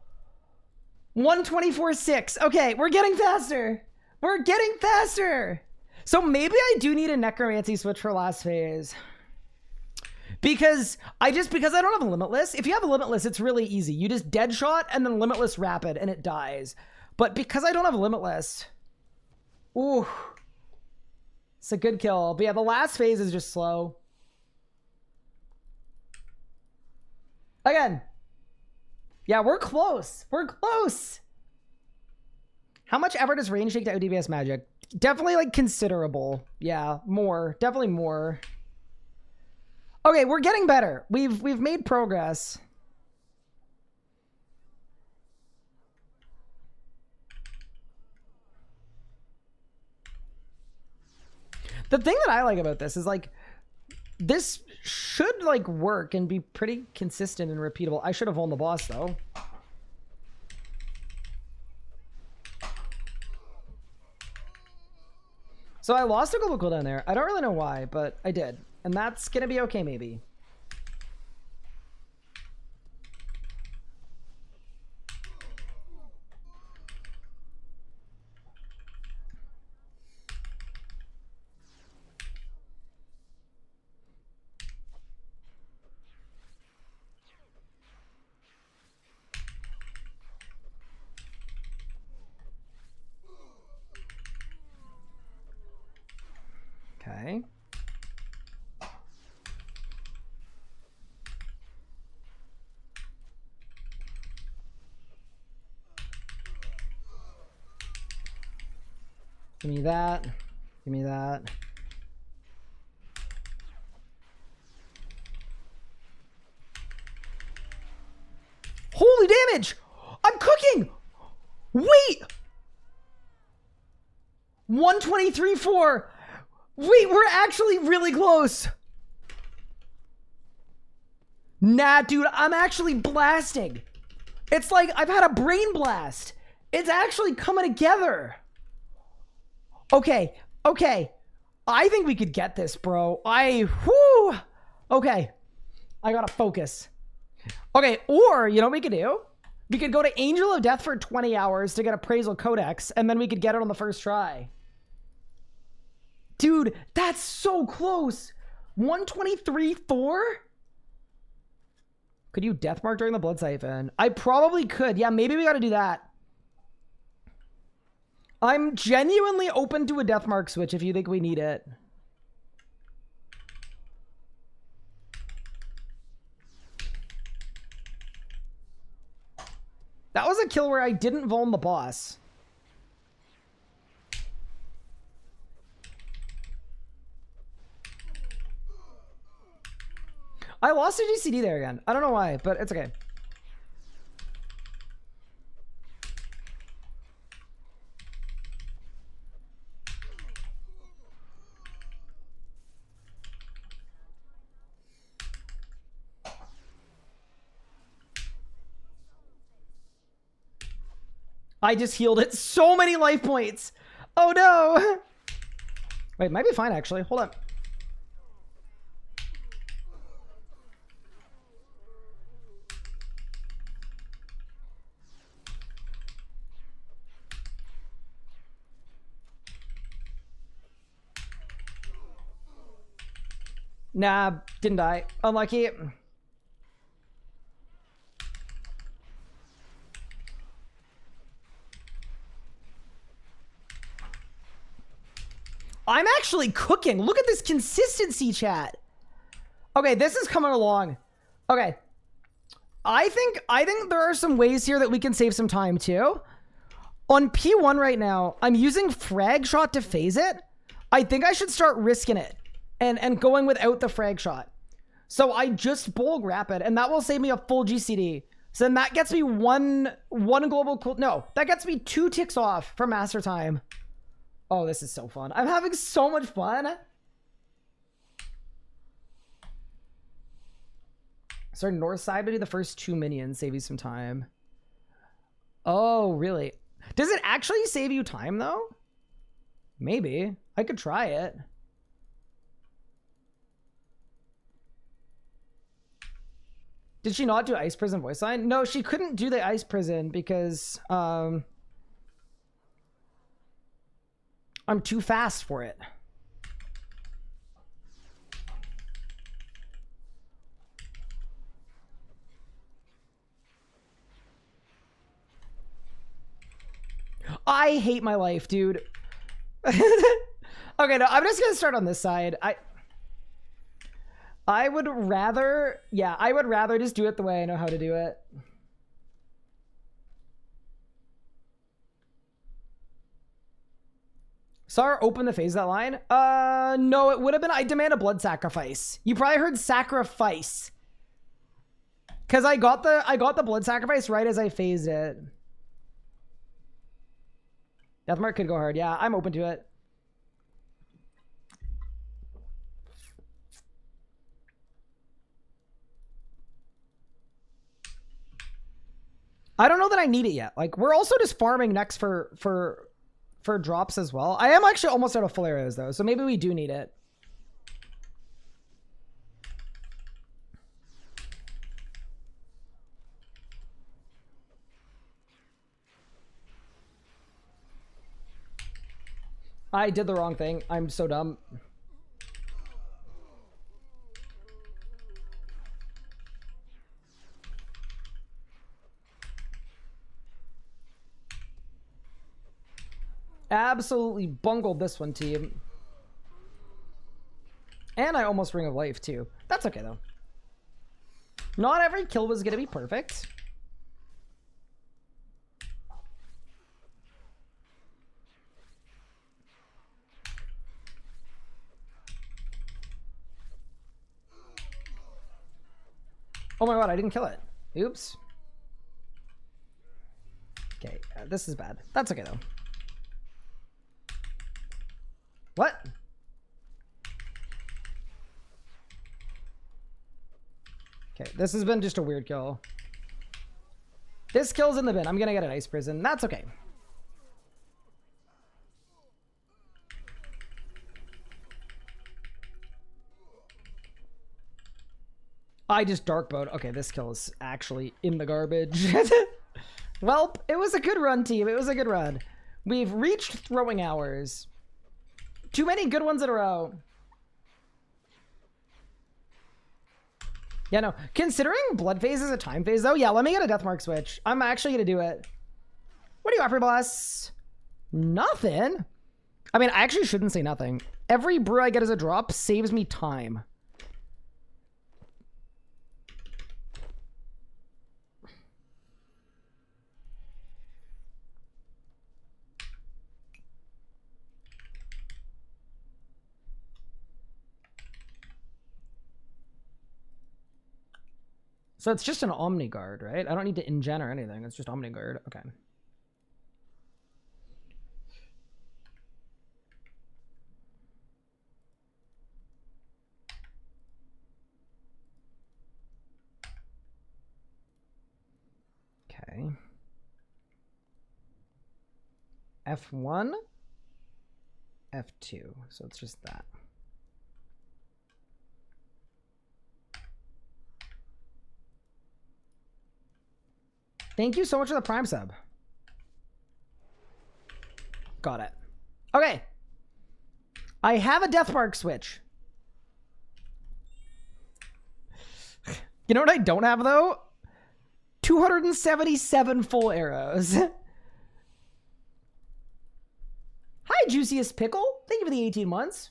124.6. Okay, we're getting faster. We're getting faster. So maybe I do need a Necromancy switch for last phase. Because I don't have a Limitless. If you have a Limitless, it's really easy. You just dead shot and then Limitless Rapid and it dies. But because I don't have a Limitless, ooh, it's a good kill. But yeah, the last phase is just slow. Again. Yeah, we're close. We're close. How much ever does range take to ODBS magic? Definitely like considerable. Yeah, more. Definitely more. Okay, we're getting better. We've made progress. The thing that I like about this is like this should like work and be pretty consistent and repeatable. I should have won the boss though. So I lost a global cooldown there. I don't really know why, but I did. And that's gonna be okay maybe. Okay. Give me that. Give me that. Holy damage! I'm cooking! Wait! 123.4. Wait, we're actually really close. Nah, dude, I'm actually blasting. It's like I've had a brain blast. It's actually coming together. Okay, okay. I think we could get this, bro. Whoo. Okay. I gotta focus. Okay, or, you know what we could do? We could go to Angel of Death for 20 hours to get Appraisal Codex, and then we could get it on the first try. Dude, that's so close. 123.4? Could you Deathmark during the Blood Siphon? I probably could. Yeah, maybe we gotta do that. I'm genuinely open to a Deathmark switch if you think we need it. That was a kill where I didn't vuln the boss. I lost a GCD there again. I don't know why, but it's okay. I just healed it. So many life points. Oh no. Wait, might be fine actually. Hold up. Nah, didn't die. Unlucky. I'm actually cooking. Look at this consistency, chat. Okay, this is coming along. Okay. I think there are some ways here that we can save some time too. On P1 right now, I'm using frag shot to phase it. I think I should start risking it and going without the frag shot. So I just bulk rapid, and that will save me a full GCD. So then that gets me one global cool. No, that gets me 2 ticks off for master time. Oh, this is so fun. I'm having so much fun. So north side to do the first 2 minions, save you some time. Oh, really? Does it actually save you time though? Maybe. I could try it. Did she not do Ice Prison voice line? No, she couldn't do the Ice Prison because I'm too fast for it. I hate my life, dude. Okay, no, I'm just gonna start on this side. I would rather, yeah, I would rather just do it the way I know how to do it. Saw her open the phase that line. No, it would have been I demand a blood sacrifice. You probably heard sacrifice. Cause I got the blood sacrifice right as I phased it. Deathmark could go hard. Yeah, I'm open to it. I don't know that I need it yet. Like, we're also just farming next for drops as well. I am actually almost out of full arrows though, so maybe we do need it. I did the wrong thing. I'm so dumb. Absolutely bungled this one, team. And I almost Ring of Life too. That's okay though. Not every kill was gonna be perfect. Oh my god, I didn't kill it. Oops. Okay, this is bad. That's okay though. What? Okay, this has been just a weird kill. This kill's in the bin. I'm gonna get an Ice Prison. That's okay. I just dark bowed. Okay, this kill is actually in the garbage. Well, it was a good run, team. It was a good run. We've reached throwing hours. Too many good ones in a row. Yeah, no. Considering blood phase is a time phase, though, yeah, let me get a Deathmark switch. I'm actually going to do it. What do you offer, boss? Nothing. I mean, I actually shouldn't say nothing. Every brew I get as a drop saves me time. So it's just an Omni Guard, right? I don't need to Ingen or anything. It's just Omni Guard. Okay. Okay. F1, F2. So it's just that. Thank you so much for the Prime sub. Got it. Okay. I have a Deathmark switch. You know what I don't have, though? 277 full arrows. Hi, Juiciest Pickle. Thank you for the 18 months.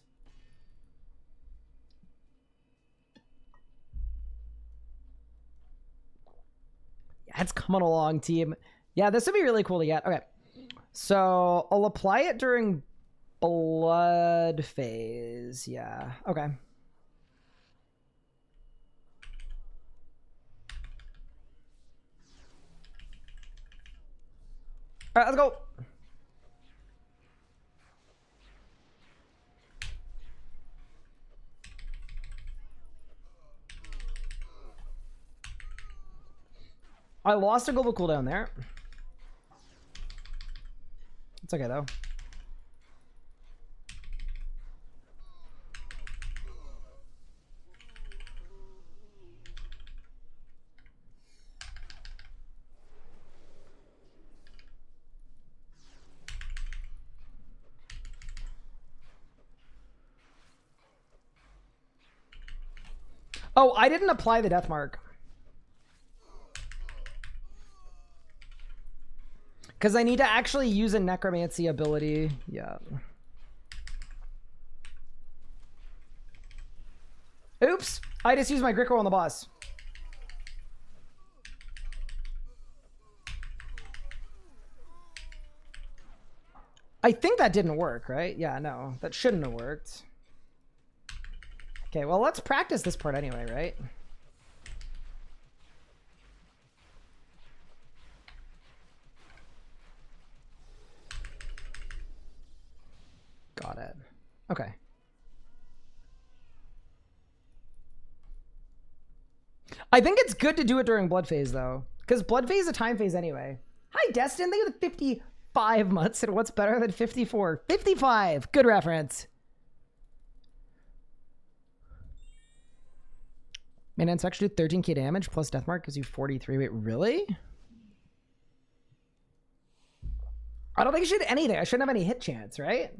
It's coming along, team. Yeah, this would be really cool to get. Okay. So I'll apply it during blood phase. Yeah. Okay. All right, let's go. I lost a global cooldown there. It's okay, though. Oh, I didn't apply the death mark. Because I need to actually use a necromancy ability. Yeah. Oops. I just used my Grit Roll on the boss. I think that didn't work, right? Yeah, no. That shouldn't have worked. Okay, well, let's practice this part anyway, right? Got it. Okay. I think it's good to do it during blood phase, though. Because blood phase is a time phase anyway. Hi, Destin. Thank you for the 55 months. And what's better than 54? 55. Good reference. Man, it's actually 13k damage plus death mark gives you 43. Wait, really? I don't think I should anything. I shouldn't have any hit chance, right?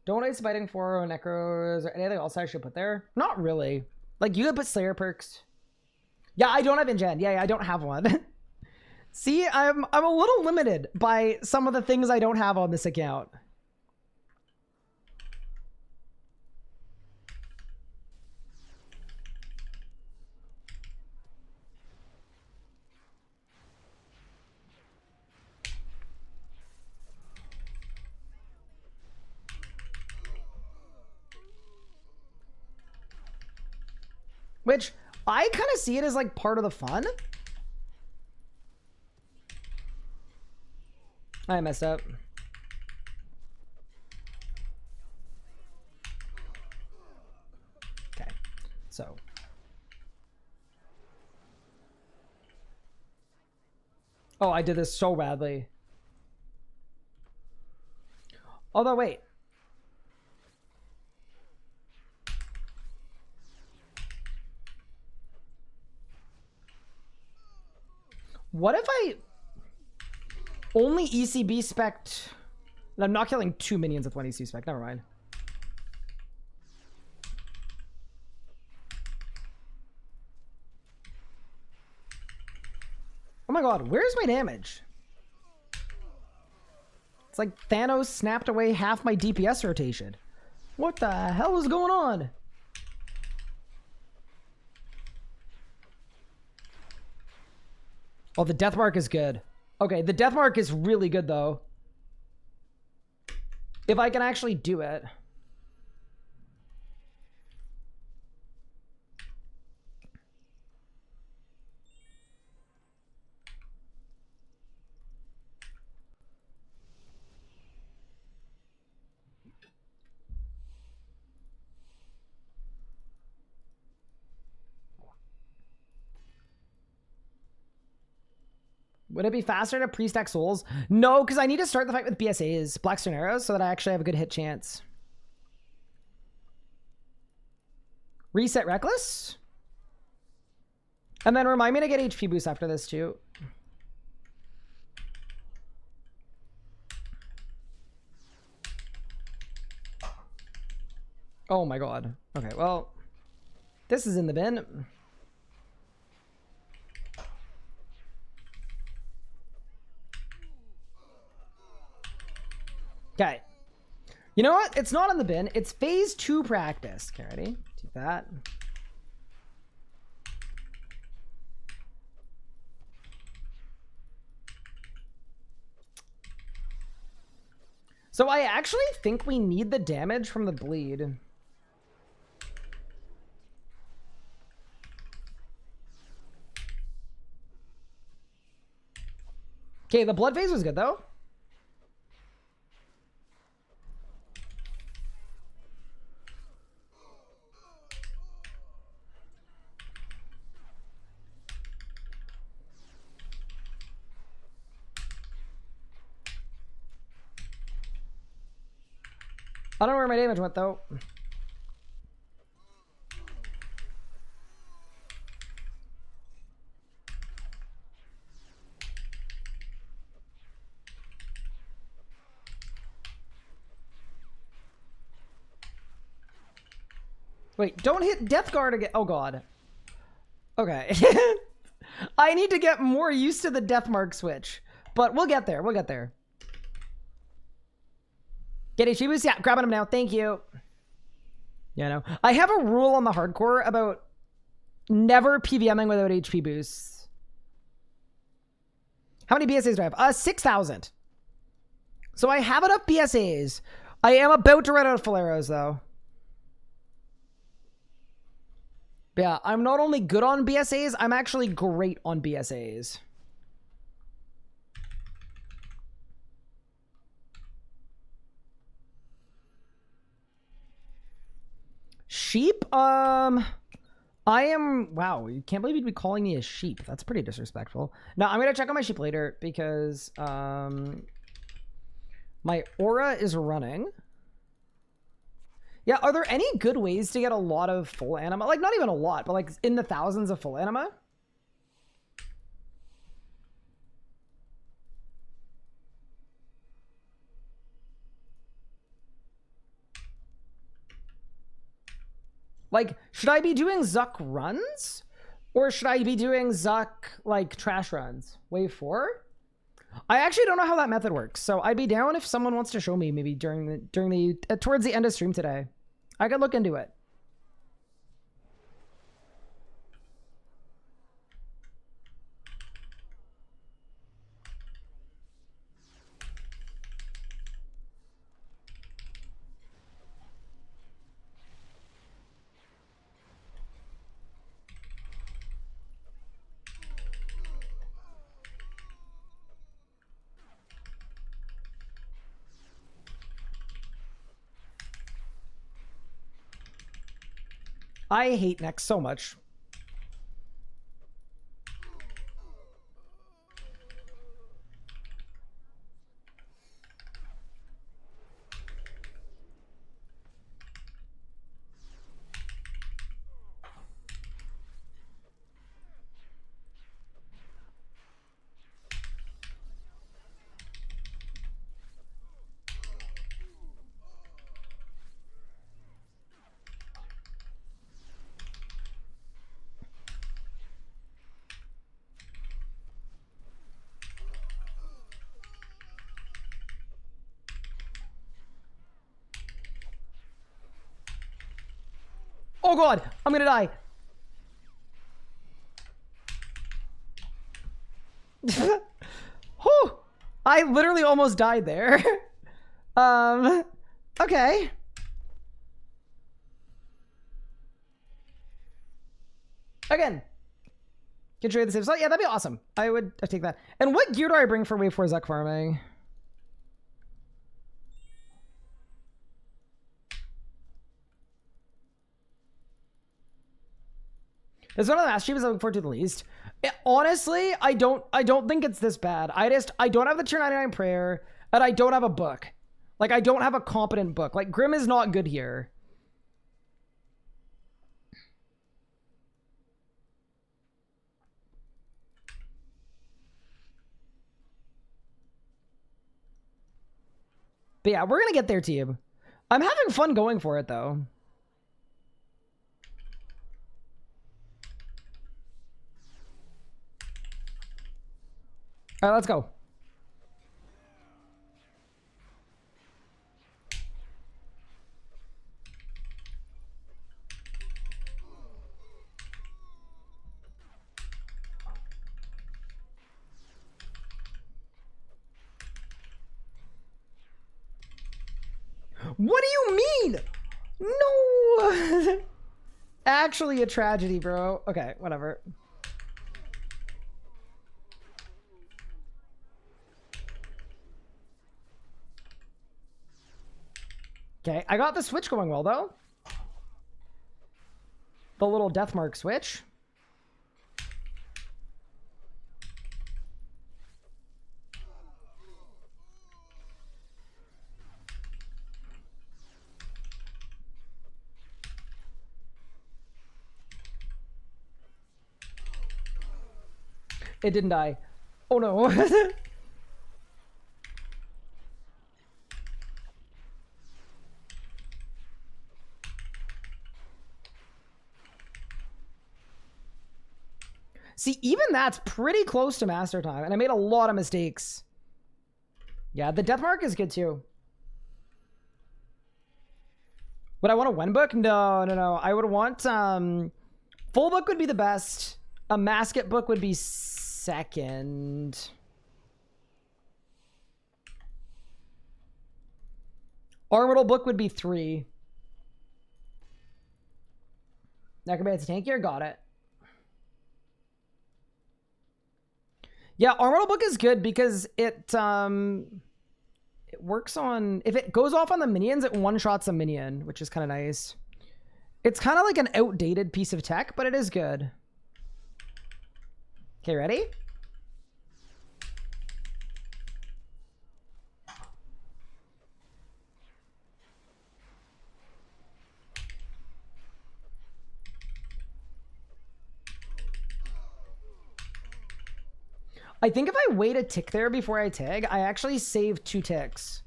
Don't ice biting for necros or anything else I should put there? Not really. Like, you could put Slayer perks. Yeah, I don't have Ingen. Yeah, I don't have one. See, I'm a little limited by some of the things I don't have on this account. Which I kind of see it as like part of the fun. I messed up. Okay, so. Oh, I did this so badly. Although, wait. What if I only ECB spec'd? I'm not killing 2 minions with 1 ECB spec. Never mind. Oh my god, where's my damage? It's like Thanos snapped away half my DPS rotation. What the hell is going on? Oh, the death mark is good. Okay, the death mark is really good, though. If I can actually do it. Would it be faster to pre-stack souls? No, because I need to start the fight with BSAs, Blackstone Arrows, so that I actually have a good hit chance. Reset Reckless. And then remind me to get HP boost after this, too. Oh my god. Okay, well, this is in the bin. Okay. You know what? It's not in the bin. It's phase 2 practice. Okay, ready? Take that. So I actually think we need the damage from the bleed. Okay, the blood phase was good though. I don't know where my damage went though. Wait, don't hit Death Guard again. Oh god. Okay. I need to get more used to the Death Mark switch. But we'll get there. We'll get there. Get HP boost? Yeah, grabbing him now. Thank you. Yeah, no. I have a rule on the hardcore about never PVMing without HP boosts. How many BSAs do I have? 6,000. So I have enough BSAs. I am about to run out of full arrows, though. But yeah, I'm not only good on BSAs, I'm actually great on BSAs. Sheep? I am... Wow, you can't believe you'd be calling me a sheep. That's pretty disrespectful. No, I'm going to check on my sheep later because my aura is running. Yeah, are there any good ways to get a lot of full anima? Like, not even a lot, but like in the thousands of full anima? Like, should I be doing Zuck runs? Or should I be doing Zuck, like, trash runs? Wave 4? I actually don't know how that method works, so I'd be down if someone wants to show me maybe towards the end of stream today. I could look into it. I hate Nex so much. Oh god, I'm gonna die. Whew. I literally almost died there. Okay. Again. Can trade the same slot? Yeah, that'd be awesome. I'd take that. And what gear do I bring for wave 4 Zuck farming? It's one of the Master Chiefs I look forward to the least. Honestly, I don't think it's this bad. I don't have the tier 99 prayer, and I don't have a book. Like, I don't have a competent book. Like, Grim is not good here. But yeah, we're gonna get there, team. I'm having fun going for it, though. All right, let's go. What do you mean? No! Actually a tragedy, bro. Okay, whatever. Okay, I got the switch going well, though. The little death mark switch. It didn't die. Oh no. See, even that's pretty close to master time, and I made a lot of mistakes. Yeah, the death mark is good too. Would I want a win book? No, no, no. I would want full book would be the best. A masket book would be second. Orbital book would be 3. Necromancy tankier, got it. Yeah, Orbital book is good because it works on, if it goes off on the minions, it one-shots a minion, which is kind of nice. It's kind of like an outdated piece of tech, but it is good. Okay, ready? I think if I wait a tick there before I tag, I actually save 2 ticks.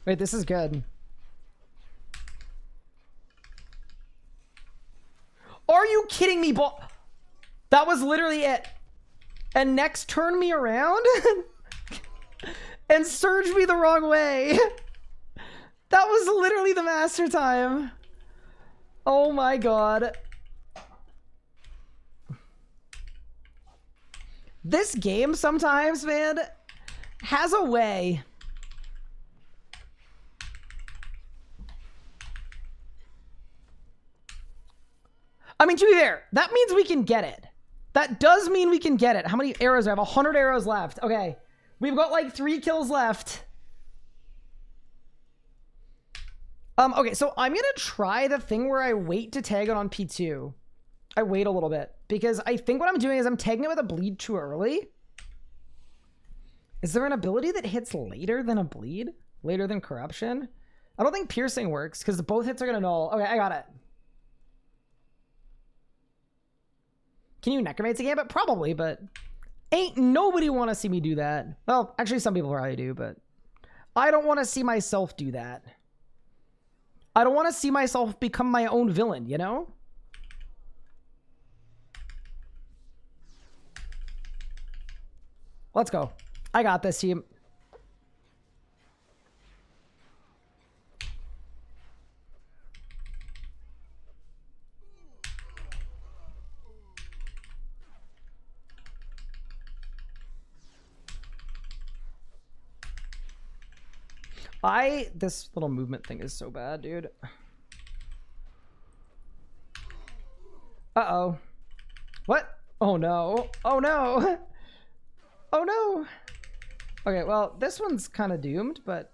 Wait, this is good. Are you kidding me, That was literally it. And next turned me around and surged me the wrong way. That was literally the master time. Oh my god. This game sometimes, man, has a way. I mean, to be fair, that means we can get it. That does mean we can get it. How many arrows do I have? 100 arrows left. Okay. We've got like 3 kills left. Okay, so I'm going to try the thing where I wait to tag it on P2. I wait a little bit. Because I think what I'm doing is I'm tagging it with a bleed too early. Is there an ability that hits later than a bleed? Later than corruption? I don't think piercing works because both hits are going to null. Okay, I got it. Can you necromancy game it? Probably, but ain't nobody want to see me do that. Well, actually, some people probably do, but I don't want to see myself do that. I don't want to see myself become my own villain, you know? Let's go. I got this, team. This little movement thing is so bad, dude. Uh-oh. What? Oh, no. Oh, no. Oh, no. Okay, well, this one's kind of doomed, but...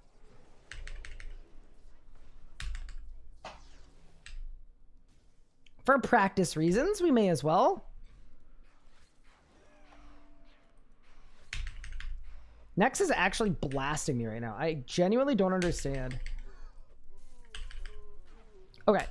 for practice reasons, we may as well. Nex is actually blasting me right now. I genuinely don't understand. Okay.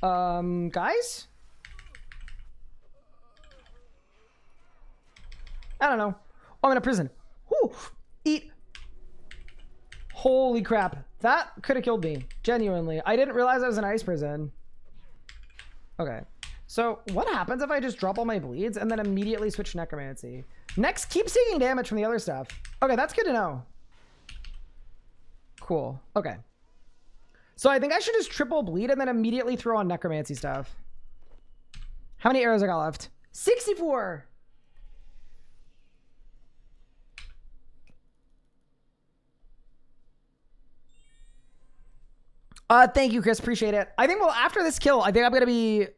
Guys? I don't know. Oh, I'm in a prison. Whew. Eat. Holy crap. That could have killed me. Genuinely. I didn't realize I was in ice prison. Okay. So what happens if I just drop all my bleeds and then immediately switch necromancy? Next, keep taking damage from the other stuff. Okay, that's good to know. Cool. Okay. So I think I should just triple bleed and then immediately throw on necromancy stuff. How many arrows I got left? 64! Thank you, Chris. Appreciate it. I think, well, after this kill, I think I'm gonna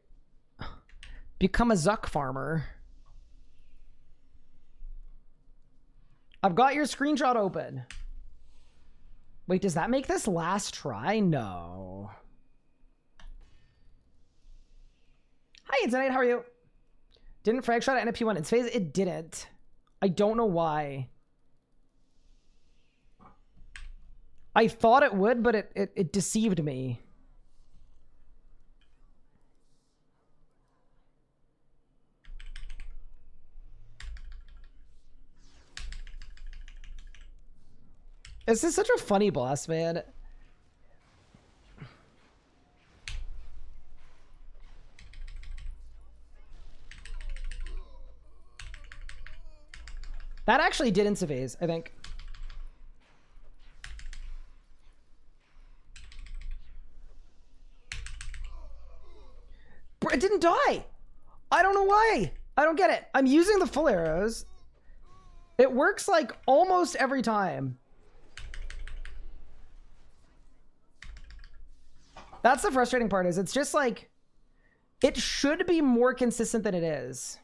become a Zuck farmer. I've got your screenshot open. Wait, does that make this last try? No. Hi, Tonight. How are you? Didn't frag shot at NP1 in phase? It didn't. I don't know why. I thought it would, but it deceived me. This is such a funny boss, man. That actually did insta-phase, I think. It didn't die. I don't know why. I don't get it. I'm using the full arrows. It works like almost every time. That's the frustrating part, is it's just like, it should be more consistent than it is.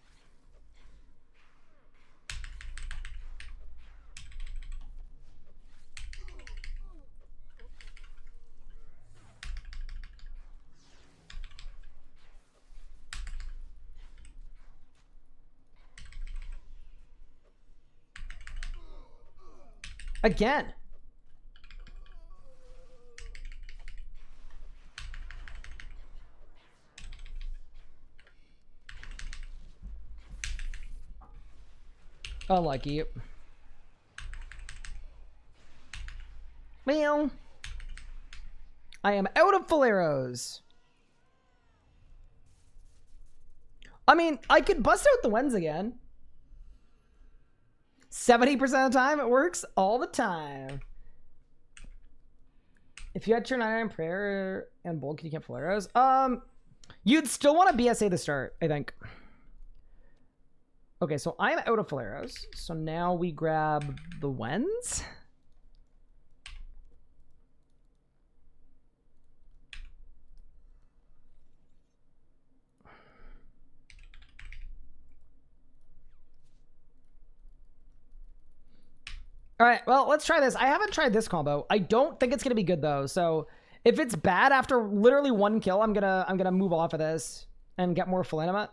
Again. Unlucky. Well, I am out of full arrows. I mean, I could bust out the ones again. 70% of the time, it works all the time. If you had turn 99 prayer and bold, can you camp full arrows? You'd still want to BSA the start, I think. Okay, so I'm out of full arrows. So now we grab the Wens. All right, well, let's try this. I haven't tried this combo. I don't think it's gonna be good though. So if it's bad after literally one kill, I'm gonna move off of this and get more full animate.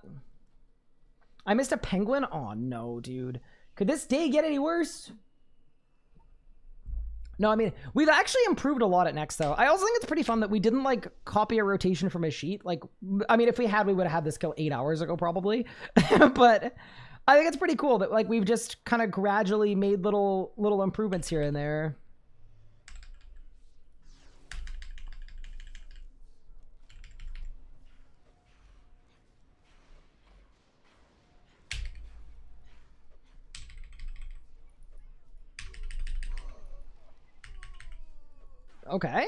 I missed a penguin? Oh no, dude. Could this day get any worse? No, I mean, we've actually improved a lot at next though. I also think it's pretty fun that we didn't like copy a rotation from a sheet. Like, I mean, if we had, we would have had this kill 8 hours ago probably. But I think it's pretty cool that like we've just kind of gradually made little improvements here and there. Okay.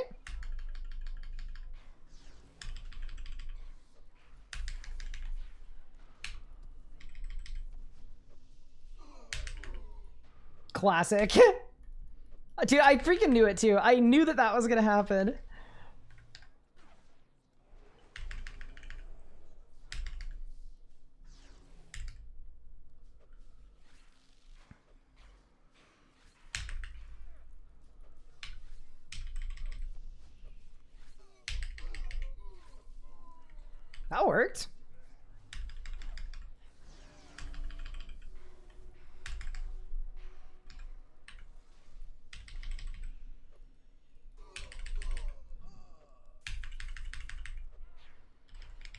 Classic. Dude, I freaking knew it too. I knew that that was gonna happen. That worked.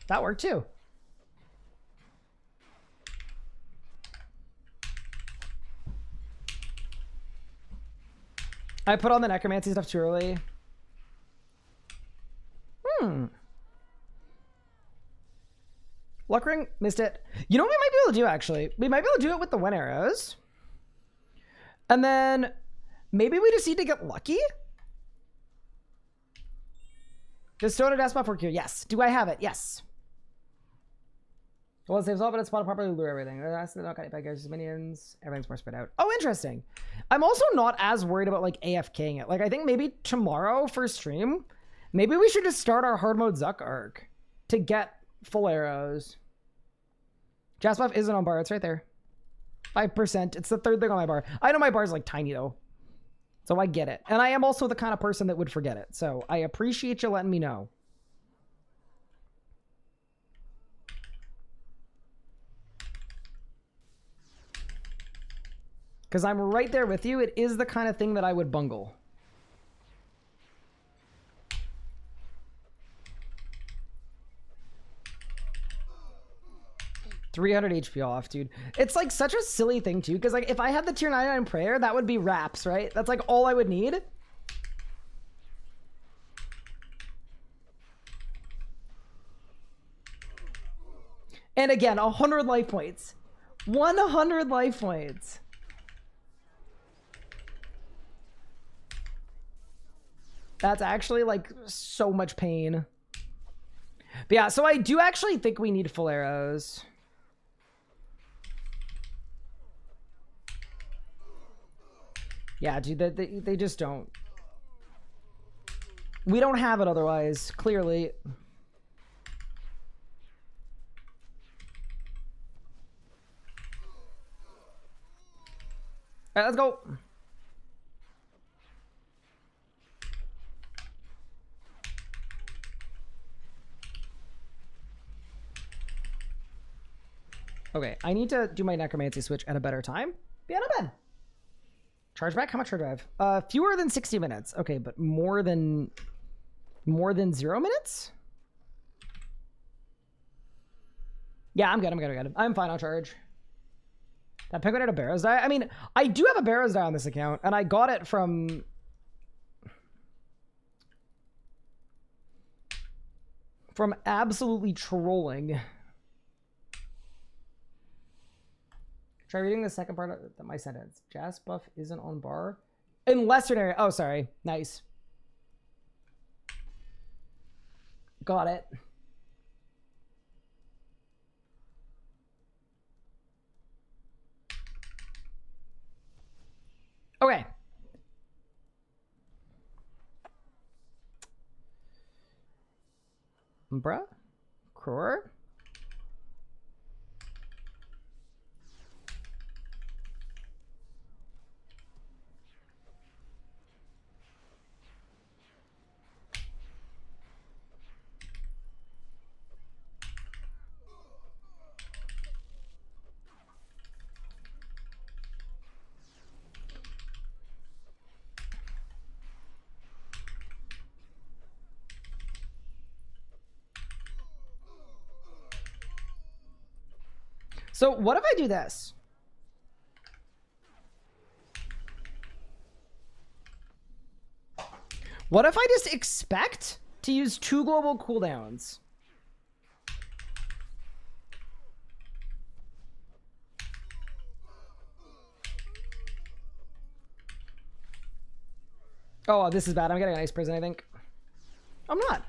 That worked too. I put on the necromancy stuff too early. Luck ring, missed it. You know what we might be able to do, actually? We might be able to do it with the wind arrows. And then maybe we just need to get lucky? Does Stoner death buff work here? Yes. Do I have it? Yes. Well, it saves all, but it's spotted properly, lure everything. That's not got it. Minions. Everything's more spread out. Oh, interesting. I'm also not as worried about like AFKing it. Like, I think maybe tomorrow for stream, maybe we should just start our hard mode Zuck arc to get full arrows. Jazz buff isn't on bar. It's right there. 5%. It's the third thing on my bar. I know my bar is like tiny though, so I get it. And I am also the kind of person that would forget it. So I appreciate you letting me know. Because I'm right there with you. It is the kind of thing that I would bungle. $300 HP off, dude. It's like such a silly thing too, because like if I had the tier 99 prayer, that would be wraps, right? That's like all I would need. And again, 100 life points. 100 life points. That's actually like so much pain. But yeah, so I do actually think we need full arrows. Yeah, dude, they just don't. We don't have it otherwise, clearly. All right, let's go. Okay, I need to do my necromancy switch at a better time. Be out of bed. Charge back? How much charge do I have? Fewer than 60 minutes. Okay, but more than 0 minutes? Yeah, I'm good. I'm fine on charge. That penguin had a Barrow's die. I mean, I do have a Barrow's die on this account, and I got it from absolutely trolling. Try reading the second part of my sentence. Jazz buff isn't on bar. In Western area. Oh, sorry. Nice. Got it. Okay. Bruh? Crore? So what if I do this? What if I just expect to use 2 global cooldowns? Oh, this is bad. I'm getting an ice prison, I think. I'm not.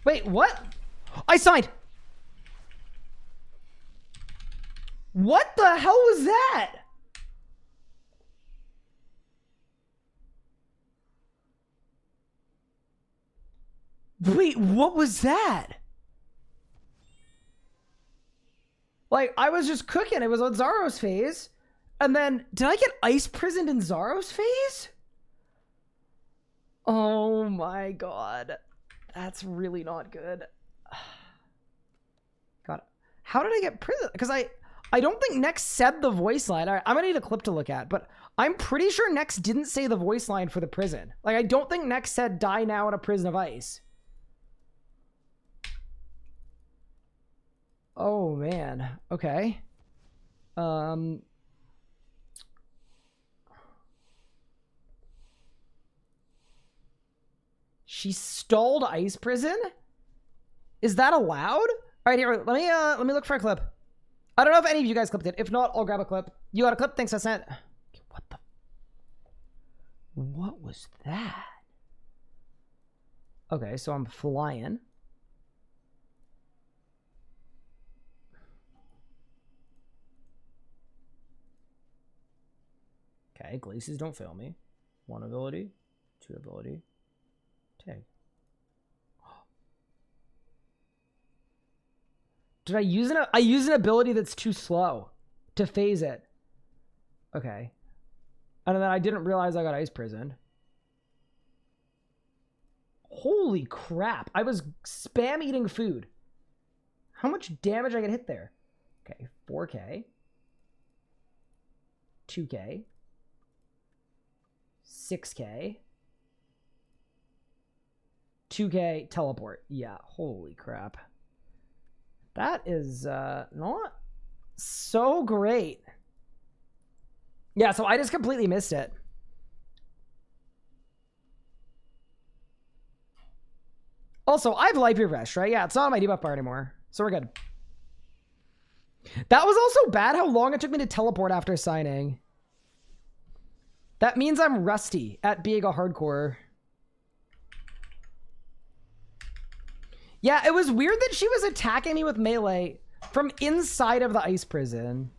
Wait, what? I signed. What the hell was that? Wait, what was that? Like, I was just cooking. It was on Zaro's phase. And then, did I get ice prisoned in Zaro's phase? Oh my god. That's really not good. How did I get prison? Because I don't think Nex said the voice line. I'm gonna need a clip to look at, but I'm pretty sure Nex didn't say the voice line for the prison. Like, I don't think Nex said die now in a prison of ice. Oh man. Okay. She stalled ice prison? Is that allowed? All right, here, let me look for a clip. I don't know if any of you guys clipped it. If not, I'll grab a clip. You got a clip? Thanks, I sent. What was that? Okay, so I'm flying. Okay, glaciers don't fail me. 1 ability, 2 ability, tag. Did I use I use an ability that's too slow to phase it. Okay. And then I didn't realize I got ice prison. Holy crap. I was spam eating food. How much damage I get hit there? Okay, 4K. 2K. 6K. 2K teleport. Yeah, holy crap. That is not so great. Yeah, so I just completely missed it. Also, I have life refresh, right? Yeah, it's not on my debuff bar anymore. So we're good. That was also bad how long it took me to teleport after signing. That means I'm rusty at being a hardcore. Yeah, it was weird that she was attacking me with melee from inside of the ice prison.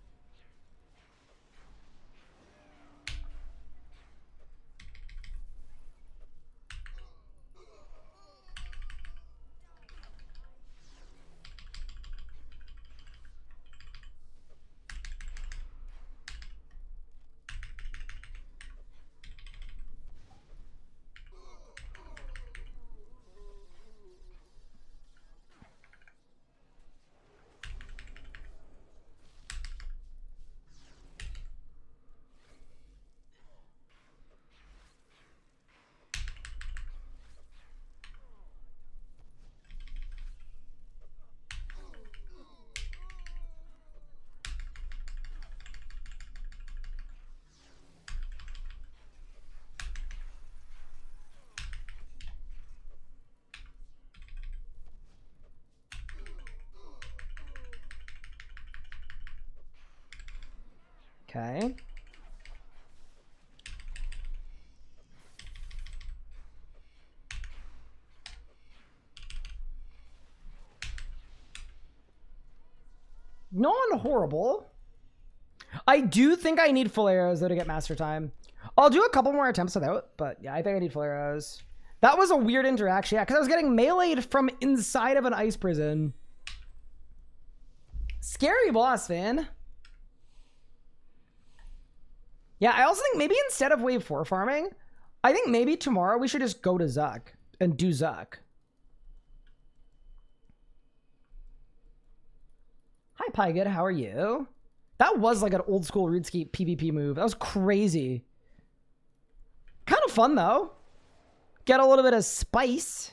Okay. Non-horrible. I do think I need full arrows, though, to get master time. I'll do a couple more attempts without, but yeah, I think I need full arrows. That was a weird interaction, yeah, because I was getting meleeed from inside of an ice prison. Scary boss, man. Yeah, I also think maybe instead of wave 4 farming, I think maybe tomorrow we should just go to Zuck and do Zuck. Hi, Pygood, how are you? That was like an old school RuneScape PvP move. That was crazy. Kind of fun, though. Get a little bit of spice.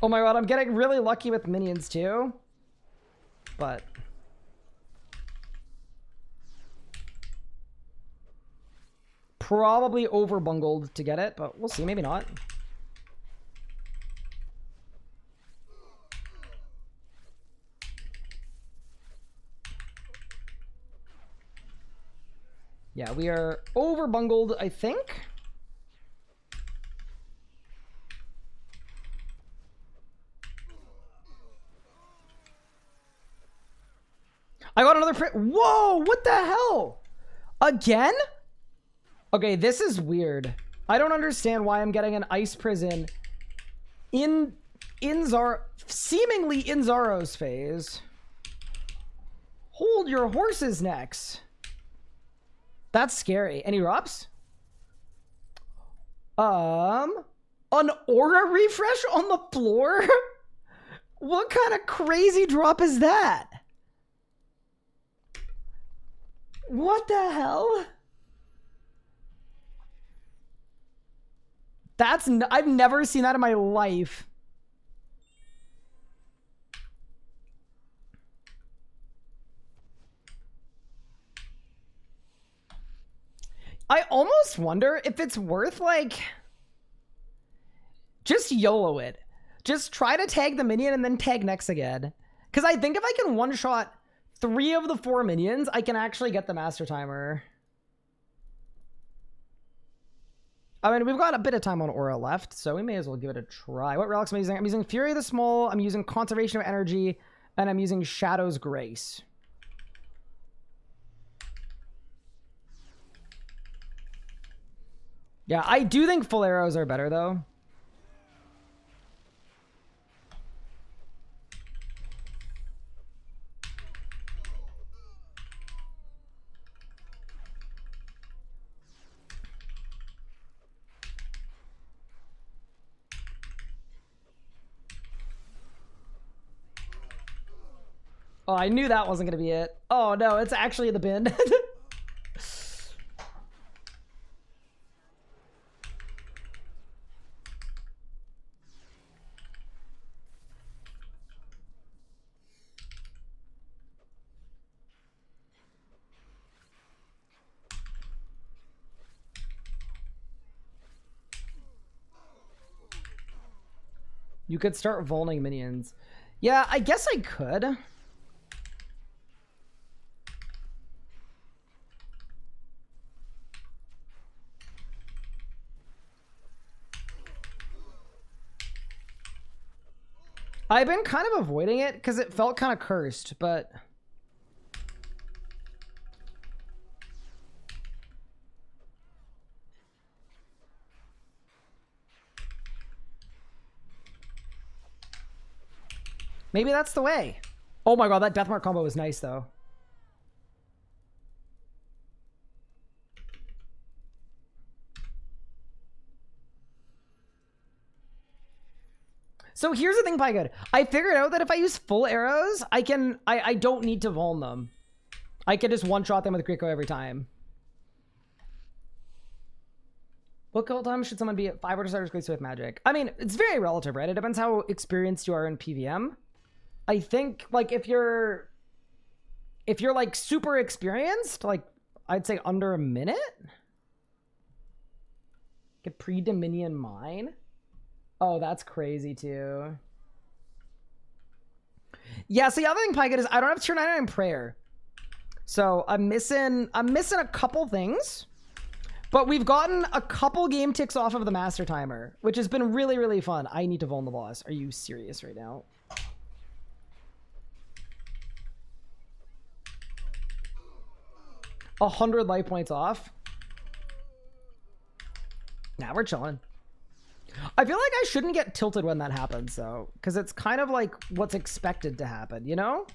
Oh my god, I'm getting really lucky with minions too. But probably over bungled to get it, but we'll see, maybe not. Yeah, we are over bungled, I think. another print. Whoa, what the hell? Again? Okay, this is weird. I don't understand why I'm getting an ice prison seemingly in Zaro's phase. Hold your horses' necks. That's scary. Any drops? An aura refresh on the floor? What kind of crazy drop is that? What the hell? I've never seen that in my life. I almost wonder if it's worth, like, just YOLO it. Just try to tag the minion and then tag next again. Because I think if I can one-shot 3 of the 4 minions, I can actually get the master timer. I mean, we've got a bit of time on Aura left, so we may as well give it a try. What relics am I using? I'm using Fury of the Small, I'm using Conservation of Energy, and I'm using Shadow's Grace. Yeah, I do think full arrows are better, though. Oh, I knew that wasn't going to be it. Oh, no, it's actually in the bin. You could start volning minions. Yeah, I guess I could. I've been kind of avoiding it because it felt kind of cursed, but... maybe that's the way. Oh my god, that Deathmark combo was nice, though. So here's the thing, Pygood. I figured out that if I use full arrows, I don't need to vuln them. I can just one-shot them with Griko every time. What kill time should someone be at 5 order starters Glacier with magic? I mean, it's very relative, right? It depends how experienced you are in PVM. I think, like, if you're like super experienced, like, I'd say under a minute. Get pre-Dominion Mine. Oh, that's crazy too. Yeah, so the other thing, Pygood, is I don't have Tier 99 Prayer. So I'm missing a couple things. But we've gotten a couple game ticks off of the master timer, which has been really, really fun. I need to vuln the boss. Are you serious right now? A 100 life points off. Nah, we're chilling. I feel like I shouldn't get tilted when that happens, though, because it's kind of like what's expected to happen, you know?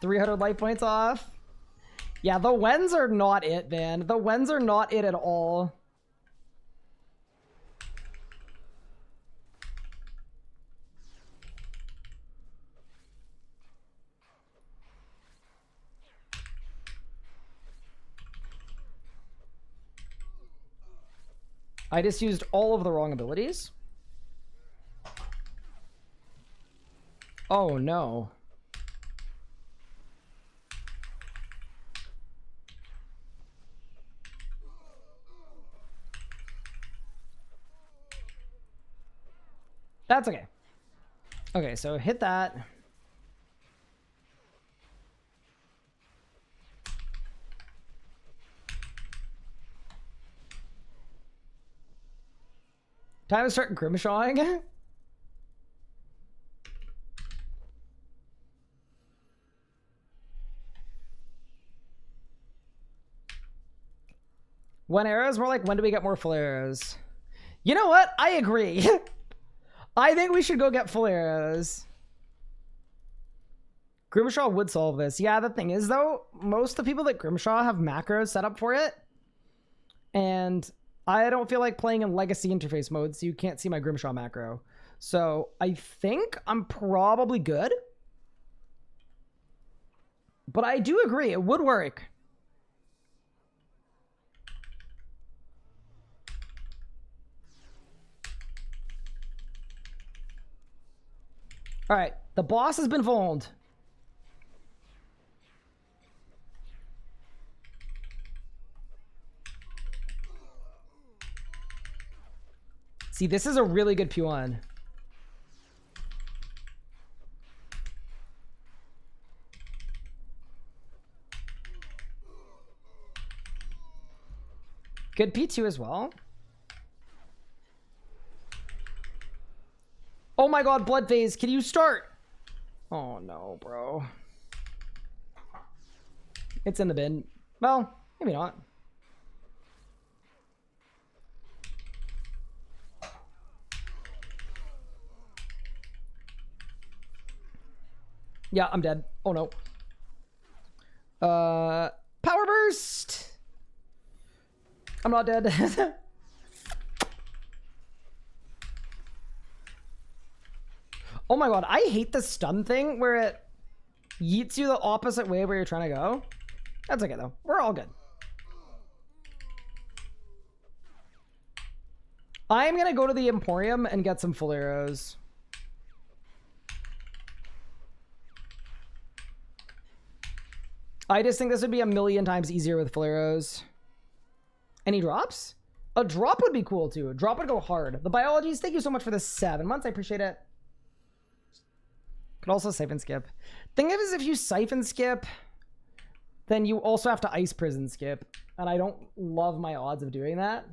300 life points off. Yeah, the Wens are not it, man. The Wens are not it at all. I just used all of the wrong abilities. Oh, no. That's okay. Okay, so hit that. Time to start grimshawing. One arrows? More like, when do we get more full arrows? You know what? I agree. I think we should go get full arrows. Grimshaw would solve this. Yeah, the thing is, though, most of the people that Grimshaw have macros set up for it. And I don't feel like playing in legacy interface mode, so you can't see my Grimshaw macro. So I think I'm probably good. But I do agree, it would work. All right, the boss has been foaled. See, this is a really good P1. Good P2 as well. Oh my god, blood phase, can you start? Oh no, bro. It's in the bin. Well, maybe not. Yeah, I'm dead. Oh no. Power burst. I'm not dead. Oh my god, I hate the stun thing where it yeets you the opposite way where you're trying to go. That's okay though. We're all good. I'm gonna go to the Emporium and get some full arrows. I just think this would be a million times easier with full arrows. Any drops? A drop would be cool too. A drop would go hard. The biologies, thank you so much for the 7 months. I appreciate it. Could also siphon skip. Thing is, if you siphon skip, then you also have to ice prison skip. And I don't love my odds of doing that.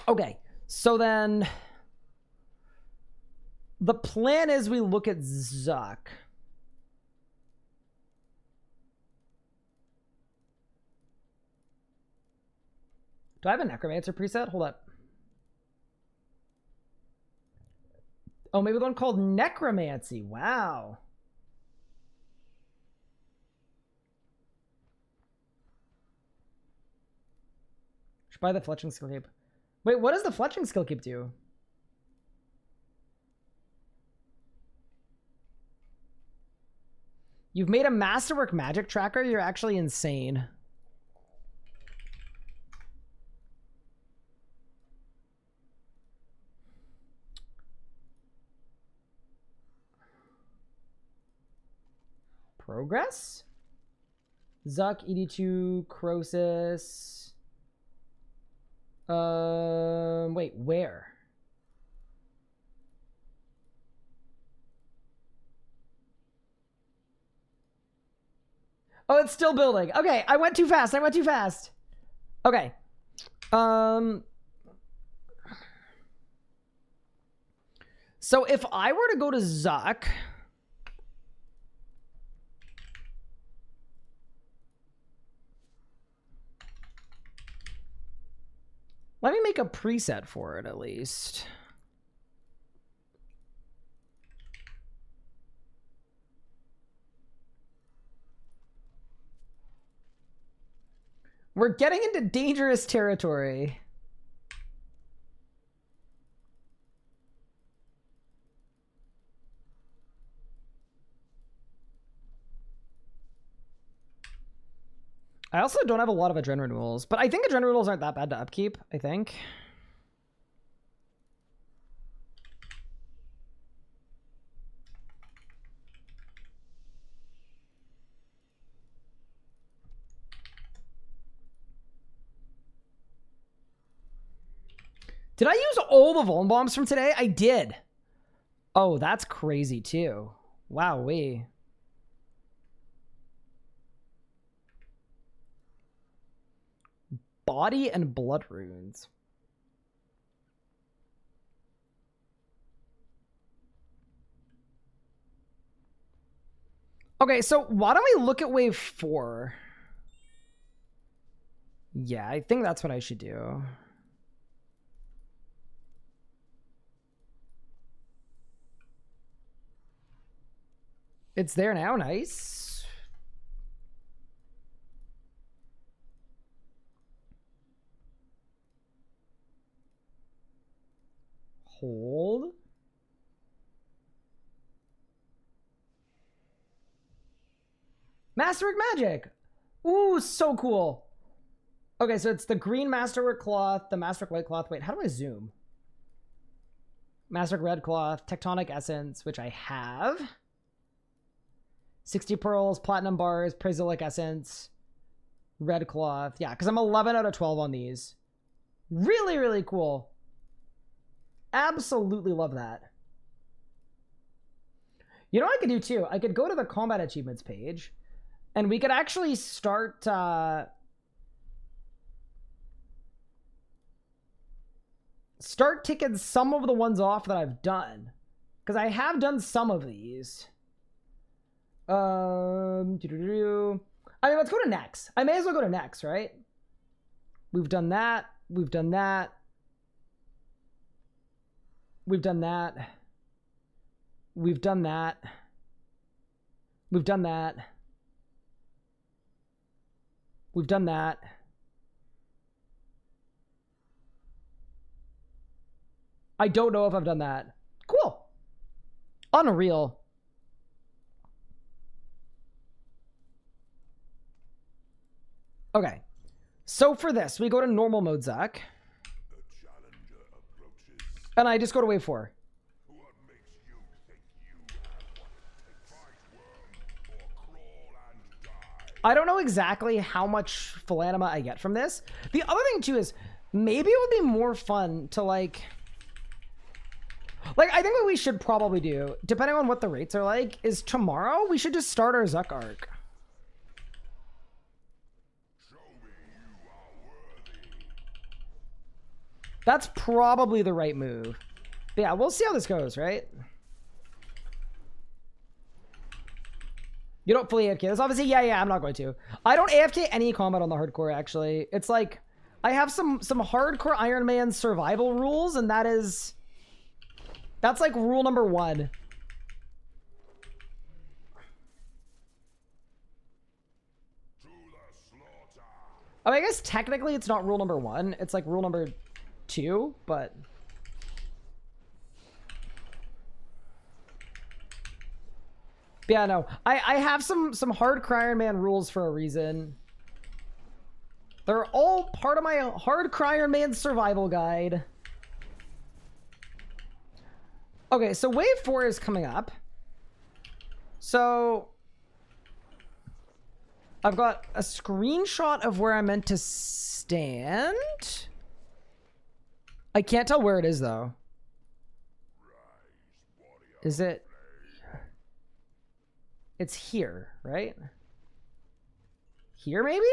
Okay, so then the plan is we look at Zuck. Do I have a Necromancer preset? Hold up. Oh, maybe the one called Necromancy. Wow. Should buy the fletching skill cape. Wait, what does the fletching skill cape do? You've made a Masterwork magic tracker? You're actually insane. Progress? Zuck, ED2, Crosis. Wait, where? Oh, it's still building. Okay, I went too fast. I went too fast. Okay. So if I were to go to Zuck, let me make a preset for it at least. We're getting into dangerous territory. I also don't have a lot of adrenaline rules, but I think adrenaline rules aren't that bad to upkeep, I think. Did I use all the Vuln bombs from today? I did. Oh, that's crazy too. Wowee. Body and blood runes. Okay, so why don't we look at wave 4? Yeah, I think that's what I should do. It's there now, nice. Hold. Masterwork magic. Ooh, so cool. Okay, so it's the green Masterwork cloth, the Masterwork white cloth. Wait, how do I zoom? Masterwork red cloth, tectonic essence, which I have. 60 pearls, platinum bars, Prazilic essence, red cloth. Yeah, because I'm 11 out of 12 on these. Really, really cool. Absolutely love that. You know what I could do too? I could go to the combat achievements page and we could actually start ticking some of the ones off that I've done. Because I have done some of these. I mean, let's go to next. I may as well go to next, right? We've done that. We've done that. We've done that. We've done that. We've done that. We've done that. I don't know if I've done that. Cool. Unreal. Okay. So for this, we go to normal mode, Zach. And I just go to wave 4. I don't know exactly how much Philanima I get from this. The other thing too is maybe it would be more fun to like I think what we should probably do, depending on what the rates are like, is tomorrow we should just start our Zuck arc. That's probably the right move. But yeah, we'll see how this goes, right? You don't fully AFK this? Obviously, yeah, I'm not going to. I don't AFK any combat on the hardcore, actually. It's like, I have some hardcore Ironman survival rules, and that's like rule number 1. I mean, I guess technically it's not rule number 1. It's like rule number 2, but... Yeah, no. I have some hardcore Ironman rules for a reason. They're all part of my hardcore Ironman survival guide. Okay, so wave 4 is coming up. So I've got a screenshot of where I'm meant to stand. I can't tell where it is though. Is it? It's here, right? Here, maybe?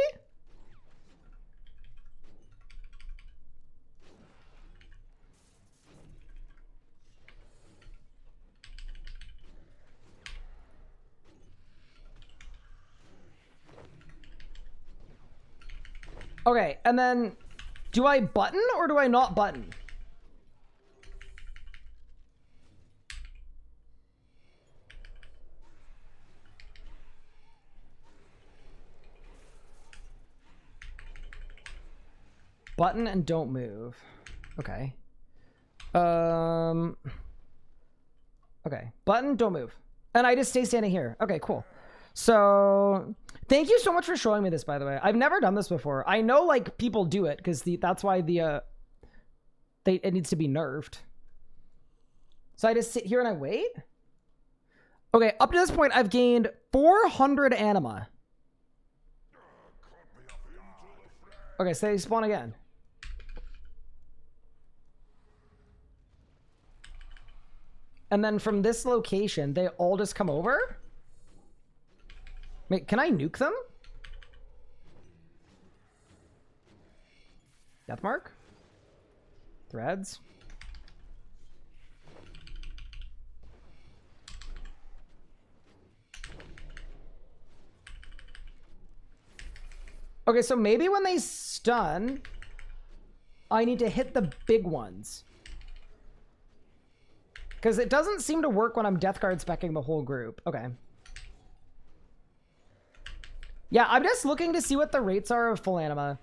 Okay, and then do I button or do I not button? Button and don't move. Okay. Okay. Button, don't move. And I just stay standing here. Okay, cool. So thank you so much for showing me this, by the way. I've never done this before. I know like people do it because that's why it needs to be nerfed. So I just sit here and I wait. Okay, up to this point, I've gained 400 anima. Okay, so they spawn again. And then from this location, they all just come over? Wait, can I nuke them? Deathmark? Threads? Okay, so maybe when they stun, I need to hit the big ones. Because it doesn't seem to work when I'm Death Guard specking the whole group. Okay. Yeah, I'm just looking to see what the rates are of full anima.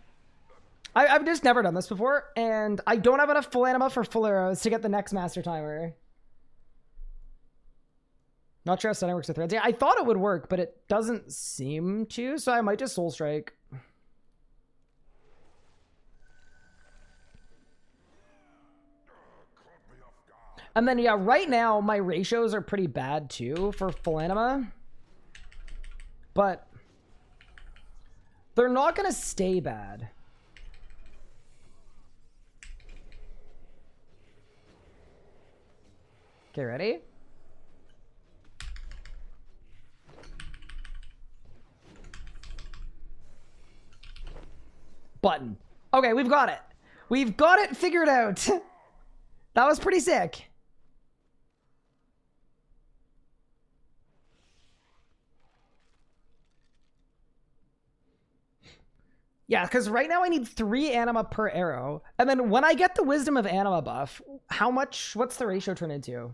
I've just never done this before, and I don't have enough full anima for full arrows to get the next master timer. Not sure how stunning works with threads. Yeah, I thought it would work, but it doesn't seem to, so I might just soul strike. And then, yeah, right now, my ratios are pretty bad, too, for full anima. But they're not going to stay bad. Okay, ready? Button. Okay, we've got it. We've got it figured out. That was pretty sick. Yeah, because right now I need 3 anima per arrow. And then when I get the Wisdom of Anima buff, how much, what's the ratio turn into?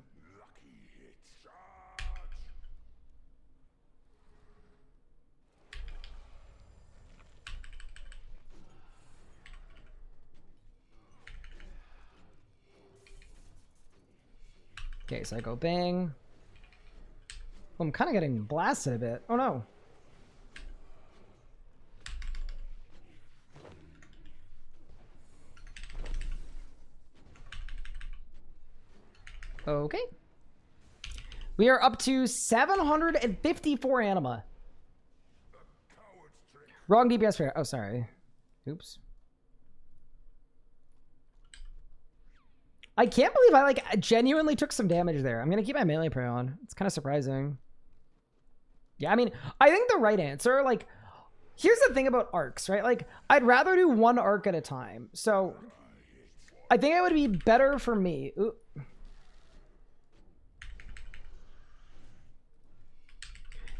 Okay, so I go bang. Oh, I'm kind of getting blasted a bit. Oh no. Okay. We are up to 754 anima. Wrong DPS fair. Oh, sorry. Oops. I can't believe I like genuinely took some damage there. I'm gonna keep my melee prayer on. It's kind of surprising. Yeah, I mean, I think the right answer, like, here's the thing about arcs, right? Like, I'd rather do 1 arc at a time. So I think it would be better for me. Ooh.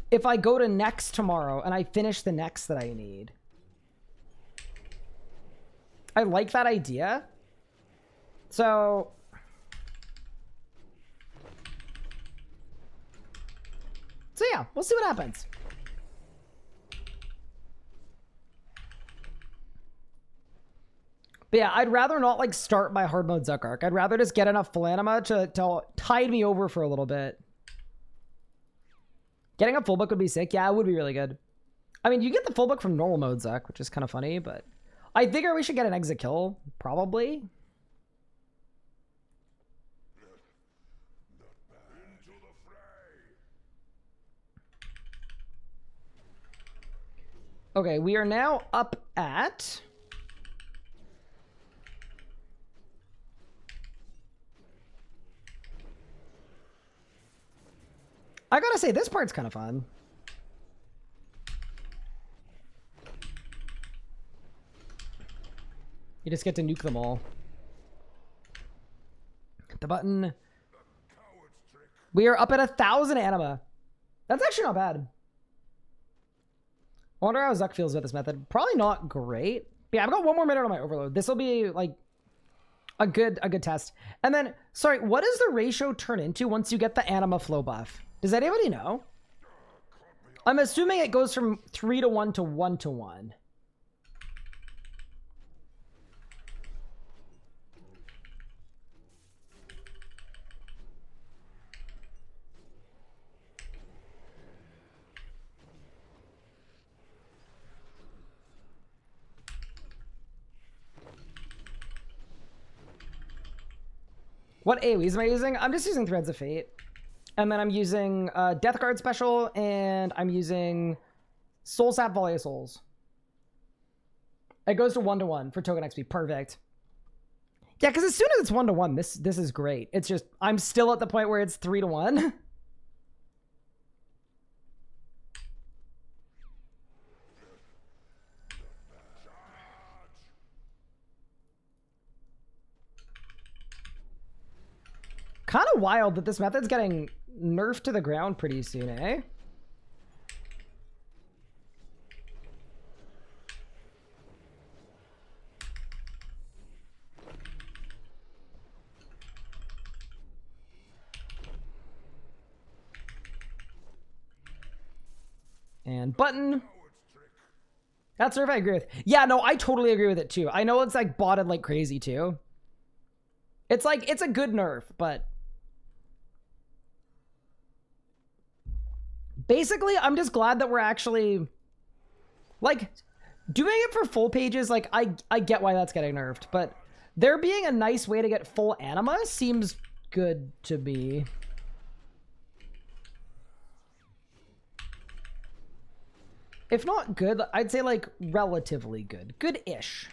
If I go to next tomorrow and I finish the next that I need. I like that idea. So yeah, we'll see what happens. But yeah, I'd rather not like start my hard mode Zuck arc. I'd rather just get enough full anima to tide me over for a little bit. Getting a full book would be sick. Yeah, it would be really good. I mean, you get the full book from normal mode Zuck, which is kind of funny, but I figure we should get an exit kill, probably. Okay, we are now up at... I gotta say, this part's kind of fun. You just get to nuke them all. Hit the button. We are up at 1,000 anima. That's actually not bad. I wonder how Zuck feels about this method. Probably not great. But yeah, I've got 1 more minute on my overload. This will be like a good test. And then, sorry, what does the ratio turn into once you get the anima flow buff? Does anybody know? I'm assuming it goes from 3-to-1 to 1-to-1. What AoEs am I using? I'm just using Threads of Fate. And then I'm using Death Guard Special, and I'm using Soul Sap Volley of Souls. It goes to 1-to-1 for token XP. Perfect. Yeah, because as soon as it's 1-to-1, this is great. It's just, I'm still at the point where it's 3-to-1. Kind of wild that this method's getting nerfed to the ground pretty soon, eh? And button. That's nerf I agree with. Yeah, no, I totally agree with it too. I know it's like botted like crazy too. It's like, it's a good nerf, but basically, I'm just glad that we're actually like doing it for full pages. Like I get why that's getting nerfed, but there being a nice way to get full anima seems good to me. If not good, I'd say like relatively good. Good-ish.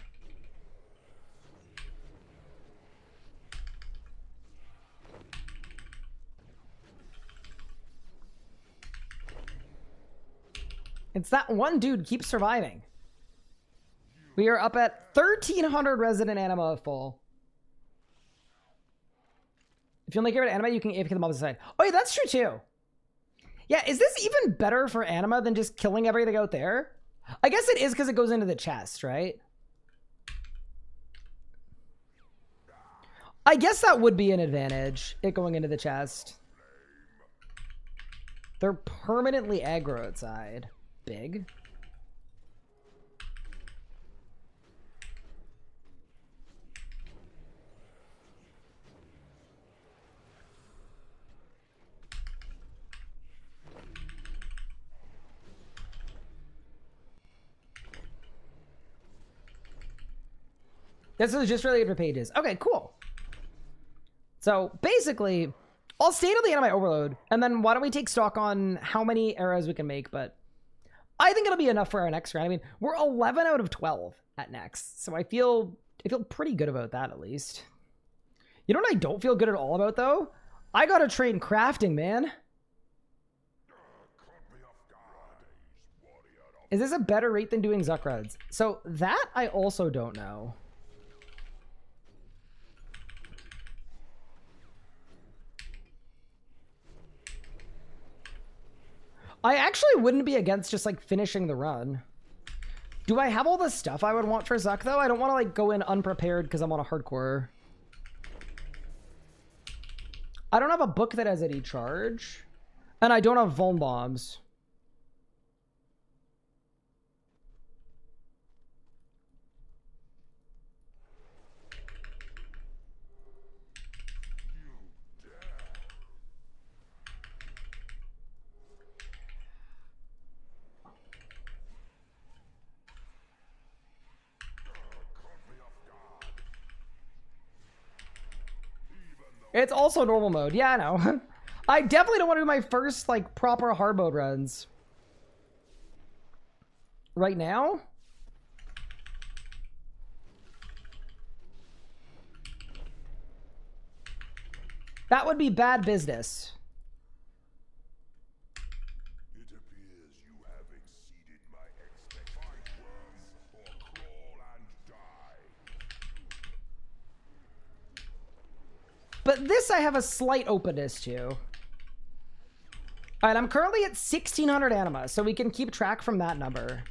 It's that one dude keeps surviving. We are up at 1,300 resident anima full. If you only care about anima, you can AFK the mob aside. Oh yeah, that's true too. Yeah, is this even better for anima than just killing everything out there? I guess it is because it goes into the chest, right? I guess that would be an advantage, it going into the chest. They're permanently aggro outside. Big. This is just really good for pages. Okay, cool. So basically, I'll stay till the end of my overload, and then why don't we take stock on how many arrows we can make, but I think it'll be enough for our next round. I mean, we're 11 out of 12 at next, so I feel pretty good about that at least. You know what I don't feel good at all about though? I gotta train crafting, man. Is this a better rate than doing Zuckruds? So that I also don't know. I actually wouldn't be against just like finishing the run. Do I have all the stuff I would want for Zuck though? I don't want to like go in unprepared because I'm on a hardcore. I don't have a book that has any charge. And I don't have vuln bombs. It's also normal mode. Yeah, I know. I definitely don't want to do my first, like, proper hard mode runs. Right now? That would be bad business. It appears you have exceeded my expectations. Or crawl and die. But this I have a slight openness to. All right, I'm currently at 1,600 anima, so we can keep track from that number.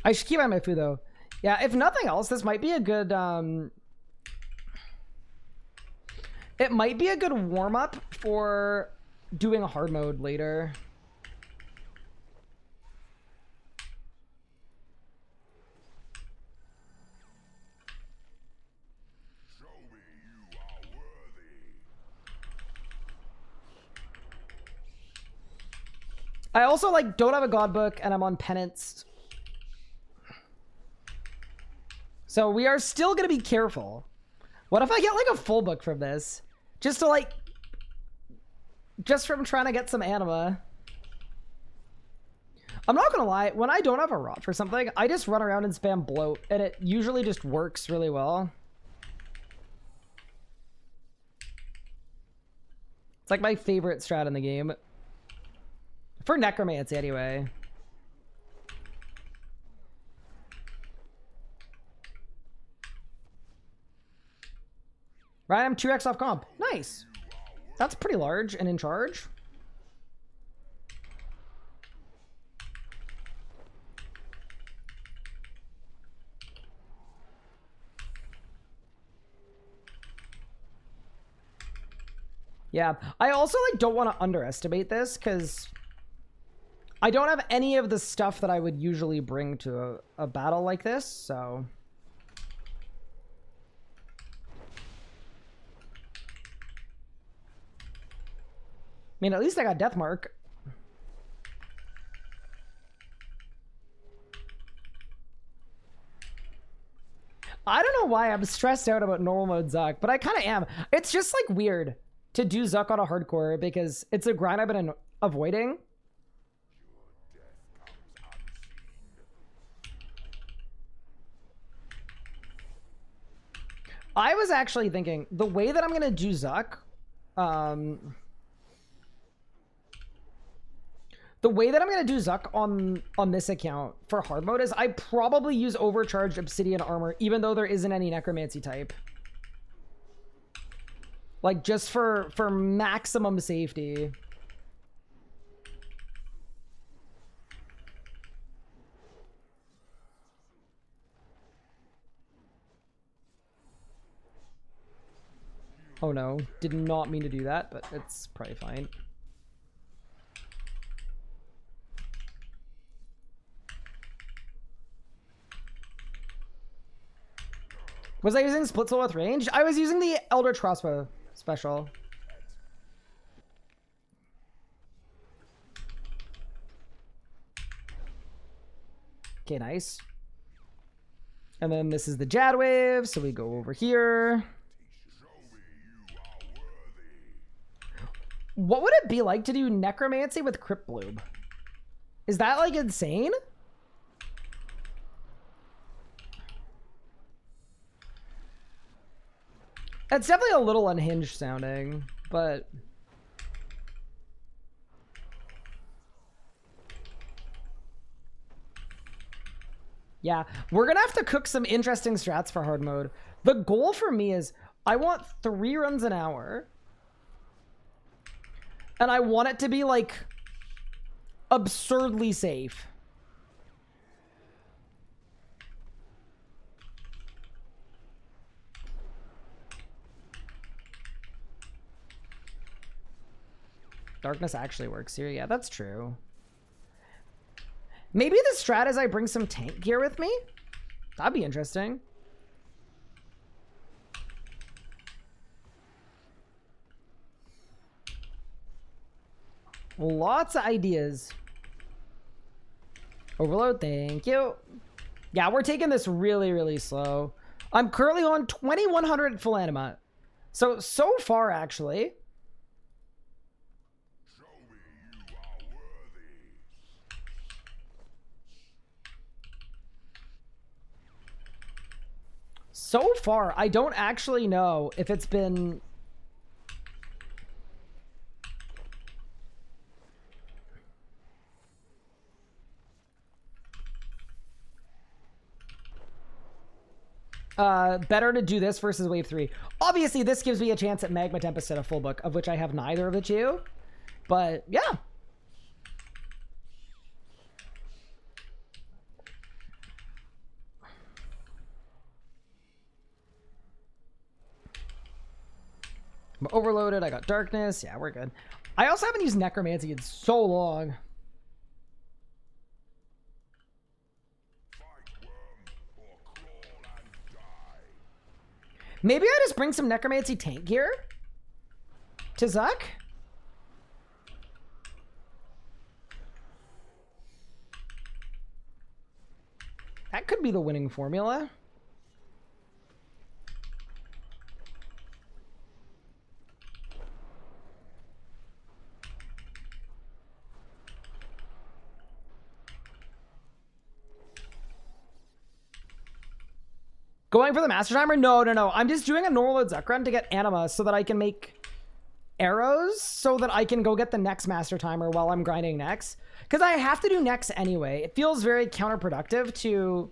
I should keep on my food though. Yeah, if nothing else, this might be a good it might be a good warm-up for doing a hard mode later. Show me you are worthy. I also like don't have a god book and I'm on penance. So we are still gonna be careful. What if I get like a full book from this? Just to like, just from trying to get some anima. I'm not gonna lie, when I don't have a rot for something, I just run around and spam bloat, and it usually just works really well. It's like my favorite strat in the game. For Necromancy, anyway. Right, I'm 2x off comp. Nice. That's pretty large and in charge. Yeah, I also like don't want to underestimate this because I don't have any of the stuff that I would usually bring to a battle like this, so... I mean, at least I got Death Mark. I don't know why I'm stressed out about normal mode Zuck, but I kind of am. It's just like weird to do Zuck on a hardcore because it's a grind I've been avoiding. I was actually thinking the way that I'm going to do Zuck, the way that I'm going to do Zuck on this account for hard mode is I probably use overcharged obsidian armor, even though there isn't any necromancy type. Like, just for maximum safety. Oh no, did not mean to do that, but it's probably fine. Was I using split soul with range? I was using the Eldritch Crossbow special. Okay, nice. And then this is the Jad Wave, so we go over here. What would it be like to do Necromancy with Crypt Bloom? Is that like insane? It's definitely a little unhinged sounding, but... yeah, we're gonna have to cook some interesting strats for hard mode. The goal for me is I want 3 runs an hour. And I want it to be like absurdly safe. Darkness actually works here. Yeah, that's true. Maybe the strat is I bring some tank gear with me. That'd be interesting. Lots of ideas. Overload, thank you. Yeah, we're taking this really, really slow. I'm currently on 2100 full anima. So far, actually. Show me you are worthy. So far, I don't actually know if it's been... better to do this versus wave 3. Obviously, this gives me a chance at Magma Tempest and a full book, of which I have neither of the two. But, yeah. I'm overloaded. I got darkness. Yeah, we're good. I also haven't used Necromancy in so long. Maybe I just bring some Necromancy tank gear to Zuck? That could be the winning formula. Going for the Master Timer? No. I'm just doing a normal Zuck run to get anima so that I can make arrows so that I can go get the next Master Timer while I'm grinding next. Because I have to do next anyway. It feels very counterproductive to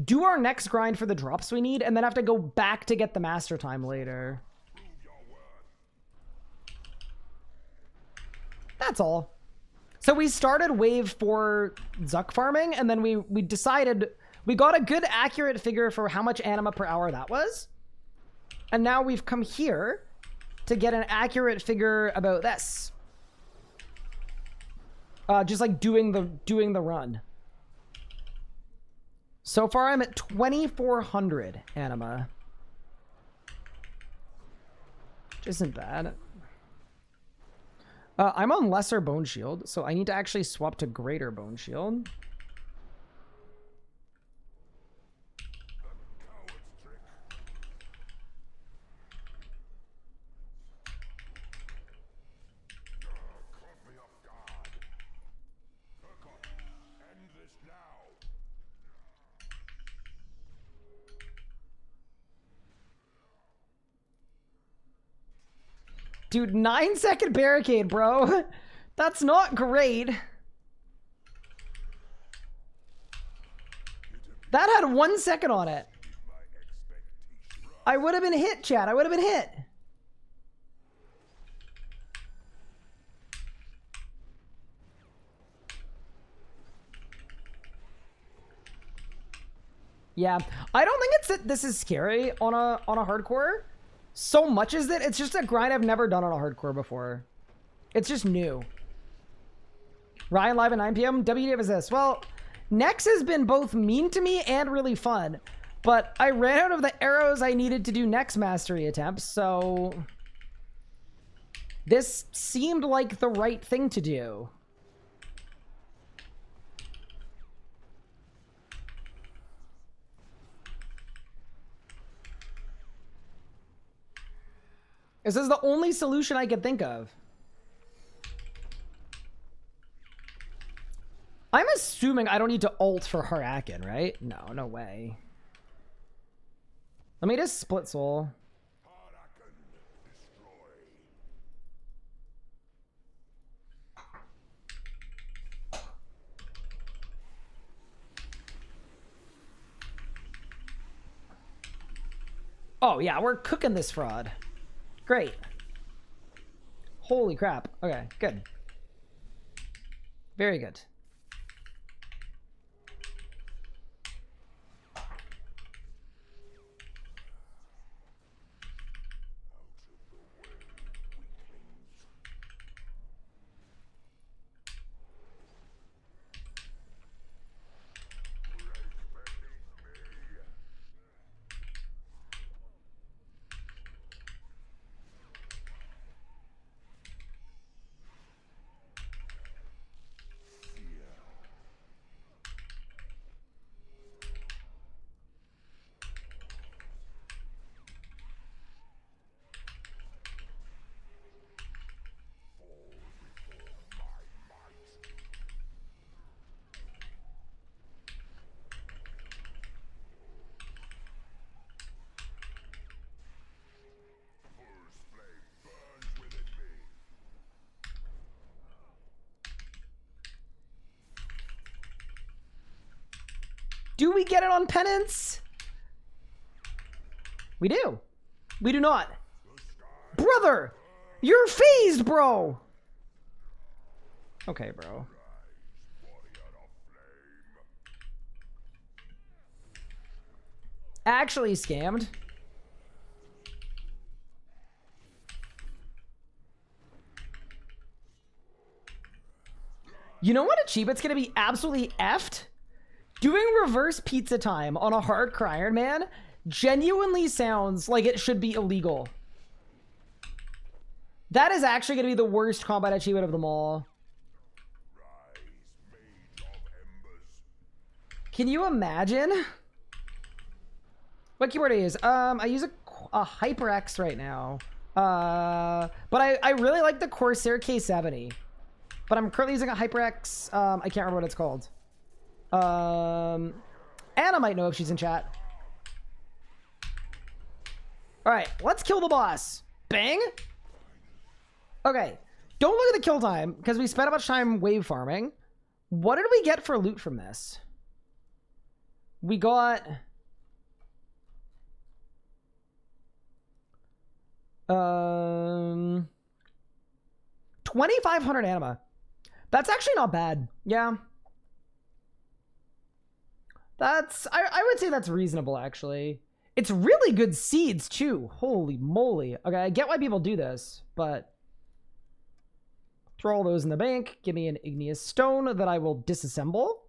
do our next grind for the drops we need and then have to go back to get the Master Time later. That's all. So we started wave 4 Zuck farming, and then we decided, we got a good accurate figure for how much anima per hour that was. And now we've come here to get an accurate figure about this. Just like doing the run. So far I'm at 2,400 anima. Which isn't bad. I'm on lesser bone shield, so I need to actually swap to greater bone shield. Dude, 9-second barricade, bro. That's not great. That had 1 second on it. I would have been hit, chat. I would have been hit. Yeah, I don't think it's that this is scary on a hardcore. So much is that it's just a grind I've never done on a hardcore before. It's just new. Ryan live at 9 p.m. WDF is this. Well, Nex has been both mean to me and really fun, but I ran out of the arrows I needed to do Nex mastery attempts, so this seemed like the right thing to do. This is the only solution I could think of. I'm assuming I don't need to ult for Harakin, right? No, no way. Let me just split soul. Oh yeah, we're cooking this fraud. Great. Holy crap. Okay, good. Very good. Do we get it on penance? We do. We do not. Brother! You're phased, bro! Okay, bro. Actually scammed. You know what achievement's gonna be absolutely effed? Doing reverse pizza time on a hardcore Ironman genuinely sounds like it should be illegal. That is actually going to be the worst combat achievement of them all. Can you imagine? What keyboard I use? I use a HyperX right now. But I really like the Corsair K70. But I'm currently using a HyperX. I can't remember what it's called. Anna might know if she's in chat. All right, let's kill the boss. Bang. Okay, don't look at the kill time because we spent a bunch of time wave farming. What did we get for loot from this? We got 12 2,500 anima. That's actually not bad. Yeah. I would say that's reasonable, actually. It's really good seeds, too. Holy moly. Okay, I get why people do this, but throw all those in the bank. Give me an igneous stone that I will disassemble.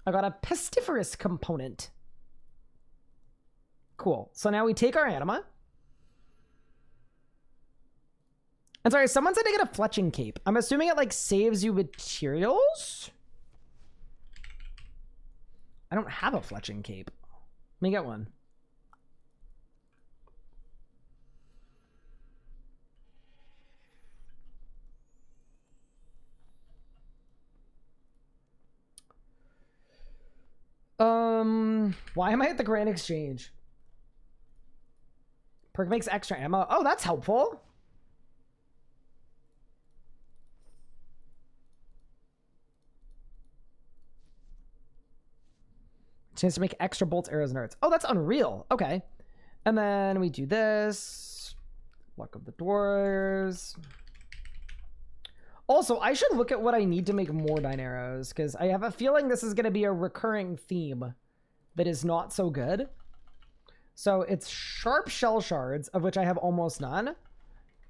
I got a pestiferous component. Cool. So now we take our anima. And sorry, someone said to get a fletching cape. I'm assuming it like saves you materials? I don't have a fletching cape. Let me get one. Why am I at the Grand Exchange? Perk makes extra ammo. Oh, that's helpful. Chance to make extra bolts, arrows, and darts. Oh, that's unreal. Okay. And then we do this. Luck of the Dwarves. Also, I should look at what I need to make more Dine Arrows, because I have a feeling this is going to be a recurring theme that is not so good. So it's sharp shell shards, of which I have almost none.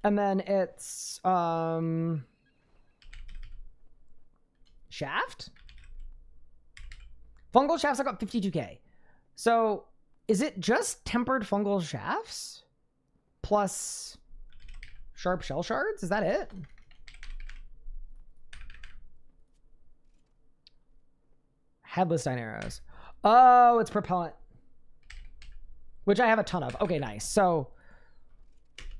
And then it's shaft? Fungal shafts, I got 52k. So is it just tempered fungal shafts plus sharp shell shards? Is that it? Headless Dine Arrows. Oh, it's propellant, which I have a ton of. Okay, nice. So,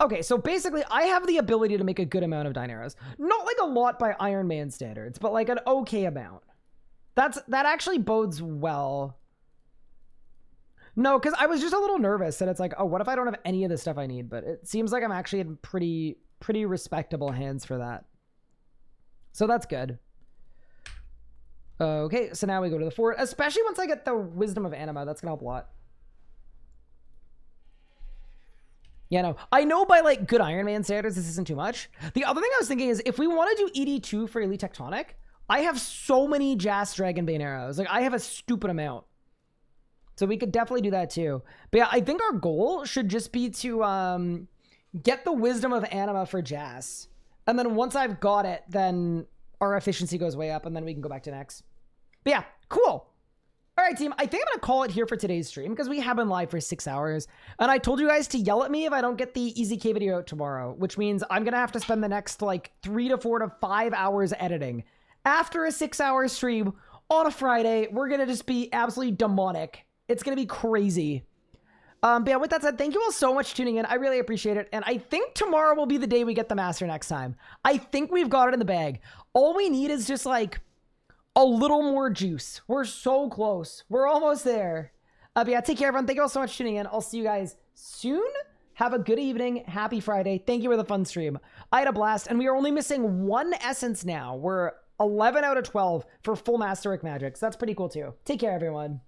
okay, so basically I have the ability to make a good amount of Dine Arrows. Not like a lot by Ironman standards, but like an okay amount. That actually bodes well. No, because I was just a little nervous that it's like, oh, what if I don't have any of the stuff I need? But it seems like I'm actually in pretty respectable hands for that. So that's good. Okay, so now we go to the fort, especially once I get the Wisdom of Anima. That's gonna help a lot. Yeah, no, I know by like good Ironman standards, this isn't too much. The other thing I was thinking is if we want to do ED2 for Elite Tectonic, I have so many Jas Dragonbane arrows. Like I have a stupid amount. So we could definitely do that too. But yeah, I think our goal should just be to get the Wisdom of Anima for Jas. And then once I've got it, then our efficiency goes way up and then we can go back to next. But yeah, cool. All right, team, I think I'm going to call it here for today's stream because we have been live for 6 hours. And I told you guys to yell at me if I don't get the EZK video out tomorrow, which means I'm going to have to spend the next like 3 to 4 to 5 hours editing. After a 6-hour stream on a Friday, we're going to just be absolutely demonic. It's going to be crazy. But yeah, with that said, thank you all so much for tuning in. I really appreciate it. And I think tomorrow will be the day we get the master next time. I think we've got it in the bag. All we need is just like a little more juice. We're so close. We're almost there. But yeah, take care, everyone. Thank you all so much for tuning in. I'll see you guys soon. Have a good evening. Happy Friday. Thank you for the fun stream. I had a blast. And we are only missing 1 essence now. We're 11 out of 12 for full Masterwork magic. So that's pretty cool too. Take care, everyone.